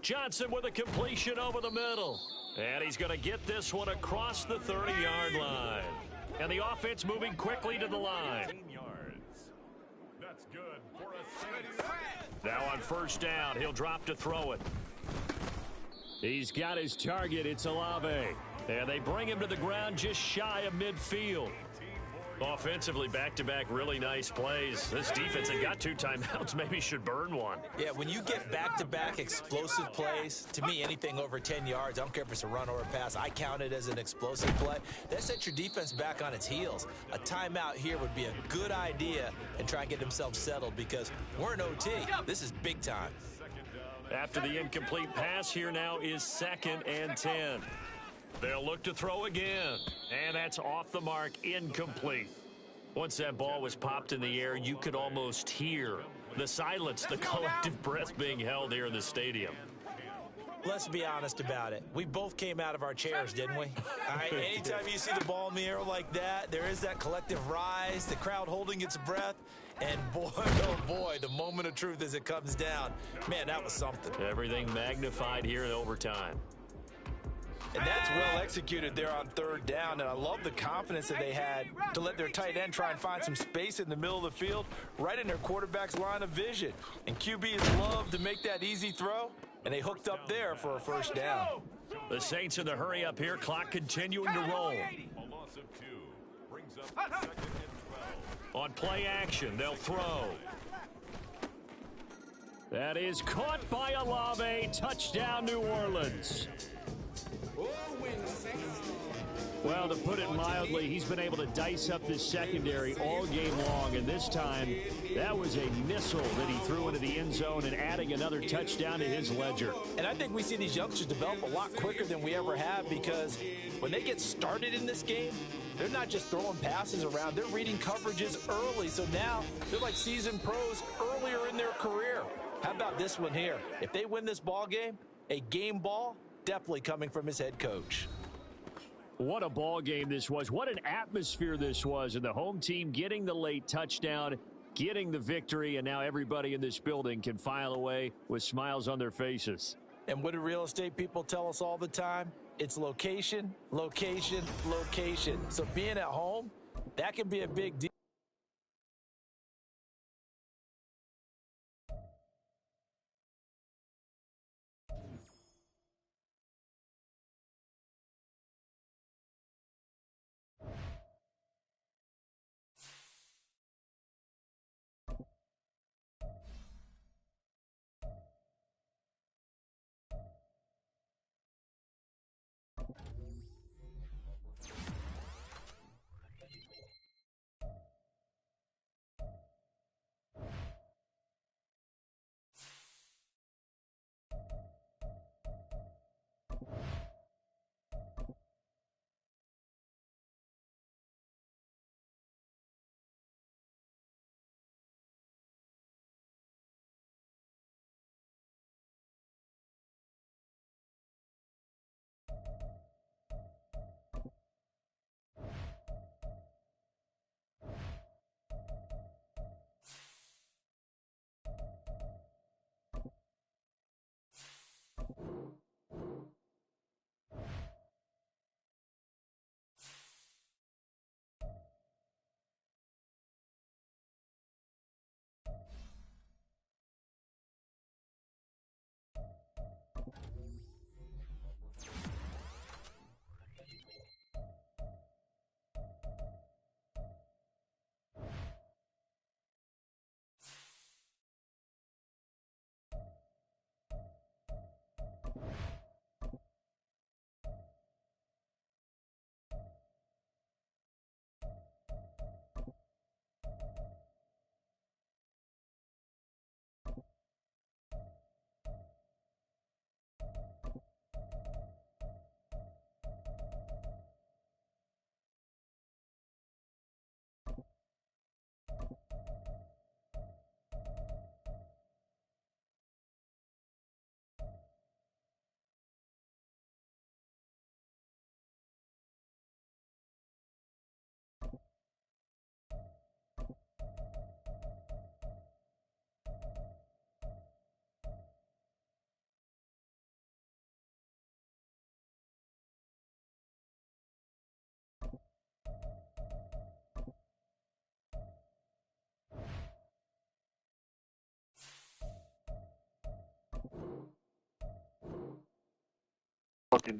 S8: Johnson with a completion over the middle. And he's going to get this one across the 30-yard line. And the offense moving quickly to the line.
S6: 15 yards. That's good for a Saints.
S8: Now on first down, he'll drop to throw it. He's got his target. It's Olave. And they bring him to the ground just shy of midfield. Offensively, back-to-back really nice plays. This defense had got 2 timeouts. Maybe should burn one.
S5: Yeah, when you get back-to-back explosive plays, to me, anything over 10 yards, I don't care if it's a run or a pass, I count it as an explosive play. That sets your defense back on its heels. A timeout here would be a good idea and try and get themselves settled because we're in OT. This is big time.
S8: After the incomplete pass, here now is 2nd and 10. They'll look to throw again, and that's off the mark, incomplete. Once that ball was popped in the air, you could almost hear the silence, the collective breath being held here in the stadium.
S5: Let's be honest about it. We both came out of our chairs, didn't we? All right, anytime you see the ball in the air like that, there is that collective rise, the crowd holding its breath, and boy, oh boy, the moment of truth as it comes down. Man, that was something.
S8: Everything magnified here in overtime.
S5: And that's well executed there on 3rd down, and I love the confidence that they had to let their tight end try and find some space in the middle of the field, right in their quarterback's line of vision. And QBs love to make that easy throw, and they hooked up there for a first down.
S8: The Saints in the hurry up here, clock continuing to roll.
S6: A loss of 2 brings up 2nd and 12.
S8: On play action, they'll throw.
S4: That is caught by Olave. Touchdown, New Orleans. Well, to put it mildly, he's been able to dice up this secondary all game long, and this time that was a missile that he threw into the end zone and adding another touchdown to his ledger.
S5: And I think we see these youngsters develop a lot quicker than we ever have, because when they get started in this game, they're not just throwing passes around, they're reading coverages early. So now they're like seasoned pros earlier in their career. How about this one here? If they win this ball game, a game ball definitely coming from his head coach.
S4: What a ball game this was. What an atmosphere this was. And the home team getting the late touchdown, getting the victory, and now everybody in this building can file away with smiles on their faces.
S5: And what do real estate people tell us all the time? It's location, location, location. So being at home, that can be a big deal.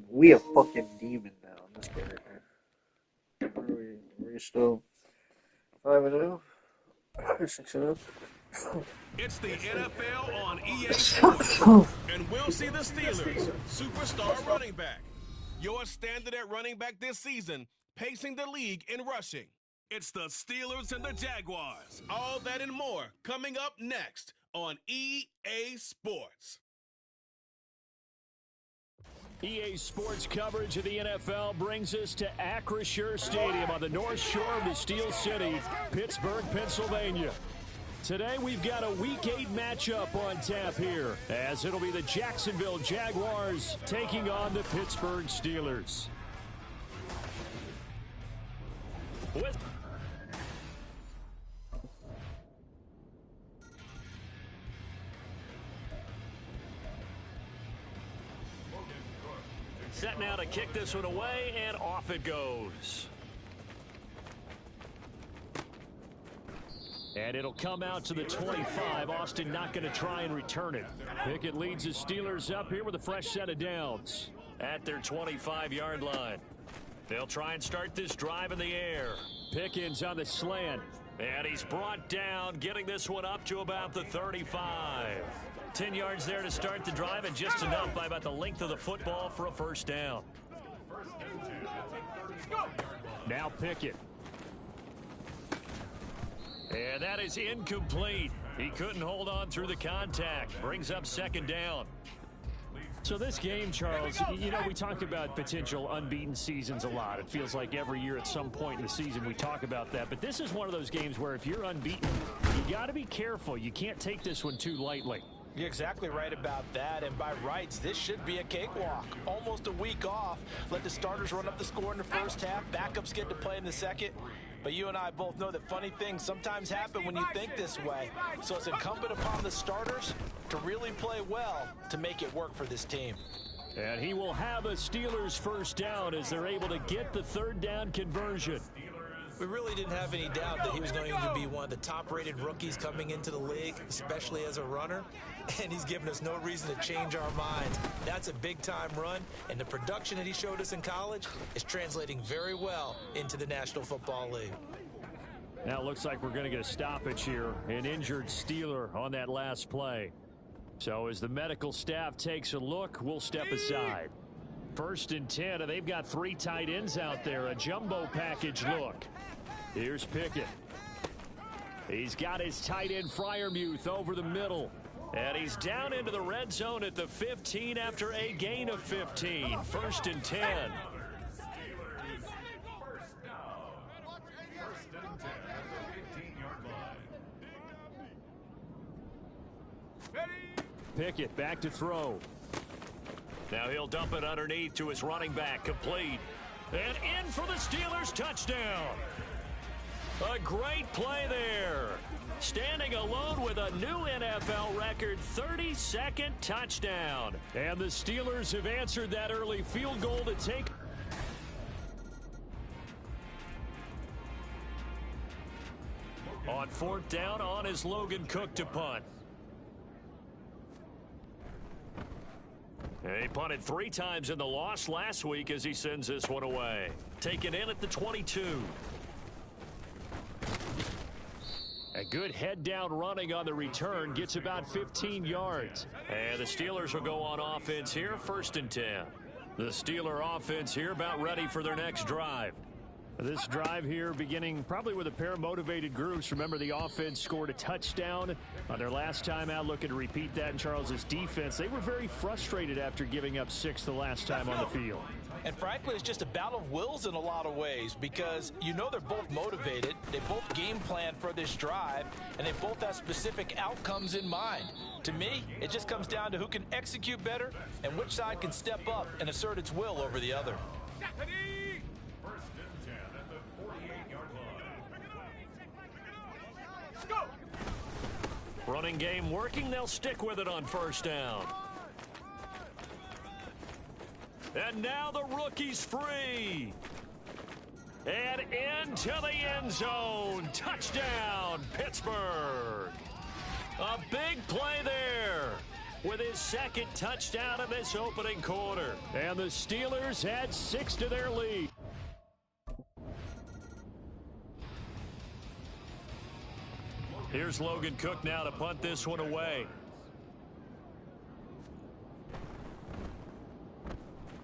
S10: We a fucking demon now. This guy right here. Where are we still 5-0? 6-0?
S2: It's the NFL on EA Sports, and we'll see the Steelers' superstar running back. Your standard at running back this season, pacing the league in rushing. It's the Steelers and the Jaguars. All that and more coming up next on EA Sports.
S4: EA Sports coverage of the NFL brings us to Acrisure Stadium on the north shore of the Steel City, Pittsburgh, Pennsylvania. Today we've got a Week 8 matchup on tap here, as it'll be the Jacksonville Jaguars taking on the Pittsburgh Steelers. Set now to kick this one away, and off it goes. And it'll come out to the 25. Austin not going to try and return it. Pickett leads his Steelers up here with a fresh set of downs.
S8: At their 25-yard line. They'll try and start this drive in the air.
S4: Pickens on the slant.
S8: And he's brought down, getting this one up to about the 35. 10 yards there to start the drive, and just enough by about the length of the football for a first down. Now Pickett. And that is incomplete. He couldn't hold on through the contact. Brings up second down.
S4: So this game, Charles, you know, we talk about potential unbeaten seasons a lot. It feels like every year at some point in the season we talk about that. But this is one of those games where if you're unbeaten, you got to be careful. You can't take this one too lightly.
S5: You're exactly right about that, and by rights, this should be a cakewalk. Almost a week off. Let the starters run up the score in the first half. Backups get to play in the second. But you and I both know that funny things sometimes happen when you think this way. So it's incumbent upon the starters to really play well to make it work for this team.
S4: And he will have a Steelers first down as they're able to get the third down conversion.
S5: We really didn't have any doubt that he was going to be one of the top-rated rookies coming into the league, especially as a runner. And he's given us no reason to change our minds. That's a big-time run, and the production that he showed us in college is translating very well into the National Football League.
S4: Now it looks like we're going to get a stoppage here. An injured Steeler on that last play. So as the medical staff takes a look, we'll step aside. 1st and 10, and they've got 3 tight ends out there. A jumbo package look. Here's Pickett. He's got his tight end Freiermuth over the middle. And he's down into the red zone at the 15 after a gain of 15. 1st and 10. Pickett back to throw.
S8: Now he'll dump it underneath to his running back, complete. And in for the Steelers, touchdown. A great play there. Standing alone with a new NFL record, 32nd touchdown.
S4: And the Steelers have answered that early field goal to take.
S8: On 4th down, on is Logan Cook to punt. He punted 3 times in the loss last week as he sends this one away. Taken in at the 22.
S4: A good head-down running on the return, gets about 15 yards.
S8: And the Steelers will go on offense here, 1st and 10. The Steeler offense here about ready for their next drive.
S4: This drive here beginning probably with a pair of motivated groups. Remember, the offense scored a touchdown on their last time out. Looking to repeat that in Charles's defense. They were very frustrated after giving up 6 the last time on the field.
S5: And frankly, it's just a battle of wills in a lot of ways because you know they're both motivated. They both game plan for this drive, and they both have specific outcomes in mind. To me, it just comes down to who can execute better and which side can step up and assert its will over the other.
S8: Running game working, they'll stick with it on 1st down. And now the rookie's free. And into the end zone. Touchdown, Pittsburgh. A big play there with his 2nd touchdown of this opening quarter.
S4: And the Steelers add 6 to their lead.
S8: Here's Logan Cook now to punt this one away.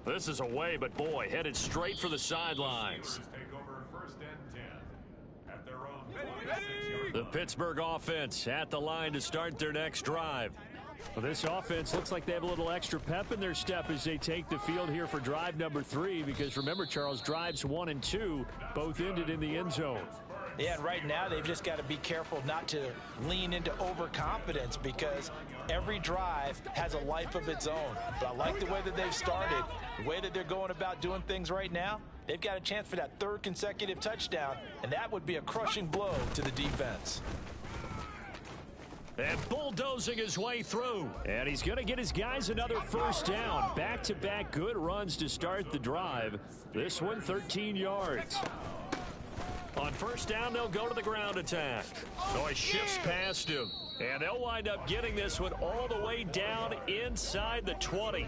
S8: This is away, but boy, headed straight for the sidelines. The Pittsburgh offense at the line to start their next drive.
S4: Well, this offense looks like they have a little extra pep in their step as they take the field here for drive number 3, because remember, Charles, drives 1 and 2 both ended in the end zone.
S5: Yeah, and right now they've just got to be careful not to lean into overconfidence because every drive has a life of its own. But I like the way that they've started, the way that they're going about doing things right now. They've got a chance for that 3rd consecutive touchdown, and that would be a crushing blow to the defense.
S8: And bulldozing his way through.
S4: And he's going to get his guys another first down. Back-to-back good runs to start the drive. This one 13 yards.
S8: On 1st down, they'll go to the ground attack. So he shifts past him. And they'll wind up getting this one all the way down inside the 20.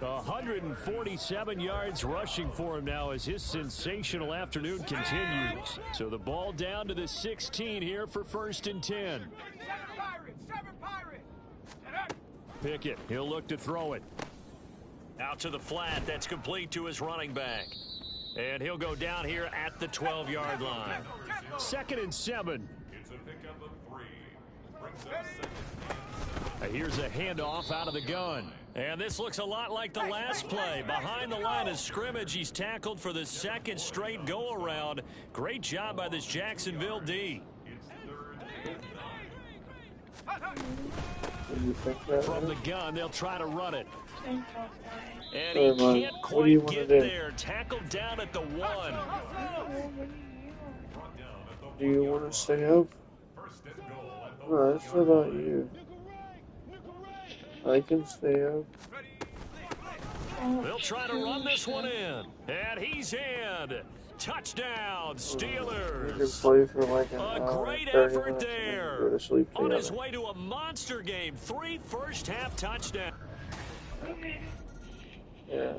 S4: 147 yards rushing for him now as his sensational afternoon continues. So the ball down to the 16 here for 1st and 10. Pickett, he'll look to throw it.
S8: Out to the flat, that's complete to his running back. And he'll go down here at the 12-yard line.
S4: 2nd and 7.
S6: It's a pickup of 3. Brings up 2nd.
S4: Here's a handoff out of the gun.
S8: And this looks a lot like the last play. Behind the line of scrimmage, he's tackled for the 2nd straight go-around. Great job by this Jacksonville D.
S4: From the gun, they'll try to run it.
S8: And he can't quite get there. Tackled down at the 1.
S10: Do you want to stay up? No, that's about you. I can stay up.
S8: They'll try to run this one in. And he's in. Touchdown, Steelers.
S10: You can play for like an
S8: A
S10: hour,
S8: great
S10: 30
S8: effort
S10: minutes
S8: there.
S10: and go to sleep
S8: On
S10: together.
S8: his way to a monster game. 3 first-half touchdowns.
S10: Yeah.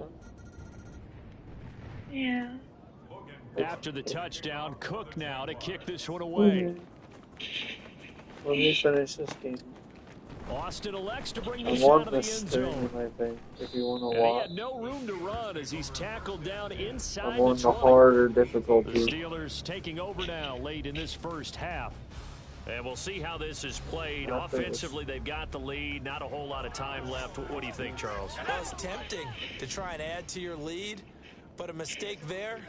S14: Yeah.
S4: After the touchdown, Cook now to kick this one away.
S10: Let me finish this game.
S4: Austin elects to bring
S10: I
S4: this out
S10: want
S4: of the end
S10: this thing
S4: zone.
S10: in my bank if you want to
S4: And he
S10: watch.
S4: had no room to run as he's tackled down inside
S10: I'm on
S4: the
S10: the
S4: 20.
S10: harder
S4: The
S10: difficulty.
S4: Steelers taking over now late in this first half.
S8: And we'll see how this is played.
S10: I think
S8: Offensively, they've got the lead. Not a whole lot of time left. What do you think, Charles?
S5: Well, it's tempting to try and add to your lead, but a mistake there,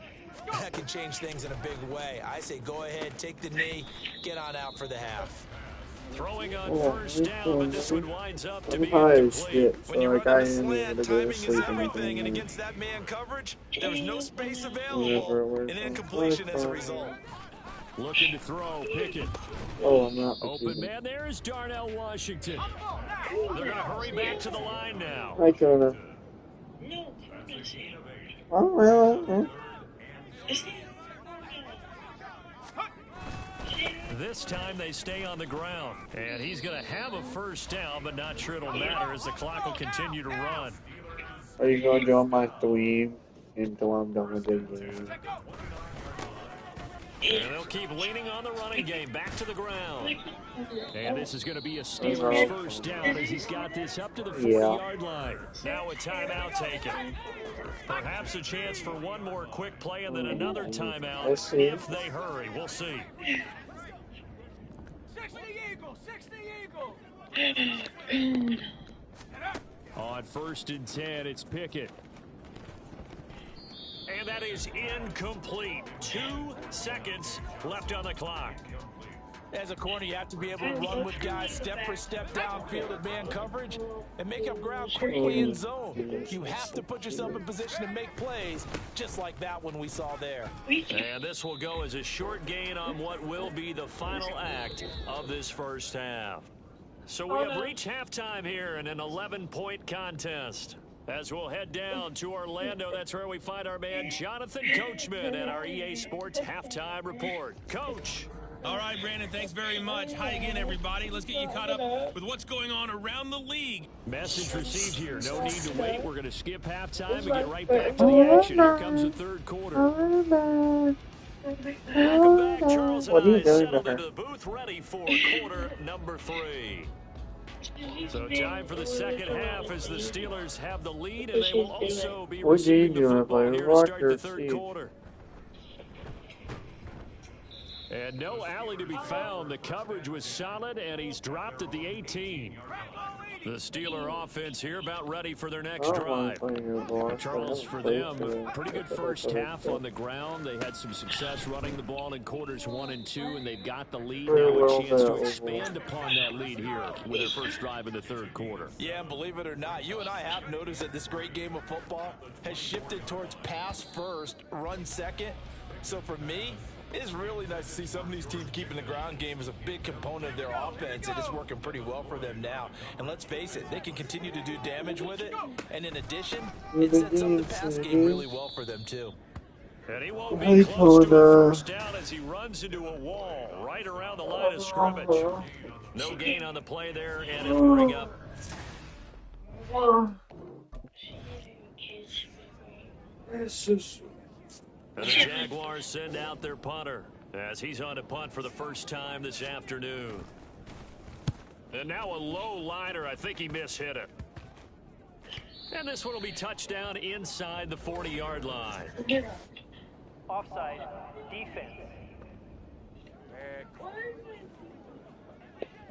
S5: that can change things in a big way. I say go ahead, take the knee, get on out for the half.
S8: Throwing on
S10: Yeah,
S8: first down, but this one winds up to
S10: I'm
S8: be
S10: high as
S8: incomplete.
S10: shit, so
S5: When you
S10: like
S5: run
S10: I
S5: in the
S10: am
S5: slant,
S10: able to go to
S5: timing is
S10: sleep
S5: everything, and
S10: and
S5: against that man coverage, there was no space
S10: Whatever,
S5: available,
S10: where's
S5: and
S10: my
S5: incompletion as a
S10: phone?
S5: result.
S4: Looking to throw, Pickett.
S10: Oh, I'm not.
S4: Open man there is Darnell Washington.
S8: They're going to hurry back to the line now.
S10: Hi, Kona. Oh, well.
S8: This time they stay on the ground. And he's going to have a first down, but not sure it'll matter as the clock will continue to run.
S10: Are you going to go on my theme until I'm done with the game?
S8: And they'll keep leaning on the running game. Back to the ground.
S4: And this is going to be a Steelers first down as he's got this up to the 40-yard line.
S8: Now a timeout taken. Perhaps a chance for one more quick play and then another timeout if they hurry. We'll see.
S9: 60 Eagle!
S4: On 1st and 10, it's Pickett.
S8: And that is incomplete. 2 seconds left on the clock.
S5: As a corner, you have to be able to run with guys step for step downfield at man coverage and make up ground quickly in zone. You have to put yourself in position to make plays, just like that one we saw there.
S8: And this will go as a short gain on what will be the final act of this first half. So we have reached halftime here in an 11-point contest. As we'll head down to Orlando, that's where we find our man Jonathan Coachman at our EA Sports Halftime Report. Coach.
S12: All right, Brandon, thanks very much. Hi again, everybody. Let's get you caught up with what's going on around the league.
S4: Message received here. No need to wait. We're going to skip halftime and get right back to the action. Here comes the third quarter.
S8: Welcome back. Charles
S10: What are you
S8: and I
S10: doing
S8: settled
S10: to her?
S8: into the booth ready for quarter number 3. So time for the second half as the Steelers have the lead, and they will also be
S10: What are you
S8: receiving the
S10: doing,
S8: football
S10: buddy?
S8: here to
S10: Rock
S8: start
S10: your
S8: the third
S10: seat.
S8: quarter.
S4: And no alley to be found. The coverage was solid, and he's dropped at the 18.
S8: The Steeler offense here about ready for their next
S10: I don't
S8: drive.
S10: want to play your ball.
S4: Charles, for them, a pretty good first half on the ground. They had some success running the ball in quarters 1 and 2, and they've got the lead. Now a chance to expand upon that lead here with their first drive in the third quarter.
S5: Yeah, and believe it or not, you and I have noticed that this great game of football has shifted towards pass first, run second. So for me, it's really nice to see some of these teams keeping the ground game as a big component of their offense, and it's working pretty well for them now. And let's face it, they can continue to do damage with it. And in addition, it sets up the pass game really well for them, too.
S8: And he won't be close to a first down as he runs into a wall right around the line of scrimmage. No gain on the play there, and it'll bring up And the Jaguars send out their punter as he's on to punt for the first time this afternoon. And now a low liner. I think he mishit it. And this one will be touchdown inside the 40-yard line.
S7: Offside, defense.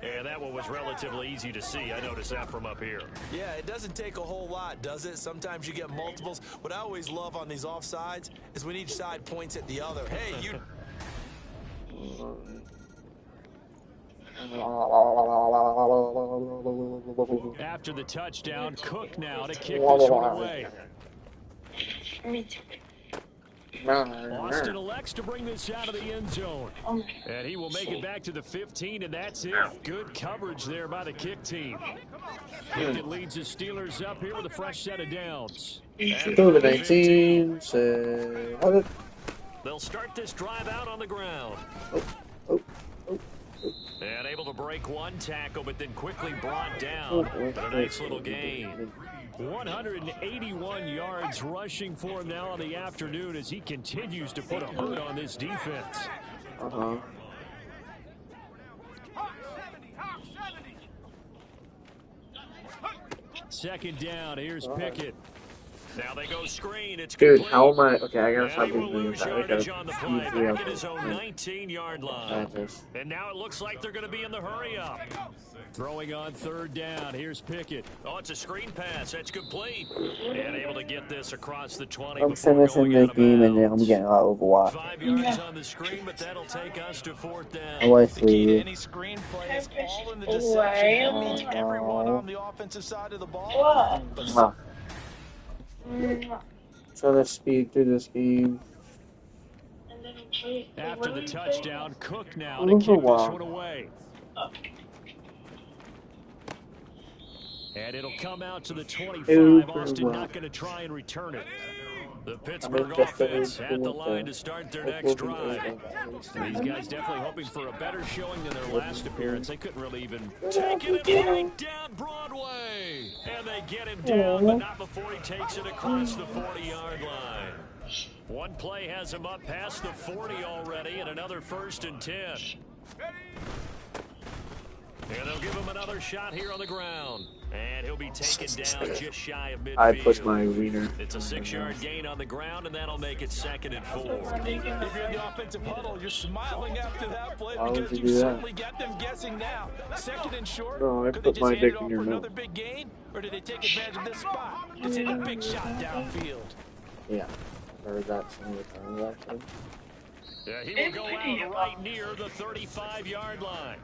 S8: And that one was relatively easy to see. I noticed that from up here.
S5: Yeah, it doesn't take a whole lot, does it? Sometimes you get multiples. What I always love on these offsides is when each side points at the other. Hey, you...
S4: After the touchdown, Cook now to kick this one away. Austin elects to bring this out of the end zone. And he will make it back to the 15, and that's it. Good coverage there by the kick team. It leads the Steelers up here with a fresh set of downs.
S10: COVID-19.
S8: They'll start this drive out on the ground. And able to break one tackle, but then quickly brought down. But a nice little gain.
S4: 181 yards rushing for him now on the afternoon as he continues to put a hurt on this defense. Second down, here's Pickett.
S8: Now they go screen. It's
S10: dude,
S8: complete.
S10: how am I? Okay, I gotta stop
S8: will
S10: doing
S8: lose
S10: that. I
S8: yardage
S10: gotta
S8: on the play back at his own 19-yard line. And now it looks like they're going to be in the hurry-up.
S4: Throwing on third down. Here's Pickett.
S8: Oh, it's a screen pass. That's complete. And able to get this across the 20.
S10: I'm finishing the game and then I'm getting a lot of Overwatch.
S8: 5 yards on the screen, but that'll take us to fourth down.
S10: I like
S5: The key to any screen play is all in the deception. That means everyone on the offensive side of the ball.
S10: So let's speed through this game.
S4: After the touchdown, Cook now to kick this one away. And it'll come out to the 25. Austin not going to try and return it. The Pittsburgh offense at the line to start their next drive. These guys definitely hoping for a better showing than their last appearance. They couldn't really even
S8: take it right down Broadway. And they get him down, but not before he takes it across the 40-yard line. One play has him up past the 40 already, and another 1st and 10. And they'll give him another shot here on the ground. And he'll be taken down just shy of midfield.
S10: I push my wiener.
S8: It's a 6-yard gain on the ground, and that'll make it 2nd and 4.
S5: If you're in the offensive huddle, you're smiling after that play because
S10: you
S5: you certainly got them guessing now. 2nd and short.
S10: No, I
S5: could they
S10: put
S5: just
S10: my
S5: hand
S10: dick
S5: it
S10: in
S5: off
S10: your
S5: for
S10: mouth.
S5: another big gain, or did they take advantage of this spot? It's in a big shot downfield.
S10: Yeah, I heard that some of the times actually.
S8: Yeah, he will go out right near the 35-yard line.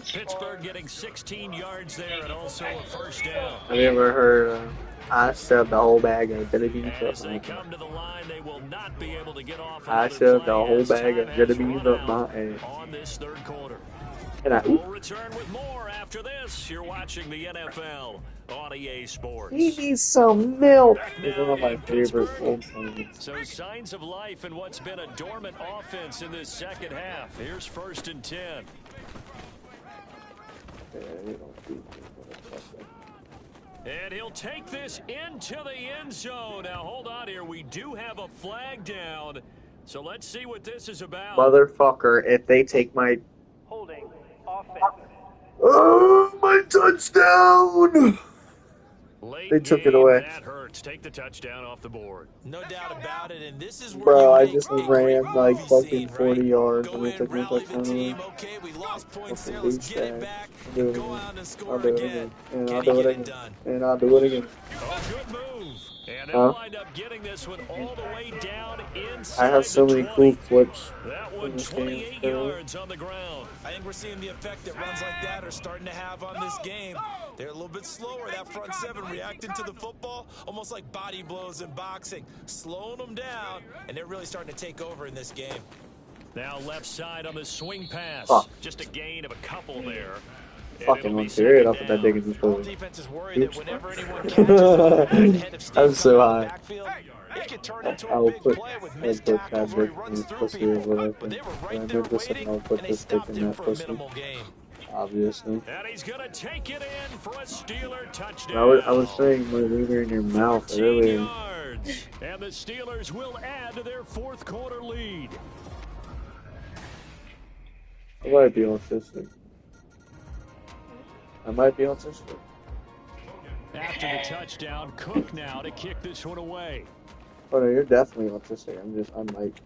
S8: Pittsburgh getting 16 yards there and also a 1st down.
S10: Have you ever heard I shoved the whole bag of jelly beans up
S8: As they come to the line, they will not be able to get off.
S10: I shoved the whole bag of jelly beans up my ass.
S8: On this 3rd quarter.
S10: And
S8: We'll return with more after this. You're watching the NFL on EA Sports.
S10: He needs some milk. It's one of my favorite old times.
S8: So signs of life in what's been a dormant offense in this second half. Here's 1st and 10. And he'll take this into the end zone. Now, hold on here. We do have a flag down. So let's see what this is about.
S10: Motherfucker, if they take my...
S7: Holding. Offense.
S10: Oh, my touchdown! They took it away.
S8: That hurts. Take the touchdown off the board.
S5: No doubt about it, and this is where
S10: Bro, I
S5: you
S10: just
S5: make
S10: ran like fucking
S5: scene,
S10: 40
S5: right?
S10: yards
S5: Go
S10: and they
S5: in,
S10: took my
S5: rally the
S10: touchdown
S5: team.
S10: away.
S5: Okay, we lost points there.
S10: Fucking
S5: Let's get it
S10: douchebag.
S5: back
S10: I'll do
S5: and
S10: it
S5: go
S10: again.
S5: out and
S10: I'll
S5: score
S10: do it
S5: again.
S10: again. And
S5: Can
S10: I'll
S5: he
S10: do it
S5: get
S10: again.
S5: it done?
S10: And I'll do it again.
S8: Oh, good move. And they'll wind up getting this one all the way down inside.
S10: I have so many cool clips.
S8: That one 28 yards on the ground.
S5: I think we're seeing the effect that runs like that are starting to have on this game. They're a little bit slower, that front seven, reacting to the football, almost like body blows in boxing, slowing them down, and they're really starting to take over in this game.
S8: Now left side on the swing pass. Just a gain of a couple there.
S10: Fucking one period up at that big as
S5: All defenses worry that whenever anyone catches the head of steam
S10: I'm so
S5: coming out of the
S10: high.
S5: backfield, it could turn into
S10: I
S5: a
S10: will
S5: big
S10: put
S5: play with
S10: that
S5: missed
S10: book
S5: tackles
S10: that
S5: where he
S10: big in
S5: runs
S10: his
S5: through
S10: pussy or
S5: people.
S10: whatever.
S5: But they were
S10: And I
S5: right there
S10: did this and
S5: waiting,
S10: I'll put
S5: and they
S10: this dick
S5: stopped
S10: in
S5: him
S10: that
S5: for a
S10: pussy.
S5: minimal gain.
S10: Obviously.
S8: And he's going to take it in for a Steeler touchdown.
S10: I was saying my wiener in your mouth earlier.
S4: yards. And the Steelers will add to their fourth quarter lead.
S10: I might be autistic. I might be autistic.
S4: After the touchdown, Cook now to kick this one away.
S10: Oh no, you're definitely autistic. I'm like.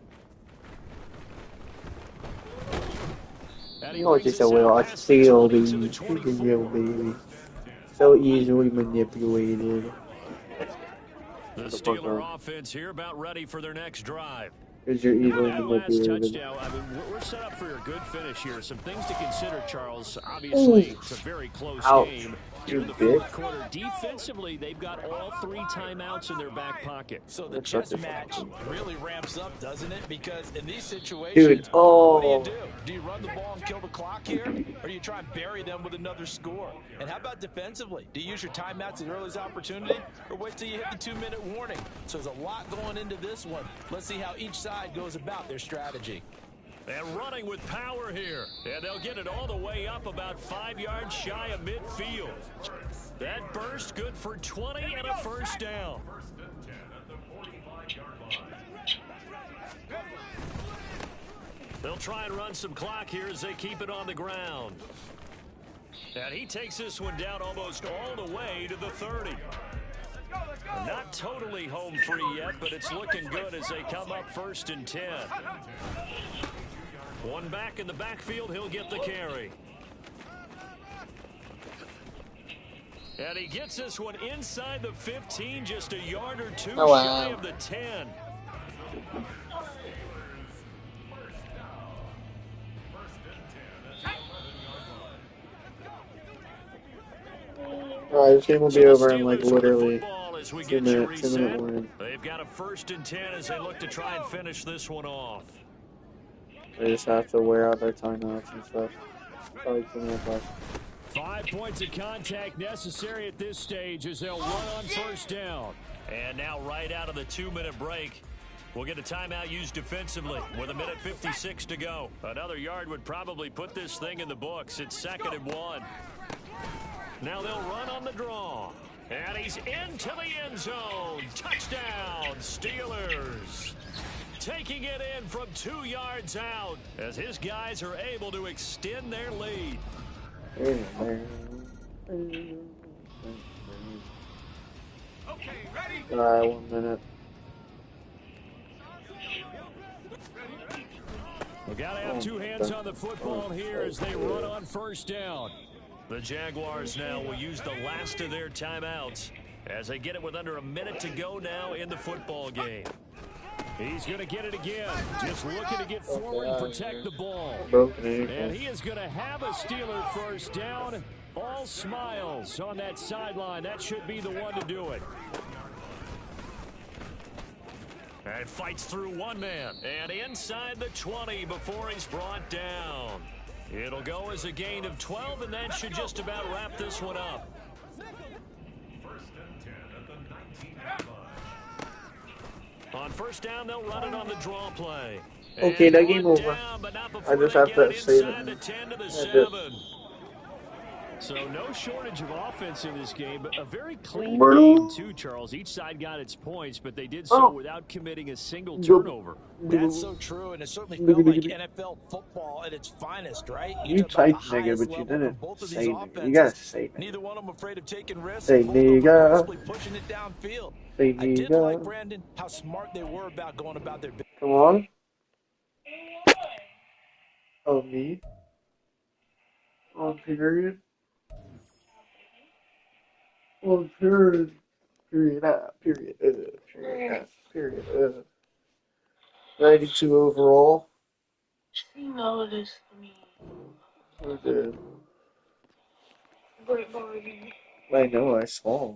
S10: You always just a little autistic, baby. So easily manipulated.
S4: The Steeler offense here about ready for their next drive.
S10: Because you're easily
S4: That last
S10: manipulated.
S4: touchdown, I mean, we're set up for a good finish here. Some things to consider, Charles. Obviously, it's a very close game. Here in the fourth quarter, defensively, they've got all 3 timeouts in their back pocket.
S5: So the chess match really ramps up, doesn't it? Because in these situations,
S10: Dude,
S5: what do you do? Do you run the ball and kill the clock here? Or do you try and bury them with another score? And how about defensively? Do you use your timeouts at the earliest opportunity? Or wait till you hit the 2-minute warning? So there's a lot going into this one. Let's see how each side goes about their strategy.
S4: And running with power here. And they'll get it all the way up about 5 yards shy of midfield. That burst good for 20 and a first down. They'll try and run some clock here as they keep it on the ground. And he takes this one down almost all the way to the 30. Not totally home free yet, but it's looking good as they come up 1st and 10. One back in the backfield, he'll get the carry. And he gets this one inside the 15, just a yard or 2 shy of the 10.
S10: Alright, this game will be over in like literally 2 minutes, 2-minute warning.
S4: They've got a 1st and 10 as they look to try and finish this one off.
S10: They just have to wear out their timeouts and stuff. Probably 2 minutes left.
S4: 5 points of contact necessary at this stage as they'll run on 1st down. And now right out of the 2-minute break, we'll get a timeout used defensively with 1:56 to go. Another yard would probably put this thing in the books. It's 2nd and 1. Now they'll run on the draw. And he's into the end zone. Touchdown, Steelers. Taking it in from 2 yards out as his guys are able to extend their lead.
S10: Alright, 1 minute.
S4: We gotta have 2 hands on the football here as they run on 1st down. The Jaguars now will use the last of their timeouts as they get it with under a minute to go now in the football game. He's going to get it again, just looking to get forward and protect the ball. And he is going to have a Steeler 1st down. All smiles on that sideline. That should be the one to do it. And fights through one man. And inside the 20 before he's brought down. It'll go as a gain of 12, and that should just about wrap this one up.
S6: 1st and 10 at the 19 line.
S4: On 1st down, they'll run it on the draw play.
S10: Okay, that game over. I just have to save it.
S4: The 10 to the 7. So no shortage of offense in this game, but a very clean game too, Charles. Each side got its points, but they did so without committing a single turnover.
S5: That's so true, and it certainly felt like NFL football at its finest, right?
S10: You typed nigga, but you didn't say nigga. You gotta say nigga.
S5: Neither one of them afraid of taking risks.
S10: Say nigga.
S5: Pushing it downfield.
S10: Say
S5: I did
S10: nigga.
S5: like, Brandon, how smart they were about going about their business.
S10: Come on. Oh, me? Oh, period. Oh, period. Period. Period. Period. 92 overall.
S14: You know this to me.
S10: I did.
S14: Great Barbie.
S10: I know, I saw.